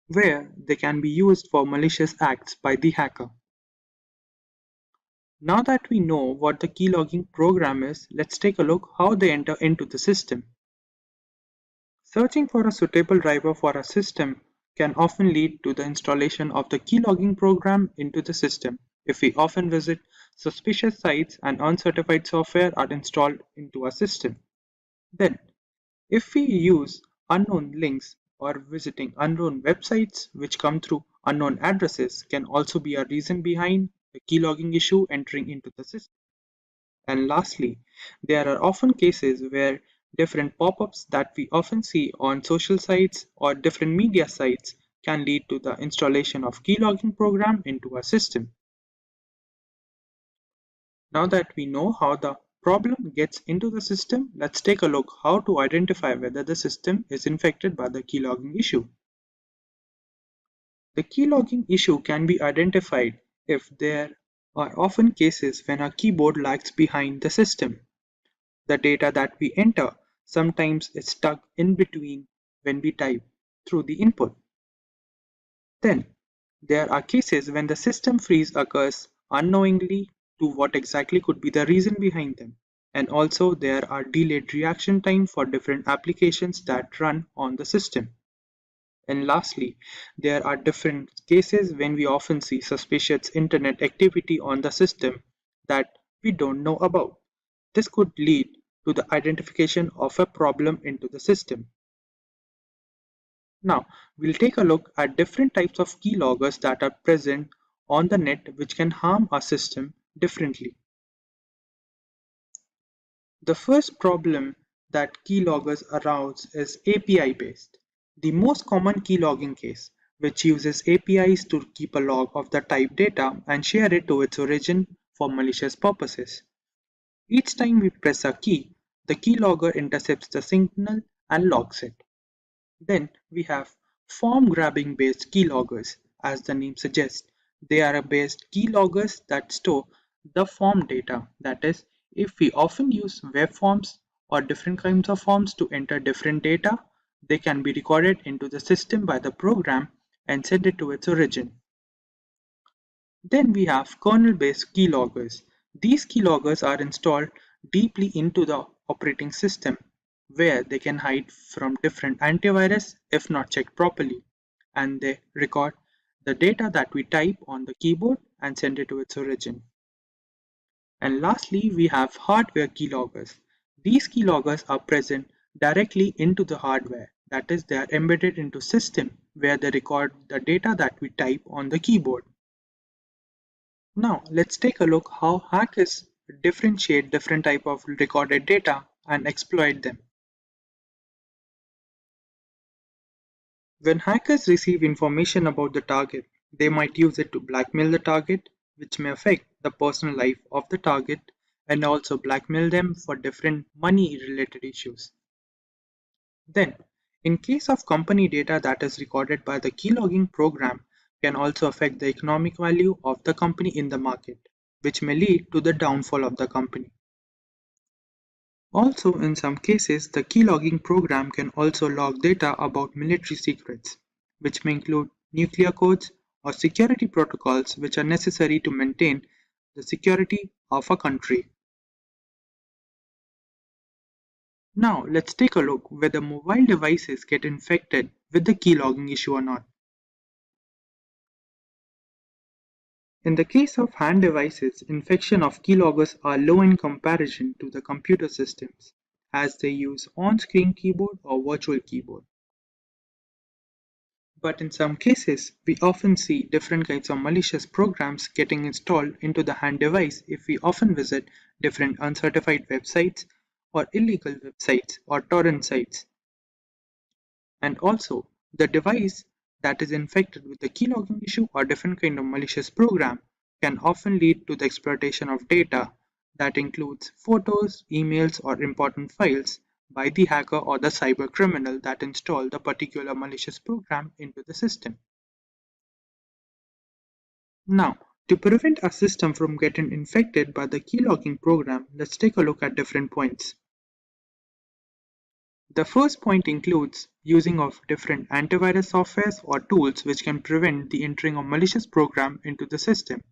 H: where they can be used for malicious acts by the hacker. Now that we know what the keylogging program is, let's take a look how they enter into the system. Searching for a suitable driver for a system can often lead to the installation of the keylogging program into the system if we often visit suspicious sites and uncertified software are installed into our system. Then, if we use unknown links or visiting unknown websites which come through unknown addresses can also be a reason behind the keylogging issue entering into the system. And lastly, there are often cases where different pop-ups that we often see on social sites or different media sites can lead to the installation of keylogging program into our system. Now that we know how the problem gets into the system, let's take a look how to identify whether the system is infected by the keylogging issue. The keylogging issue can be identified if there are often cases when our keyboard lags behind the system. The data that we enter sometimes is stuck in between when we type through the input. Then, there are cases when the system freeze occurs unknowingly to what exactly could be the reason behind them. And also there are delayed reaction time for different applications that run on the system. And lastly, there are different cases when we often see suspicious internet activity on the system that we don't know about. This could lead to the identification of a problem into the system. Now, we'll take a look at different types of keyloggers that are present on the net which can harm our system differently. The first problem that keyloggers arouse is API based. The most common keylogging case, which uses APIs to keep a log of the type data and share it to its origin for malicious purposes. Each time we press a key, the keylogger intercepts the signal and logs it. Then we have form grabbing based keyloggers. As the name suggests, they are a based keyloggers that store the form data. That is, if we often use web forms or different kinds of forms to enter different data, they can be recorded into the system by the program and sent it to its origin. Then we have kernel-based keyloggers. These keyloggers are installed deeply into the operating system, where they can hide from different antivirus if not checked properly, and they record the data that we type on the keyboard and send it to its origin. And lastly, we have hardware keyloggers. These keyloggers are present directly into the hardware, that is, they are embedded into system where they record the data that we type on the keyboard. Now let's take a look how hackers differentiate different type of recorded data and exploit them. When hackers receive information about the target, they might use it to blackmail the target, which may affect the personal life of the target and also blackmail them for different money related issues. Then, in case of company data that is recorded by the keylogging program can also affect the economic value of the company in the market, which may lead to the downfall of the company. Also, in some cases, the keylogging program can also log data about military secrets, which may include nuclear codes or security protocols which are necessary to maintain the security of a country. Now, let's take a look whether mobile devices get infected with the keylogging issue or not. In the case of hand devices, infection of keyloggers are low in comparison to the computer systems, as they use on-screen keyboard or virtual keyboard. But in some cases, we often see different kinds of malicious programs getting installed into the hand device if we often visit different uncertified websites or illegal websites or torrent sites. And also, the device that is infected with the keylogging issue or different kind of malicious program can often lead to the exploitation of data that includes photos, emails, or important files by the hacker or the cyber criminal that installed the particular malicious program into the system. Now, to prevent a system from getting infected by the keylogging program, let's take a look at different points. The first point includes using of different antivirus softwares or tools which can prevent the entering of malicious program into the system.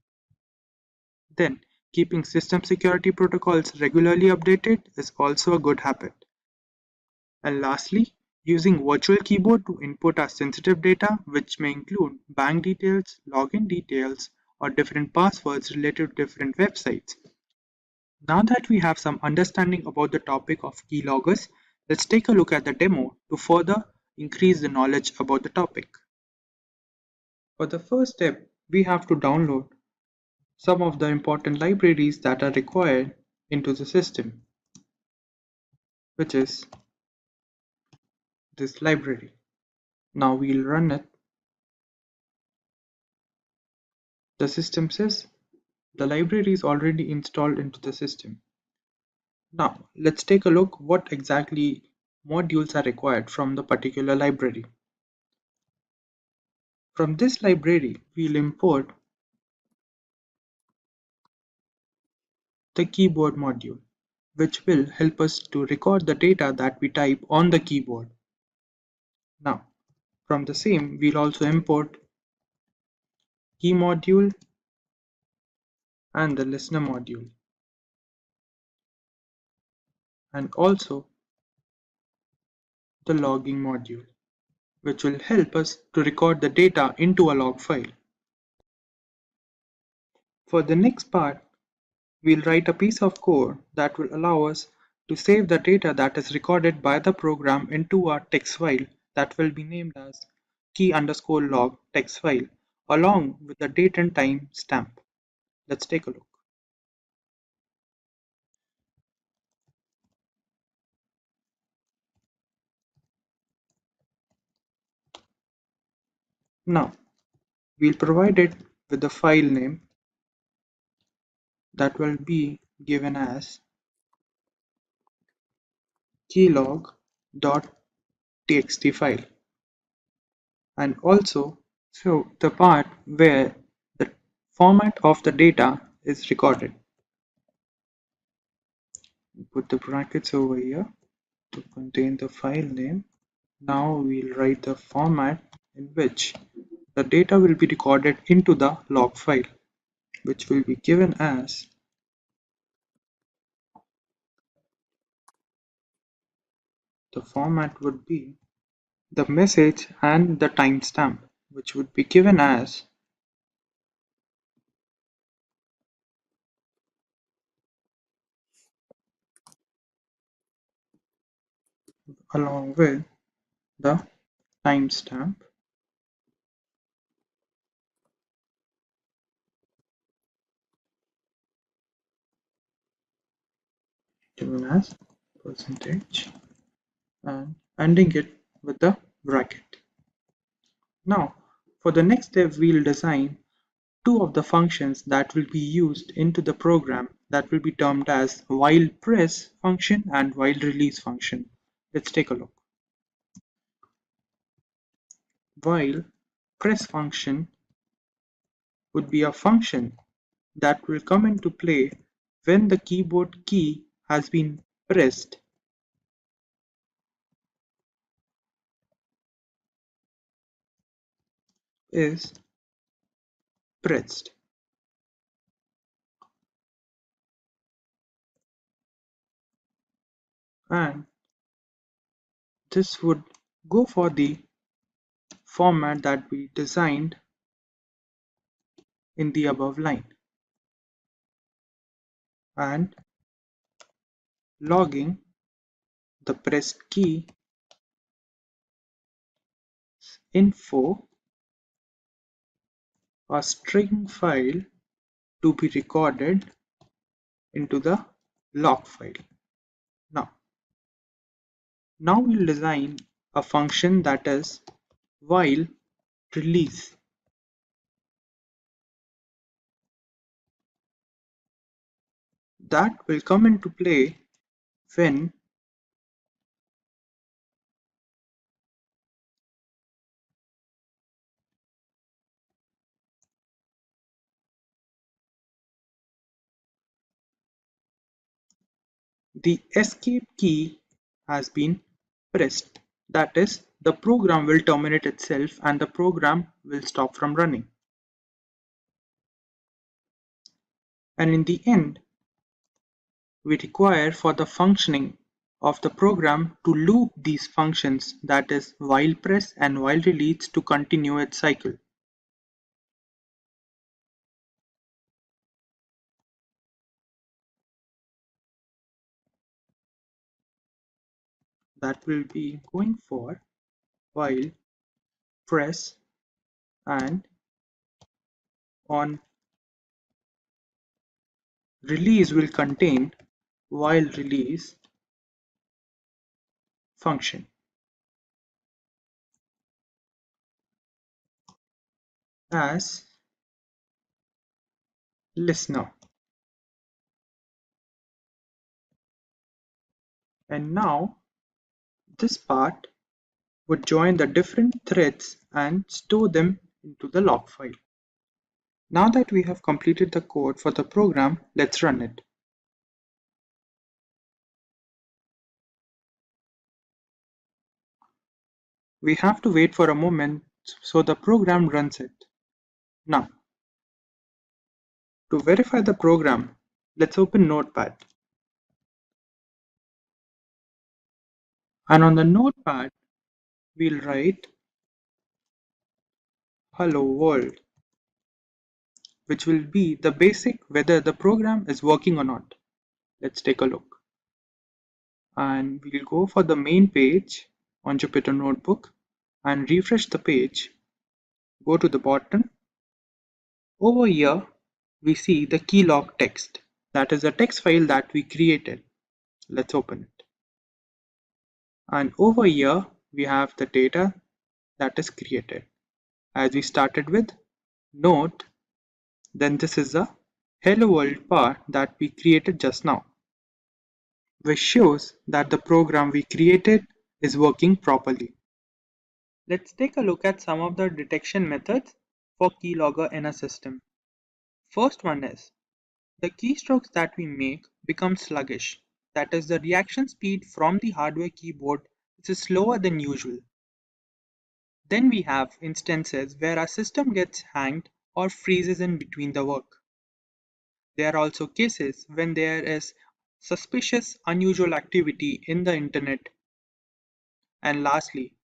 H: Then, keeping system security protocols regularly updated is also a good habit. And lastly, using virtual keyboard to input our sensitive data, which may include bank details, login details, or different passwords related to different websites. Now that we have some understanding about the topic of keyloggers, let's take a look at the demo to further increase the knowledge about the topic. For the first step, we have to download some of the important libraries that are required into the system, which is this library. Now we'll run it. The system says the library is already installed into the system. Now let's take a look what exactly modules are required from the particular library. From this library, we'll import the keyboard module, which will help us to record the data that we type on the keyboard. Now, from the same, we'll also import key module and the listener module, and also the logging module, which will help us to record the data into a log file. For the next part, we'll write a piece of code that will allow us to save the data that is recorded by the program into a text file that will be named as key_log text file along with the date and time stamp. Let's take a look. Now, we'll provide it with the file name that will be given as keylog.txt file, and also show the part where the format of the data is recorded. Put the brackets over here to contain the file name. Now we'll write the format in which the data will be recorded into the log file, which will be given as the format would be the message and the timestamp, which would be given as along with the timestamp given as percentage and ending it with the bracket. Now, for the next step, we'll design two of the functions that will be used into the program that will be termed as while press function and while release function. Let's take a look. While press function would be a function that will come into play when the keyboard key has been pressed is pressed. And this would go for the format that we designed in the above line, and logging the pressed key info, a string file to be recorded into the log file. Now we'll design a function that is while release. That will come into play when the escape key has been pressed. That is, the program will terminate itself and the program will stop from running. And in the end, we require for the functioning of the program to loop these functions, that is while press and while release, to continue its cycle. That will be going for while press and on release will contain while release function. As listener. And now this part would join the different threads and store them into the log file. Now that we have completed the code for the program, let's run it. We have to wait for a moment so the program runs it. Now, to verify the program, let's open Notepad. And on the Notepad, we'll write hello world, which will be the basic whether the program is working or not. Let's take a look. And we'll go for the main page on Jupyter Notebook and refresh the page. Go to the bottom. Over here, we see the keylog text. That is a text file that we created. Let's open it. And over here, we have the data that is created. as we started with, note, then this is the hello world part that we created just now, which shows that the program we created is working properly. Let's take a look at some of the detection methods for keylogger in a system. First one is, the keystrokes that we make become sluggish. That is, the reaction speed from the hardware keyboard is slower than usual. Then we have instances where our system gets hanged or freezes in between the work. There are also cases when there is suspicious, unusual activity in the internet. And lastly,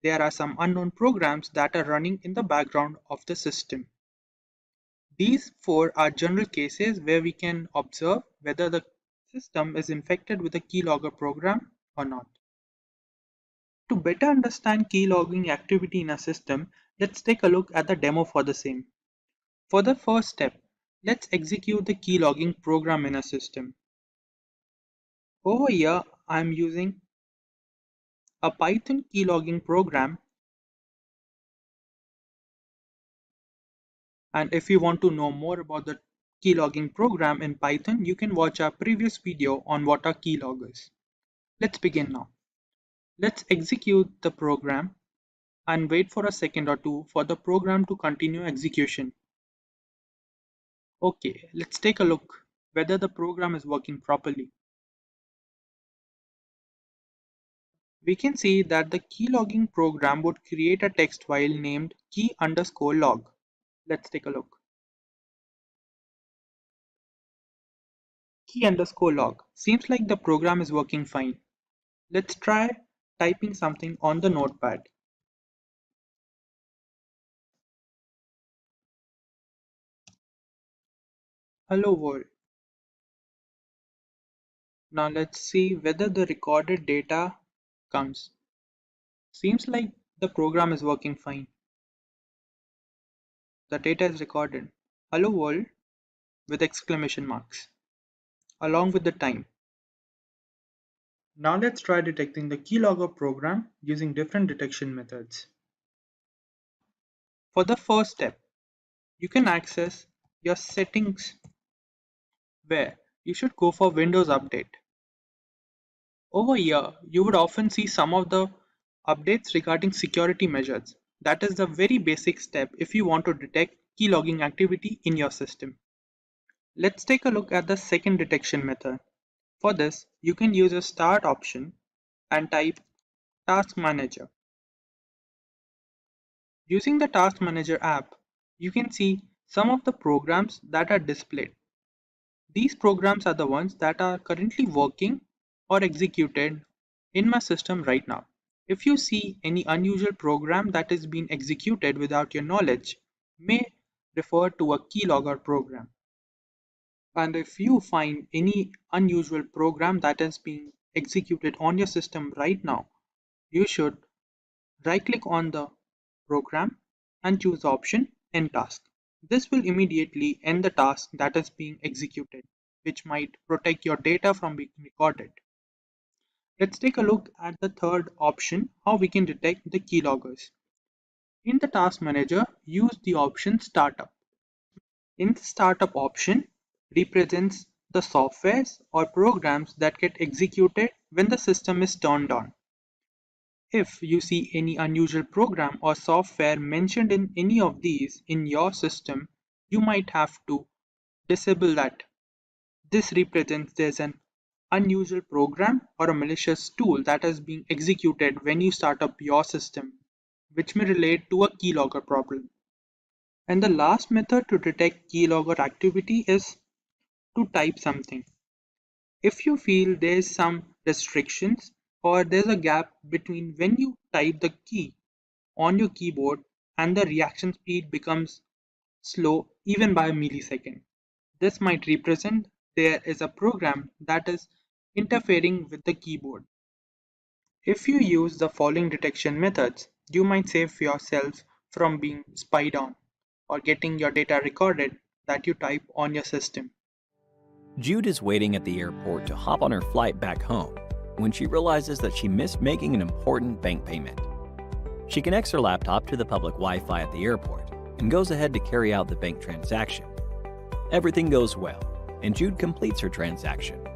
H: there are some unknown programs that are running in the background of the system. These four are general cases where we can observe whether the system is infected with a keylogger program or not. To better understand keylogging activity in a system, let's take a look at the demo for the same. For the first step, let's execute the keylogging program in a system. Over here, I'm using a Python keylogging program, and if you want to know more about the keylogging program in Python, you can watch our previous video on what are keyloggers. Let's begin now. Let's execute the program and wait for a second or two for the program to continue execution. Okay, let's take a look whether the program is working properly. We can see that the keylogging program would create a text file named key_log. Let's take a look. Key_log. Seems like the program is working fine. Let's try typing something on the notepad. Hello world. Now let's see whether the recorded data comes. Seems like the program is working fine. The data is recorded. Hello world with exclamation marks along with the time. Now let's try detecting the keylogger program using different detection methods. For the first step, you can access your settings where you should go for Windows Update. Over here, you would often see some of the updates regarding security measures. That is the very basic step if you want to detect keylogging activity in your system. Let's take a look at the second detection method. For this, you can use a start option and type Task Manager. Using the Task Manager app, you can see some of the programs that are displayed. These programs are the ones that are currently working or executed in my system right now. If you see any unusual program that is being executed without your knowledge, may refer to a keylogger program. And if you find any unusual program that is being executed on your system right now, you should right-click on the program and choose the option End Task. This will immediately end the task that is being executed, which might protect your data from being recorded. Let's take a look at the third option, how we can detect the keyloggers. In the Task Manager, use the option Startup. In the Startup option, represents the softwares or programs that get executed when the system is turned on. If you see any unusual program or software mentioned in any of these in your system, you might have to disable that. This represents there's an unusual program or a malicious tool that is being executed when you start up your system, which may relate to a keylogger problem. And the last method to detect keylogger activity is to type something. If you feel there's some restrictions or there's a gap between when you type the key on your keyboard and the reaction speed becomes slow even by a millisecond, this might represent there is a program that is interfering with the keyboard. If you use the following detection methods, you might save yourself from being spied on or getting your data recorded that you type on your system.
C: Jude is waiting at the airport to hop on her flight back home when she realizes that she missed making an important bank payment. She connects her laptop to the public Wi-Fi at the airport and goes ahead to carry out the bank transaction. Everything goes well, and Jude completes her transaction.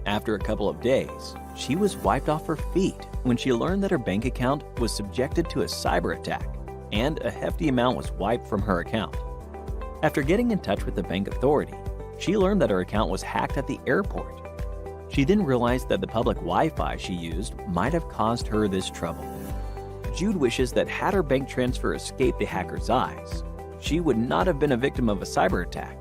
C: After a couple of days, she was wiped off her feet when she learned that her bank account was subjected to a cyber attack, and a hefty amount was wiped from her account. After getting in touch with the bank authority, she learned that her account was hacked at the airport. She then realized that the public Wi-Fi she used might have caused her this trouble. Jude wishes that had her bank transfer escaped the hacker's eyes, she would not have been a victim of a cyber attack.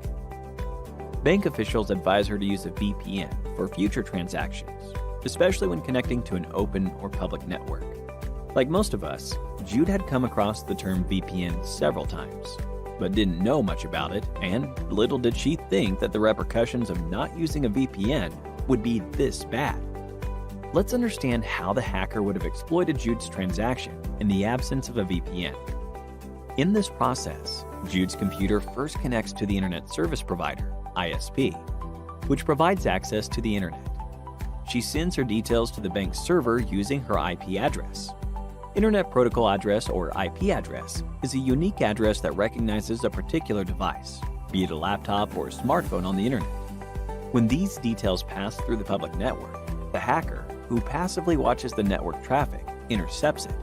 C: Bank officials advise her to use a VPN for future transactions, especially when connecting to an open or public network. Like most of us, Jude had come across the term VPN several times, but didn't know much about it, and little did she think that the repercussions of not using a VPN would be this bad. Let's understand how the hacker would have exploited Jude's transaction in the absence of a VPN. In this process, Jude's computer first connects to the Internet Service Provider, ISP, which provides access to the Internet. She sends her details to the bank's server using her IP address. Internet Protocol Address, or IP address, is a unique address that recognizes a particular device, be it a laptop or a smartphone on the Internet. When these details pass through the public network, the hacker, who passively watches the network traffic, intercepts it.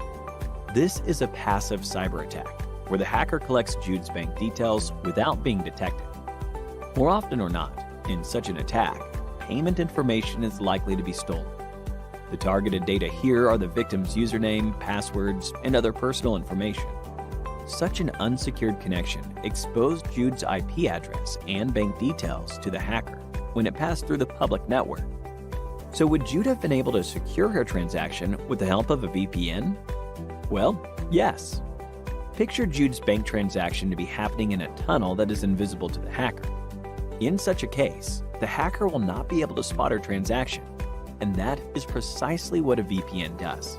C: This is a passive cyber attack, where the hacker collects Jude's bank details without being detected. More often or not, in such an attack, payment information is likely to be stolen. The targeted data here are the victim's username, passwords, and other personal information. Such an unsecured connection exposed Jude's IP address and bank details to the hacker when it passed through the public network. So would Jude have been able to secure her transaction with the help of a VPN? Well, yes. Picture Jude's bank transaction to be happening in a tunnel that is invisible to the hacker. In such a case, the hacker will not be able to spot her transaction, and that is precisely what a VPN does.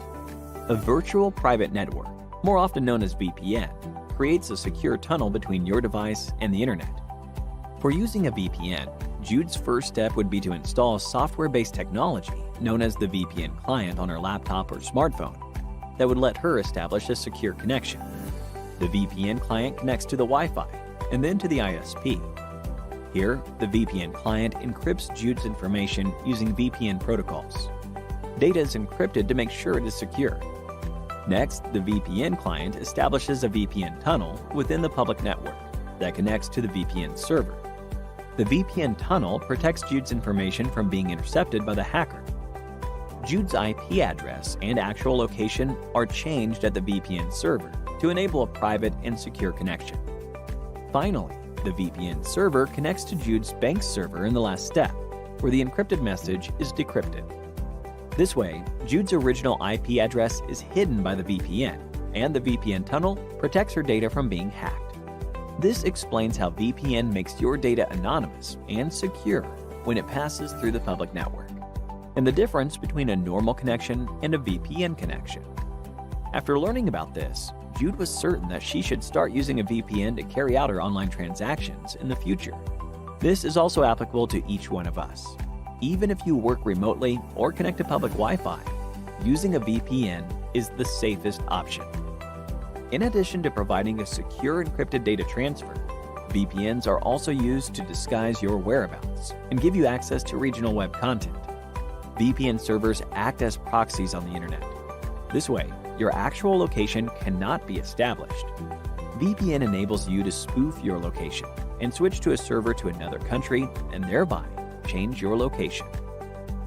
C: A virtual private network, more often known as VPN, creates a secure tunnel between your device and the Internet. For using a VPN, Jude's first step would be to install software-based technology known as the VPN client on her laptop or smartphone that would let her establish a secure connection. The VPN client connects to the Wi-Fi and then to the ISP. Here, the VPN client encrypts Jude's information using VPN protocols. Data is encrypted to make sure it is secure. Next, the VPN client establishes a VPN tunnel within the public network that connects to the VPN server. The VPN tunnel protects Jude's information from being intercepted by the hacker. Jude's IP address and actual location are changed at the VPN server to enable a private and secure connection. Finally, the VPN server connects to Jude's bank server in the last step, where the encrypted message is decrypted. This way, Jude's original IP address is hidden by the VPN, and the VPN tunnel protects her data from being hacked. This explains how VPN makes your data anonymous and secure when it passes through the public network, and the difference between a normal connection and a VPN connection. After learning about this, Jude was certain that she should start using a VPN to carry out her online transactions in the future. This is also applicable to each one of us. Even if you work remotely or connect to public Wi-Fi, using a VPN is the safest option. In addition to providing a secure encrypted data transfer, VPNs are also used to disguise your whereabouts and give you access to regional web content. VPN servers act as proxies on the Internet. This way, your actual location cannot be established. VPN enables you to spoof your location and switch to a server to another country and thereby change your location.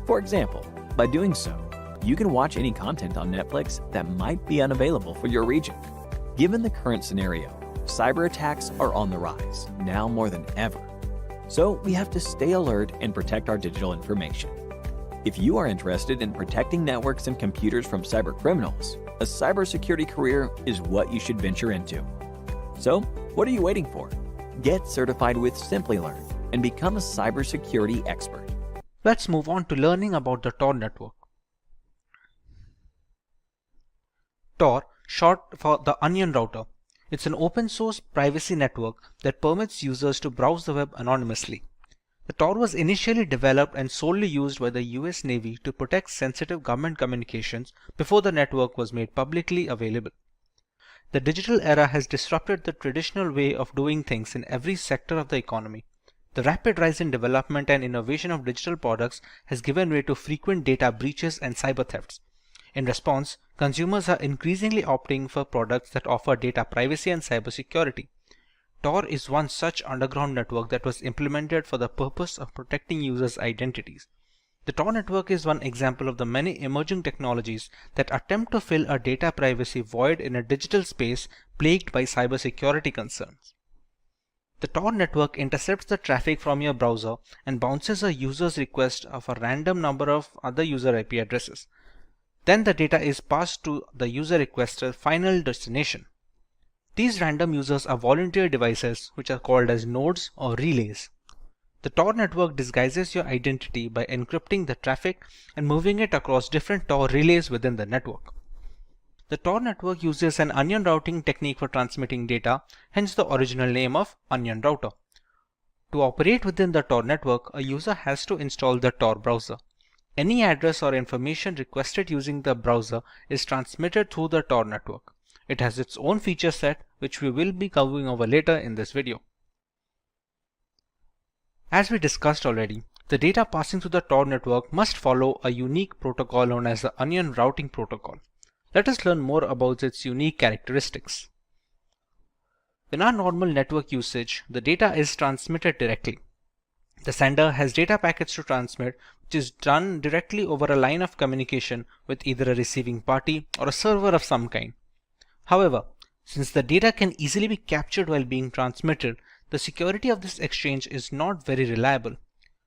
C: For example, by doing so, you can watch any content on Netflix that might be unavailable for your region. Given the current scenario, cyber attacks are on the rise, now more than ever. So we have to stay alert and protect our digital information. If you are interested in protecting networks and computers from cyber criminals, a cybersecurity career is what you should venture into. So, what are you waiting for? Get certified with Simplilearn and become a cybersecurity expert.
A: Let's move on to learning about the Tor network. Tor, short for the Onion Router. It's an open source privacy network that permits users to browse the web anonymously. The Tor was initially developed and solely used by the US Navy to protect sensitive government communications before the network was made publicly available. The digital era has disrupted the traditional way of doing things in every sector of the economy. The rapid rise in development and innovation of digital products has given way to frequent data breaches and cyber thefts. In response, consumers are increasingly opting for products that offer data privacy and cybersecurity. Tor is one such underground network that was implemented for the purpose of protecting users' identities. The Tor network is one example of the many emerging technologies that attempt to fill a data privacy void in a digital space plagued by cybersecurity concerns. The Tor network intercepts the traffic from your browser and bounces a user's request of a random number of other user IP addresses. Then the data is passed to the user requester's final destination. These random users are volunteer devices which are called as nodes or relays. The Tor network disguises your identity by encrypting the traffic and moving it across different Tor relays within the network. The Tor network uses an onion routing technique for transmitting data, hence the original name of onion router. To operate within the Tor network, a user has to install the Tor browser. Any address or information requested using the browser is transmitted through the Tor network. It has its own feature set, which we will be covering over later in this video. As we discussed already, the data passing through the Tor network must follow a unique protocol known as the onion routing protocol. Let us learn more about its unique characteristics. In our normal network usage, the data is transmitted directly. The sender has data packets to transmit, which is done directly over a line of communication with either a receiving party or a server of some kind. However, since the data can easily be captured while being transmitted, the security of this exchange is not very reliable.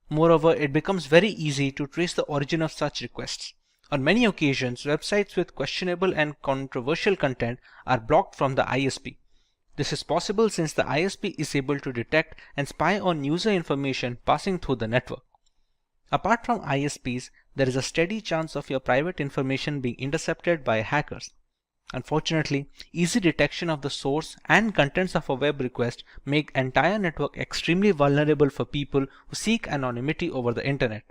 A: Moreover, it becomes very easy to trace the origin of such requests. On many occasions, websites with questionable and controversial content are blocked from the ISP. This is possible since the ISP is able to detect and spy on user information passing through the network. Apart from ISPs, there is a steady chance of your private information being intercepted by hackers. Unfortunately, easy detection of the source and contents of a web request make entire network extremely vulnerable for people who seek anonymity over the internet.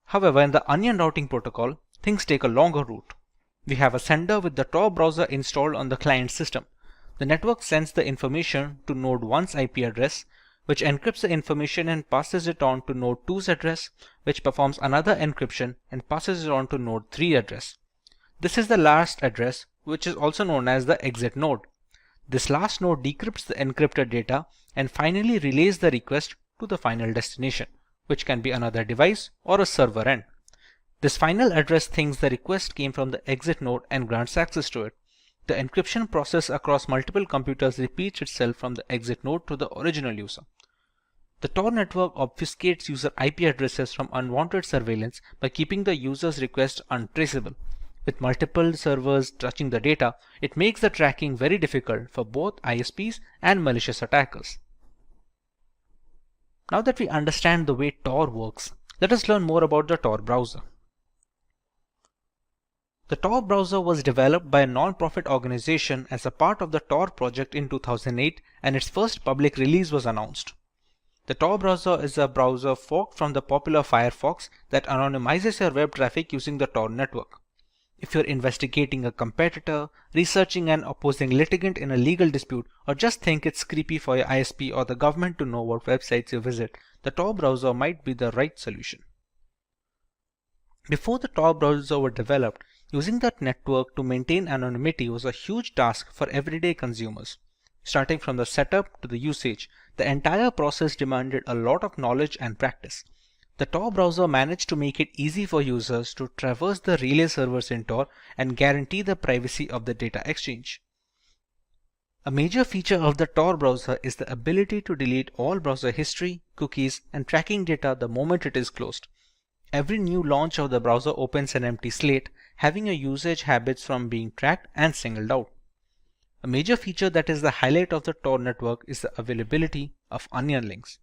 A: However, in the onion routing protocol, things take a longer route. We have a sender with the Tor browser installed on the client system. The network sends the information to node 1's IP address, which encrypts the information and passes it on to node 2's address, which performs another encryption and passes it on to node 3 address. This is the last address, which is also known as the exit node. This last node decrypts the encrypted data and finally relays the request to the final destination, which can be another device or a server end. This final address thinks the request came from the exit node and grants access to it. The encryption process across multiple computers repeats itself from the exit node to the original user. The Tor network obfuscates user IP addresses from unwanted surveillance by keeping the user's request untraceable. With multiple servers touching the data, it makes the tracking very difficult for both ISPs and malicious attackers. Now that we understand the way Tor works, let us learn more about the Tor browser. The Tor browser was developed by a non-profit organization as a part of the Tor project in 2008, and its first public release was announced. The Tor browser is a browser forked from the popular Firefox that anonymizes your web traffic using the Tor network. If you're investigating a competitor, researching an opposing litigant in a legal dispute, or just think it's creepy for your ISP or the government to know what websites you visit, the Tor browser might be the right solution. Before the Tor browser were developed, using that network to maintain anonymity was a huge task for everyday consumers. Starting from the setup to the usage, the entire process demanded a lot of knowledge and practice. The Tor browser managed to make it easy for users to traverse the relay servers in Tor and guarantee the privacy of the data exchange. A major feature of the Tor browser is the ability to delete all browser history, cookies, and tracking data the moment it is closed. Every new launch of the browser opens an empty slate, having your usage habits from being tracked and singled out. A major feature that is the highlight of the Tor network is the availability of onion links.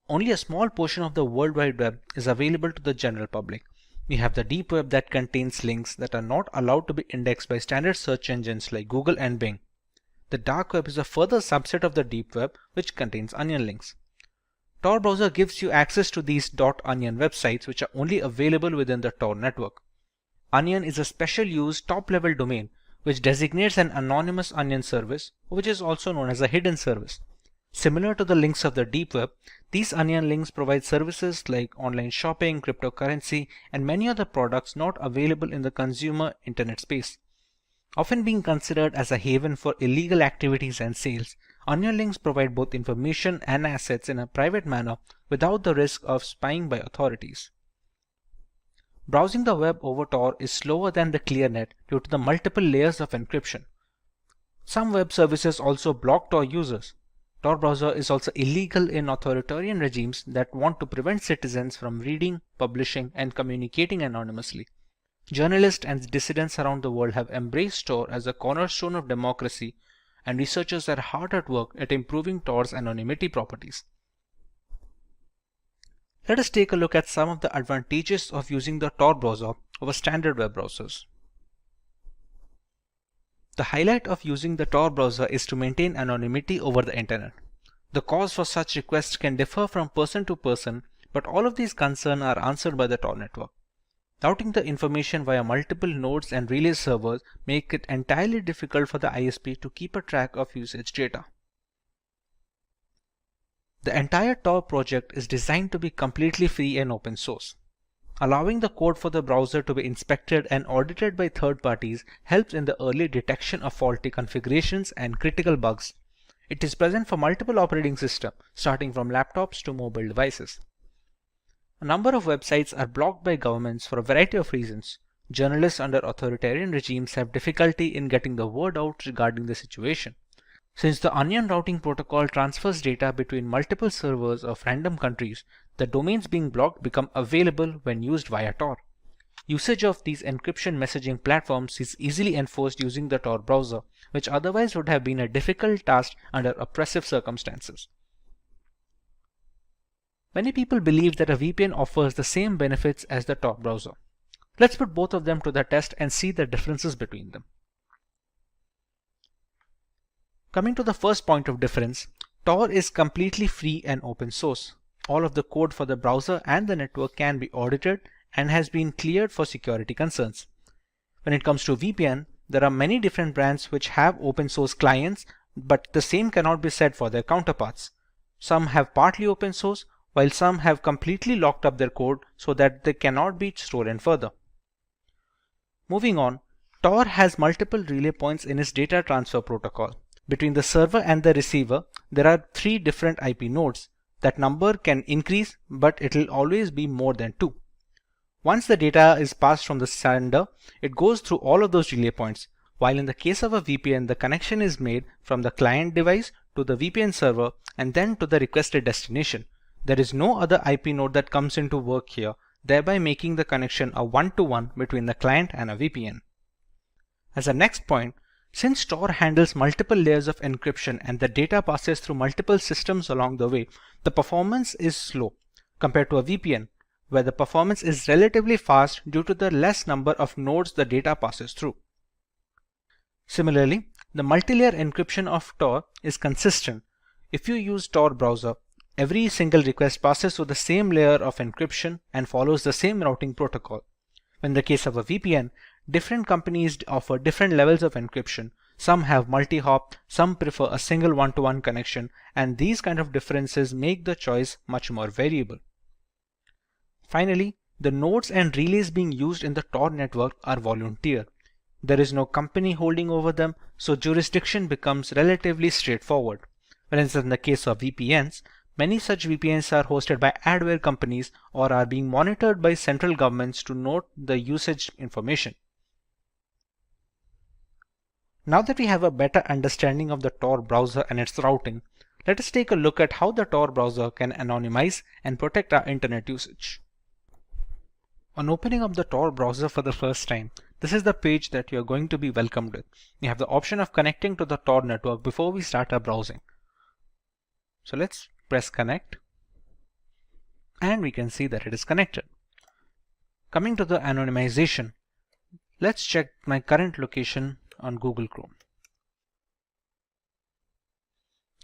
A: Only a small portion of the World Wide Web is available to the general public. We have the deep web that contains links that are not allowed to be indexed by standard search engines like Google and Bing. The dark web is a further subset of the deep web which contains onion links. Tor browser gives you access to these .onion websites which are only available within the Tor network. Onion is a special use top-level domain which designates an anonymous onion service, which is also known as a hidden service. Similar to the links of the deep web, these onion links provide services like online shopping, cryptocurrency, and many other products not available in the consumer internet space. Often being considered as a haven for illegal activities and sales, onion links provide both information and assets in a private manner without the risk of spying by authorities. Browsing the web over Tor is slower than the ClearNet due to the multiple layers of encryption. Some web services also block Tor users. Tor browser is also illegal in authoritarian regimes that want to prevent citizens from reading, publishing, and communicating anonymously. Journalists and dissidents around the world have embraced Tor as a cornerstone of democracy, and researchers are hard at work at improving Tor's anonymity properties. Let us take a look at some of the advantages of using the Tor browser over standard web browsers. The highlight of using the Tor browser is to maintain anonymity over the internet. The cause for such requests can differ from person to person, but all of these concerns are answered by the Tor network. Routing the information via multiple nodes and relay servers make it entirely difficult for the ISP to keep a track of usage data. The entire Tor project is designed to be completely free and open source. Allowing the code for the browser to be inspected and audited by third parties helps in the early detection of faulty configurations and critical bugs. It is present for multiple operating systems, starting from laptops to mobile devices. A number of websites are blocked by governments for a variety of reasons. Journalists under authoritarian regimes have difficulty in getting the word out regarding the situation. Since the onion routing protocol transfers data between multiple servers of random countries, the domains being blocked become available when used via Tor. Usage of these encryption messaging platforms is easily enforced using the Tor browser, which otherwise would have been a difficult task under oppressive circumstances. Many people believe that a VPN offers the same benefits as the Tor browser. Let's put both of them to the test and see the differences between them. Coming to the first point of difference, Tor is completely free and open source. All of the code for the browser and the network can be audited and has been cleared for security concerns. When it comes to VPN, there are many different brands which have open source clients, but the same cannot be said for their counterparts. Some have partly open source, while some have completely locked up their code so that they cannot be stolen further. Moving on, Tor has multiple relay points in its data transfer protocol. Between the server and the receiver, there are 3 different IP nodes. That number can increase, but it will always be more than 2. Once the data is passed from the sender, it goes through all of those relay points, while in the case of a VPN, the connection is made from the client device to the VPN server and then to the requested destination. There is no other IP node that comes into work here, thereby making the connection a one-to-one between the client and a VPN. As a next point, since Tor handles multiple layers of encryption and the data passes through multiple systems along the way, the performance is slow compared to a VPN, where the performance is relatively fast due to the less number of nodes the data passes through. Similarly, the multi-layer encryption of Tor is consistent. If you use Tor browser, every single request passes through the same layer of encryption and follows the same routing protocol. In the case of a VPN, different companies offer different levels of encryption. Some have multi-hop, some prefer a single one-to-one connection, and these kind of differences make the choice much more variable. Finally, the nodes and relays being used in the Tor network are volunteer. There is no company holding over them, so jurisdiction becomes relatively straightforward. Whereas in the case of VPNs, many such VPNs are hosted by adware companies or are being monitored by central governments to note the usage information. Now that we have a better understanding of the Tor browser and its routing, let us take a look at how the Tor browser can anonymize and protect our internet usage. On opening up the Tor browser for the first time, this is the page that you are going to be welcomed with. You have the option of connecting to the Tor network before we start our browsing. So let's press connect, and we can see that it is connected. Coming to the anonymization, let's check my current location on Google Chrome.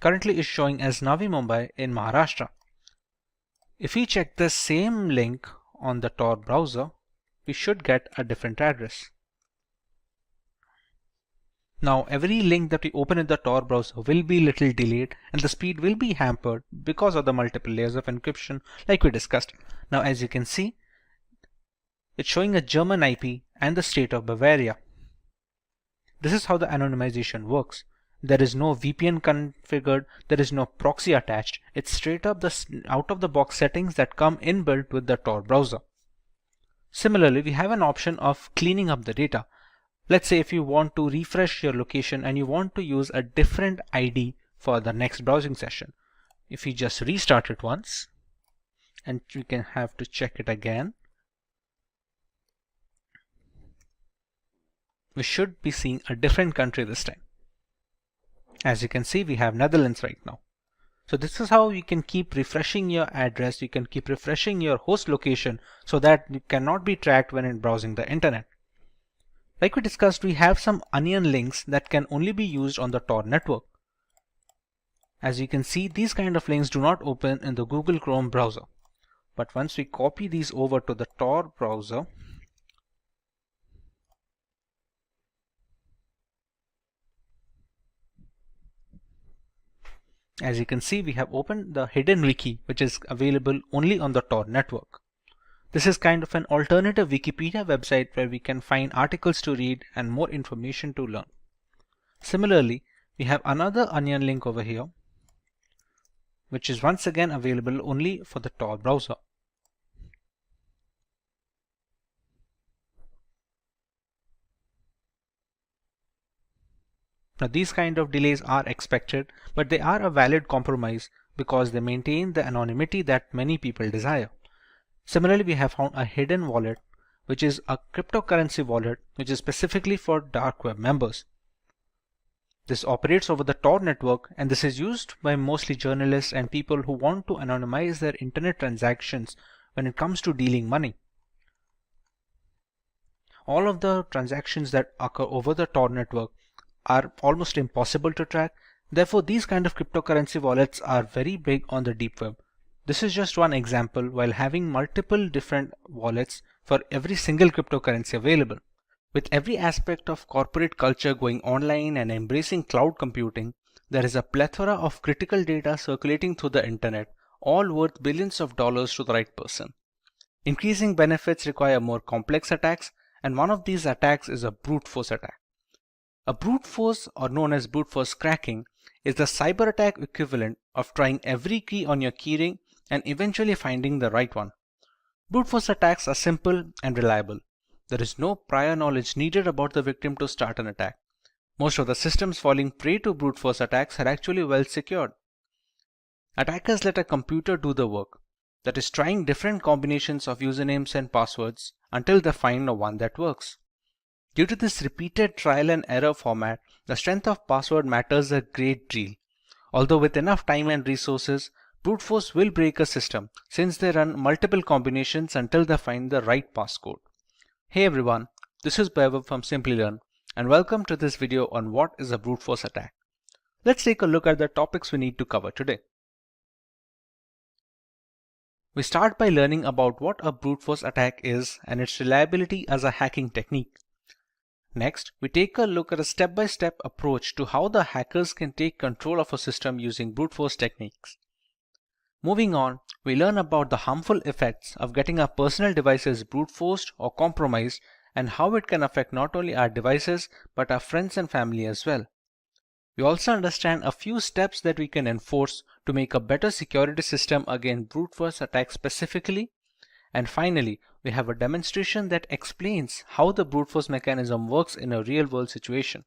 A: Currently is showing as Navi Mumbai in Maharashtra. If we check the same link on the Tor browser, we should get a different address. Now every link that we open in the Tor browser will be little delayed and the speed will be hampered because of the multiple layers of encryption like we discussed. Now as you can see, it's showing a German IP and the state of Bavaria. This is how the anonymization works. There is no VPN configured, there is no proxy attached. It's straight up the out of the box settings that come inbuilt with the Tor browser. Similarly, we have an option of cleaning up the data. Let's say if you want to refresh your location and you want to use a different ID for the next browsing session. If you just restart it once, and we can have to check it again, we should be seeing a different country this time. As you can see, we have Netherlands right now. So this is how you can keep refreshing your address, you can keep refreshing your host location so that you cannot be tracked when in browsing the internet. Like we discussed, we have some onion links that can only be used on the Tor network. As you can see, these kind of links do not open in the Google Chrome browser. But once we copy these over to the Tor browser, as you can see, we have opened the hidden wiki, which is available only on the Tor network. This is kind of an alternative Wikipedia website where we can find articles to read and more information to learn. Similarly, we have another onion link over here, which is once again available only for the Tor browser. Now these kind of delays are expected, but they are a valid compromise because they maintain the anonymity that many people desire. Similarly, we have found a hidden wallet, which is a cryptocurrency wallet, which is specifically for dark web members. This operates over the Tor network, and this is used by mostly journalists and people who want to anonymize their internet transactions when it comes to dealing money. All of the transactions that occur over the Tor network are almost impossible to track. Therefore, these kind of cryptocurrency wallets are very big on the deep web. This is just one example while having multiple different wallets for every single cryptocurrency available. With every aspect of corporate culture going online and embracing cloud computing, there is a plethora of critical data circulating through the internet, all worth billions of dollars to the right person. Increasing benefits require more complex attacks, and one of these attacks is a brute force attack. A brute force, or known as brute force cracking, is the cyber attack equivalent of trying every key on your keyring and eventually finding the right one. Brute force attacks are simple and reliable. There is no prior knowledge needed about the victim to start an attack. Most of the systems falling prey to brute force attacks are actually well secured. Attackers let a computer do the work, that is trying different combinations of usernames and passwords until they find one that works. Due to this repeated trial and error format, the strength of password matters a great deal. Although with enough time and resources, brute force will break a system since they run multiple combinations until they find the right passcode. Hey everyone, this is Vaibhav from Simplilearn and welcome to this video on what is a brute force attack. Let's take a look at the topics we need to cover today. We start by learning about what a brute force attack is and its reliability as a hacking technique. Next, we take a look at a step-by-step approach to how the hackers can take control of a system using brute force techniques. Moving on, we learn about the harmful effects of getting our personal devices brute forced or compromised and how it can affect not only our devices but our friends and family as well. We also understand a few steps that we can enforce to make a better security system against brute force attacks specifically. And finally, we have a demonstration that explains how the brute force mechanism works in a real-world situation.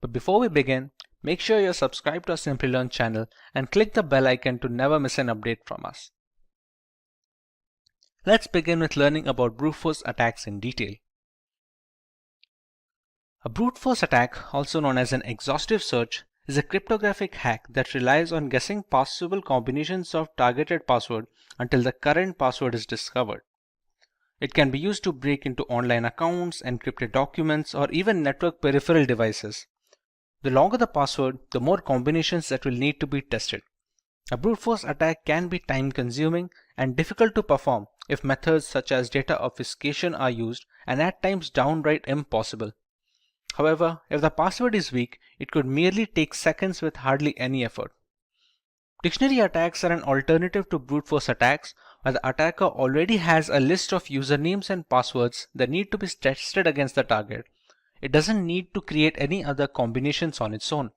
A: But before we begin, make sure you're subscribed to our Simplilearn channel and click the bell icon to never miss an update from us. Let's begin with learning about brute force attacks in detail. A brute force attack, also known as an exhaustive search, is a cryptographic hack that relies on guessing possible combinations of targeted password until the current password is discovered. It can be used to break into online accounts, encrypted documents, or even network peripheral devices. The longer the password, the more combinations that will need to be tested. A brute force attack can be time consuming and difficult to perform if methods such as data obfuscation are used, and at times downright impossible. However, if the password is weak, it could merely take seconds with hardly any effort. Dictionary attacks are an alternative to brute force attacks, where the attacker already has a list of usernames and passwords that need to be tested against the target. It doesn't need to create any other combinations on its own.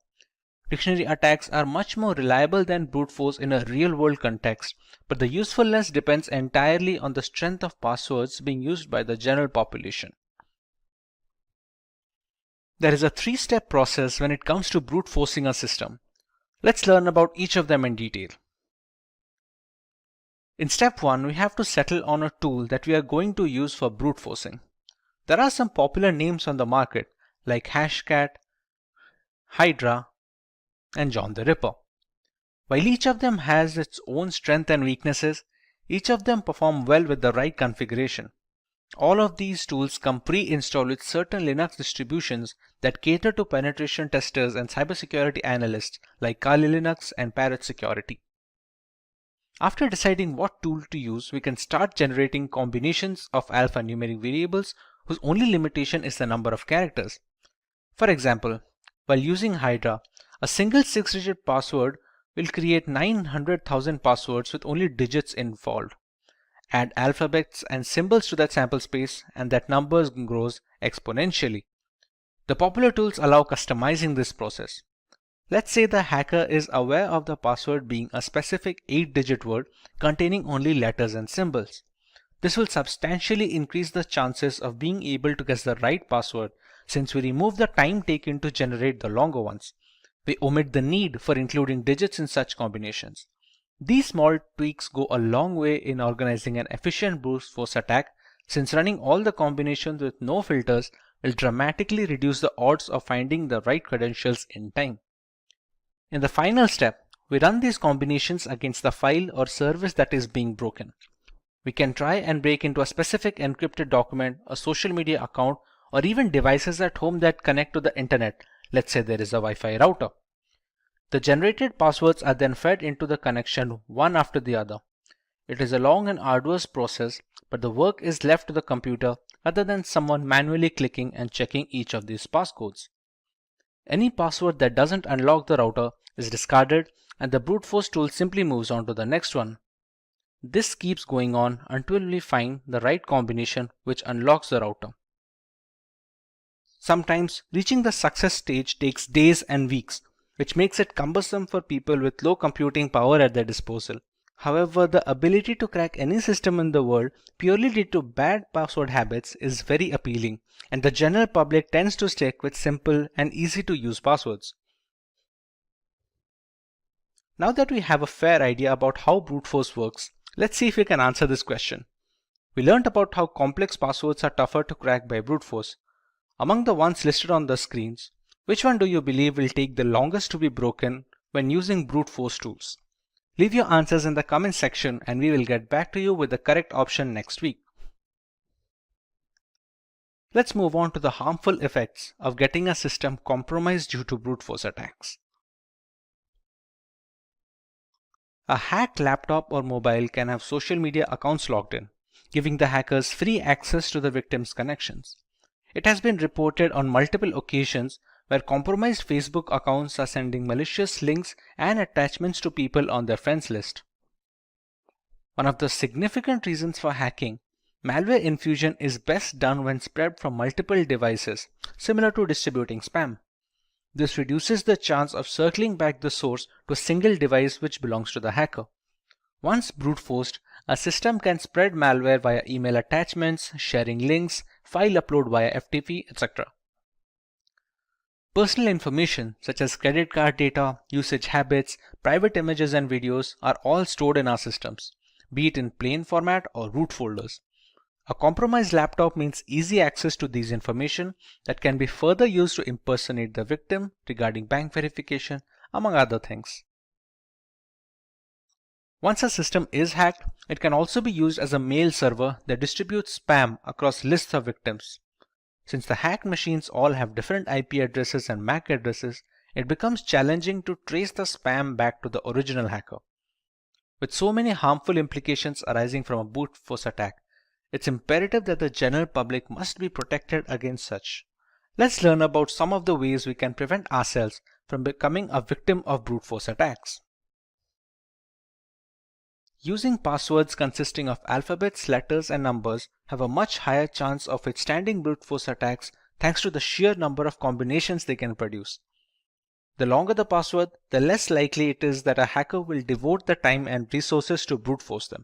A: Dictionary attacks are much more reliable than brute force in a real-world context, but the usefulness depends entirely on the strength of passwords being used by the general population. There is a three-step process when it comes to brute forcing a system. Let's learn about each of them in detail. In step 1, we have to settle on a tool that we are going to use for brute forcing. There are some popular names on the market like Hashcat, Hydra, and John the Ripper. While each of them has its own strengths and weaknesses, each of them perform well with the right configuration. All of these tools come pre-installed with certain Linux distributions that cater to penetration testers and cybersecurity analysts like Kali Linux and Parrot Security. After deciding what tool to use, we can start generating combinations of alphanumeric variables whose only limitation is the number of characters. For example, while using Hydra, a single 6-digit password will create 900,000 passwords with only digits involved. Add alphabets and symbols to that sample space and that number grows exponentially. The popular tools allow customizing this process. Let's say the hacker is aware of the password being a specific 8-digit word containing only letters and symbols. This will substantially increase the chances of being able to guess the right password since we remove the time taken to generate the longer ones. We omit the need for including digits in such combinations. These small tweaks go a long way in organizing an efficient brute force attack since running all the combinations with no filters will dramatically reduce the odds of finding the right credentials in time. In the final step, we run these combinations against the file or service that is being broken. We can try and break into a specific encrypted document, a social media account, or even devices at home that connect to the internet. Let's say there is a Wi-Fi router. The generated passwords are then fed into the connection one after the other. It is a long and arduous process, but the work is left to the computer rather than someone manually clicking and checking each of these passcodes. Any password that doesn't unlock the router is discarded and the brute force tool simply moves on to the next one. This keeps going on until we find the right combination which unlocks the router. Sometimes reaching the success stage takes days and weeks, which makes it cumbersome for people with low computing power at their disposal. However, the ability to crack any system in the world purely due to bad password habits is very appealing, and the general public tends to stick with simple and easy to use passwords. Now that we have a fair idea about how brute force works, let's see if we can answer this question. We learned about how complex passwords are tougher to crack by brute force. Among the ones listed on the screens, which one do you believe will take the longest to be broken when using brute force tools? Leave your answers in the comment section and we will get back to you with the correct option next week. Let's move on to the harmful effects of getting a system compromised due to brute force attacks. A hacked laptop or mobile can have social media accounts logged in, giving the hackers free access to the victim's connections. It has been reported on multiple occasions where compromised Facebook accounts are sending malicious links and attachments to people on their friends list. One of the significant reasons for hacking, malware infusion is best done when spread from multiple devices, similar to distributing spam. This reduces the chance of circling back the source to a single device which belongs to the hacker. Once brute forced, a system can spread malware via email attachments, sharing links, file upload via FTP, etc. Personal information such as credit card data, usage habits, private images and videos are all stored in our systems, be it in plain format or root folders. A compromised laptop means easy access to these information that can be further used to impersonate the victim regarding bank verification, among other things. Once a system is hacked, it can also be used as a mail server that distributes spam across lists of victims. Since the hacked machines all have different IP addresses and MAC addresses, it becomes challenging to trace the spam back to the original hacker. With so many harmful implications arising from a brute force attack, it's imperative that the general public must be protected against such. Let's learn about some of the ways we can prevent ourselves from becoming a victim of brute force attacks. Using passwords consisting of alphabets, letters, and numbers have a much higher chance of withstanding brute force attacks thanks to the sheer number of combinations they can produce. The longer the password, the less likely it is that a hacker will devote the time and resources to brute force them.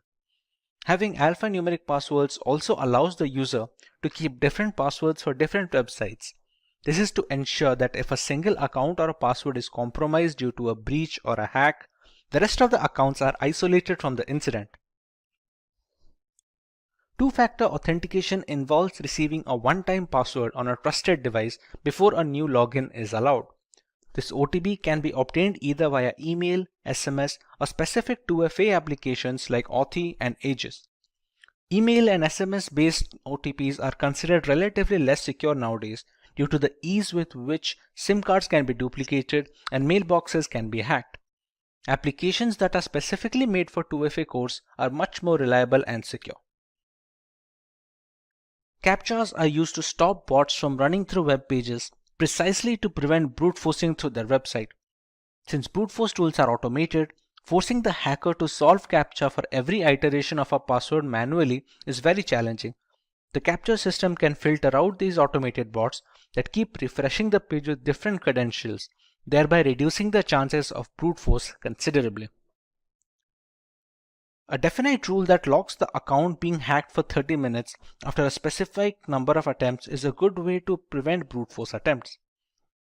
A: Having alphanumeric passwords also allows the user to keep different passwords for different websites. This is to ensure that if a single account or a password is compromised due to a breach or a hack, the rest of the accounts are isolated from the incident. Two-factor authentication involves receiving a one-time password on a trusted device before a new login is allowed. This OTP can be obtained either via email, SMS, or specific 2FA applications like Authy and Aegis. Email and SMS-based OTPs are considered relatively less secure nowadays due to the ease with which SIM cards can be duplicated and mailboxes can be hacked. Applications that are specifically made for 2FA cores are much more reliable and secure. CAPTCHAs are used to stop bots from running through web pages precisely to prevent brute forcing through their website. Since brute force tools are automated, forcing the hacker to solve CAPTCHA for every iteration of a password manually is very challenging. The CAPTCHA system can filter out these automated bots that keep refreshing the page with different credentials, thereby reducing the chances of brute force considerably. A definite rule that locks the account being hacked for 30 minutes after a specific number of attempts is a good way to prevent brute force attempts.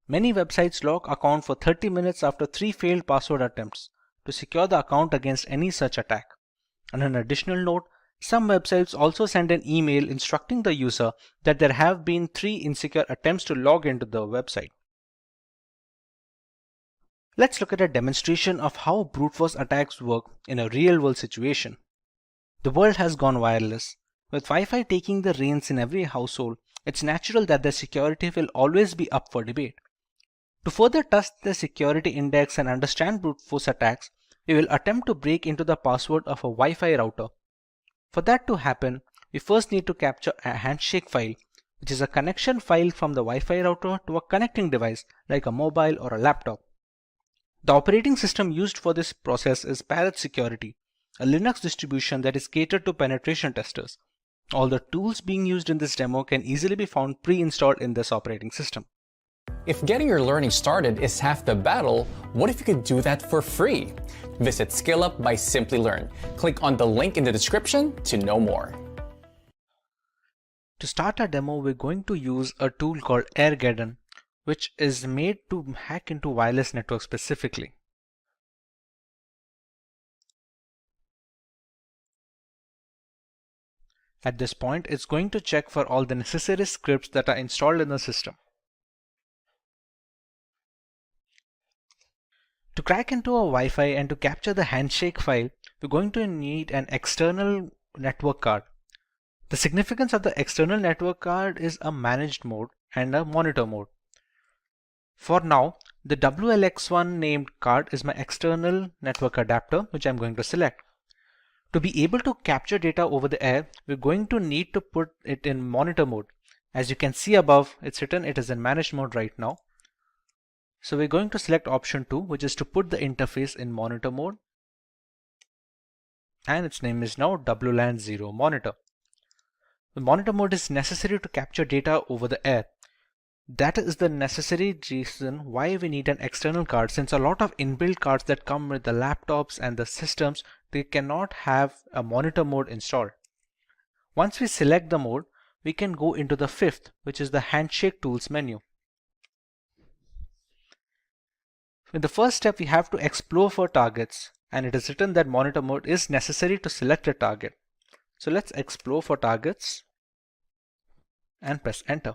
A: Many websites lock account for 30 minutes after 3 failed password attempts to secure the account against any such attack. On an additional note, some websites also send an email instructing the user that there have been 3 insecure attempts to log into the website. Let's look at a demonstration of how brute force attacks work in a real-world situation. The world has gone wireless. With Wi-Fi taking the reins in every household, it's natural that their security will always be up for debate. To further test the security index and understand brute force attacks, we will attempt to break into the password of a Wi-Fi router. For that to happen, we first need to capture a handshake file, which is a connection file from the Wi-Fi router to a connecting device like a mobile or a laptop. The operating system used for this process is Parrot Security, a Linux distribution that is catered to penetration testers. All the tools being used in this demo can easily be found pre-installed in this operating system.
F: If getting your learning started is half the battle, what if you could do that for free? Visit SkillUp by Simplilearn. Click on the link in the description to know more.
A: To start our demo, we're going to use a tool called Airgeddon, which is made to hack into wireless networks specifically. At this point, it's going to check for all the necessary scripts that are installed in the system. To crack into a Wi-Fi and to capture the handshake file, we're going to need an external network card. The significance of the external network card is a managed mode and a monitor mode. For now, the WLX1 named card is my external network adapter, which I'm going to select. To be able to capture data over the air, we're going to need to put it in monitor mode. As you can see above, it's written it is in managed mode right now. So we're going to select option 2, which is to put the interface in monitor mode. And its name is now WLAN 0 monitor. The monitor mode is necessary to capture data over the air. That is the necessary reason why we need an external card, since a lot of inbuilt cards that come with the laptops and the systems, they cannot have a monitor mode installed. Once we select the mode, we can go into the 5th, which is the handshake tools menu. In the first step, we have to explore for targets, and it is written that monitor mode is necessary to select a target. So let's explore for targets and press enter.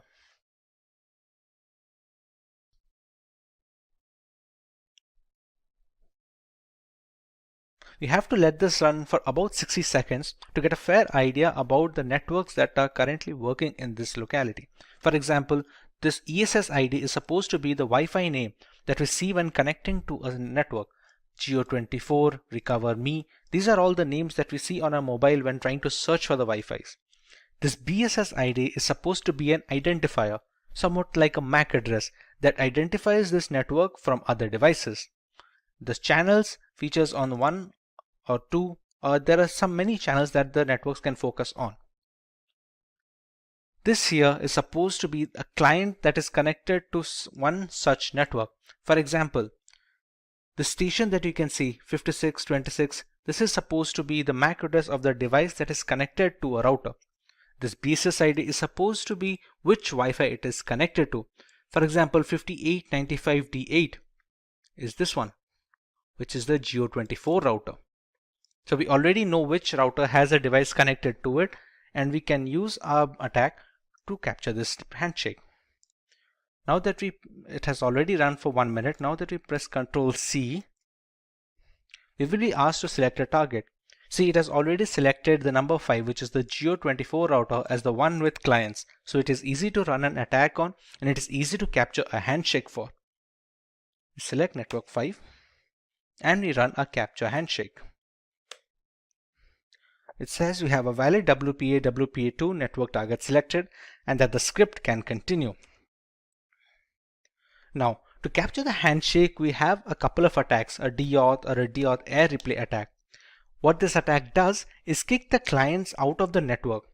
A: We have to let this run for about 60 seconds to get a fair idea about the networks that are currently working in this locality. For example, this ESS ID is supposed to be the Wi-Fi name that we see when connecting to a network. Geo24, Recover Me, these are all the names that we see on our mobile when trying to search for the Wi-Fis. This BSS ID is supposed to be an identifier, somewhat like a MAC address that identifies this network from other devices. The channels features on one or two, or there are many channels that the networks can focus on. This here is supposed to be a client that is connected to one such network. For example, the station that you can see 5626, this is supposed to be the MAC address of the device that is connected to a router. This BSS ID is supposed to be which Wi-Fi it is connected to. For example, 5895D8 is this one, which is the Geo24 router. So we already know which router has a device connected to it, and we can use our attack to capture this handshake. Now that it has already run for 1 minute, now that we press Ctrl C, we will be asked to select a target. See, it has already selected the number 5, which is the Geo24 router, as the one with clients. So it is easy to run an attack on, and it is easy to capture a handshake for. We select network 5 and we run a capture handshake. It says we have a valid WPA2 network target selected and that the script can continue. Now, to capture the handshake, we have a couple of attacks, a deauth or a deauth air replay attack. What this attack does is kick the clients out of the network.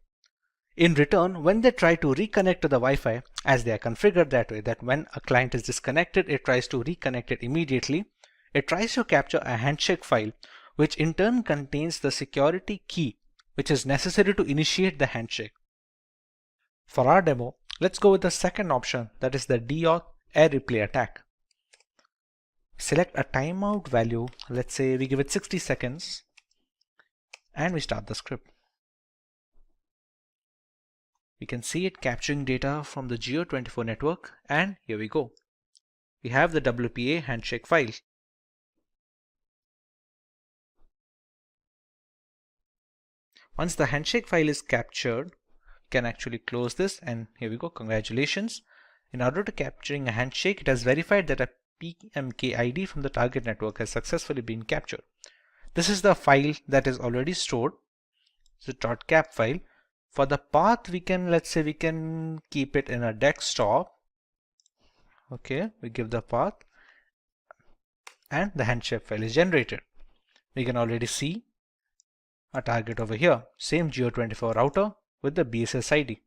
A: In return, when they try to reconnect to the Wi-Fi, as they are configured that way, that when a client is disconnected, it tries to reconnect it immediately, it tries to capture a handshake file, which in turn contains the security key, which is necessary to initiate the handshake. For our demo, let's go with the second option, that is the deauth air replay attack. Select a timeout value, let's say we give it 60 seconds, and we start the script. We can see it capturing data from the Geo24 network, and here we go. We have the WPA handshake file. Once the handshake file is captured, you can actually close this, and here we go. Congratulations. In order to capturing a handshake, it has verified that a PMK ID from the target network has successfully been captured. This is the file that is already stored. It's a .cap file. For the path, let's say we can keep it in a desktop. Okay, we give the path and the handshake file is generated. We can already see a target over here, same Geo24 router with the BSS ID.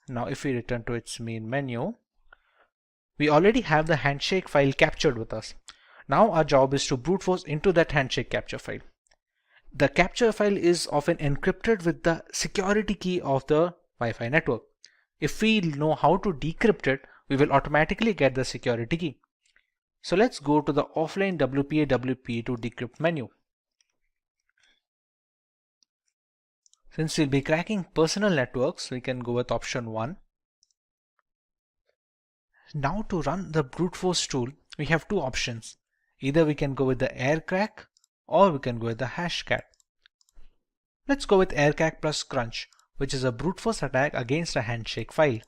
A: Now if we return to its main menu, we already have the handshake file captured with us. Now our job is to brute force into that handshake capture file. The capture file is often encrypted with the security key of the Wi-Fi network. If we know how to decrypt it, we will automatically get the security key. So let's go to the offline WPA to decrypt menu. Since we'll be cracking personal networks, we can go with option 1. Now to run the brute force tool, we have two options. Either we can go with the aircrack or we can go with the hashcat. Let's go with aircrack plus crunch, which is a brute force attack against a handshake file.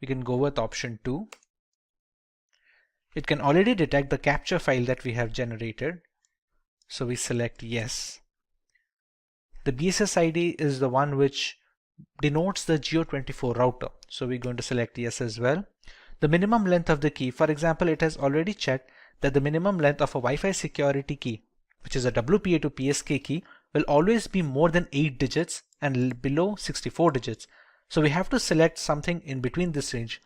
A: We can go with option 2. It can already detect the capture file that we have generated, so we select yes. The BSS ID is the one which denotes the Geo24 router, so we're going to select yes as well. The minimum length of the key, for example, it has already checked that the minimum length of a Wi-Fi security key, which is a WPA to PSK key, will always be more than 8 digits and below 64 digits. So we have to select something in between this range.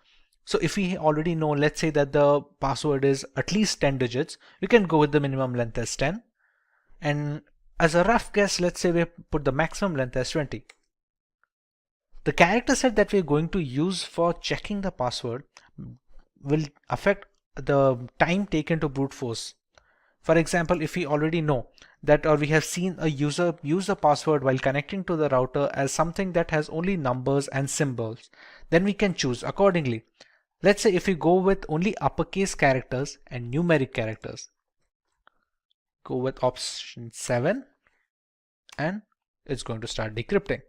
A: So if we already know, let's say that the password is at least 10 digits, we can go with the minimum length as 10. And as a rough guess, let's say we put the maximum length as 20. The character set that we're going to use for checking the password will affect the time taken to brute force. For example, if we already know that, or we have seen a user use a password while connecting to the router as something that has only numbers and symbols, then we can choose accordingly. Let's say if we go with only uppercase characters and numeric characters, go with option 7 and it's going to start decrypting.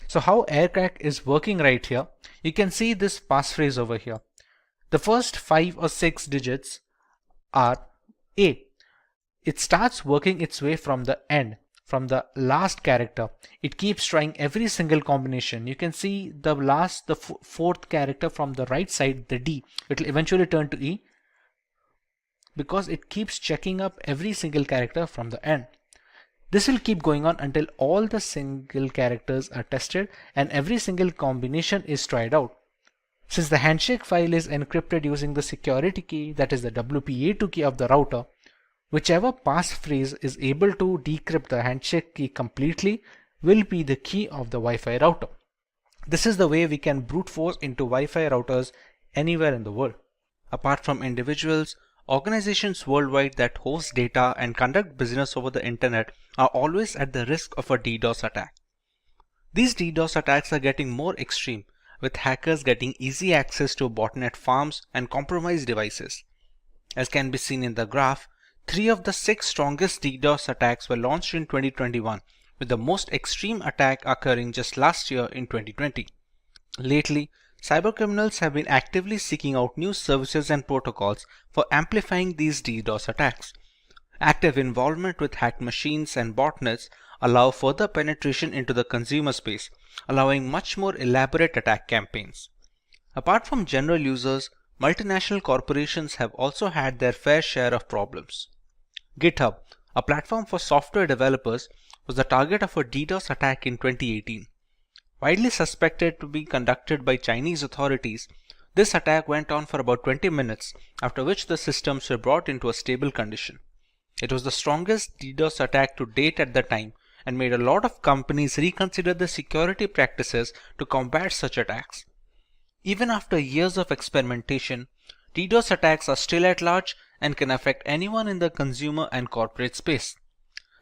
A: So how aircrack is working right here, you can see this passphrase over here. The first 5 or 6 digits are A. It starts working its way from the end. from the last character. It keeps trying every single combination. You can see the fourth character from the right side, the D. It will eventually turn to E because it keeps checking up every single character from the end. This will keep going on until all the single characters are tested and every single combination is tried out. Since the handshake file is encrypted using the security key, that is the WPA2 key of the router, whichever passphrase is able to decrypt the handshake key completely will be the key of the Wi-Fi router. This is the way we can brute force into Wi-Fi routers anywhere in the world. Apart from individuals, organizations worldwide that host data and conduct business over the internet are always at the risk of a DDoS attack. These DDoS attacks are getting more extreme, with hackers getting easy access to botnet farms and compromised devices. As can be seen in the graph, 3 of the 6 strongest DDoS attacks were launched in 2021, with the most extreme attack occurring just last year in 2020. Lately, cybercriminals have been actively seeking out new services and protocols for amplifying these DDoS attacks. Active involvement with hacked machines and botnets allow further penetration into the consumer space, allowing much more elaborate attack campaigns. Apart from general users, multinational corporations have also had their fair share of problems. GitHub, a platform for software developers, was the target of a DDoS attack in 2018. Widely suspected to be conducted by Chinese authorities, this attack went on for about 20 minutes, after which the systems were brought into a stable condition. It was the strongest DDoS attack to date at the time and made a lot of companies reconsider the security practices to combat such attacks. Even after years of experimentation, DDoS attacks are still at large and can affect anyone in the consumer and corporate space.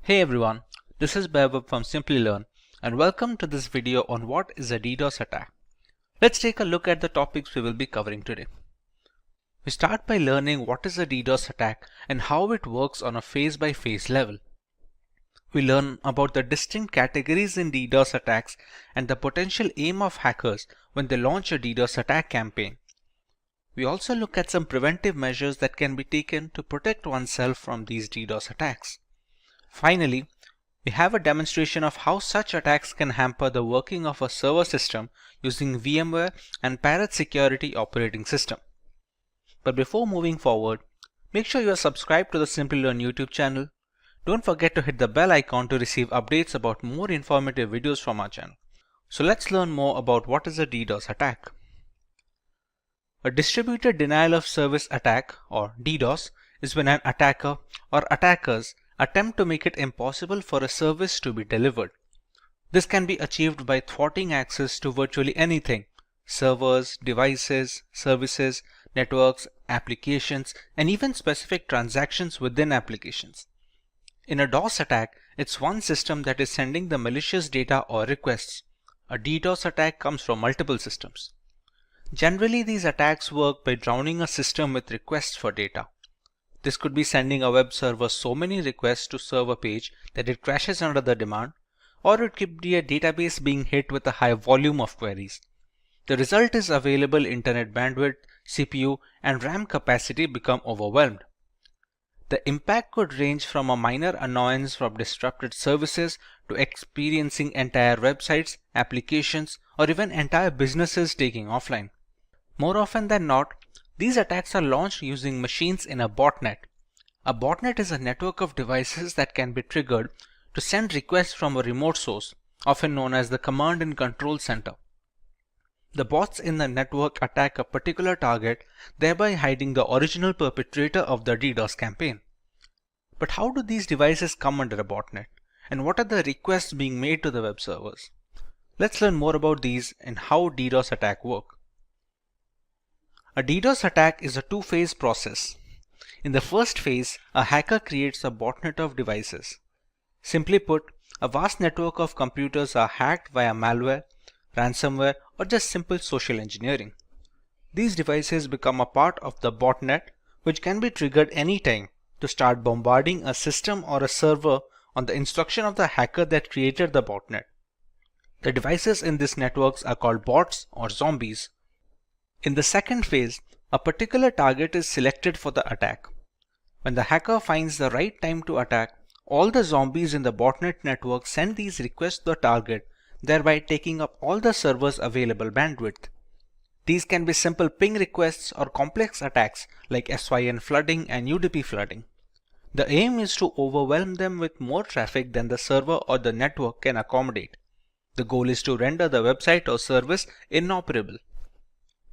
A: Hey everyone, this is Vaibhav from Simplilearn, and welcome to this video on what is a DDoS attack. Let's take a look at the topics we will be covering today. We start by learning what is a DDoS attack and how it works on a phase-by-phase level. We learn about the distinct categories in DDoS attacks and the potential aim of hackers when they launch a DDoS attack campaign. We also look at some preventive measures that can be taken to protect oneself from these DDoS attacks. Finally, we have a demonstration of how such attacks can hamper the working of a server system using VMware and Parrot security operating system. But before moving forward, make sure you are subscribed to the Simplilearn YouTube channel. Don't forget to hit the bell icon to receive updates about more informative videos from our channel. So let's learn more about what is a DDoS attack. A distributed denial of service attack, or DDoS, is when an attacker or attackers attempt to make it impossible for a service to be delivered. This can be achieved by thwarting access to virtually anything: servers, devices, services, networks, applications, and even specific transactions within applications. In a DOS attack, it's one system that is sending the malicious data or requests. A DDoS attack comes from multiple systems. Generally, these attacks work by drowning a system with requests for data. This could be sending a web server so many requests to serve a page that it crashes under the demand, or it could be a database being hit with a high volume of queries. The result is available internet bandwidth, CPU, and RAM capacity become overwhelmed. The impact could range from a minor annoyance from disrupted services to experiencing entire websites, applications, or even entire businesses taking offline. More often than not, these attacks are launched using machines in a botnet. A botnet is a network of devices that can be triggered to send requests from a remote source, often known as the command and control center. The bots in the network attack a particular target, thereby hiding the original perpetrator of the DDoS campaign. But how do these devices come under a botnet? And what are the requests being made to the web servers? Let's learn more about these and how DDoS attacks work. A DDoS attack is a two-phase process. In the first phase, a hacker creates a botnet of devices. Simply put, a vast network of computers are hacked via malware, ransomware, or just simple social engineering. These devices become a part of the botnet, which can be triggered anytime to start bombarding a system or a server on the instruction of the hacker that created the botnet. The devices in these networks are called bots or zombies. In the second phase, a particular target is selected for the attack. When the hacker finds the right time to attack, All the zombies in the botnet network send these requests to the target, thereby taking up all the server's available bandwidth. These can be simple ping requests or complex attacks like SYN flooding and UDP flooding. The aim is to overwhelm them with more traffic than the server or the network can accommodate. The goal is to render the website or service inoperable.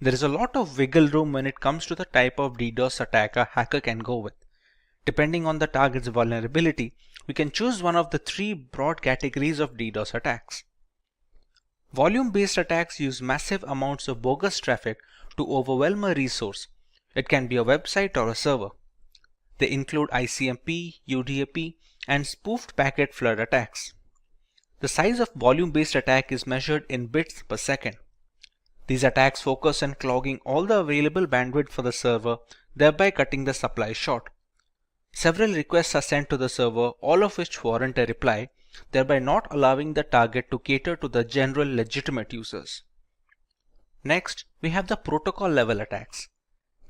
A: There is a lot of wiggle room when it comes to the type of DDoS attack a hacker can go with. Depending on the target's vulnerability, we can choose one of the three broad categories of DDoS attacks. Volume-based attacks use massive amounts of bogus traffic to overwhelm a resource. It can be a website or a server. They include ICMP, UDP, and spoofed packet flood attacks. The size of volume-based attack is measured in bits per second. These attacks focus on clogging all the available bandwidth for the server, thereby cutting the supply short. Several requests are sent to the server, all of which warrant a reply, thereby not allowing the target to cater to the general legitimate users. Next, we have the protocol level attacks.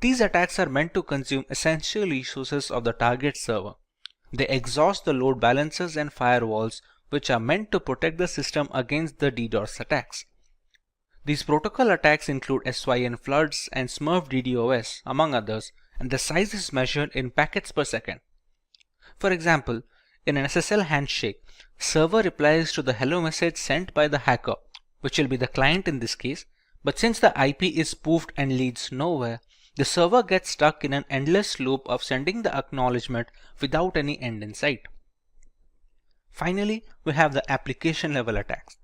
A: These attacks are meant to consume essential resources of the target server. They exhaust the load balancers and firewalls, which are meant to protect the system against the DDoS attacks. These protocol attacks include SYN floods and Smurf DDoS, among others, and the size is measured in packets per second. For example, in an SSL handshake, server replies to the hello message sent by the hacker, which will be the client in this case, but since the IP is spoofed and leads nowhere, the server gets stuck in an endless loop of sending the acknowledgement without any end in sight. Finally, we have the application level attacks.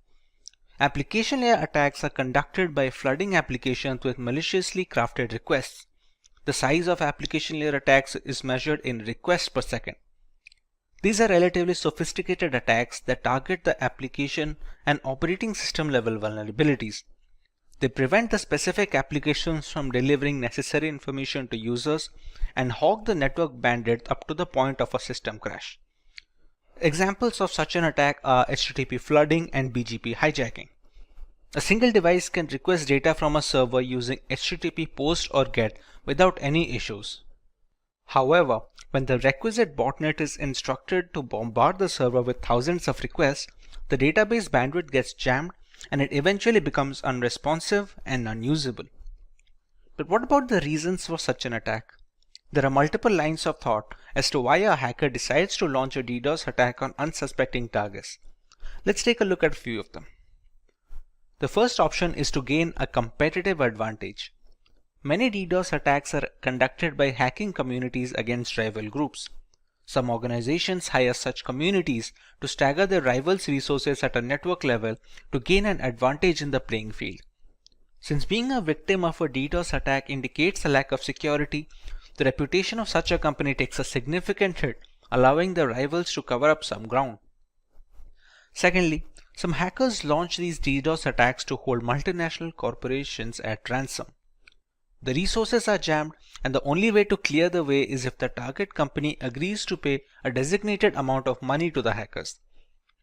A: Application layer attacks are conducted by flooding applications with maliciously crafted requests. The size of application layer attacks is measured in requests per second. These are relatively sophisticated attacks that target the application and operating system level vulnerabilities. They prevent the specific applications from delivering necessary information to users and hog the network bandwidth up to the point of a system crash. Examples of such an attack are HTTP flooding and BGP hijacking. A single device can request data from a server using HTTP post or GET without any issues. However, when the requisite botnet is instructed to bombard the server with thousands of requests, the database bandwidth gets jammed and it eventually becomes unresponsive and unusable. But what about the reasons for such an attack? There are multiple lines of thought as to why a hacker decides to launch a DDoS attack on unsuspecting targets. Let's take a look at a few of them. The first option is to gain a competitive advantage. Many DDoS attacks are conducted by hacking communities against rival groups. Some organizations hire such communities to stagger their rivals' resources at a network level to gain an advantage in the playing field. Since being a victim of a DDoS attack indicates a lack of security, the reputation of such a company takes a significant hit, allowing the rivals to cover up some ground. Secondly, some hackers launch these DDoS attacks to hold multinational corporations at ransom. The resources are jammed, and the only way to clear the way is if the target company agrees to pay a designated amount of money to the hackers.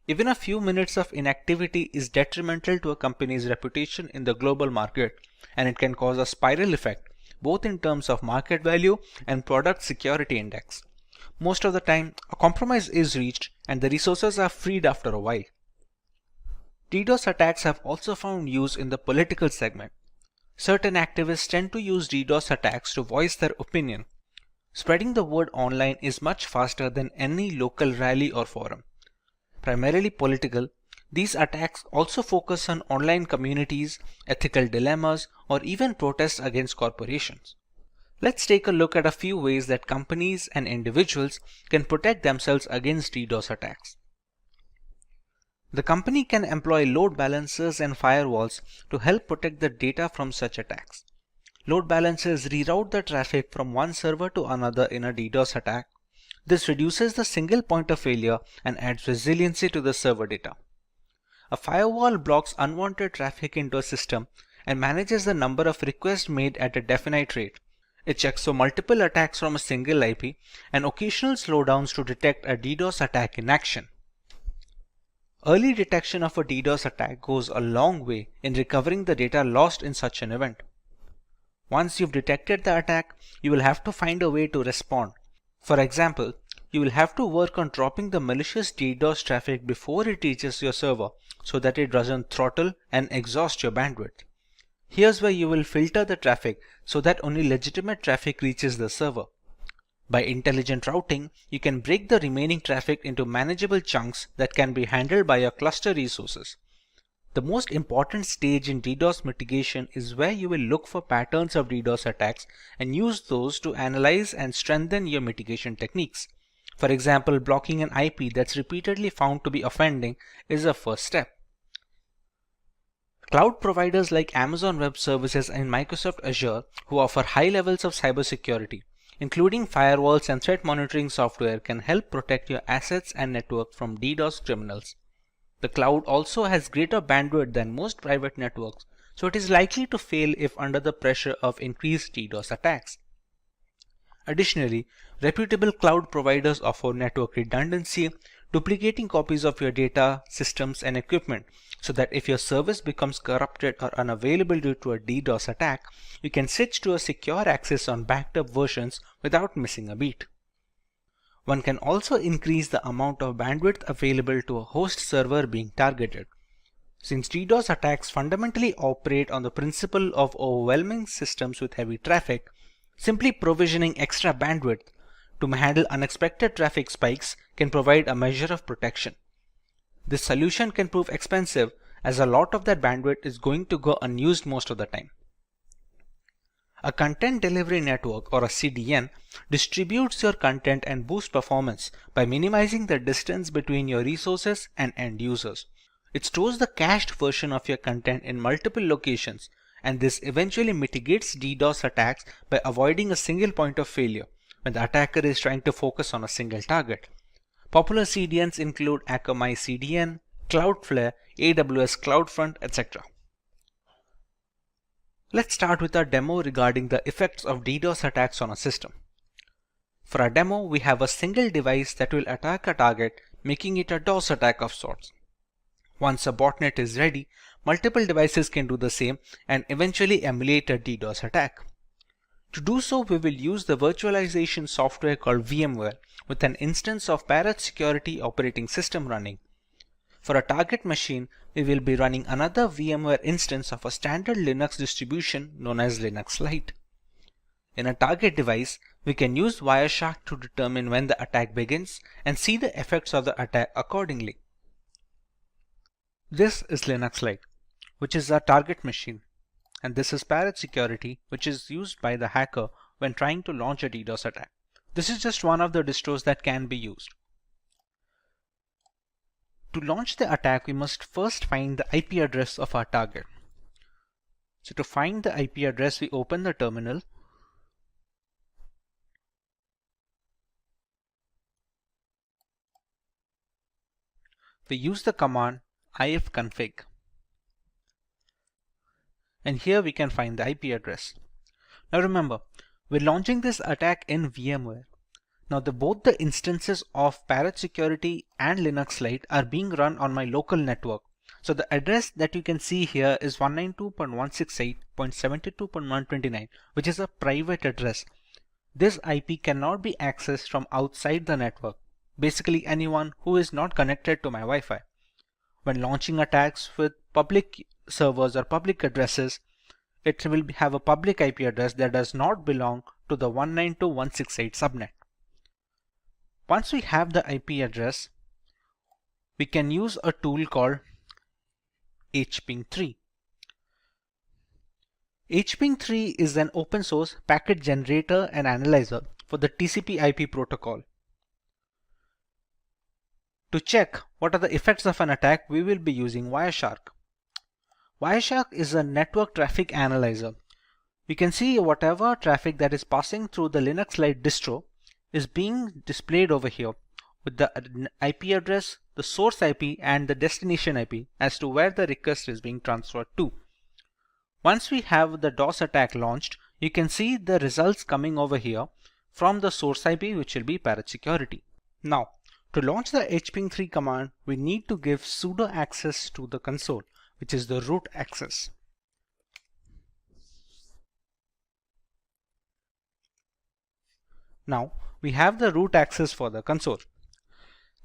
A: Even a few minutes of inactivity is detrimental to a company's reputation in the global market, and it can cause a spiral effect, both in terms of market value and product security index. Most of the time, a compromise is reached and the resources are freed after a while. DDoS attacks have also found use in the political segment. Certain activists tend to use DDoS attacks to voice their opinion. Spreading the word online is much faster than any local rally or forum. Primarily political, these attacks also focus on online communities, ethical dilemmas, or even protests against corporations. Let's take a look at a few ways that companies and individuals can protect themselves against DDoS attacks. The company can employ load balancers and firewalls to help protect the data from such attacks. Load balancers reroute the traffic from one server to another in a DDoS attack. This reduces the single point of failure and adds resiliency to the server data. A firewall blocks unwanted traffic into a system and manages the number of requests made at a definite rate. It checks for multiple attacks from a single IP and occasional slowdowns to detect a DDoS attack in action. Early detection of a DDoS attack goes a long way in recovering the data lost in such an event. Once you've detected the attack, you will have to find a way to respond. For example, you will have to work on dropping the malicious DDoS traffic before it reaches your server so that it doesn't throttle and exhaust your bandwidth. Here's where you will filter the traffic so that only legitimate traffic reaches the server. By intelligent routing, you can break the remaining traffic into manageable chunks that can be handled by your cluster resources. The most important stage in DDoS mitigation is where you will look for patterns of DDoS attacks and use those to analyze and strengthen your mitigation techniques. For example, blocking an IP that's repeatedly found to be offending is a first step. Cloud providers like Amazon Web Services and Microsoft Azure, who offer high levels of cybersecurity, including firewalls and threat monitoring software, can help protect your assets and network from DDoS criminals. The cloud also has greater bandwidth than most private networks, so it is likely to fail if under the pressure of increased DDoS attacks. Additionally, reputable cloud providers offer network redundancy, duplicating copies of your data, systems, and equipment, so that if your service becomes corrupted or unavailable due to a DDoS attack, you can switch to a secure access on backed up versions without missing a beat. One can also increase the amount of bandwidth available to a host server being targeted. Since DDoS attacks fundamentally operate on the principle of overwhelming systems with heavy traffic, simply provisioning extra bandwidth to handle unexpected traffic spikes can provide a measure of protection. This solution can prove expensive as a lot of that bandwidth is going to go unused most of the time. A content delivery network, or a CDN, distributes your content and boosts performance by minimizing the distance between your resources and end users. It stores the cached version of your content in multiple locations, and this eventually mitigates DDoS attacks by avoiding a single point of failure when the attacker is trying to focus on a single target. Popular CDNs include Akamai CDN, Cloudflare, AWS CloudFront, etc. Let's start with our demo regarding the effects of DDoS attacks on a system. For our demo, we have a single device that will attack a target, making it a DOS attack of sorts. Once a botnet is ready, multiple devices can do the same and eventually emulate a DDoS attack. To do so, we will use the virtualization software called VMware with an instance of Parrot security operating system running. For a target machine, we will be running another VMware instance of a standard Linux distribution known as Linux Lite. In a target device, we can use Wireshark to determine when the attack begins and see the effects of the attack accordingly. This is Linux Lite, which is our target machine, and this is Parrot security, which is used by the hacker when trying to launch a DDoS attack. This is just one of the distros that can be used. To launch the attack, we must first find the IP address of our target. So to find the IP address, we open the terminal. We use the command ifconfig. And here we can find the IP address. Now remember, we're launching this attack in VMware. Now both the instances of Parrot security and Linux Lite are being run on my local network. So the address that you can see here is 192.168.72.129, which is a private address. This IP cannot be accessed from outside the network, basically anyone who is not connected to my Wi-Fi. When launching attacks with public servers or public addresses, it will have a public IP address that does not belong to the 192.168 subnet. Once we have the IP address, we can use a tool called hping3. hping3 is an open source packet generator and analyzer for the TCP/IP protocol. To check what are the effects of an attack, we will be using Wireshark. Wireshark is a network traffic analyzer. We can see whatever traffic that is passing through the Linux Lite distro is being displayed over here with the IP address, the source IP, and the destination IP as to where the request is being transferred to. Once we have the DOS attack launched, you can see the results coming over here from the source IP, which will be Parrot security. Now, to launch the hping3 command, we need to give sudo access to the console, which is the root access. Now, we have the root access for the console.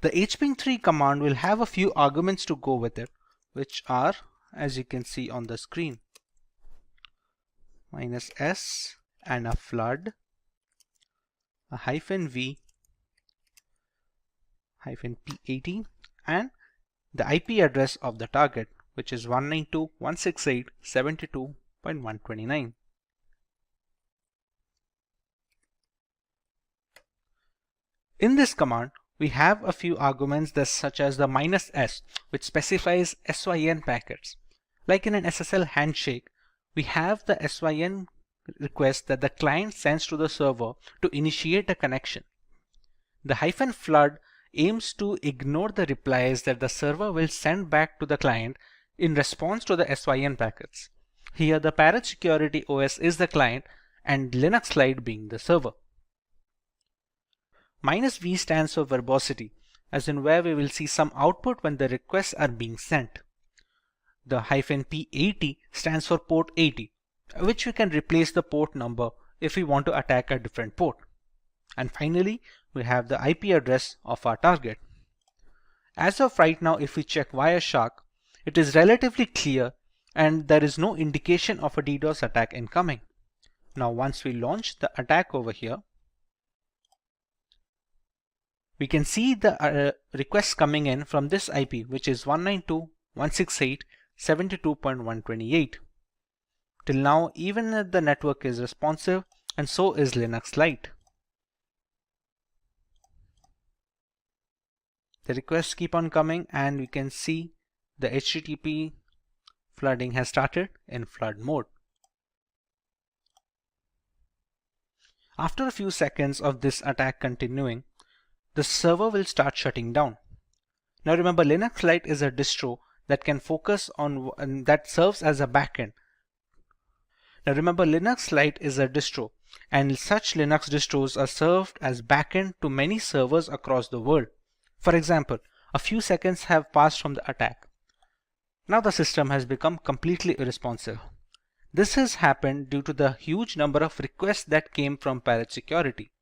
A: The hping3 command will have a few arguments to go with it, which are, as you can see on the screen, -s and a flood, a -v, -p18, and the IP address of the target, which is 192.168.72.129. In this command, we have a few arguments such as the -s, which specifies SYN packets. Like in an SSL handshake, we have the SYN request that the client sends to the server to initiate a connection. The -flood aims to ignore the replies that the server will send back to the client in response to the SYN packets. Here the Parrot Security OS is the client and Linux Lite being the server. -v stands for verbosity, as in where we will see some output when the requests are being sent. The -p80 stands for port 80, which we can replace the port number if we want to attack a different port. And finally, we have the IP address of our target. As of right now, if we check Wireshark, it is relatively clear and there is no indication of a DDoS attack incoming. Now once we launch the attack over here, we can see the requests coming in from this IP, which is 192.168.72.128. Till now, even the network is responsive, and so is Linux Lite. The requests keep on coming, and we can see the HTTP flooding has started in flood mode. After a few seconds of this attack continuing, the server will start shutting down. Now remember, Linux Lite is a distro that can focus on that serves as a backend. Now remember, Linux Lite is a distro, and such Linux distros are served as backend to many servers across the world. For example, a few seconds have passed from the attack. Now the system has become completely irresponsive. This has happened due to the huge number of requests that came from Parrot Security.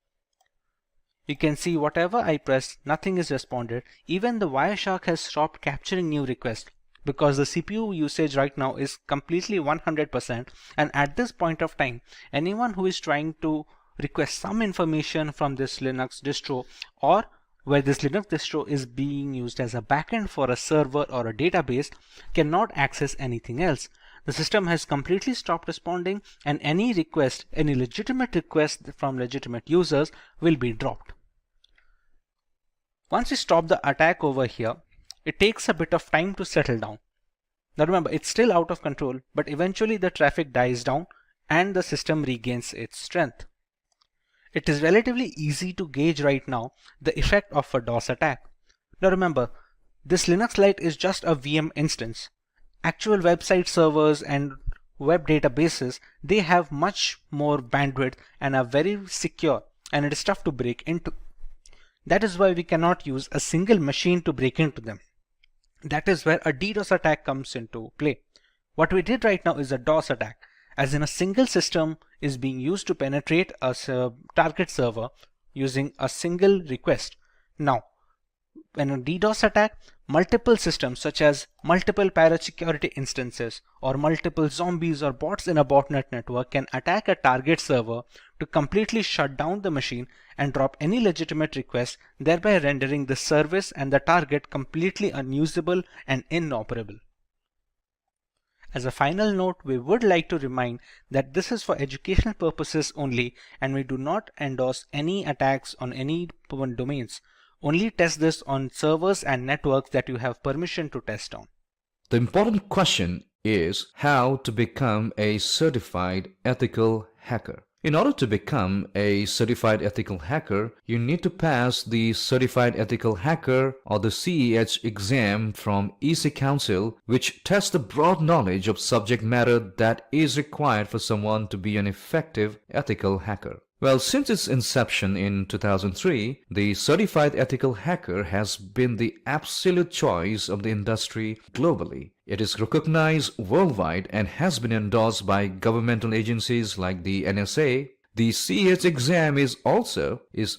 A: You can see whatever I press, nothing is responded. Even the Wireshark has stopped capturing new requests because the CPU usage right now is completely 100%, and at this point of time, anyone who is trying to request some information from this Linux distro, or where this Linux distro is being used as a backend for a server or a database, cannot access anything else. The system has completely stopped responding, and any request, any legitimate request from legitimate users will be dropped. Once we stop the attack over here, it takes a bit of time to settle down. Now remember, it's still out of control, but eventually the traffic dies down and the system regains its strength. It is relatively easy to gauge right now the effect of a DOS attack. Now remember, this Linux Lite is just a VM instance. Actual website servers and web databases, they have much more bandwidth and are very secure, and it is tough to break into. That is why we cannot use a single machine to break into them. That is where a DDoS attack comes into play. What we did right now is a DOS attack, as in a single system is being used to penetrate a target server using a single request. Now, when a DDoS attack, multiple systems such as multiple Parrot Security instances or multiple zombies or bots in a botnet network can attack a target server to completely shut down the machine and drop any legitimate request, thereby rendering the service and the target completely unusable and inoperable. As a final note, we would like to remind that this is for educational purposes only, and we do not endorse any attacks on any domains. Only test this on servers and networks that you have permission to test on.
I: The important question is how to become a certified ethical hacker. In order to become a certified ethical hacker, you need to pass the Certified Ethical Hacker or the CEH exam from EC Council, which tests the broad knowledge of subject matter that is required for someone to be an effective ethical hacker. Well, since its inception in 2003, the Certified Ethical Hacker has been the absolute choice of the industry globally. It is recognized worldwide and has been endorsed by governmental agencies like the NSA, The CEH exam is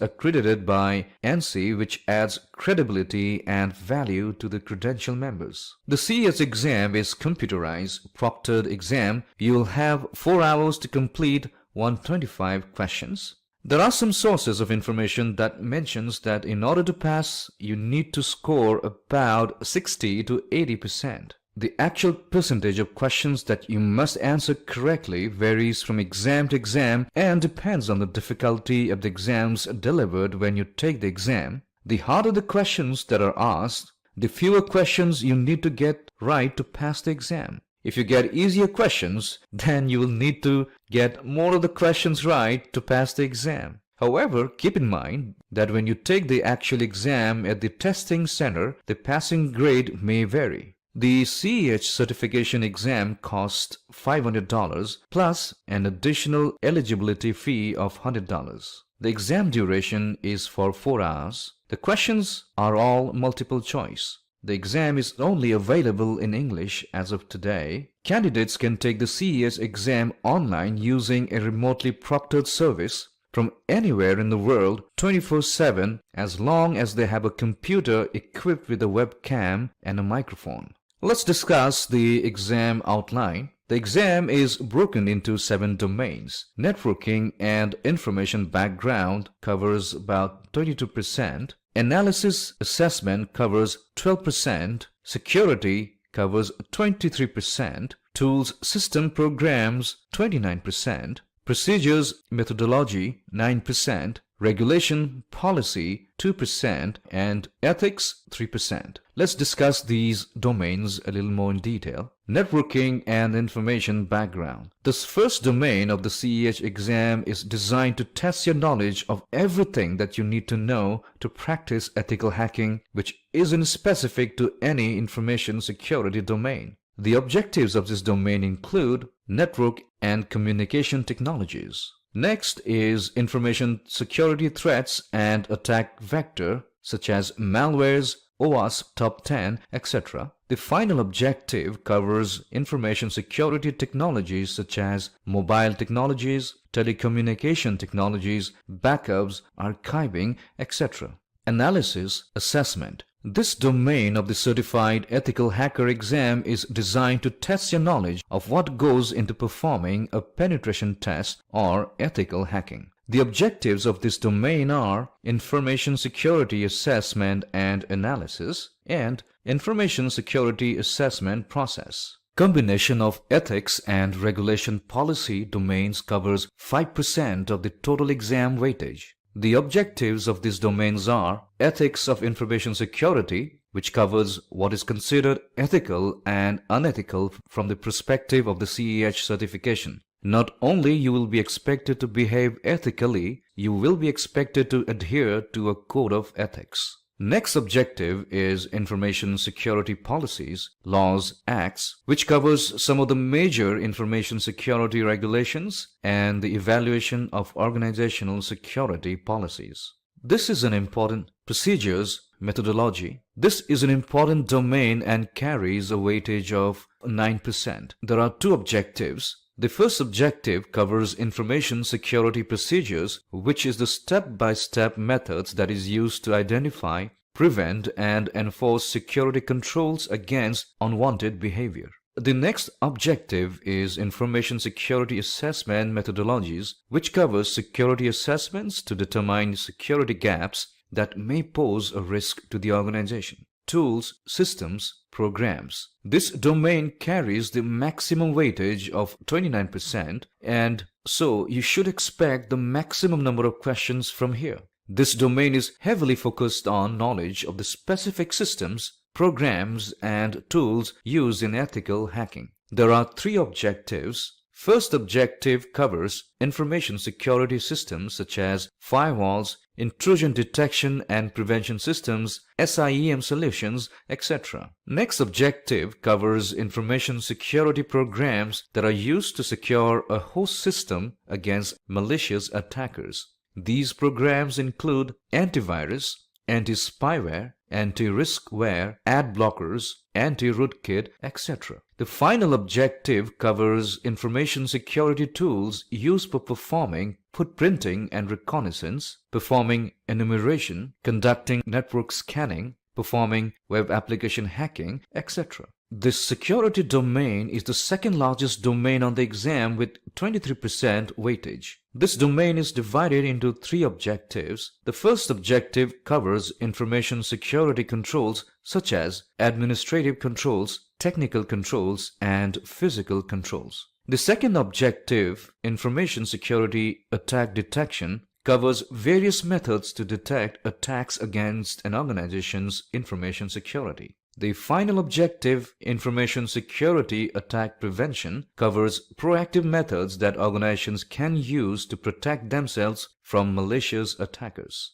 I: accredited by ANSI, which adds credibility and value to the credential members. The CEH exam is computerized, proctored exam. You will have 4 hours to complete 125 questions. There are some sources of information that mentions that in order to pass, you need to score about 60 to 80%. The actual percentage of questions that you must answer correctly varies from exam to exam and depends on the difficulty of the exams delivered when you take the exam. The harder the questions that are asked, the fewer questions you need to get right to pass the exam. If you get easier questions, then you will need to get more of the questions right to pass the exam. However, keep in mind that when you take the actual exam at the testing center, the passing grade may vary. The CEH certification exam costs $500 plus an additional eligibility fee of $100. The exam duration is for 4 hours. The questions are all multiple choice. The exam is only available in English as of today. Candidates can take the CEH exam online using a remotely proctored service from anywhere in the world 24/7 as long as they have a computer equipped with a webcam and a microphone. Let's discuss the exam outline. The exam is broken into 7 domains. Networking and information background covers about 22%. Analysis assessment covers 12%, security covers 23%, tools system programs 29%, procedures methodology 9%, regulation policy 2%, and ethics 3%. Let's discuss these domains a little more in detail. Networking and information background. This first domain of the CEH exam is designed to test your knowledge of everything that you need to know to practice ethical hacking, which isn't specific to any information security domain. The objectives of this domain include network and communication technologies. Next is information security threats and attack vector, such as malwares, OWASP top 10, etc. The final objective covers information security technologies such as mobile technologies, telecommunication technologies, backups, archiving, etc. Analysis assessment. This domain of the Certified Ethical Hacker exam is designed to test your knowledge of what goes into performing a penetration test or ethical hacking. The objectives of this domain are information security assessment and analysis and information security assessment process. Combination of ethics and regulation policy domains covers 5% of the total exam weightage. The objectives of these domains are ethics of information security, which covers what is considered ethical and unethical from the perspective of the CEH certification. Not only you will be expected to behave ethically, you will be expected to adhere to a code of ethics. Next objective is information security policies, laws, acts, which covers some of the major information security regulations and the evaluation of organizational security policies. This is an important procedures methodology. This is an important domain and carries a weightage of 9%. There are 2 objectives. The first objective covers information security procedures, which is the step-by-step methods that is used to identify, prevent, and enforce security controls against unwanted behavior. The next objective is information security assessment methodologies, which covers security assessments to determine security gaps that may pose a risk to the organization. Tools, systems, programs. This domain carries the maximum weightage of 29%, and so you should expect the maximum number of questions from here. This domain is heavily focused on knowledge of the specific systems, programs, and tools used in ethical hacking. There are 3 objectives. First objective covers information security systems such as firewalls, intrusion detection and prevention systems, SIEM solutions, etc. Next objective covers information security programs that are used to secure a host system against malicious attackers. These programs include antivirus, anti-spyware, anti-riskware, ad blockers, anti-rootkit, etc. The final objective covers information security tools used for performing footprinting and reconnaissance, performing enumeration, conducting network scanning, performing web application hacking, etc. This security domain is the second largest domain on the exam with 23% weightage. This domain is divided into 3 objectives. The first objective covers information security controls such as administrative controls, technical controls, and physical controls. The second objective, information security attack detection, covers various methods to detect attacks against an organization's information security. The final objective, information security attack prevention, covers proactive methods that organizations can use to protect themselves from malicious attackers.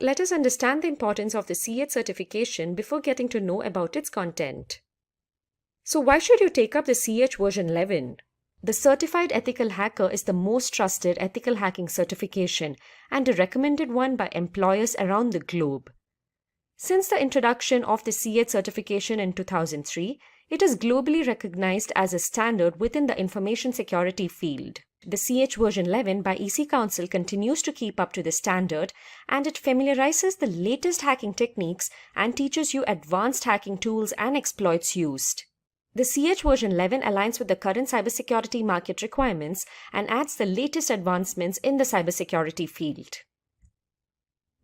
E: Let us understand the importance of the CEH certification before getting to know about its content. So why should you take up the CEH version 11? The Certified Ethical Hacker is the most trusted ethical hacking certification and a recommended one by employers around the globe. Since the introduction of the CEH certification in 2003, it is globally recognized as a standard within the information security field. The CEH version 11 by EC Council continues to keep up to the standard, and it familiarizes the latest hacking techniques and teaches you advanced hacking tools and exploits used. The CEH version 11 aligns with the current cybersecurity market requirements and adds the latest advancements in the cybersecurity field.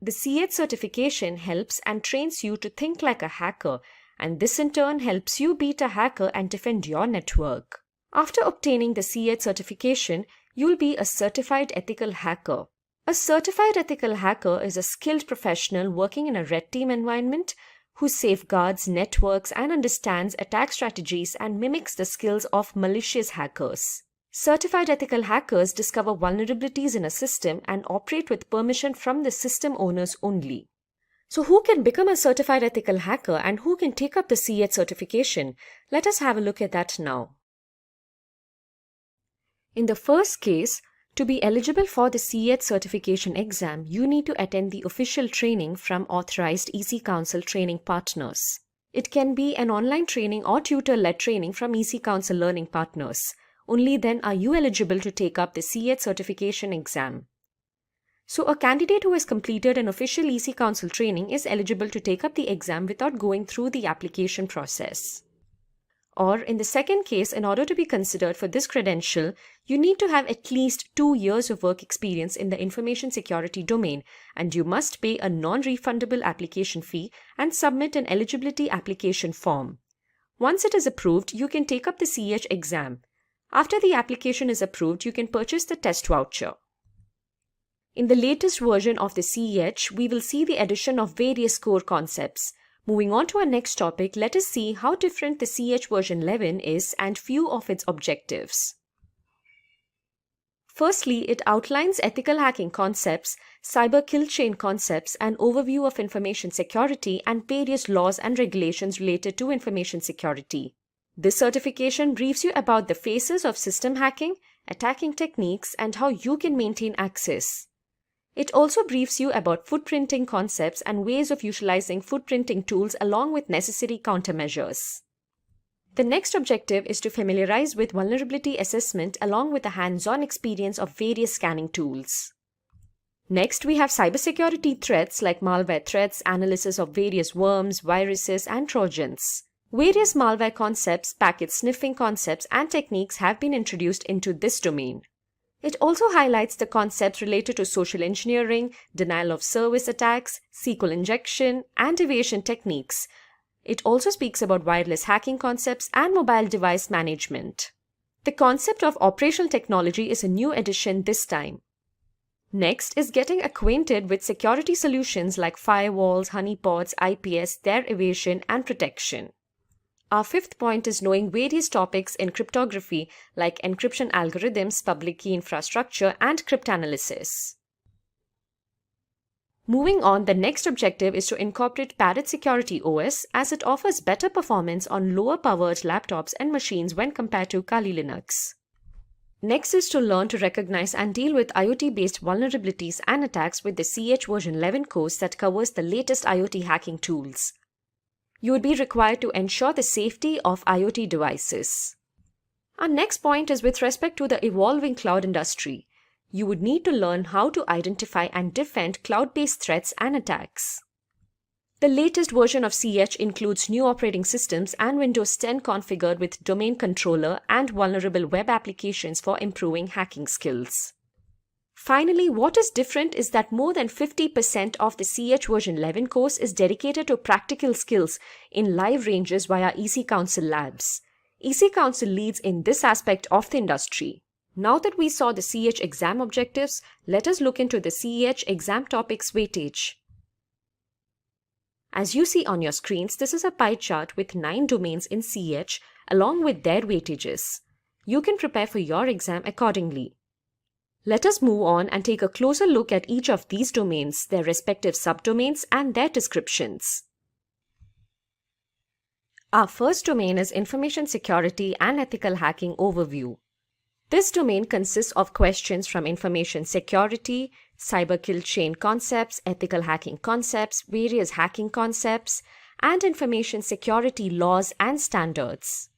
E: The CEH certification helps and trains you to think like a hacker, and this in turn helps you beat a hacker and defend your network. After obtaining the CEH certification, you'll be a certified ethical hacker. A certified ethical hacker is a skilled professional working in a red team environment who safeguards networks and understands attack strategies and mimics the skills of malicious hackers. Certified ethical hackers discover vulnerabilities in a system and operate with permission from the system owners only. So who can become a certified ethical hacker and who can take up the CEH certification? Let us have a look at that now. In the first case, to be eligible for the CEH certification exam, you need to attend the official training from authorized EC Council training partners. It can be an online training or tutor-led training from EC Council learning partners. Only then are you eligible to take up the CEH certification exam. So a candidate who has completed an official EC Council training is eligible to take up the exam without going through the application process. Or in the second case, in order to be considered for this credential, you need to have at least 2 years of work experience in the information security domain, and you must pay a non-refundable application fee and submit an eligibility application form. Once it is approved, you can take up the CEH exam. After the application is approved, you can purchase the test voucher. In the latest version of the CEH, we will see the addition of various core concepts. Moving on to our next topic, let us see how different the CEH version 11 is and few of its objectives. Firstly, it outlines ethical hacking concepts, cyber kill chain concepts, an overview of information security, and various laws and regulations related to information security. This certification briefs you about the phases of system hacking, attacking techniques, and how you can maintain access. It also briefs you about footprinting concepts and ways of utilizing footprinting tools along with necessary countermeasures. The next objective is to familiarize with vulnerability assessment along with a hands-on experience of various scanning tools. Next, we have cybersecurity threats like malware threats, analysis of various worms, viruses, and trojans. Various malware concepts, packet sniffing concepts, and techniques have been introduced into this domain. It also highlights the concepts related to social engineering, denial of service attacks, SQL injection, and evasion techniques. It also speaks about wireless hacking concepts and mobile device management. The concept of operational technology is a new addition this time. Next is getting acquainted with security solutions like firewalls, honeypots, IPS, their evasion, and protection. Our fifth point is knowing various topics in cryptography like encryption algorithms, public key infrastructure, and cryptanalysis. Moving on, the next objective is to incorporate Parrot Security OS as it offers better performance on lower-powered laptops and machines when compared to Kali Linux. Next is to learn to recognize and deal with IoT-based vulnerabilities and attacks with the CEH version 11 course that covers the latest IoT hacking tools. You would be required to ensure the safety of IoT devices. Our next point is with respect to the evolving cloud industry. You would need to learn how to identify and defend cloud-based threats and attacks. The latest version of CEH includes new operating systems and Windows 10 configured with domain controller and vulnerable web applications for improving hacking skills. Finally, what is different is that more than 50% of the CEH version 11 course is dedicated to practical skills in live ranges via EC Council labs. EC Council leads in this aspect of the industry. Now that we saw the CEH exam objectives, let us look into the CEH exam topics weightage. As you see on your screens, this is a pie chart with 9 domains in CEH along with their weightages. You can prepare for your exam accordingly. Let us move on and take a closer look at each of these domains, their respective subdomains, and their descriptions. Our first domain is Information Security and Ethical Hacking Overview. This domain consists of questions from information security, cyber kill chain concepts, ethical hacking concepts, various hacking concepts, and information security laws and standards.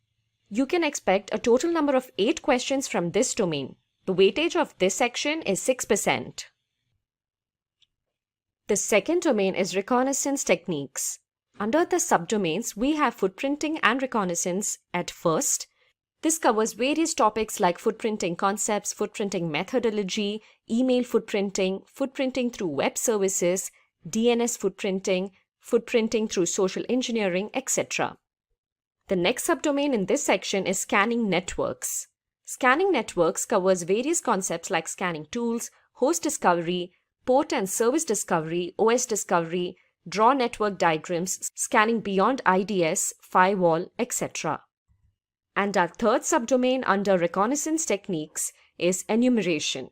E: You can expect a total number of 8 questions from this domain. The weightage of this section is 6%. The second domain is Reconnaissance Techniques. Under the subdomains, we have footprinting and reconnaissance at first. This covers various topics like footprinting concepts, footprinting methodology, email footprinting, footprinting through web services, DNS footprinting, footprinting through social engineering, etc. The next subdomain in this section is Scanning Networks. Scanning networks covers various concepts like scanning tools, host discovery, port and service discovery, OS discovery, draw network diagrams, scanning beyond IDS, firewall, etc. And our third subdomain under reconnaissance techniques is enumeration.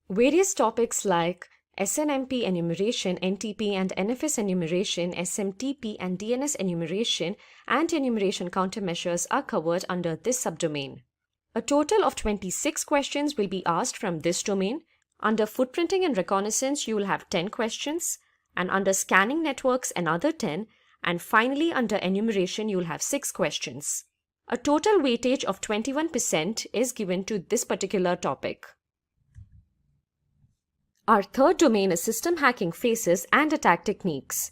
E: Various topics like SNMP enumeration, NTP and NFS enumeration, SMTP and DNS enumeration, and enumeration countermeasures are covered under this subdomain. A total of 26 questions will be asked from this domain. Under footprinting and reconnaissance, you will have 10 questions, and under scanning networks, another 10, and finally under enumeration, you will have 6 questions. A total weightage of 21% is given to this particular topic. Our third domain is System Hacking Phases and Attack Techniques.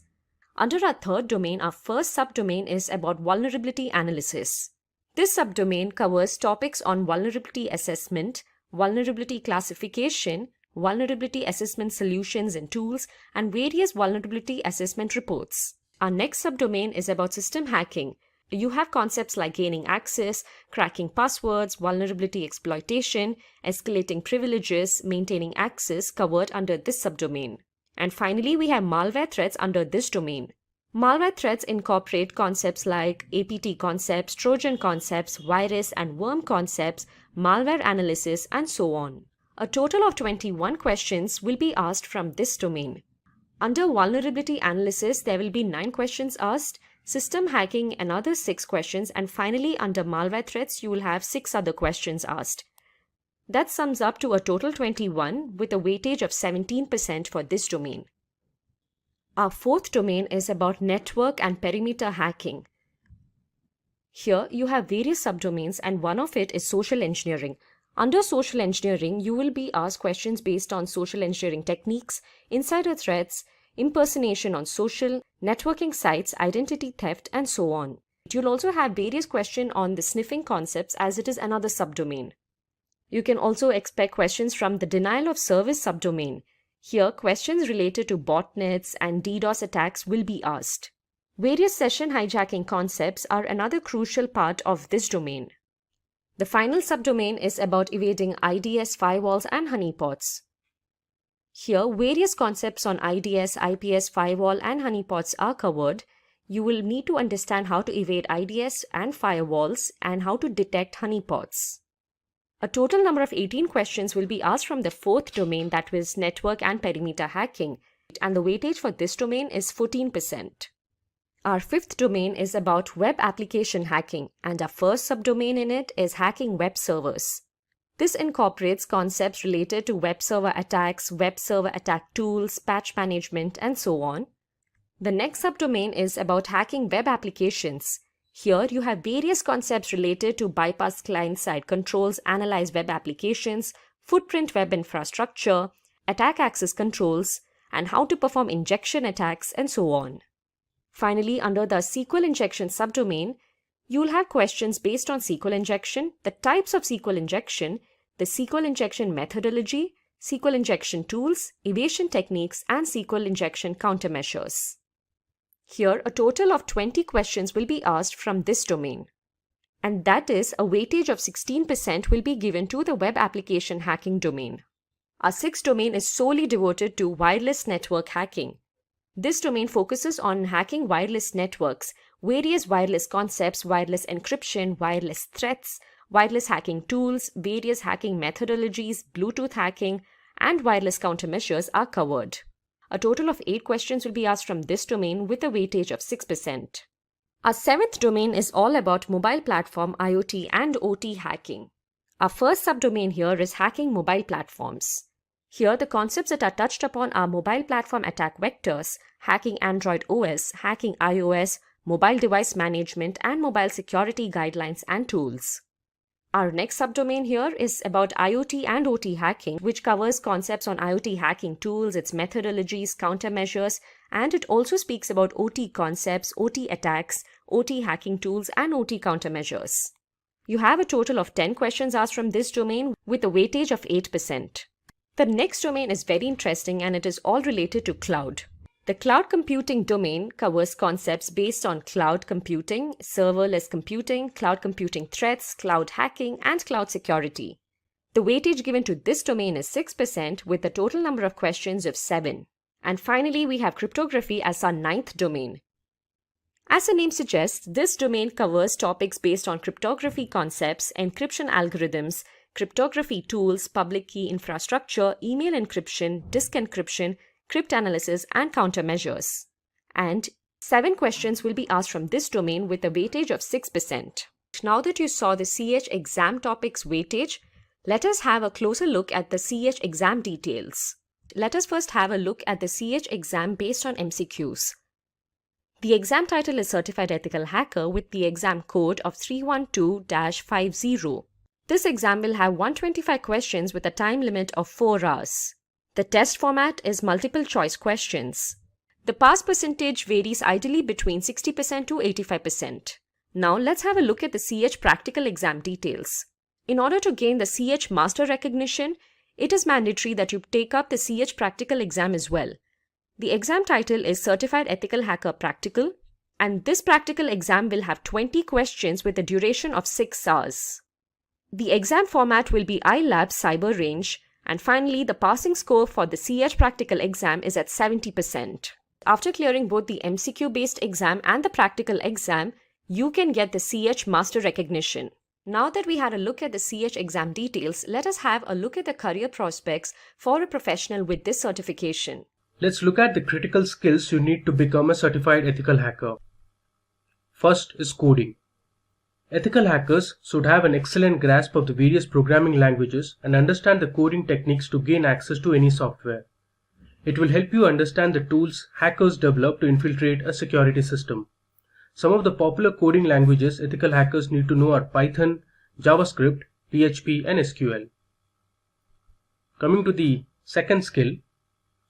E: Under our third domain, our first subdomain is about vulnerability analysis. This subdomain covers topics on vulnerability assessment, vulnerability classification, vulnerability assessment solutions and tools, and various vulnerability assessment reports. Our next subdomain is about system hacking. You have concepts like gaining access, cracking passwords, vulnerability exploitation, escalating privileges, maintaining access covered under this subdomain. And finally, we have malware threats under this domain. Malware threats incorporate concepts like APT concepts, Trojan concepts, virus and worm concepts, malware analysis, and so on. A total of 21 questions will be asked from this domain. Under vulnerability analysis, there will be 9 questions asked, system hacking another 6 questions, and finally under malware threats, you will have 6 other questions asked. That sums up to a total 21 with a weightage of 17% for this domain. Our fourth domain is about network and perimeter hacking. Here you have various subdomains and one of it is social engineering. Under social engineering, you will be asked questions based on social engineering techniques, insider threats, impersonation on social, networking sites, identity theft, and so on. You'll also have various questions on the sniffing concepts as it is another subdomain. You can also expect questions from the denial of service subdomain. Here, questions related to botnets and DDoS attacks will be asked. Various session hijacking concepts are another crucial part of this domain. The final subdomain is about evading IDS, firewalls, and honeypots. Here, various concepts on IDS, IPS, firewall, and honeypots are covered. You will need to understand how to evade IDS and firewalls and how to detect honeypots. A total number of 18 questions will be asked from the fourth domain, that is network and perimeter hacking, and the weightage for this domain is 14%. Our fifth domain is about web application hacking, and our first subdomain in it is hacking web servers. This incorporates concepts related to web server attacks, web server attack tools, patch management, and so on. The next subdomain is about hacking web applications. Here you have various concepts related to bypass client-side controls, analyze web applications, footprint web infrastructure, attack access controls, and how to perform injection attacks, and so on. Finally, under the SQL injection subdomain, you'll have questions based on SQL injection, the types of SQL injection, the SQL injection methodology, SQL injection tools, evasion techniques, and SQL injection countermeasures. Here, a total of 20 questions will be asked from this domain. And that is, a weightage of 16% will be given to the web application hacking domain. Our sixth domain is solely devoted to wireless network hacking. This domain focuses on hacking wireless networks, various wireless concepts, wireless encryption, wireless threats, wireless hacking tools, various hacking methodologies, Bluetooth hacking, and wireless countermeasures are covered. A total of 8 questions will be asked from this domain with a weightage of 6%. Our seventh domain is all about mobile platform IoT and OT hacking. Our first subdomain here is hacking mobile platforms. Here, the concepts that are touched upon are mobile platform attack vectors, hacking Android OS, hacking iOS, mobile device management, and mobile security guidelines and tools. Our next subdomain here is about IoT and OT hacking, which covers concepts on IoT hacking tools, its methodologies, countermeasures, and it also speaks about OT concepts, OT attacks, OT hacking tools, and OT countermeasures. You have a total of 10 questions asked from this domain with a weightage of 8%. The next domain is very interesting and it is all related to cloud. The cloud computing domain covers concepts based on cloud computing, serverless computing, cloud computing threats, cloud hacking, and cloud security. The weightage given to this domain is 6% with a total number of questions of 7. And finally, we have cryptography as our ninth domain. As the name suggests, this domain covers topics based on cryptography concepts, encryption algorithms, cryptography tools, public key infrastructure, email encryption, disk encryption, cryptanalysis, and countermeasures. And 7 questions will be asked from this domain with a weightage of 6%. Now that you saw the CEH exam topics weightage, let us have a closer look at the CEH exam details. Let us first have a look at the CEH exam based on MCQs. The exam title is Certified Ethical Hacker with the exam code of 312-50. This exam will have 125 questions with a time limit of 4 hours. The test format is multiple choice questions. The pass percentage varies ideally between 60% to 85%. Now let's have a look at the CEH practical exam details. In order to gain the CEH master recognition, it is mandatory that you take up the CEH practical exam as well. The exam title is Certified Ethical Hacker Practical, and this practical exam will have 20 questions with a duration of 6 hours. The exam format will be iLab Cyber Range, and finally the passing score for the CEH practical exam is at 70%. After clearing both the MCQ based exam and the practical exam, you can get the CEH master recognition. Now that we had a look at the CEH exam details, let us have a look at the career prospects for a professional with this certification.
J: Let's look at the critical skills you need to become a certified ethical hacker. First is coding. Ethical hackers should have an excellent grasp of the various programming languages and understand the coding techniques to gain access to any software. It will help you understand the tools hackers develop to infiltrate a security system. Some of the popular coding languages ethical hackers need to know are Python, JavaScript, PHP, and SQL. Coming to the second skill,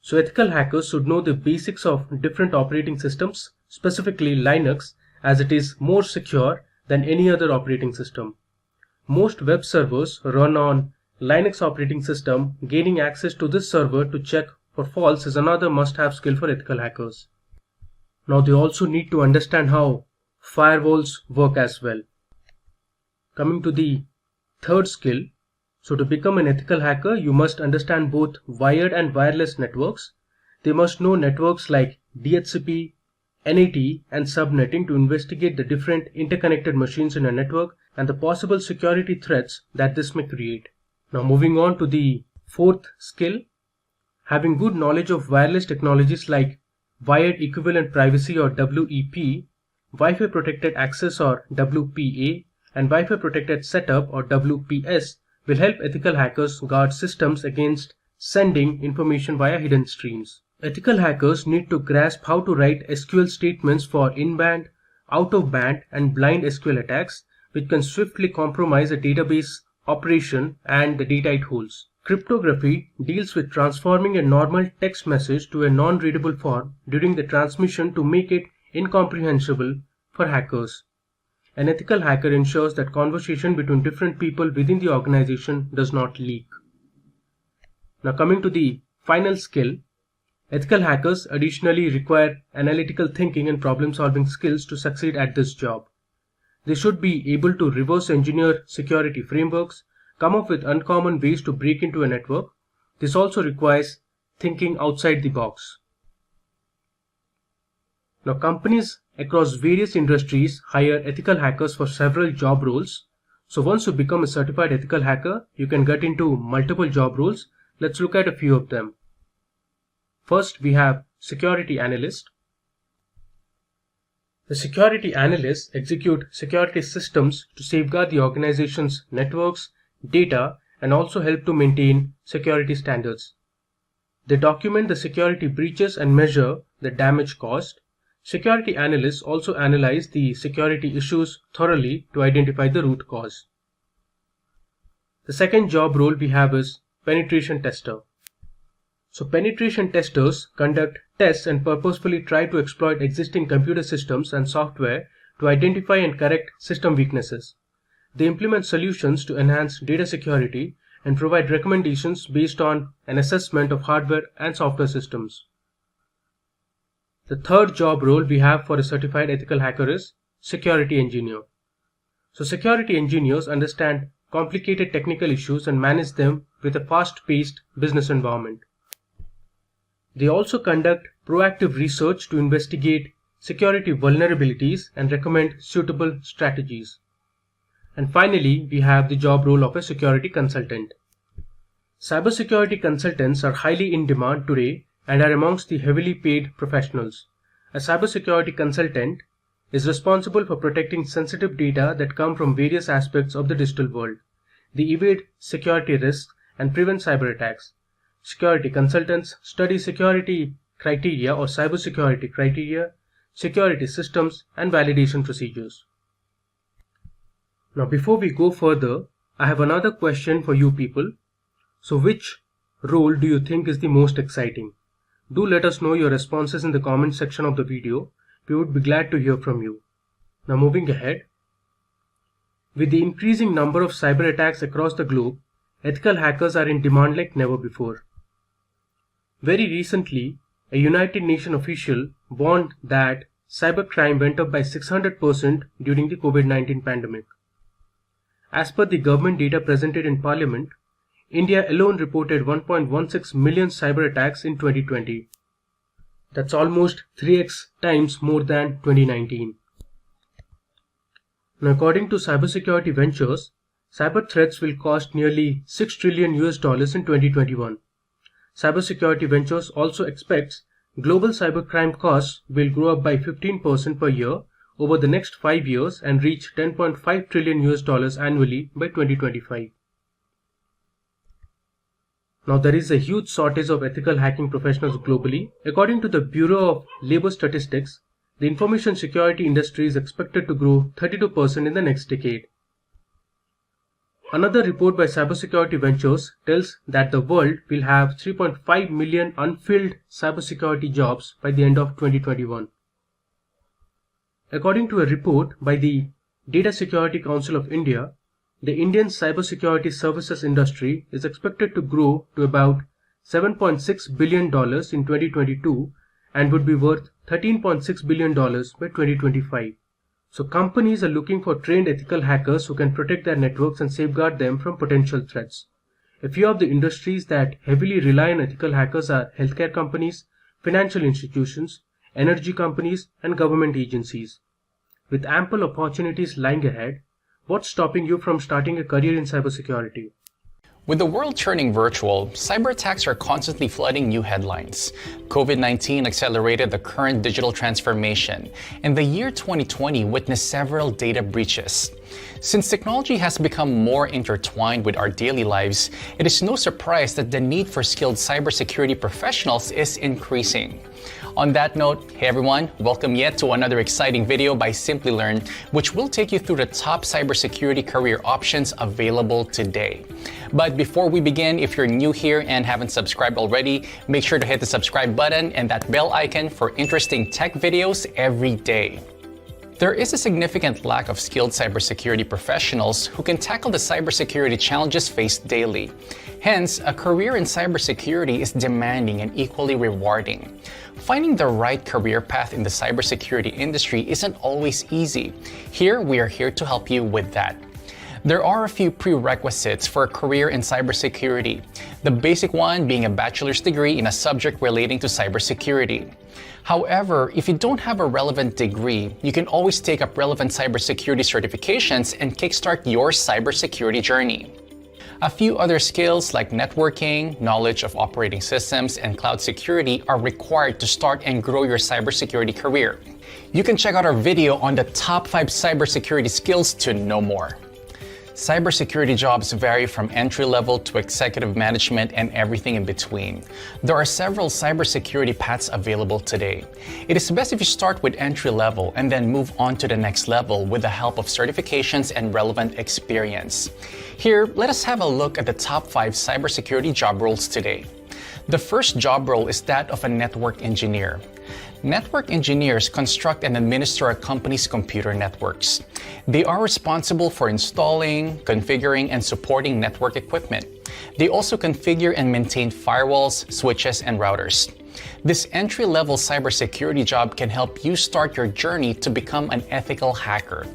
J: so ethical hackers should know the basics of different operating systems, specifically Linux, as it is more secure than any other operating system. Most web servers run on Linux operating system. Gaining access to this server to check for faults is another must-have skill for ethical hackers. Now they also need to understand how firewalls work as well. Coming to the third skill, so to become an ethical hacker, you must understand both wired and wireless networks. They must know networks like DHCP, NAT, and subnetting to investigate the different interconnected machines in a network and the possible security threats that this may create. Now moving on to the fourth skill, having good knowledge of wireless technologies like Wired Equivalent Privacy or WEP, Wi-Fi Protected Access or WPA, and Wi-Fi Protected Setup or WPS will help ethical hackers guard systems against sending information via hidden streams. Ethical hackers need to grasp how to write SQL statements for inbound, out-of-band and blind SQL attacks, which can swiftly compromise a database operation and the data it holds. Cryptography deals with transforming a normal text message to a non-readable form during the transmission to make it incomprehensible for hackers. An ethical hacker ensures that conversation between different people within the organization does not leak. Now coming to the final skill, ethical hackers additionally require analytical thinking and problem-solving skills to succeed at this job. They should be able to reverse engineer security frameworks, come up with uncommon ways to break into a network. This also requires thinking outside the box. Now, companies across various industries hire ethical hackers for several job roles. So once you become a certified ethical hacker, you can get into multiple job roles. Let's look at a few of them. First, we have security analyst. The security analysts execute security systems to safeguard the organization's networks, data, and also help to maintain security standards. They document the security breaches and measure the damage caused. Security analysts also analyze the security issues thoroughly to identify the root cause. The second job role we have is penetration tester. So penetration testers conduct tests and purposefully try to exploit existing computer systems and software to identify and correct system weaknesses. They implement solutions to enhance data security and provide recommendations based on an assessment of hardware and software systems. The third job role we have for a certified ethical hacker is security engineer. So security engineers understand complicated technical issues and manage them with a fast-paced business environment. They also conduct proactive research to investigate security vulnerabilities and recommend suitable strategies. And finally, we have the job role of a security consultant. Cybersecurity consultants are highly in demand today and are amongst the heavily paid professionals. A cybersecurity consultant is responsible for protecting sensitive data that come from various aspects of the digital world. They evade security risks and prevent cyber attacks. Security consultants study security criteria or cybersecurity criteria, security systems, and validation procedures. Now, before we go further, I have another question for you people. So, which role do you think is the most exciting? Do let us know your responses in the comment section of the video. We would be glad to hear from you. Now, moving ahead. With the increasing number of cyber attacks across the globe, ethical hackers are in demand like never before. Very recently, a United Nations official warned that cybercrime went up by 600% during the COVID-19 pandemic. As per the government data presented in Parliament, India alone reported 1.16 million cyber attacks in 2020. That's almost 3x times more than 2019. Now, according to Cybersecurity Ventures, cyber threats will cost nearly $6 trillion in 2021. Cybersecurity Ventures also expects global cybercrime costs will grow up by 15% per year over the next 5 years and reach $10.5 trillion annually by 2025. Now, there is a huge shortage of ethical hacking professionals globally. According to the Bureau of Labor Statistics, the information security industry is expected to grow 32% in the next decade. Another report by Cybersecurity Ventures tells that the world will have 3.5 million unfilled cybersecurity jobs by the end of 2021. According to a report by the Data Security Council of India, the Indian cybersecurity services industry is expected to grow to about $7.6 billion in 2022 and would be worth $13.6 billion by 2025. So companies are looking for trained ethical hackers who can protect their networks and safeguard them from potential threats. A few of the industries that heavily rely on ethical hackers are healthcare companies, financial institutions, energy companies, and government agencies. With ample opportunities lying ahead, what's stopping you from starting a career in cybersecurity?
F: With the world turning virtual, cyber attacks are constantly flooding new headlines. COVID-19 accelerated the current digital transformation, and the year 2020 witnessed several data breaches. Since technology has become more intertwined with our daily lives, it is no surprise that the need for skilled cybersecurity professionals is increasing. On that note, hey everyone, welcome yet to another exciting video by Simplilearn, which will take you through the top cybersecurity career options available today. But before we begin, if you're new here and haven't subscribed already, make sure to hit the subscribe button and that bell icon for interesting tech videos every day. There is a significant lack of skilled cybersecurity professionals who can tackle the cybersecurity challenges faced daily. Hence, a career in cybersecurity is demanding and equally rewarding. Finding the right career path in the cybersecurity industry isn't always easy. We are here to help you with that. There are a few prerequisites for a career in cybersecurity, the basic one being a bachelor's degree in a subject relating to cybersecurity. However, if you don't have a relevant degree, you can always take up relevant cybersecurity certifications and kickstart your cybersecurity journey. A few other skills like networking, knowledge of operating systems, and cloud security are required to start and grow your cybersecurity career. You can check out our video on the top 5 cybersecurity skills to know more. Cybersecurity jobs vary from entry-level to executive management and everything in between. There are several cybersecurity paths available today. It is best if you start with entry-level and then move on to the next level with the help of certifications and relevant experience. Here, let us have a look at the top 5 cybersecurity job roles today. The first job role is that of a network engineer. Network engineers construct and administer a company's computer networks. They are responsible for installing, configuring, and supporting network equipment. They also configure and maintain firewalls, switches, and routers. This entry-level cybersecurity job can help you start your journey to become an ethical hacker.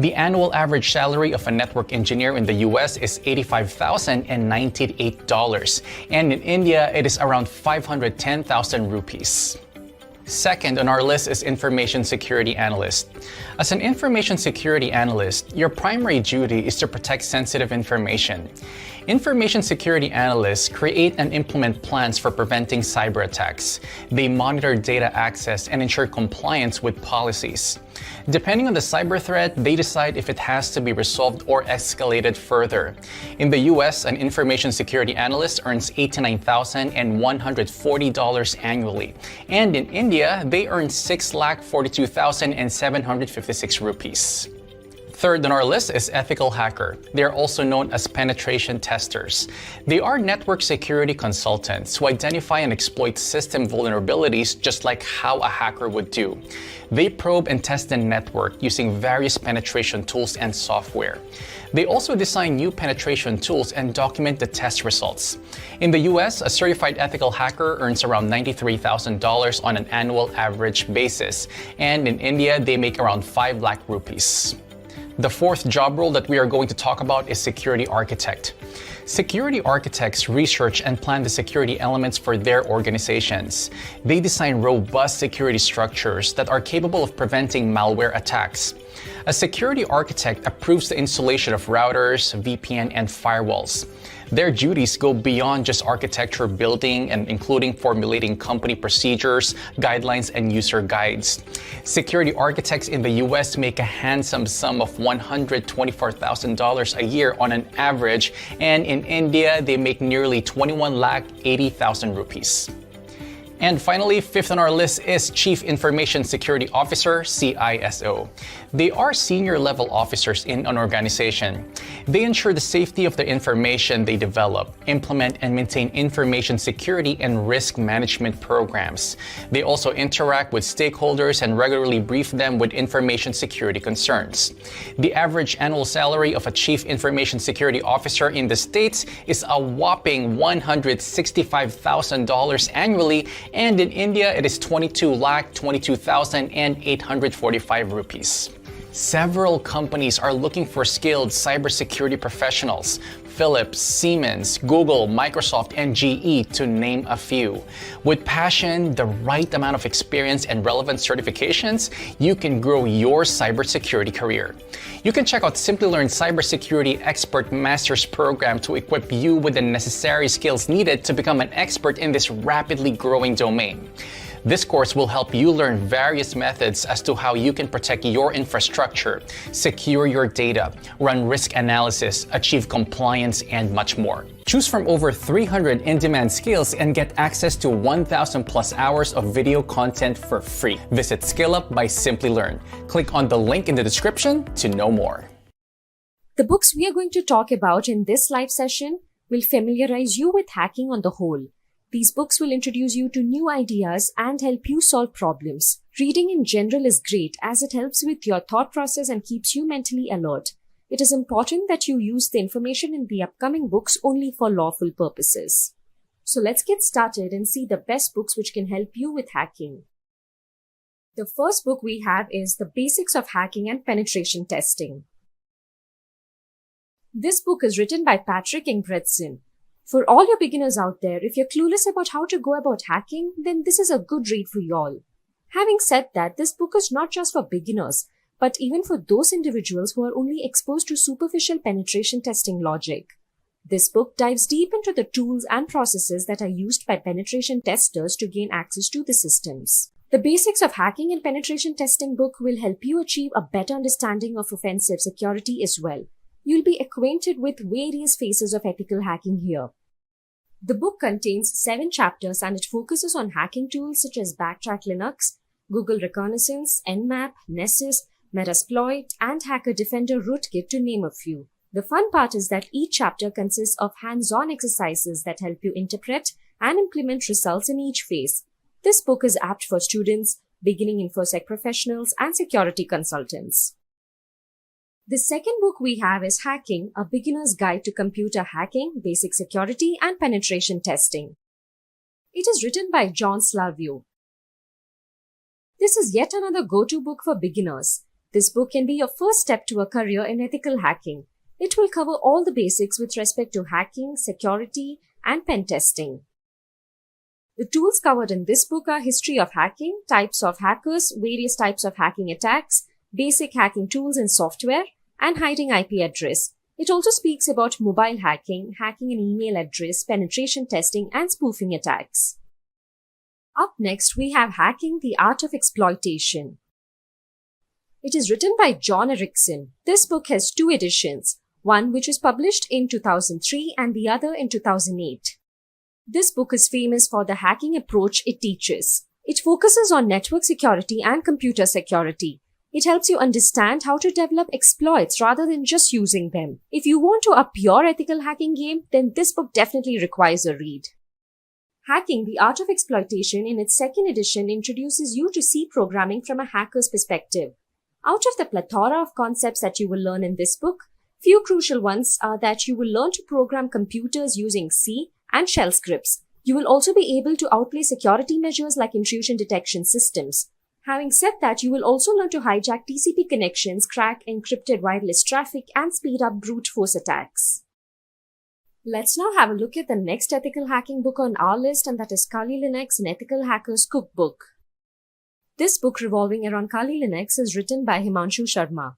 F: The annual average salary of a network engineer in the US is $85,098, and in India it is around 510,000 rupees. Second on our list is Information Security Analyst. As an Information Security Analyst, your primary duty is to protect sensitive information. Information Security Analysts create and implement plans for preventing cyber attacks. They monitor data access and ensure compliance with policies. Depending on the cyber threat, they decide if it has to be resolved or escalated further. In the US, an Information Security Analyst earns $89,140 annually. And in India, they earn 6,42,756 rupees. Third on our list is ethical hacker. They are also known as penetration testers. They are network security consultants who identify and exploit system vulnerabilities just like how a hacker would do. They probe and test the network using various penetration tools and software. They also design new penetration tools and document the test results. In the US, a certified ethical hacker earns around $93,000 on an annual average basis, and in India, they make around 5 lakh rupees. The fourth job role that we are going to talk about is security architect. Security architects research and plan the security elements for their organizations. They design robust security structures that are capable of preventing malware attacks. A security architect approves the installation of routers, VPN, and firewalls. Their duties go beyond just architecture building and including formulating company procedures, guidelines, and user guides. Security architects in the US make a handsome sum of $124,000 a year on an average, and in India, they make nearly 21,80,000 rupees. And finally, fifth on our list is Chief Information Security Officer, CISO. They are senior level officers in an organization. They ensure the safety of the information they develop, implement and maintain information security and risk management programs. They also interact with stakeholders and regularly brief them with information security concerns. The average annual salary of a Chief Information Security Officer in the States is a whopping $165,000 annually, and in India it is 22,22,845 rupees. Several companies are looking for skilled cybersecurity professionals. Philips, Siemens, Google, Microsoft, and GE, to name a few. With passion, the right amount of experience, and relevant certifications, you can grow your cybersecurity career. You can check out Simplilearn Cybersecurity Expert Master's Program to equip you with the necessary skills needed to become an expert in this rapidly growing domain. This course will help you learn various methods as to how you can protect your infrastructure, secure your data, run risk analysis, achieve compliance, and much more. Choose from over 300 in-demand skills and get access to 1,000 plus hours of video content for free. Visit SkillUp by Simplilearn. Click on the link in the description to know more.
E: The books we are going to talk about in this live session will familiarize you with hacking on the whole. These books will introduce you to new ideas and help you solve problems. Reading in general is great as it helps with your thought process and keeps you mentally alert. It is important that you use the information in the upcoming books only for lawful purposes. So let's get started and see the best books which can help you with hacking. The first book we have is The Basics of Hacking and Penetration Testing. This book is written by Patrick Ingebretson. For all your beginners out there, if you're clueless about how to go about hacking, then this is a good read for you all. Having said that, this book is not just for beginners, but even for those individuals who are only exposed to superficial penetration testing logic. This book dives deep into the tools and processes that are used by penetration testers to gain access to the systems. The Basics of Hacking and Penetration Testing book will help you achieve a better understanding of offensive security as well. You'll be acquainted with various phases of ethical hacking here. The book contains 7 chapters and it focuses on hacking tools such as Backtrack Linux, Google Reconnaissance, Nmap, Nessus, Metasploit, and Hacker Defender Rootkit to name a few. The fun part is that each chapter consists of hands-on exercises that help you interpret and implement results in each phase. This book is apt for students, beginning InfoSec professionals, and security consultants. The second book we have is Hacking, A Beginner's Guide to Computer Hacking, Basic Security, and Penetration Testing. It is written by John Slavio. This is yet another go-to book for beginners. This book can be your first step to a career in ethical hacking. It will cover all the basics with respect to hacking, security, and pen testing. The tools covered in this book are history of hacking, types of hackers, various types of hacking attacks, basic hacking tools and software, and hiding IP address. It also speaks about mobile hacking, hacking an email address, penetration testing, and spoofing attacks. Up next, we have Hacking, the Art of Exploitation. It is written by John Erickson. This book has 2 editions, one which was published in 2003 and the other in 2008. This book is famous for the hacking approach it teaches. It focuses on network security and computer security. It helps you understand how to develop exploits rather than just using them. If you want to up your ethical hacking game, then this book definitely requires a read. Hacking, the Art of Exploitation in its 2nd edition introduces you to C programming from a hacker's perspective. Out of the plethora of concepts that you will learn in this book, few crucial ones are that you will learn to program computers using C and shell scripts. You will also be able to outplay security measures like intrusion detection systems. Having said that, you will also learn to hijack TCP connections, crack encrypted wireless traffic, and speed up brute force attacks. Let's now have a look at the next ethical hacking book on our list, and that is Kali Linux, an Ethical Hacker's Cookbook. This book revolving around Kali Linux is written by Himanshu Sharma.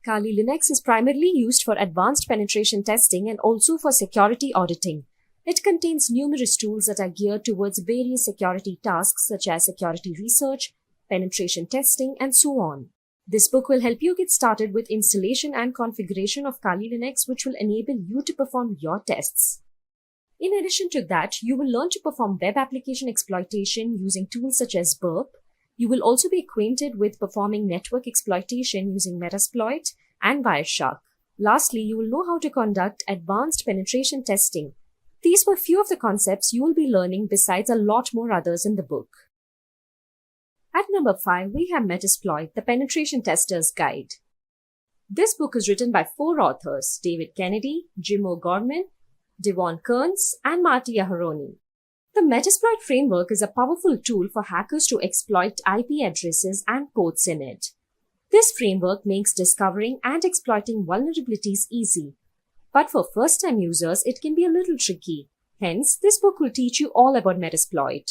E: Kali Linux is primarily used for advanced penetration testing and also for security auditing. It contains numerous tools that are geared towards various security tasks such as security research, penetration testing, and so on. This book will help you get started with installation and configuration of Kali Linux, which will enable you to perform your tests. In addition to that, you will learn to perform web application exploitation using tools such as Burp. You will also be acquainted with performing network exploitation using Metasploit and Wireshark. Lastly, you will know how to conduct advanced penetration testing. These were few of the concepts you will be learning besides a lot more others in the book. At number 5, we have Metasploit, the Penetration Tester's Guide. This book is written by 4 authors, David Kennedy, Jim O'Gorman, Devon Kearns, and Marty Aharoni. The Metasploit framework is a powerful tool for hackers to exploit IP addresses and ports in it. This framework makes discovering and exploiting vulnerabilities easy. But for first-time users, it can be a little tricky. Hence, this book will teach you all about Metasploit.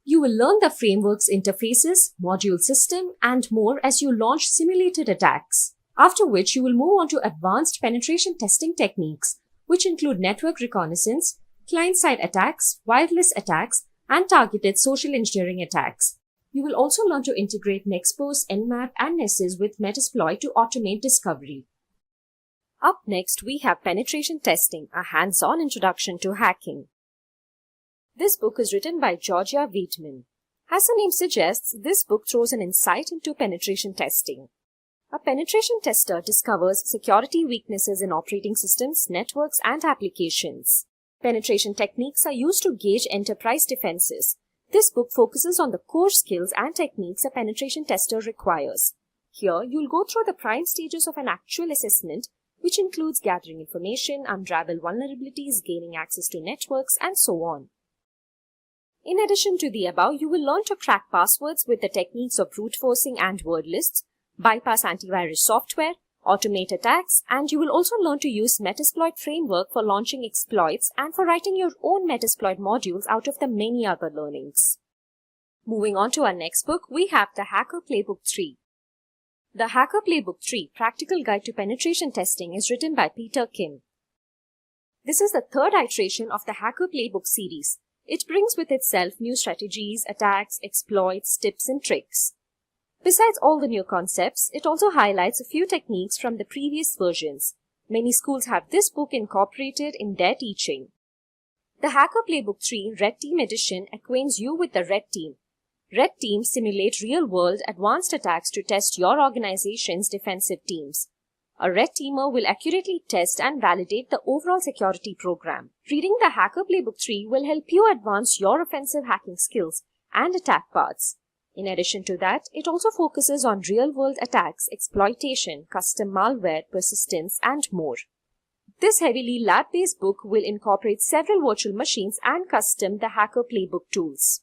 E: You will learn the framework's interfaces, module system, and more as you launch simulated attacks. After which, you will move on to advanced penetration testing techniques, which include network reconnaissance, client-side attacks, wireless attacks, and targeted social engineering attacks. You will also learn to integrate Nexpose, Nmap, and Nessus with Metasploit to automate discovery. Up next, we have Penetration Testing, a hands-on introduction to hacking. This book is written by Georgia Wiedemann. As the name suggests, this book throws an insight into penetration testing. A penetration tester discovers security weaknesses in operating systems, networks, and applications. Penetration techniques are used to gauge enterprise defenses. This book focuses on the core skills and techniques a penetration tester requires. Here, you'll go through the prime stages of an actual assessment, which includes gathering information, unravel vulnerabilities, gaining access to networks, and so on. In addition to the above, you will learn to crack passwords with the techniques of brute forcing and word lists, bypass antivirus software, automate attacks, and you will also learn to use Metasploit framework for launching exploits and for writing your own Metasploit modules out of the many other learnings. Moving on to our next book, we have The Hacker Playbook 3. The Hacker Playbook 3, Practical Guide to Penetration Testing, is written by Peter Kim. This is the third iteration of the Hacker Playbook series. It brings with itself new strategies, attacks, exploits, tips, and tricks. Besides all the new concepts, it also highlights a few techniques from the previous versions. Many schools have this book incorporated in their teaching. The Hacker Playbook 3 Red Team Edition acquaints you with the Red Team. Red Teams simulate real-world advanced attacks to test your organization's defensive teams. A red teamer will accurately test and validate the overall security program. Reading the Hacker Playbook 3 will help you advance your offensive hacking skills and attack paths. In addition to that, it also focuses on real-world attacks, exploitation, custom malware, persistence, and more. This heavily lab-based book will incorporate several virtual machines and custom the Hacker Playbook tools.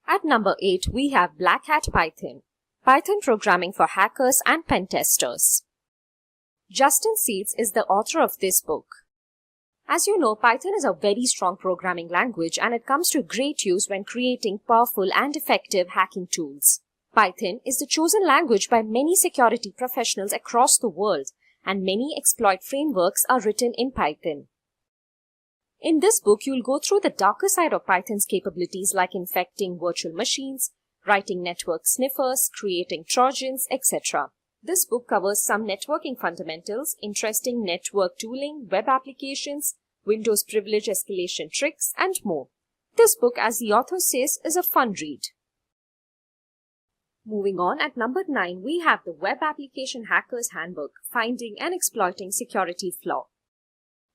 E: At number 8, we have Black Hat Python. Python programming for hackers and pen testers. Justin Seeds is the author of this book. As you know, Python is a very strong programming language and it comes to great use when creating powerful and effective hacking tools. Python is the chosen language by many security professionals across the world, and many exploit frameworks are written in Python. In this book, you'll go through the darker side of Python's capabilities like infecting virtual machines, writing network sniffers, creating trojans, etc. This book covers some networking fundamentals, interesting network tooling, web applications, Windows privilege escalation tricks, and more. This book, as the author says, is a fun read. Moving on, at number 9, we have the Web Application Hacker's Handbook, Finding and Exploiting Security Flaw.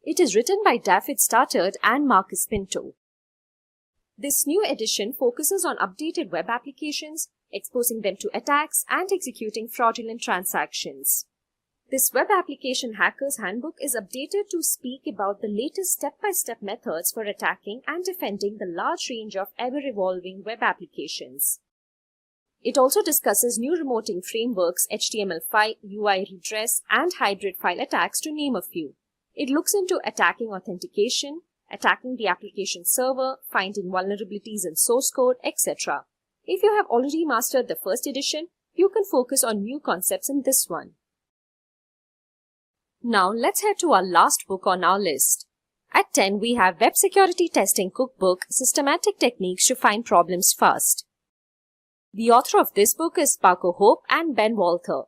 E: It is written by David Stoddard and Marcus Pinto. This new edition focuses on updated web applications, exposing them to attacks, and executing fraudulent transactions. This Web Application Hacker's Handbook is updated to speak about the latest step-by-step methods for attacking and defending the large range of ever-evolving web applications. It also discusses new remoting frameworks, HTML5, UI redress, and hybrid file attacks, to name a few. It looks into attacking authentication, attacking the application server, finding vulnerabilities in source code, etc. If you have already mastered the first edition, you can focus on new concepts in this one. Now let's head to our last book on our list. At 10, we have Web Security Testing Cookbook, Systematic Techniques to Find Problems Fast. The author of this book is Paco Hope and Ben Walther.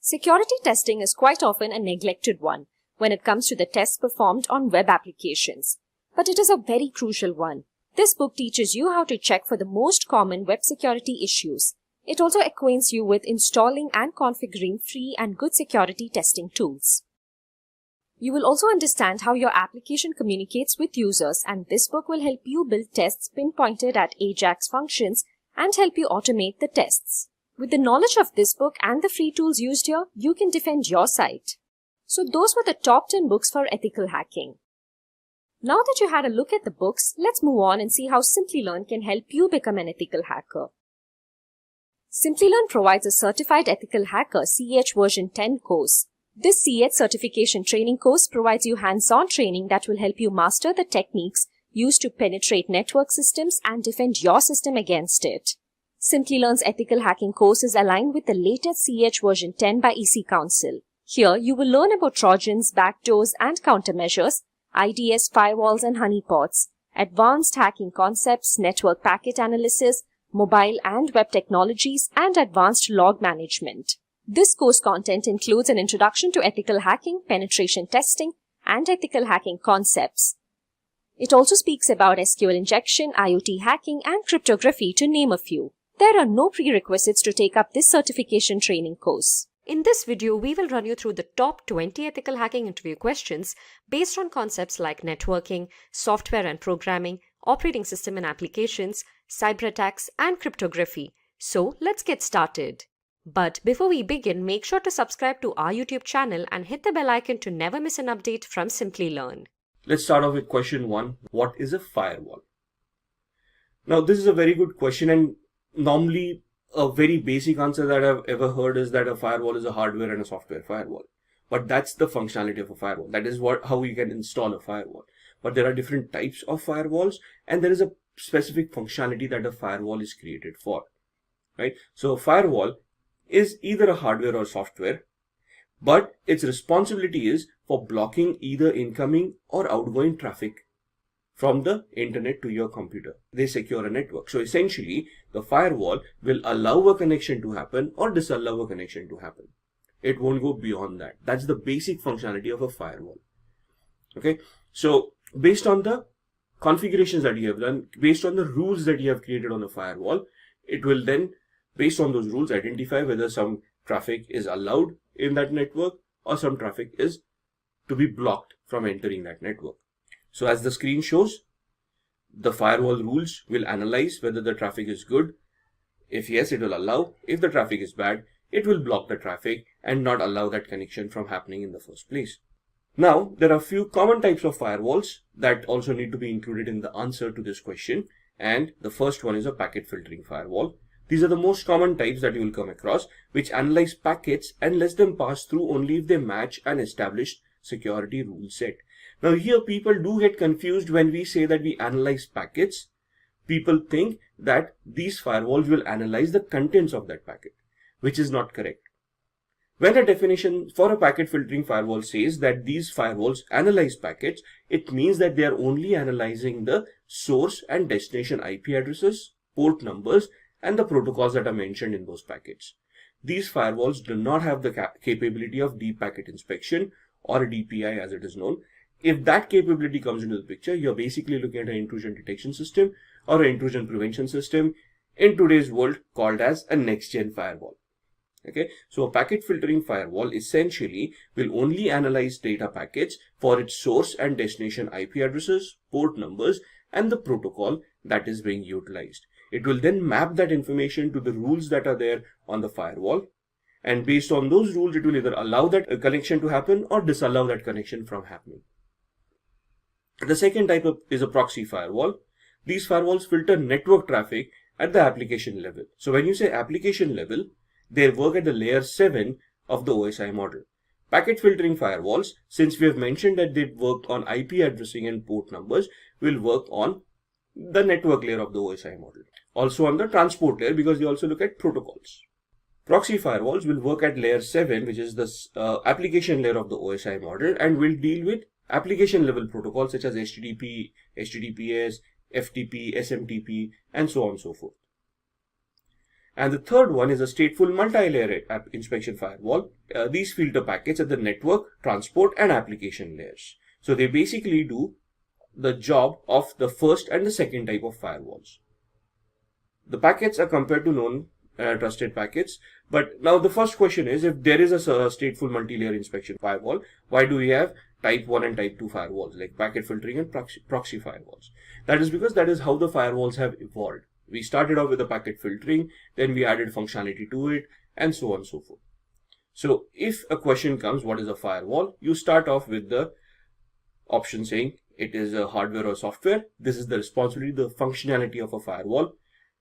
E: Security testing is quite often a neglected one when it comes to the tests performed on web applications. But it is a very crucial one. This book teaches you how to check for the most common web security issues. It also acquaints you with installing and configuring free and good security testing tools. You will also understand how your application communicates with users, and this book will help you build tests pinpointed at AJAX functions and help you automate the tests. With the knowledge of this book and the free tools used here, you can defend your site. So those were the top 10 books for ethical hacking. Now that you had a look at the books, let's move on and see how Simplilearn can help you become an ethical hacker. Simplilearn provides a Certified Ethical Hacker CEH version 10 course. This CEH certification training course provides you hands-on training that will help you master the techniques used to penetrate network systems and defend your system against it. Simplilearn's ethical hacking course is aligned with the latest CEH version 10 by EC Council. Here, you will learn about trojans, backdoors, and countermeasures, IDS, firewalls, and honeypots, advanced hacking concepts, network packet analysis, mobile and web technologies, and advanced log management. This course content includes an introduction to ethical hacking, penetration testing, and ethical hacking concepts. It also speaks about SQL injection, IoT hacking, and cryptography, to name a few. There are no prerequisites to take up this certification training course. In this video, we will run you through the top 20 ethical hacking interview questions based on concepts like networking, software and programming, operating system and applications, cyberattacks, and cryptography. So let's get started. But before we begin, make sure to subscribe to our YouTube channel and hit the bell icon to never miss an update from Simplilearn.
G: Let's start off with question 1. What is a firewall? Now, this is a very good question, and normally a very basic answer that I've ever heard is that a firewall is a hardware and a software firewall. But that's the functionality of a firewall. That is how you can install a firewall. But there are different types of firewalls, and there is a specific functionality that a firewall is created for. Right? So a firewall is either a hardware or software, but its responsibility is for blocking either incoming or outgoing traffic from the internet to your computer. They secure a network. So essentially, the firewall will allow a connection to happen or disallow a connection to happen. It won't go beyond that. That's the basic functionality of a firewall. Okay. So based on the configurations that you have done, based on the rules that you have created on the firewall, it will then, based on those rules, identify whether some traffic is allowed in that network or some traffic is to be blocked from entering that network. So as the screen shows, the firewall rules will analyze whether the traffic is good. If yes, it will allow. If the traffic is bad, it will block the traffic and not allow that connection from happening in the first place. Now, there are a few common types of firewalls that also need to be included in the answer to this question. And the first one is a packet filtering firewall. These are the most common types that you will come across, which analyze packets and let them pass through only if they match an established security rule set. Now here people do get confused when we say that we analyze packets. People think that these firewalls will analyze the contents of that packet, which is not correct. When a definition for a packet filtering firewall says that these firewalls analyze packets, it means that they are only analyzing the source and destination IP addresses, port numbers, and the protocols that are mentioned in those packets. These firewalls do not have the capability of deep packet inspection, or DPI as it is known. If that capability comes into the picture, you're basically looking at an intrusion detection system or an intrusion prevention system in today's world called as a next-gen firewall. Okay, so a packet filtering firewall essentially will only analyze data packets for its source and destination IP addresses, port numbers, and the protocol that is being utilized. It will then map that information to the rules that are there on the firewall. And based on those rules, it will either allow that connection to happen or disallow that connection from happening. The second type is a proxy firewall. These firewalls filter network traffic at the application level. So when you say application level, they work at the layer 7 of the OSI model. Packet filtering firewalls, since we have mentioned that they worked on IP addressing and port numbers, will work on the network layer of the OSI model. Also on the transport layer, because they also look at protocols. Proxy firewalls will work at layer 7, which is the application layer of the OSI model, and will deal with application level protocols such as HTTP, HTTPS, FTP, SMTP, and so on and so forth. And the third one is a stateful multi-layer inspection firewall. These filter packets at the network, transport, and application layers. So they basically do the job of the first and the second type of firewalls. The packets are compared to known trusted packets. But now the first question is, if there is a stateful multi-layer inspection firewall, why do we have type 1 and type 2 firewalls like packet filtering and proxy firewalls? That is because that is how the firewalls have evolved. We started off with the packet filtering, then we added functionality to it, and so on and so forth. So if a question comes, what is a firewall? You start off with the option saying it is a hardware or software. This is the responsibility, the functionality of a firewall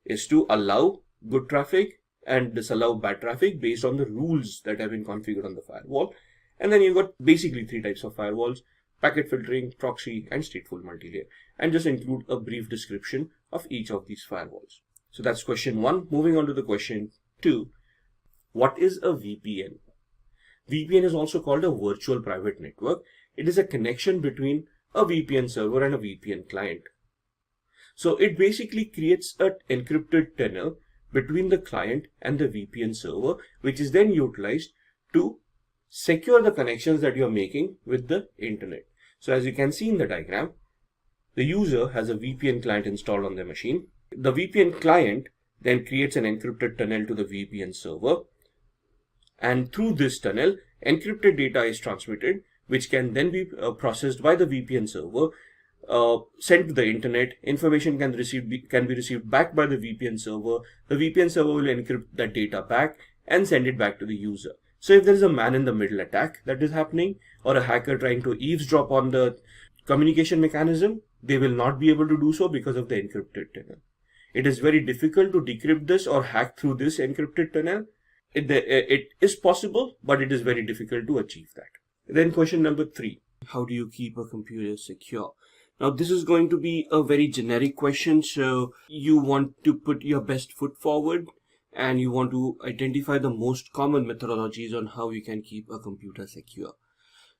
G: is to allow good traffic and disallow bad traffic based on the rules that have been configured on the firewall. And then you've got basically 3 types of firewalls: packet filtering, proxy, and stateful multi-layer. And just include a brief description of each of these firewalls. So that's question 1. Moving on to the question 2. What is a VPN? VPN is also called a virtual private network. It is a connection between a VPN server and a VPN client. So it basically creates an encrypted tunnel between the client and the VPN server, which is then utilized to secure the connections that you're making with the internet. So as you can see in the diagram, the user has a VPN client installed on their machine. The VPN client then creates an encrypted tunnel to the VPN server. And through this tunnel, encrypted data is transmitted, which can then be processed by the VPN server, sent to the internet. Information can be received back by the VPN server. The VPN server will encrypt that data back and send it back to the user. So if there is a man-in-the-middle attack that is happening, or a hacker trying to eavesdrop on the communication mechanism, they will not be able to do so because of the encrypted tunnel. It is very difficult to decrypt this or hack through this encrypted tunnel. It is possible, but it is very difficult to achieve that. Then question number 3. How do you keep a computer secure? Now this is going to be a very generic question, so you want to put your best foot forward and you want to identify the most common methodologies on how you can keep a computer secure.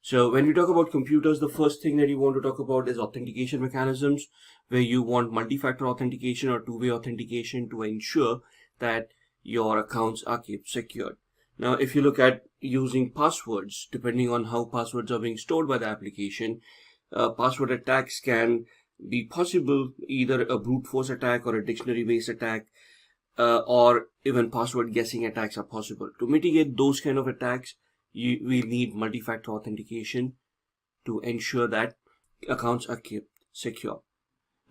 G: So when we talk about computers, the first thing that you want to talk about is authentication mechanisms, where you want multi-factor authentication or two-way authentication to ensure that your accounts are kept secured. Now, if you look at using passwords, depending on how passwords are being stored by the application, password attacks can be possible, either a brute force attack or a dictionary-based attack, or even password guessing attacks are possible. To mitigate those kind of attacks, we need multi-factor authentication to ensure that accounts are kept secure.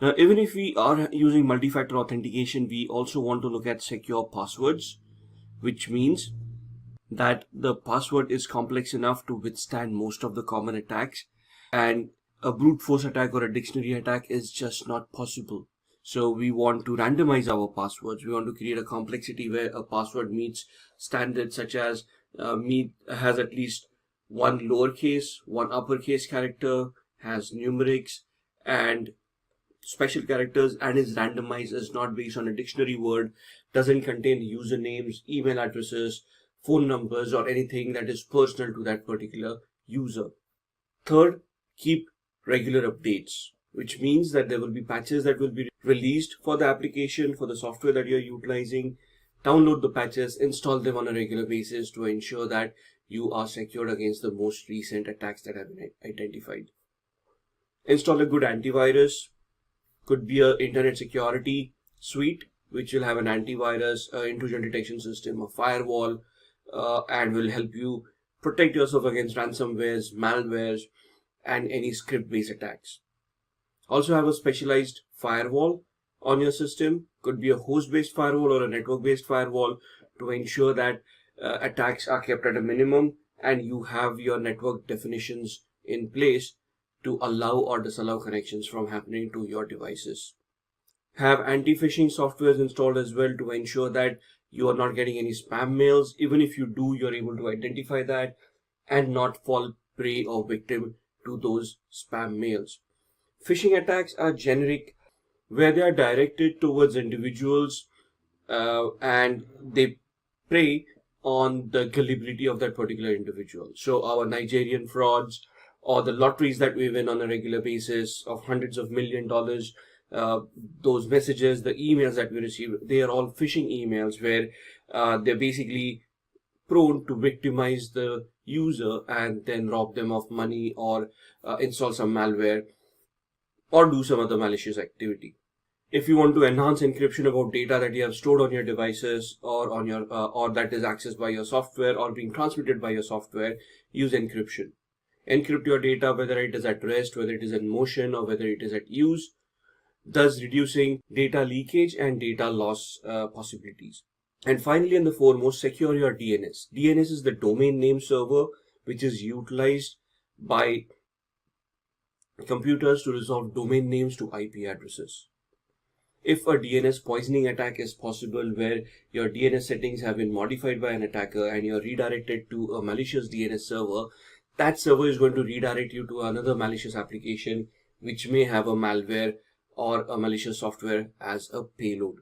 G: Now, even if we are using multi-factor authentication, we also want to look at secure passwords, which means that the password is complex enough to withstand most of the common attacks, and a brute force attack or a dictionary attack is just not possible. So we want to randomize our passwords. We want to create a complexity where a password meets standards such as has at least one lowercase, one uppercase character, has numerics and special characters, and is randomized, is not based on a dictionary word, doesn't contain usernames, email addresses, phone numbers, or anything that is personal to that particular user. Third, keep regular updates, which means that there will be patches that will be released for the application, for the software that you're utilizing. Download the patches, install them on a regular basis to ensure that you are secured against the most recent attacks that have been identified. Install a good antivirus. Could be an internet security suite, which will have an antivirus, intrusion detection system, a firewall, and will help you protect yourself against ransomwares, malwares, and any script-based attacks. Also have a specialized firewall on your system. Could be a host-based firewall or a network-based firewall to ensure that attacks are kept at a minimum, and you have your network definitions in place to allow or disallow connections from happening to your devices. Have anti-phishing softwares installed as well to ensure that you are not getting any spam mails. Even if you do, you're able to identify that and not fall prey or victim to those spam mails. Phishing attacks are generic, where they are directed towards individuals and they prey on the gullibility of that particular individual. So our Nigerian frauds, or the lotteries that we win on a regular basis of hundreds of $1 million, those messages, the emails that we receive, they are all phishing emails where they're basically prone to victimize the user and then rob them of money or install some malware or do some other malicious activity. If you want to enhance encryption about data that you have stored on your devices or on your or that is accessed by your software or being transmitted by your software, use encryption. Encrypt your data, whether it is at rest, whether it is in motion, or whether it is at use, thus reducing data leakage and data loss possibilities. And finally, and the foremost, secure your DNS. DNS is the domain name server, which is utilized by computers to resolve domain names to IP addresses. If a DNS poisoning attack is possible, where your DNS settings have been modified by an attacker and you're redirected to a malicious DNS server, that server is going to redirect you to another malicious application which may have a malware or a malicious software as a payload.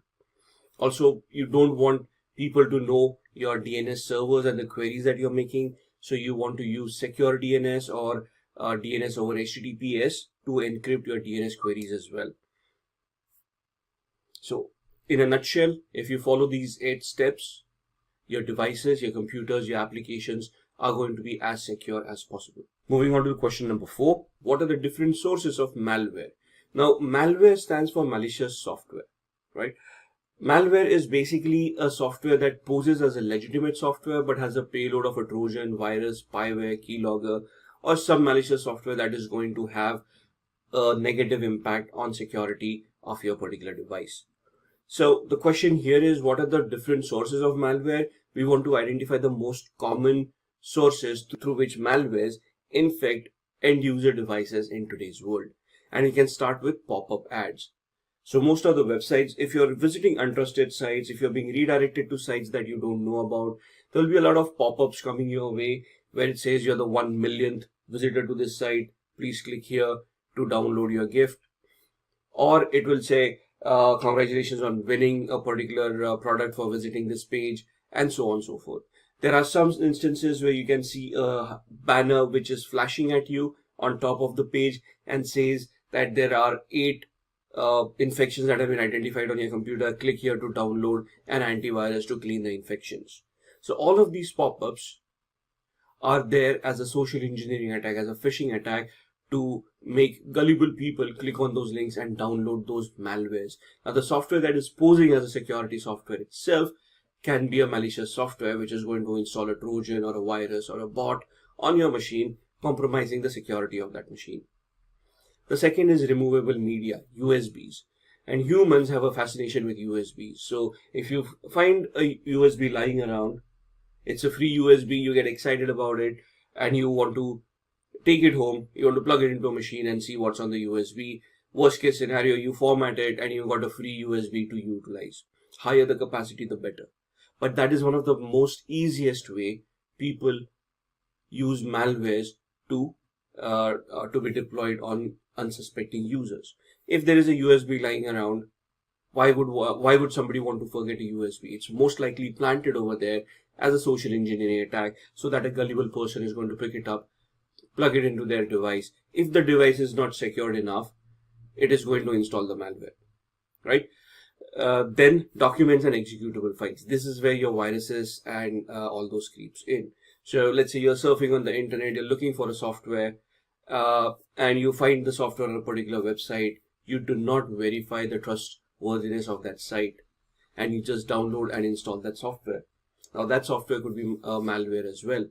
G: Also, you don't want people to know your DNS servers and the queries that you're making, so you want to use secure DNS or DNS over HTTPS to encrypt your DNS queries as well. So in a nutshell, if you follow these 8 steps, your devices, your computers, your applications are going to be as secure as possible. Moving on to question number 4. What are the different sources of malware? Now, malware stands for malicious software, right? Malware is basically a software that poses as a legitimate software but has a payload of a trojan, virus, spyware, keylogger, or some malicious software that is going to have a negative impact on security of your particular device. So the question here is, what are the different sources of malware? We want to identify the most common sources through which malwares infect end user devices in today's world. And we can start with pop-up ads. So most of the websites, if you're visiting untrusted sites, if you're being redirected to sites that you don't know about, there'll be a lot of pop-ups coming your way where it says you're the 1 millionth visitor to this site. Please click here to download your gift. Or it will say, congratulations on winning a particular product for visiting this page, and so on and so forth. There are some instances where you can see a banner which is flashing at you on top of the page and says that there are 8 infections that have been identified on your computer. Click here to download an antivirus to clean the infections. So all of these pop-ups are there as a social engineering attack, as a phishing attack, to make gullible people click on those links and download those malwares. Now, the software that is posing as a security software itself can be a malicious software which is going to install a trojan or a virus or a bot on your machine, compromising the security of that machine. The second is removable media, USBs. And humans have a fascination with USBs. So if you find a USB lying around, it's a free USB, you get excited about it, and you want to take it home, you want to plug it into a machine and see what's on the USB. Worst case scenario, you format it and you've got a free USB to utilize. Higher the capacity, the better. But that is one of the most easiest way people use malwares to be deployed on unsuspecting users. If there is a USB lying around, why would somebody want to forget a USB? It's most likely planted over there as a social engineering attack so that a gullible person is going to pick it up, plug it into their device. If the device is not secured enough, it is going to install the malware, right? Then documents and executable files. This is where your viruses and all those creeps in. So let's say you're surfing on the internet, you're looking for a software, and you find the software on a particular website. You do not verify the trustworthiness of that site, and you just download and install that software. Now that software could be malware as well.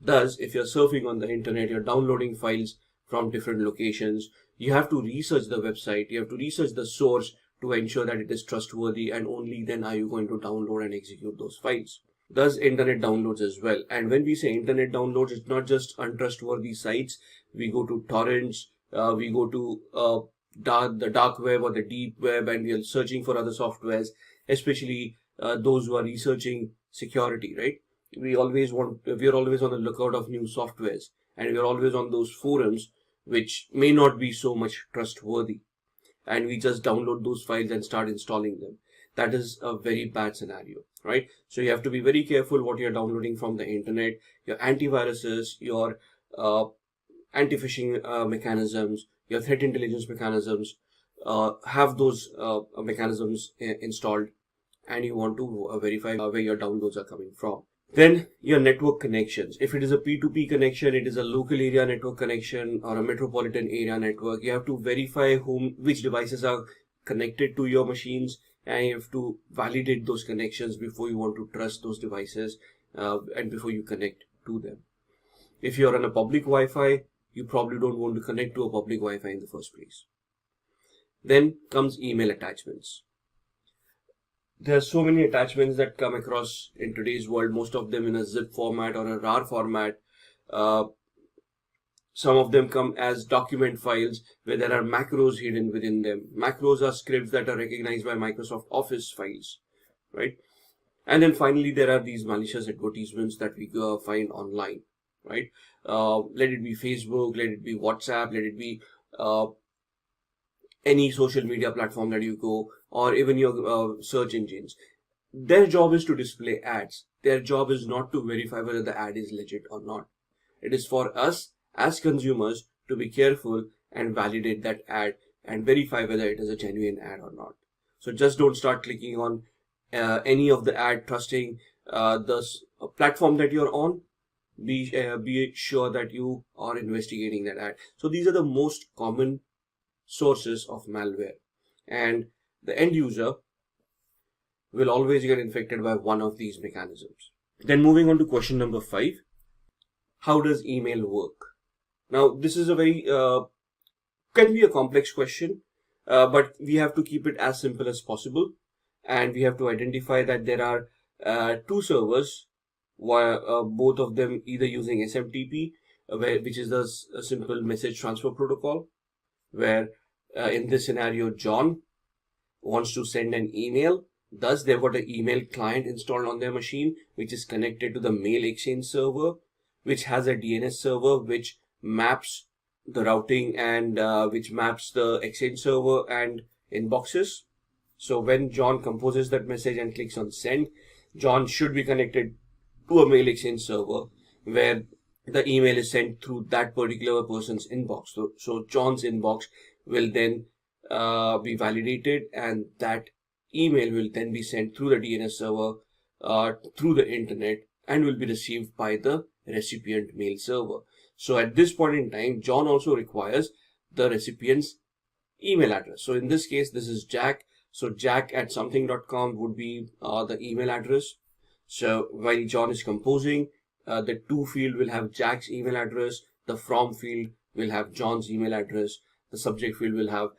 G: Thus, if you're surfing on the internet, you're downloading files from different locations, you have to research the website, you have to research the source to ensure that it is trustworthy, and only then are you going to download and execute those files. Thus, internet downloads as well. And when we say internet downloads, it's not just untrustworthy sites. We go to torrents, we go to the dark web or the deep web, and we are searching for other softwares, especially those who are researching security, right? We are always on the lookout of new softwares, and we are always on those forums which may not be so much trustworthy, and we just download those files and start installing them. That is a very bad scenario, right? So you have to be very careful what you're downloading from the internet. Your antiviruses, your anti-phishing mechanisms, your threat intelligence mechanisms, have those mechanisms installed, and you want to verify where your downloads are coming from. Then your network connections. If it is a P2P connection, it is a local area network connection or a metropolitan area network, you have to verify which devices are connected to your machines, and you have to validate those connections before you want to trust those devices and before you connect to them. If you're on a public Wi-Fi, you probably don't want to connect to a public Wi-Fi in the first place. Then comes email attachments. There are so many attachments that come across in today's world, most of them in a zip format or a RAR format. Some of them come as document files where there are macros hidden within them. Macros are scripts that are recognized by Microsoft Office files, right? And then finally, there are these malicious advertisements that we find online, right? Let it be Facebook, let it be WhatsApp, let it be any social media platform that you go, or even your search engines. Their job is to display ads. Their job is not to verify whether the ad is legit or not. It is for us as consumers to be careful and validate that ad and verify whether it is a genuine ad or not. So just don't start clicking on any of the ad trusting the platform that you're on. Be sure that you are investigating that ad. So these are the most common sources of malware, and the end user will always get infected by one of these mechanisms. Then moving on to question number 5, how does email work? Now this is a very can be a complex question, but we have to keep it as simple as possible, and we have to identify that there are two servers, both of them either using SMTP, which is the simple message transfer protocol, where in this scenario John wants to send an email. Thus they've got an email client installed on their machine, which is connected to the mail exchange server, which has a DNS server which maps the routing and which maps the exchange server and inboxes. So when John composes that message and clicks on send, John should be connected to a mail exchange server where the email is sent through that particular person's inbox. So John's inbox will then be validated, and that email will then be sent through the DNS server through the internet and will be received by the recipient mail server. So at this point in time, John also requires the recipient's email address. So in this case, this is Jack. So jack@something.com would be the email address. So while John is composing, the to field will have Jack's email address. The from field will have John's email address. The subject field will have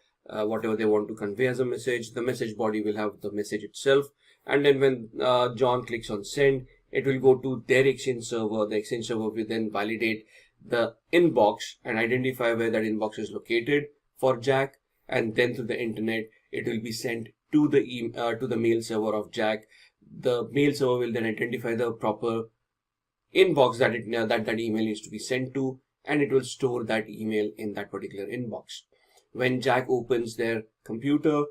G: whatever they want to convey as a message. The message body will have the message itself. And then when John clicks on send, it will go to their exchange server. The exchange server will then validate the inbox and identify where that inbox is located for Jack. And then through the internet, it will be sent to the mail server of Jack. The mail server will then identify the proper inbox that that email needs to be sent to, and it will store that email in that particular inbox. When Jack opens their computer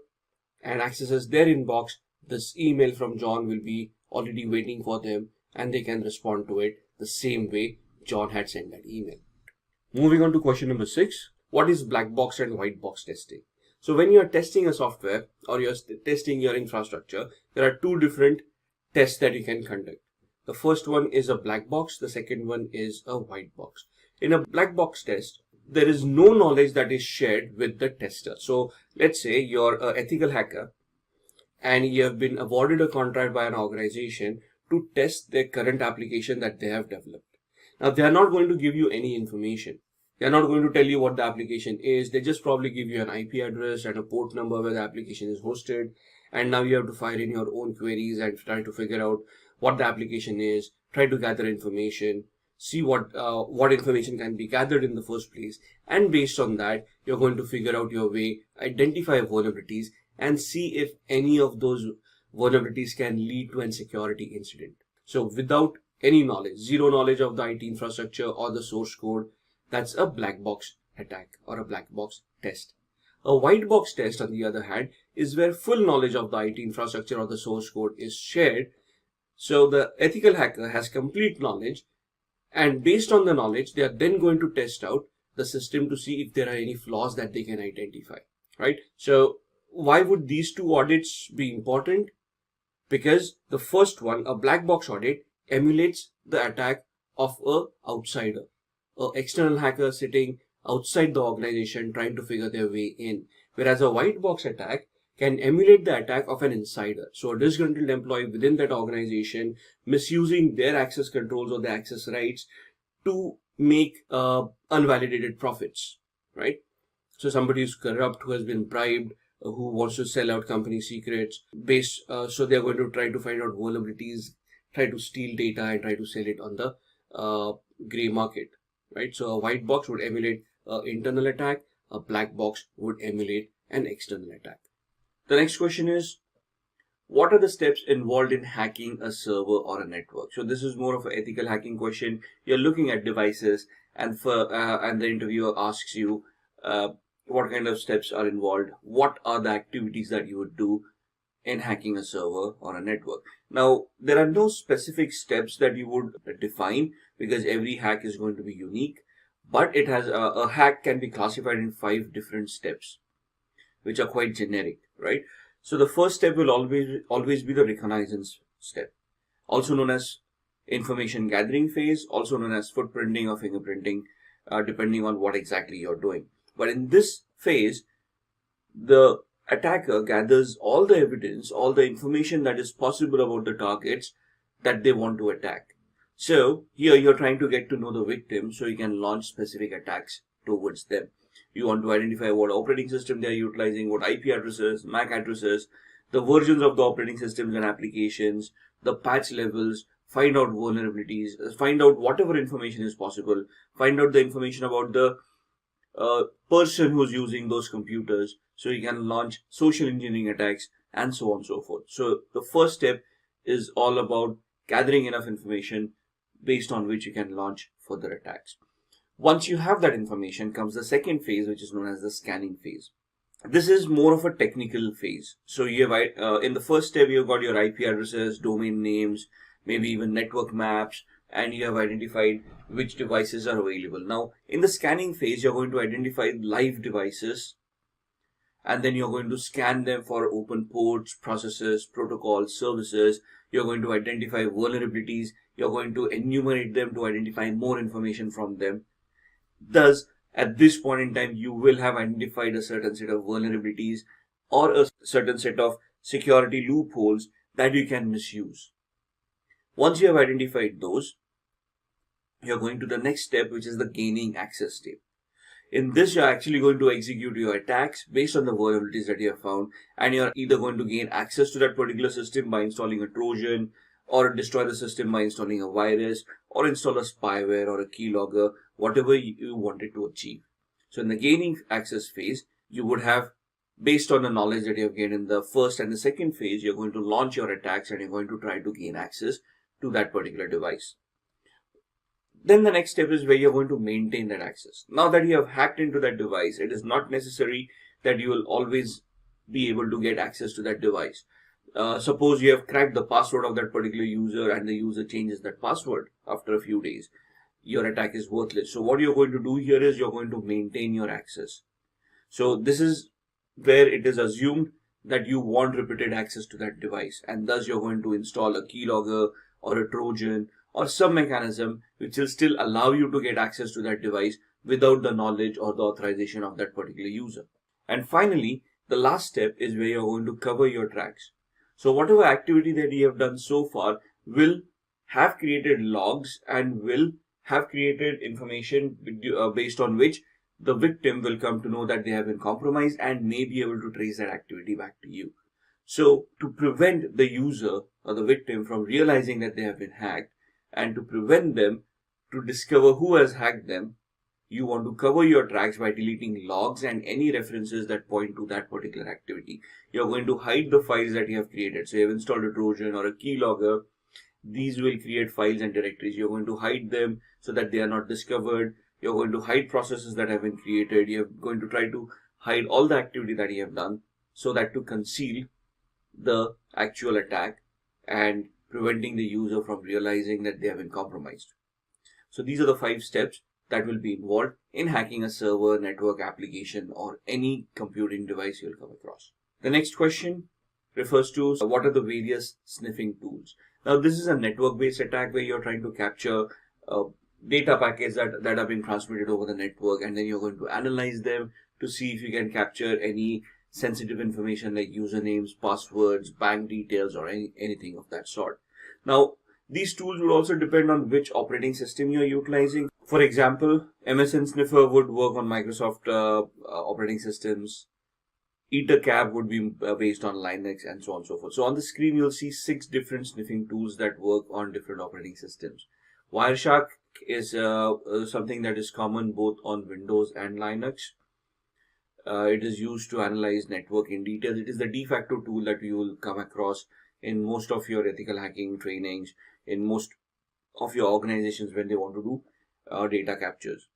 G: and accesses their inbox, this email from John will be already waiting for them, and they can respond to it the same way John had sent that email. Moving on to question number 6, what is black box and white box testing? So when you are testing a software or you're testing your infrastructure, there are two different tests that you can conduct. The first one is a black box. The second one is a white box. In a black box test, there is no knowledge that is shared with the tester. So let's say you're an ethical hacker and you have been awarded a contract by an organization to test their current application that they have developed. Now, they are not going to give you any information. They are not going to tell you what the application is. They just probably give you an IP address and a port number where the application is hosted. And now you have to fire in your own queries and try to figure out what the application is, try to gather information, see what information can be gathered in the first place. And based on that, you're going to figure out your way, identify vulnerabilities, and see if any of those vulnerabilities can lead to a security incident. So without any knowledge, zero knowledge of the IT infrastructure or the source code, that's a black box attack or a black box test. A white box test, on the other hand, is where full knowledge of the IT infrastructure or the source code is shared. So the ethical hacker has complete knowledge, and based on the knowledge, they are then going to test out the system to see if there are any flaws that they can identify, right? So why would these two audits be important? Because the first one, a black box audit, emulates the attack of an outsider, an external hacker sitting outside the organization trying to figure their way in. Whereas a white box attack can emulate the attack of an insider. So a disgruntled employee within that organization misusing their access controls or their access rights to make unvalidated profits, right? So somebody who's corrupt, who has been bribed, who wants to sell out company secrets so they're going to try to find out vulnerabilities, try to steal data and try to sell it on the gray market, right? So a white box would emulate an internal attack, a black box would emulate an external attack. The next question is, what are the steps involved in hacking a server or a network? So this is more of an ethical hacking question. You're looking at devices, and the interviewer asks you what kind of steps are involved. What are the activities that you would do in hacking a server or a network? Now, there are no specific steps that you would define because every hack is going to be unique. But it has a hack can be classified in 5 different steps, which are quite generic, right? So the first step will always be the reconnaissance step, also known as information gathering phase, also known as footprinting or fingerprinting, depending on what exactly you're doing. But in this phase, the attacker gathers all the evidence, all the information that is possible about the targets that they want to attack. So here you're trying to get to know the victim so you can launch specific attacks towards them. You want to identify what operating system they are utilizing, what IP addresses, MAC addresses, the versions of the operating systems and applications, the patch levels, find out vulnerabilities, find out whatever information is possible, find out the information about the person who's using those computers so you can launch social engineering attacks and so on and so forth. So the first step is all about gathering enough information based on which you can launch further attacks. Once you have that information comes the second phase, which is known as the scanning phase. This is more of a technical phase. So you have in the first step you've got your IP addresses, domain names, maybe even network maps, and you have identified which devices are available. Now in the scanning phase you're going to identify live devices, and then you're going to scan them for open ports, processes, protocols, services. You're going to identify vulnerabilities. You're going to enumerate them to identify more information from them. Thus, at this point in time, you will have identified a certain set of vulnerabilities or a certain set of security loopholes that you can misuse. Once you have identified those, you're going to the next step, which is the gaining access step. In this, you're actually going to execute your attacks based on the vulnerabilities that you have found, and you're either going to gain access to that particular system by installing a trojan, or destroy the system by installing a virus, or install a spyware or a keylogger, whatever you wanted to achieve. So in the gaining access phase, you would have, based on the knowledge that you have gained in the first and the second phase, you're going to launch your attacks and you're going to try to gain access to that particular device. Then the next step is where you're going to maintain that access. Now that you have hacked into that device, it is not necessary that you will always be able to get access to that device. Suppose you have cracked the password of that particular user and the user changes that password after a few days. Your attack is worthless. So what you're going to do here is you're going to maintain your access. So this is where it is assumed that you want repeated access to that device, and thus you're going to install a keylogger or a trojan or some mechanism which will still allow you to get access to that device without the knowledge or the authorization of that particular user. And finally, the last step is where you're going to cover your tracks. So whatever activity that you have done so far will have created logs and will have created information based on which the victim will come to know that they have been compromised and may be able to trace that activity back to you. So to prevent the user or the victim from realizing that they have been hacked, and to prevent them to discover who has hacked them, you want to cover your tracks by deleting logs and any references that point to that particular activity. You're going to hide the files that you have created. So you have installed a trojan or a keylogger. These will create files and directories. You're going to hide them so that they are not discovered. You're going to hide processes that have been created. You're going to try to hide all the activity that you have done so that to conceal the actual attack and preventing the user from realizing that they have been compromised. So these are the 5 steps that will be involved in hacking a server, network, application, or any computing device you'll come across. The next question refers to what are the various sniffing tools. Now this is a network-based attack where you're trying to capture data packets that have been transmitted over the network, and then you're going to analyze them to see if you can capture any sensitive information like usernames, passwords, bank details, or anything of that sort. Now, these tools would also depend on which operating system you're utilizing. For example, MSN Sniffer would work on Microsoft operating systems. EtherCap would be based on Linux, and so on and so forth. So on the screen, you'll see 6 different sniffing tools that work on different operating systems. Wireshark is something that is common both on Windows and Linux. It is used to analyze network in detail. It is the de facto tool that you will come across in most of your ethical hacking trainings, in most of your organizations when they want to do data captures.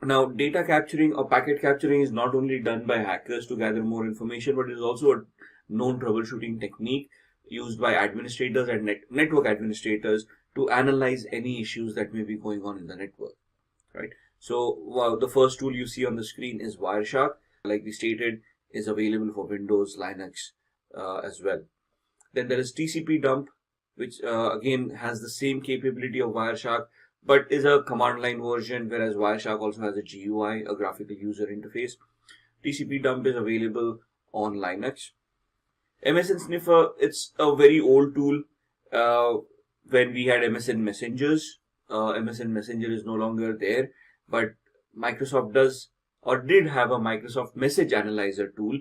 G: Now, data capturing or packet capturing is not only done by hackers to gather more information, but it is also a known troubleshooting technique used by administrators and network administrators to analyze any issues that may be going on in the network, right? So the first tool you see on the screen is Wireshark. Like we stated, is available for Windows, Linux as well. Then there is TCP dump, which again has the same capability of Wireshark, but is a command line version, whereas Wireshark also has a GUI, a graphical user interface. TCP dump is available on Linux. MSN Sniffer, it's a very old tool. When we had MSN Messengers, MSN Messenger is no longer there, but Microsoft does or did have a Microsoft Message Analyzer tool,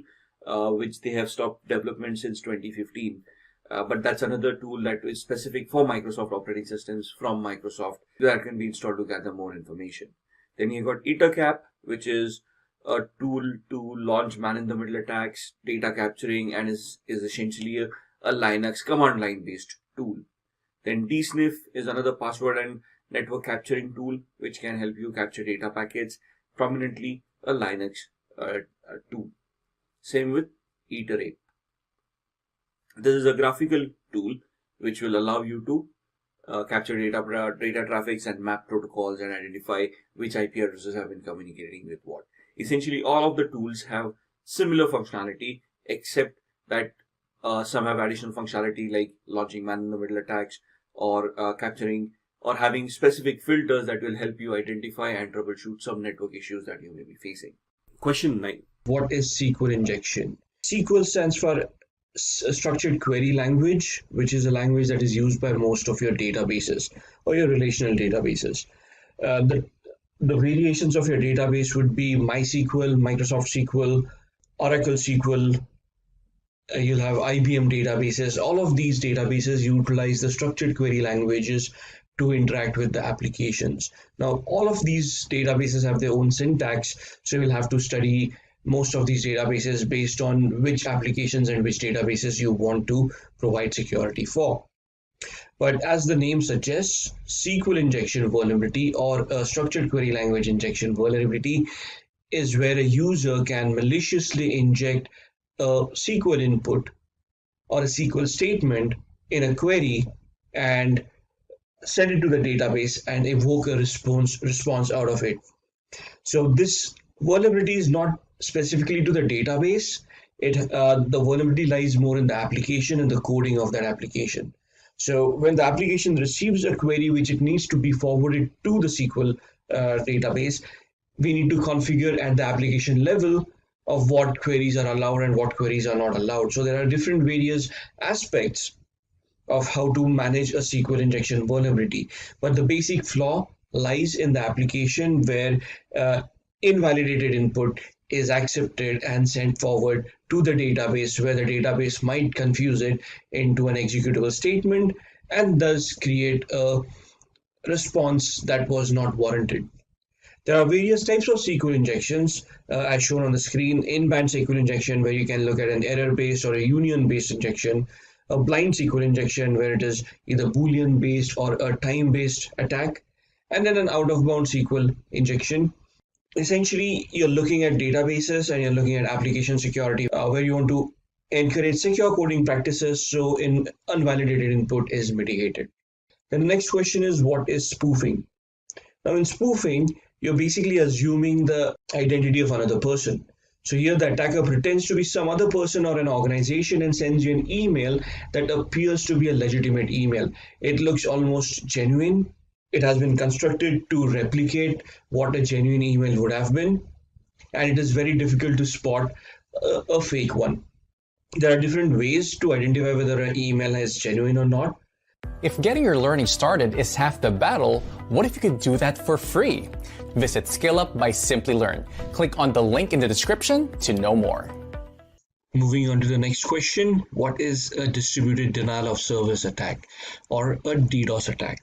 G: which they have stopped development since 2015. But that's another tool that is specific for Microsoft operating systems from Microsoft that can be installed to gather more information. Then you've got EtherCap, which is a tool to launch man-in-the-middle attacks, data capturing, and is essentially a Linux command line based tool. Then DSniff is another password and network capturing tool which can help you capture data packets, prominently a Linux tool. Same with Iterate. This is a graphical tool which will allow you to capture data traffics and map protocols and identify which IP addresses have been communicating with what. Essentially, all of the tools have similar functionality, except that some have additional functionality like launching man-in-the-middle attacks or capturing or having specific filters that will help you identify and troubleshoot some network issues that you may be facing. Question 9.
K: What is SQL injection? SQL stands for Structured Query Language, which is a language that is used by most of your databases or your relational databases. The variations of your database would be MySQL, Microsoft SQL, Oracle SQL. You'll have IBM databases. All of these databases utilize the structured query languages to interact with the applications. Now, all of these databases have their own syntax, so you'll have to study most of these databases based on which applications and which databases you want to provide security for. But as the name suggests, SQL injection vulnerability or a structured query language injection vulnerability is where a user can maliciously inject a SQL input or a SQL statement in a query and send it to the database and evoke a response out of it. So this vulnerability is not specifically to the database. The vulnerability lies more in the application and the coding of that application. So when the application receives a query which it needs to be forwarded to the SQL database, we need to configure at the application level of what queries are allowed and what queries are not allowed. So there are different various aspects of how to manage a SQL injection vulnerability. But the basic flaw lies in the application where invalidated input is accepted and sent forward to the database, where the database might confuse it into an executable statement and thus create a response that was not warranted. There are various types of SQL injections as shown on the screen. Inbound SQL injection, where you can look at an error-based or a union-based injection. A blind SQL injection, where it is either Boolean-based or a time-based attack. And then an out-of-bound SQL injection. Essentially, you're looking at databases and you're looking at application security, where you want to encourage secure coding practices so unvalidated input is mitigated. Then the next question is, what is spoofing? Now in spoofing, you're basically assuming the identity of another person. So here the attacker pretends to be some other person or an organization and sends you an email that appears to be a legitimate email. It looks almost genuine. It has been constructed to replicate what a genuine email would have been, and it is very difficult to spot a fake one. There are different ways to identify whether an email is genuine or not.
F: If getting your learning started is half the battle, what if you could do that for free? Visit Skill Up by Simplilearn. Click on the link in the description to know more.
K: Moving on to the next question, what is a distributed denial of service attack or a DDoS attack?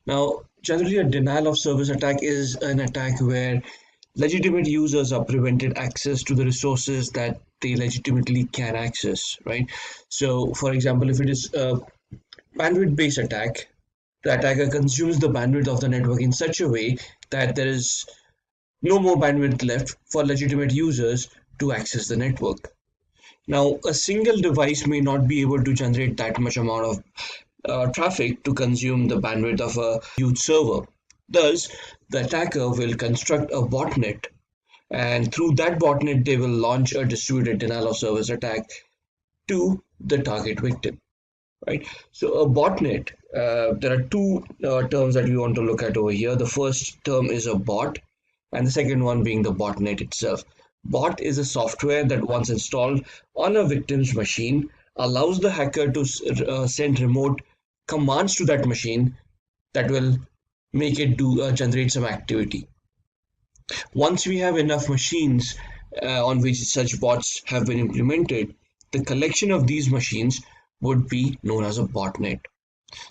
K: Now, generally a denial of service attack is an attack where legitimate users are prevented access to the resources that they legitimately can access, right? So, for example, if it is a bandwidth-based attack, the attacker consumes the bandwidth of the network in such a way that there is no more bandwidth left for legitimate users to access the network. Now, a single device may not be able to generate that much amount of traffic to consume the bandwidth of a huge server. Thus, the attacker will construct a botnet and through that botnet they will launch a distributed denial of service attack to the target victim, right? So a botnet, there are two terms that we want to look at over here. The first term is a bot, and the second one being the botnet itself. Bot is a software that once installed on a victim's machine allows the hacker to send remote commands to that machine that will make it do generate some activity. Once we have enough machines on which such bots have been implemented, the collection of these machines would be known as a botnet.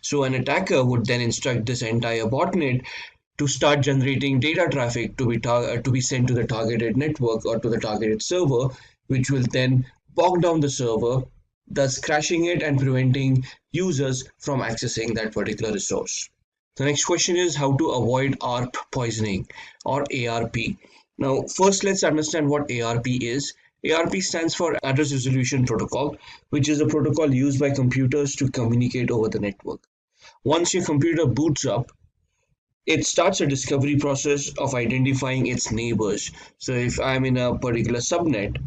K: So an attacker would then instruct this entire botnet to start generating data traffic to be sent to the targeted network or to the targeted server, which will then bog down the server, thus crashing it and preventing users from accessing that particular resource. The next question is how to avoid ARP poisoning or ARP. Now, first let's understand what ARP is. ARP stands for Address Resolution Protocol, which is a protocol used by computers to communicate over the network. Once your computer boots up, it starts a discovery process of identifying its neighbors. So if I'm in a particular subnet,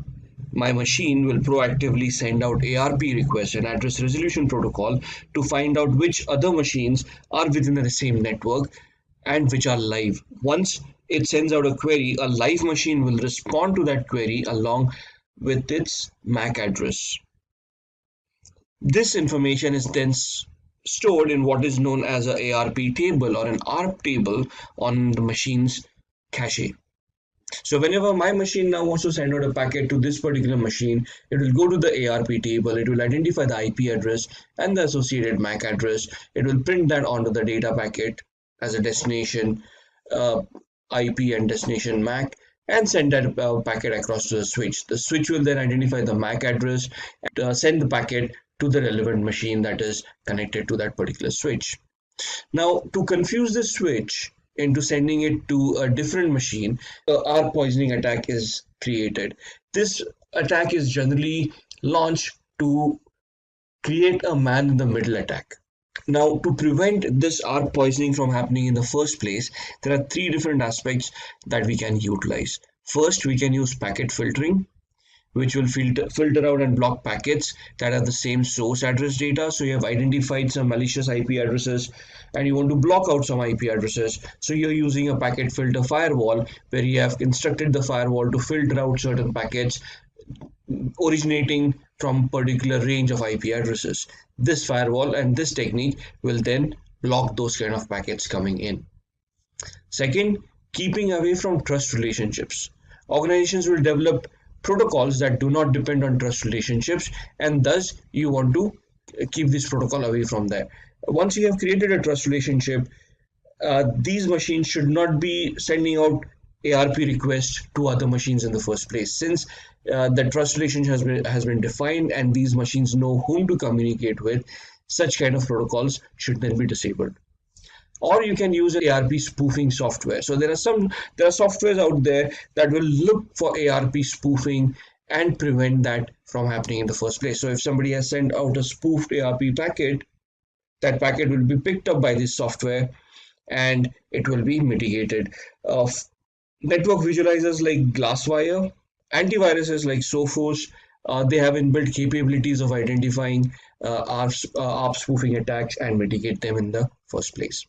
K: my machine will proactively send out ARP requests, an address resolution protocol, to find out which other machines are within the same network and which are live. Once it sends out a query, a live machine will respond to that query along with its MAC address. This information is then stored in what is known as an ARP table or an ARP table on the machine's cache. So whenever my machine now wants to send out a packet to this particular machine, it will go to the ARP table, it will identify the IP address and the associated MAC address, it will print that onto the data packet as a destination IP and destination MAC and send that packet across to the switch. The switch will then identify the MAC address and send the packet to the relevant machine that is connected to that particular switch. Now, to confuse the switch into sending it to a different machine, ARP poisoning attack is created. This attack is generally launched to create a man-in-the-middle attack. Now, to prevent this ARP poisoning from happening in the first place, there are three different aspects that we can utilize. First, we can use packet filtering, which will filter out and block packets that have the same source address data. So you have identified some malicious IP addresses and you want to block out some IP addresses. So you're using a packet filter firewall where you have instructed the firewall to filter out certain packets originating from particular range of IP addresses. This firewall and this technique will then block those kind of packets coming in. Second, keeping away from trust relationships. Organizations will develop protocols that do not depend on trust relationships, and thus you want to keep this protocol away from there. Once you have created a trust relationship, these machines should not be sending out ARP requests to other machines in the first place. Since the trust relationship has been defined and these machines know whom to communicate with, such kind of protocols should then be disabled. Or you can use ARP spoofing software. So there are softwares out there that will look for ARP spoofing and prevent that from happening in the first place. So if somebody has sent out a spoofed ARP packet, that packet will be picked up by this software and it will be mitigated. Network visualizers like Glasswire, antiviruses like Sophos, they have inbuilt capabilities of identifying ARP spoofing attacks and mitigate them in the first place.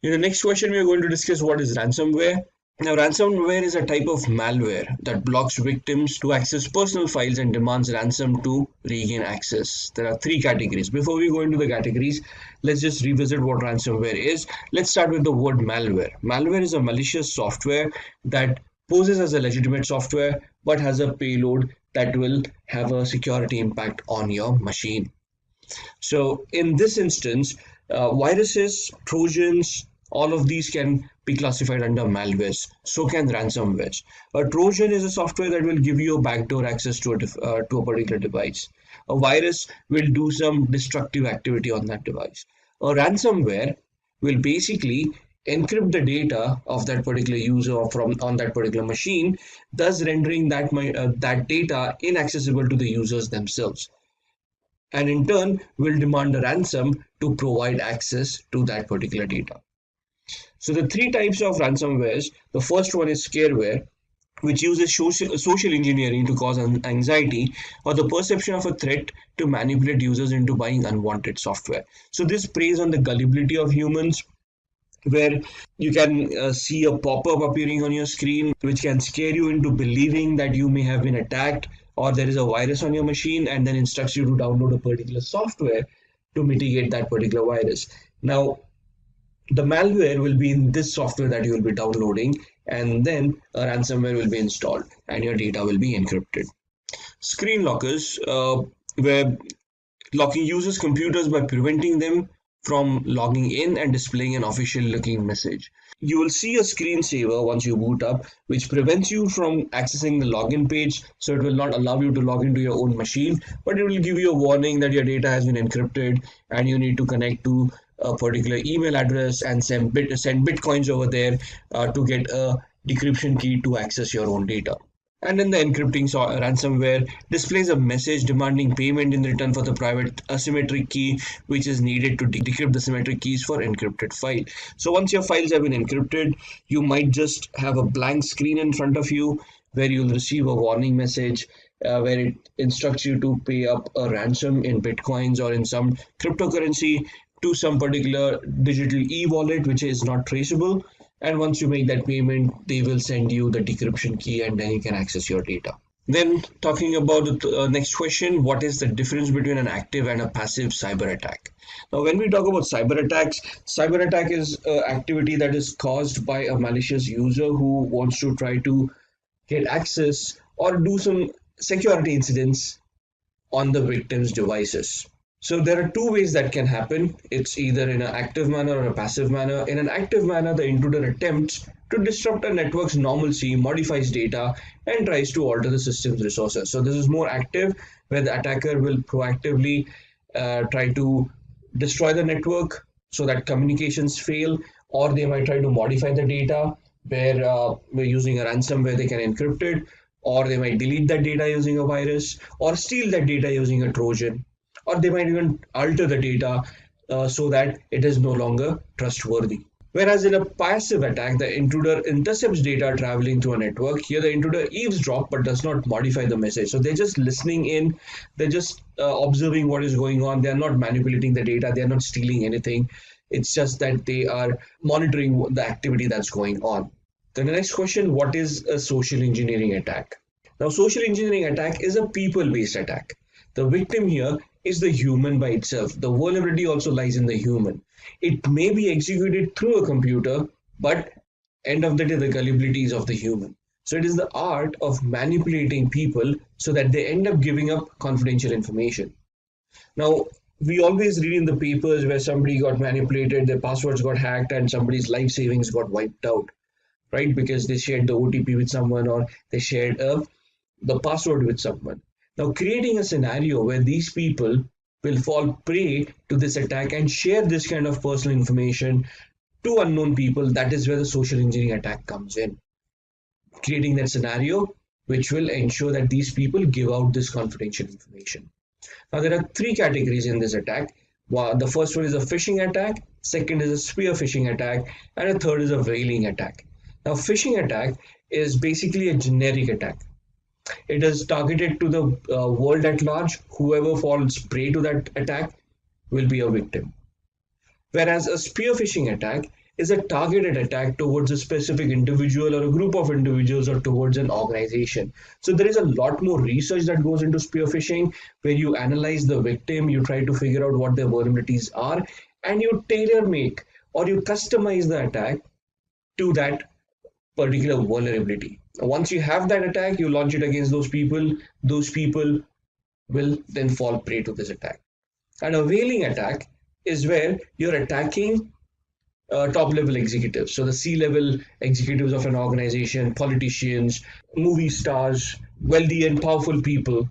K: In the next question, we are going to discuss what is ransomware. Now, ransomware is a type of malware that blocks victims to access personal files and demands ransom to regain access. There are three categories. Before we go into the categories, let's just revisit what ransomware is. Let's start with the word malware. Malware is a malicious software that poses as a legitimate software but has a payload that will have a security impact on your machine. So in this instance, viruses, trojans, all of these can be classified under malwares. So can ransomwares. A trojan is a software that will give you a backdoor access to a particular device. A virus will do some destructive activity on that device. A ransomware will basically encrypt the data of that particular user on that particular machine, thus rendering that data inaccessible to the users themselves, and in turn will demand a ransom to provide access to that particular data. So the three types of ransomwares, the first one is scareware, which uses social engineering to cause anxiety or the perception of a threat to manipulate users into buying unwanted software. So this preys on the gullibility of humans, where you can see a pop-up appearing on your screen which can scare you into believing that you may have been attacked or there is a virus on your machine, and then instructs you to download a particular software to mitigate that particular virus. Now, the malware will be in this software that you will be downloading, and then a ransomware will be installed and your data will be encrypted. Screen lockers, where locking users' computers by preventing them from logging in and displaying an official looking message. You will see a screensaver once you boot up, which prevents you from accessing the login page, so it will not allow you to log into your own machine, but it will give you a warning that your data has been encrypted and you need to connect to a particular email address and send bitcoins over there to get a decryption key to access your own data. And then the encrypting ransomware displays a message demanding payment in return for the private asymmetric key, which is needed to decrypt the symmetric keys for encrypted file. So once your files have been encrypted, you might just have a blank screen in front of you where you'll receive a warning message where it instructs you to pay up a ransom in bitcoins or in some cryptocurrency to some particular digital e-wallet which is not traceable. And once you make that payment, they will send you the decryption key and then you can access your data. Then talking about the next question, what is the difference between an active and a passive cyber attack? Now, when we talk about cyber attack is activity that is caused by a malicious user who wants to try to get access or do some security incidents on the victim's devices. So there are two ways that can happen. It's either in an active manner or a passive manner. In an active manner, the intruder attempts to disrupt a network's normalcy, modifies data, and tries to alter the system's resources. So this is more active, where the attacker will proactively try to destroy the network so that communications fail, or they might try to modify the data where we're using a ransom where they can encrypt it, or they might delete that data using a virus, or steal that data using a trojan, or they might even alter the data so that it is no longer trustworthy. Whereas in a passive attack, the intruder intercepts data traveling through a network. Here the intruder eavesdrops but does not modify the message. So they're just listening in, they're just observing what is going on. They're not manipulating the data, they're not stealing anything. It's just that they are monitoring the activity that's going on. Then the next question, what is a social engineering attack? Now, social engineering attack is a people-based attack. The victim here is the human by itself. The vulnerability also lies in the human. It may be executed through a computer, but end of the day, the gullibility is of the human. So it is the art of manipulating people so that they end up giving up confidential information. Now, we always read in the papers where somebody got manipulated, their passwords got hacked, and somebody's life savings got wiped out, right? Because they shared the OTP with someone or they shared the password with someone. Now, creating a scenario where these people will fall prey to this attack and share this kind of personal information to unknown people, that is where the social engineering attack comes in. Creating that scenario which will ensure that these people give out this confidential information. Now, there are three categories in this attack. The first one is a phishing attack, second is a spear phishing attack, and a third is a veiling attack. Now, phishing attack is basically a generic attack. It is targeted to the world at large. Whoever falls prey to that attack will be a victim. Whereas a spear phishing attack is a targeted attack towards a specific individual or a group of individuals or towards an organization. So there is a lot more research that goes into spear phishing, where you analyze the victim, you try to figure out what their vulnerabilities are, and you tailor make or you customize the attack to that particular vulnerability. Once you have that attack, you launch it against those people will then fall prey to this attack. And a veiling attack is where you're attacking top level executives. So the C-level executives of an organization, politicians, movie stars, wealthy and powerful people.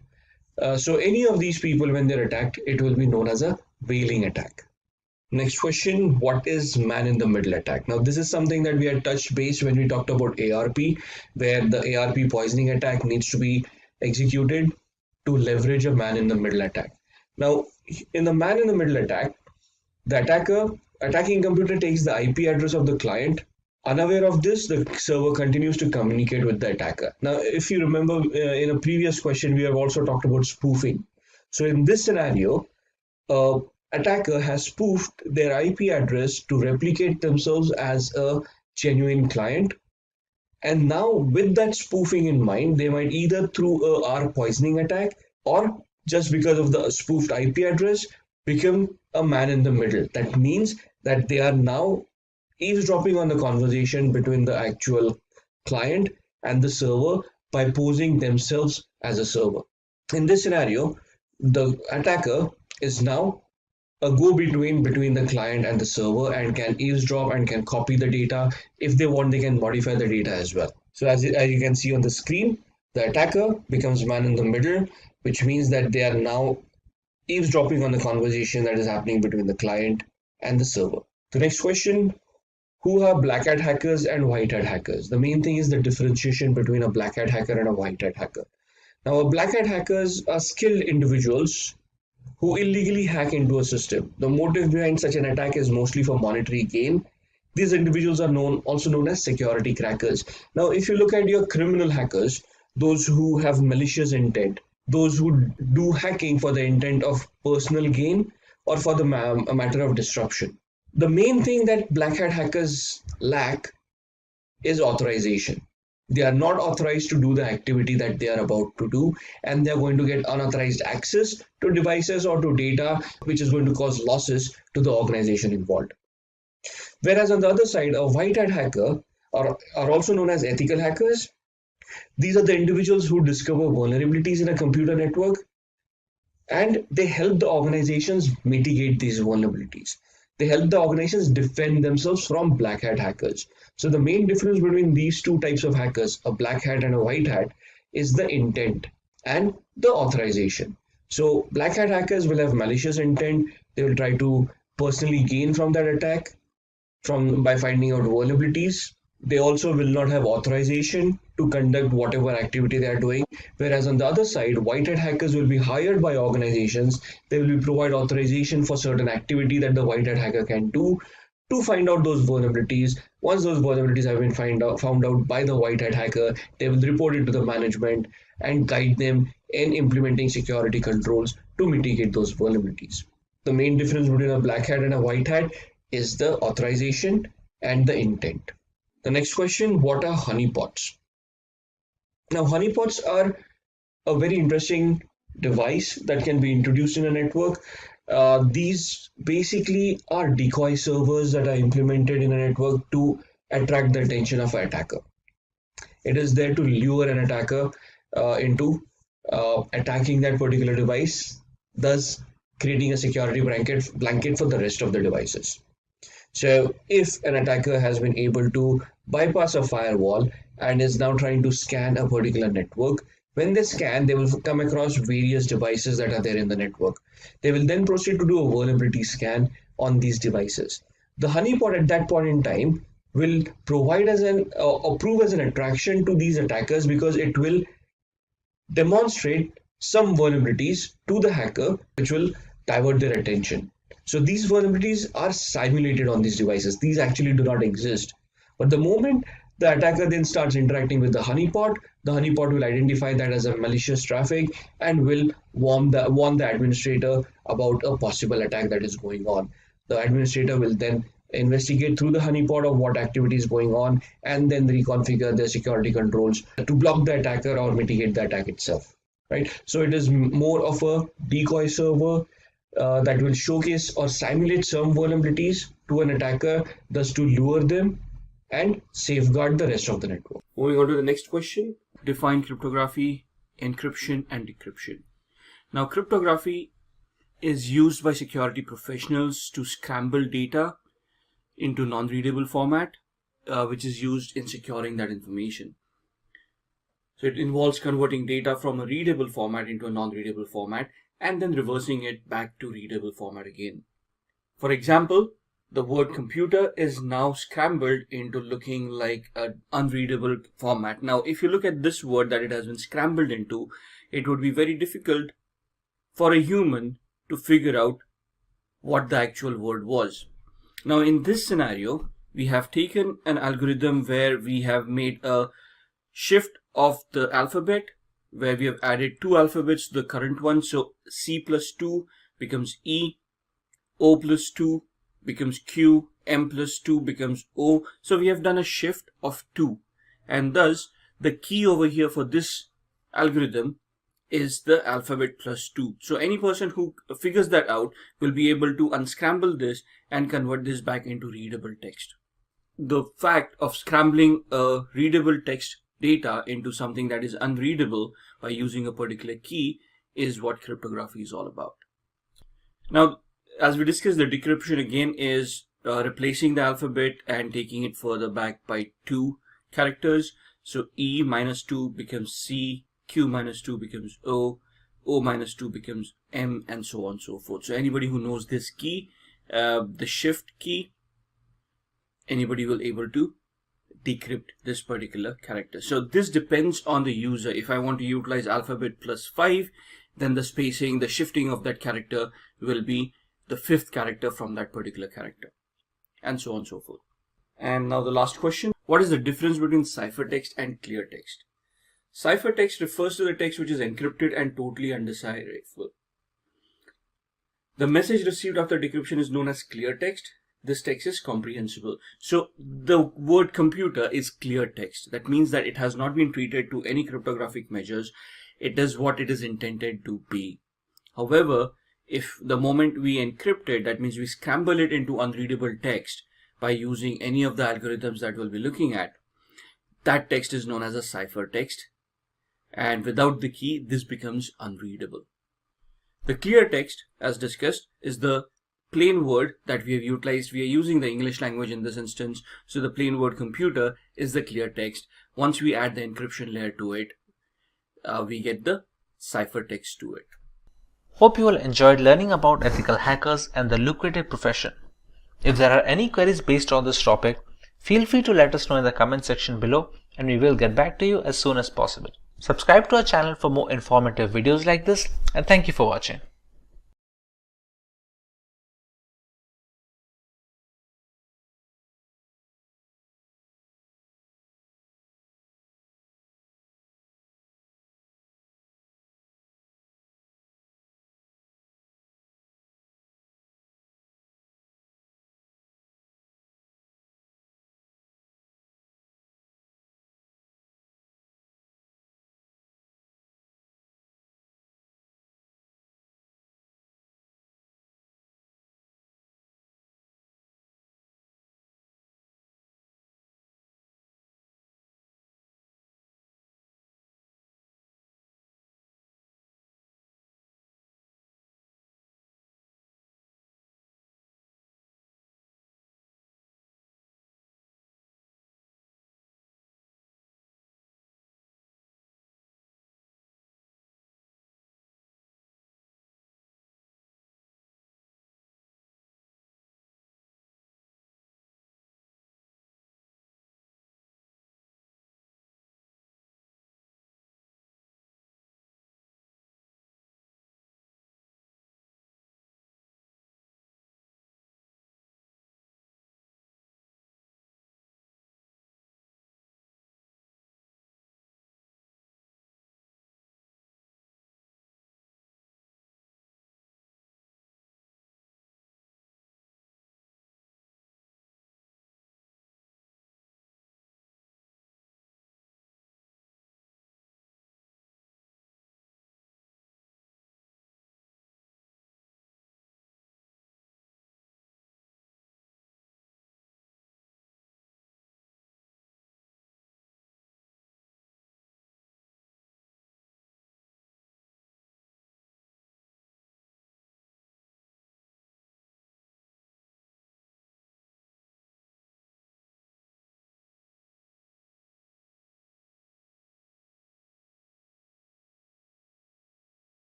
K: So any of these people, when they're attacked, it will be known as a veiling attack. Next question, what is man-in-the-middle attack? Now, this is something that we had touched base when we talked about ARP, where the ARP poisoning attack needs to be executed to leverage a man-in-the-middle attack. Now, in the man-in-the-middle attack, the attacking computer takes the IP address of the client Unaware of this, the server continues to communicate with the attacker. Now, if you remember in a previous question, we have also talked about spoofing. So in this scenario, attacker has spoofed their IP address to replicate themselves as a genuine client. And now with that spoofing in mind, they might either through a R poisoning attack or just because of the spoofed IP address become a man in the middle. That means that they are now eavesdropping on the conversation between the actual client and the server by posing themselves as a server. In this scenario, the attacker is now a go-between between the client and the server and can eavesdrop and can copy the data. If they want, they can modify the data as well. So as you can see on the screen, the attacker becomes man in the middle, which means that they are now eavesdropping on the conversation that is happening between the client and the server. The next question, who are black hat hackers and white hat hackers? The main thing is the differentiation between a black hat hacker and a white hat hacker. Now, a black hat hackers are skilled individuals who illegally hack into a system. The motive behind such an attack is mostly for monetary gain. These individuals are also known as security crackers. Now, if you look at your criminal hackers, those who have malicious intent, those who do hacking for the intent of personal gain or for the matter of disruption. The main thing that black hat hackers lack is authorization. They are not authorized to do the activity that they are about to do, and they are going to get unauthorized access to devices or to data, which is going to cause losses to the organization involved. Whereas on the other side, a white hat hacker are also known as ethical hackers. These are the individuals who discover vulnerabilities in a computer network, and they help the organizations mitigate these vulnerabilities. They help the organizations defend themselves from black hat hackers. So the main difference between these two types of hackers, a black hat and a white hat, is the intent and the authorization. So black hat hackers will have malicious intent. They will try to personally gain from that attack by finding out vulnerabilities. They also will not have authorization to conduct whatever activity they are doing. Whereas on the other side, white hat hackers will be hired by organizations. They will provide authorization for certain activity that the white hat hacker can do to find out those vulnerabilities. Once those vulnerabilities have been found out by the white hat hacker, they will report it to the management and guide them in implementing security controls to mitigate those vulnerabilities. The main difference between a black hat and a white hat is the authorization and the intent. The next question, what are honeypots? Now, honeypots are a very interesting device that can be introduced in a network. These basically are decoy servers that are implemented in a network to attract the attention of an attacker. It is there to lure an attacker into attacking that particular device, thus creating a security blanket for the rest of the devices. So if an attacker has been able to bypass a firewall and is now trying to scan a particular network, when they scan, they will come across various devices that are there in the network. They will then proceed to do a vulnerability scan on these devices. The honeypot at that point in time will provide as prove as an attraction to these attackers because it will demonstrate some vulnerabilities to the hacker, which will divert their attention. So these vulnerabilities are simulated on these devices. These actually do not exist. But the moment the attacker then starts interacting with the honeypot will identify that as a malicious traffic and will warn the administrator about a possible attack that is going on. The administrator will then investigate through the honeypot of what activity is going on and then reconfigure their security controls to block the attacker or mitigate the attack itself. Right? So it is more of a decoy server that will showcase or simulate some vulnerabilities to an attacker, thus to lure them and safeguard the rest of the network.
G: Moving on to the next question, define cryptography, encryption and decryption. Now, cryptography is used by security professionals to scramble data into non-readable format, which is used in securing that information. So it involves converting data from a readable format into a non-readable format and then reversing it back to readable format again. For example, the word computer is now scrambled into looking like an unreadable format. Now, if you look at this word that it has been scrambled into, it would be very difficult for a human to figure out what the actual word was. Now, in this scenario, we have taken an algorithm where we have made a shift of the alphabet, where we have added 2 alphabets to the current one. So C plus 2 becomes E, O plus 2 becomes Q, M plus 2 becomes O. So we have done a shift of 2, and thus the key over here for this algorithm is the alphabet plus 2. So any person who figures that out will be able to unscramble this and convert this back into readable text. The fact of scrambling a readable text data into something that is unreadable by using a particular key is what cryptography is all about. Now, as we discussed, the decryption again is replacing the alphabet and taking it further back by 2 characters. So E minus 2 becomes C, Q minus 2 becomes O, O minus 2 becomes M, and so on and so forth. So anybody who knows this key, the shift key, anybody will able to decrypt this particular character. So this depends on the user. If I want to utilize alphabet plus 5, then the spacing, the shifting of that character will be the 5th character from that particular character, and so on and so forth. And now the last question: what is the difference between ciphertext and clear text? Ciphertext refers to the text which is encrypted and totally undecipherable. The message received after decryption is known as clear text. This text is comprehensible. So the word computer is clear text. That means that it has not been treated to any cryptographic measures. It does what it is intended to be. However, if the moment we encrypt it, that means we scramble it into unreadable text by using any of the algorithms that we'll be looking at, that text is known as a ciphertext. And without the key, this becomes unreadable. The clear text, as discussed, is the plain word that we have utilized. We are using the English language in this instance. So the plain word computer is the clear text. Once we add the encryption layer to it, we get the ciphertext to it.
A: Hope you all enjoyed learning about ethical hackers and the lucrative profession. If there are any queries based on this topic, feel free to let us know in the comment section below, and we will get back to you as soon as possible. Subscribe to our channel for more informative videos like this, and thank you for watching.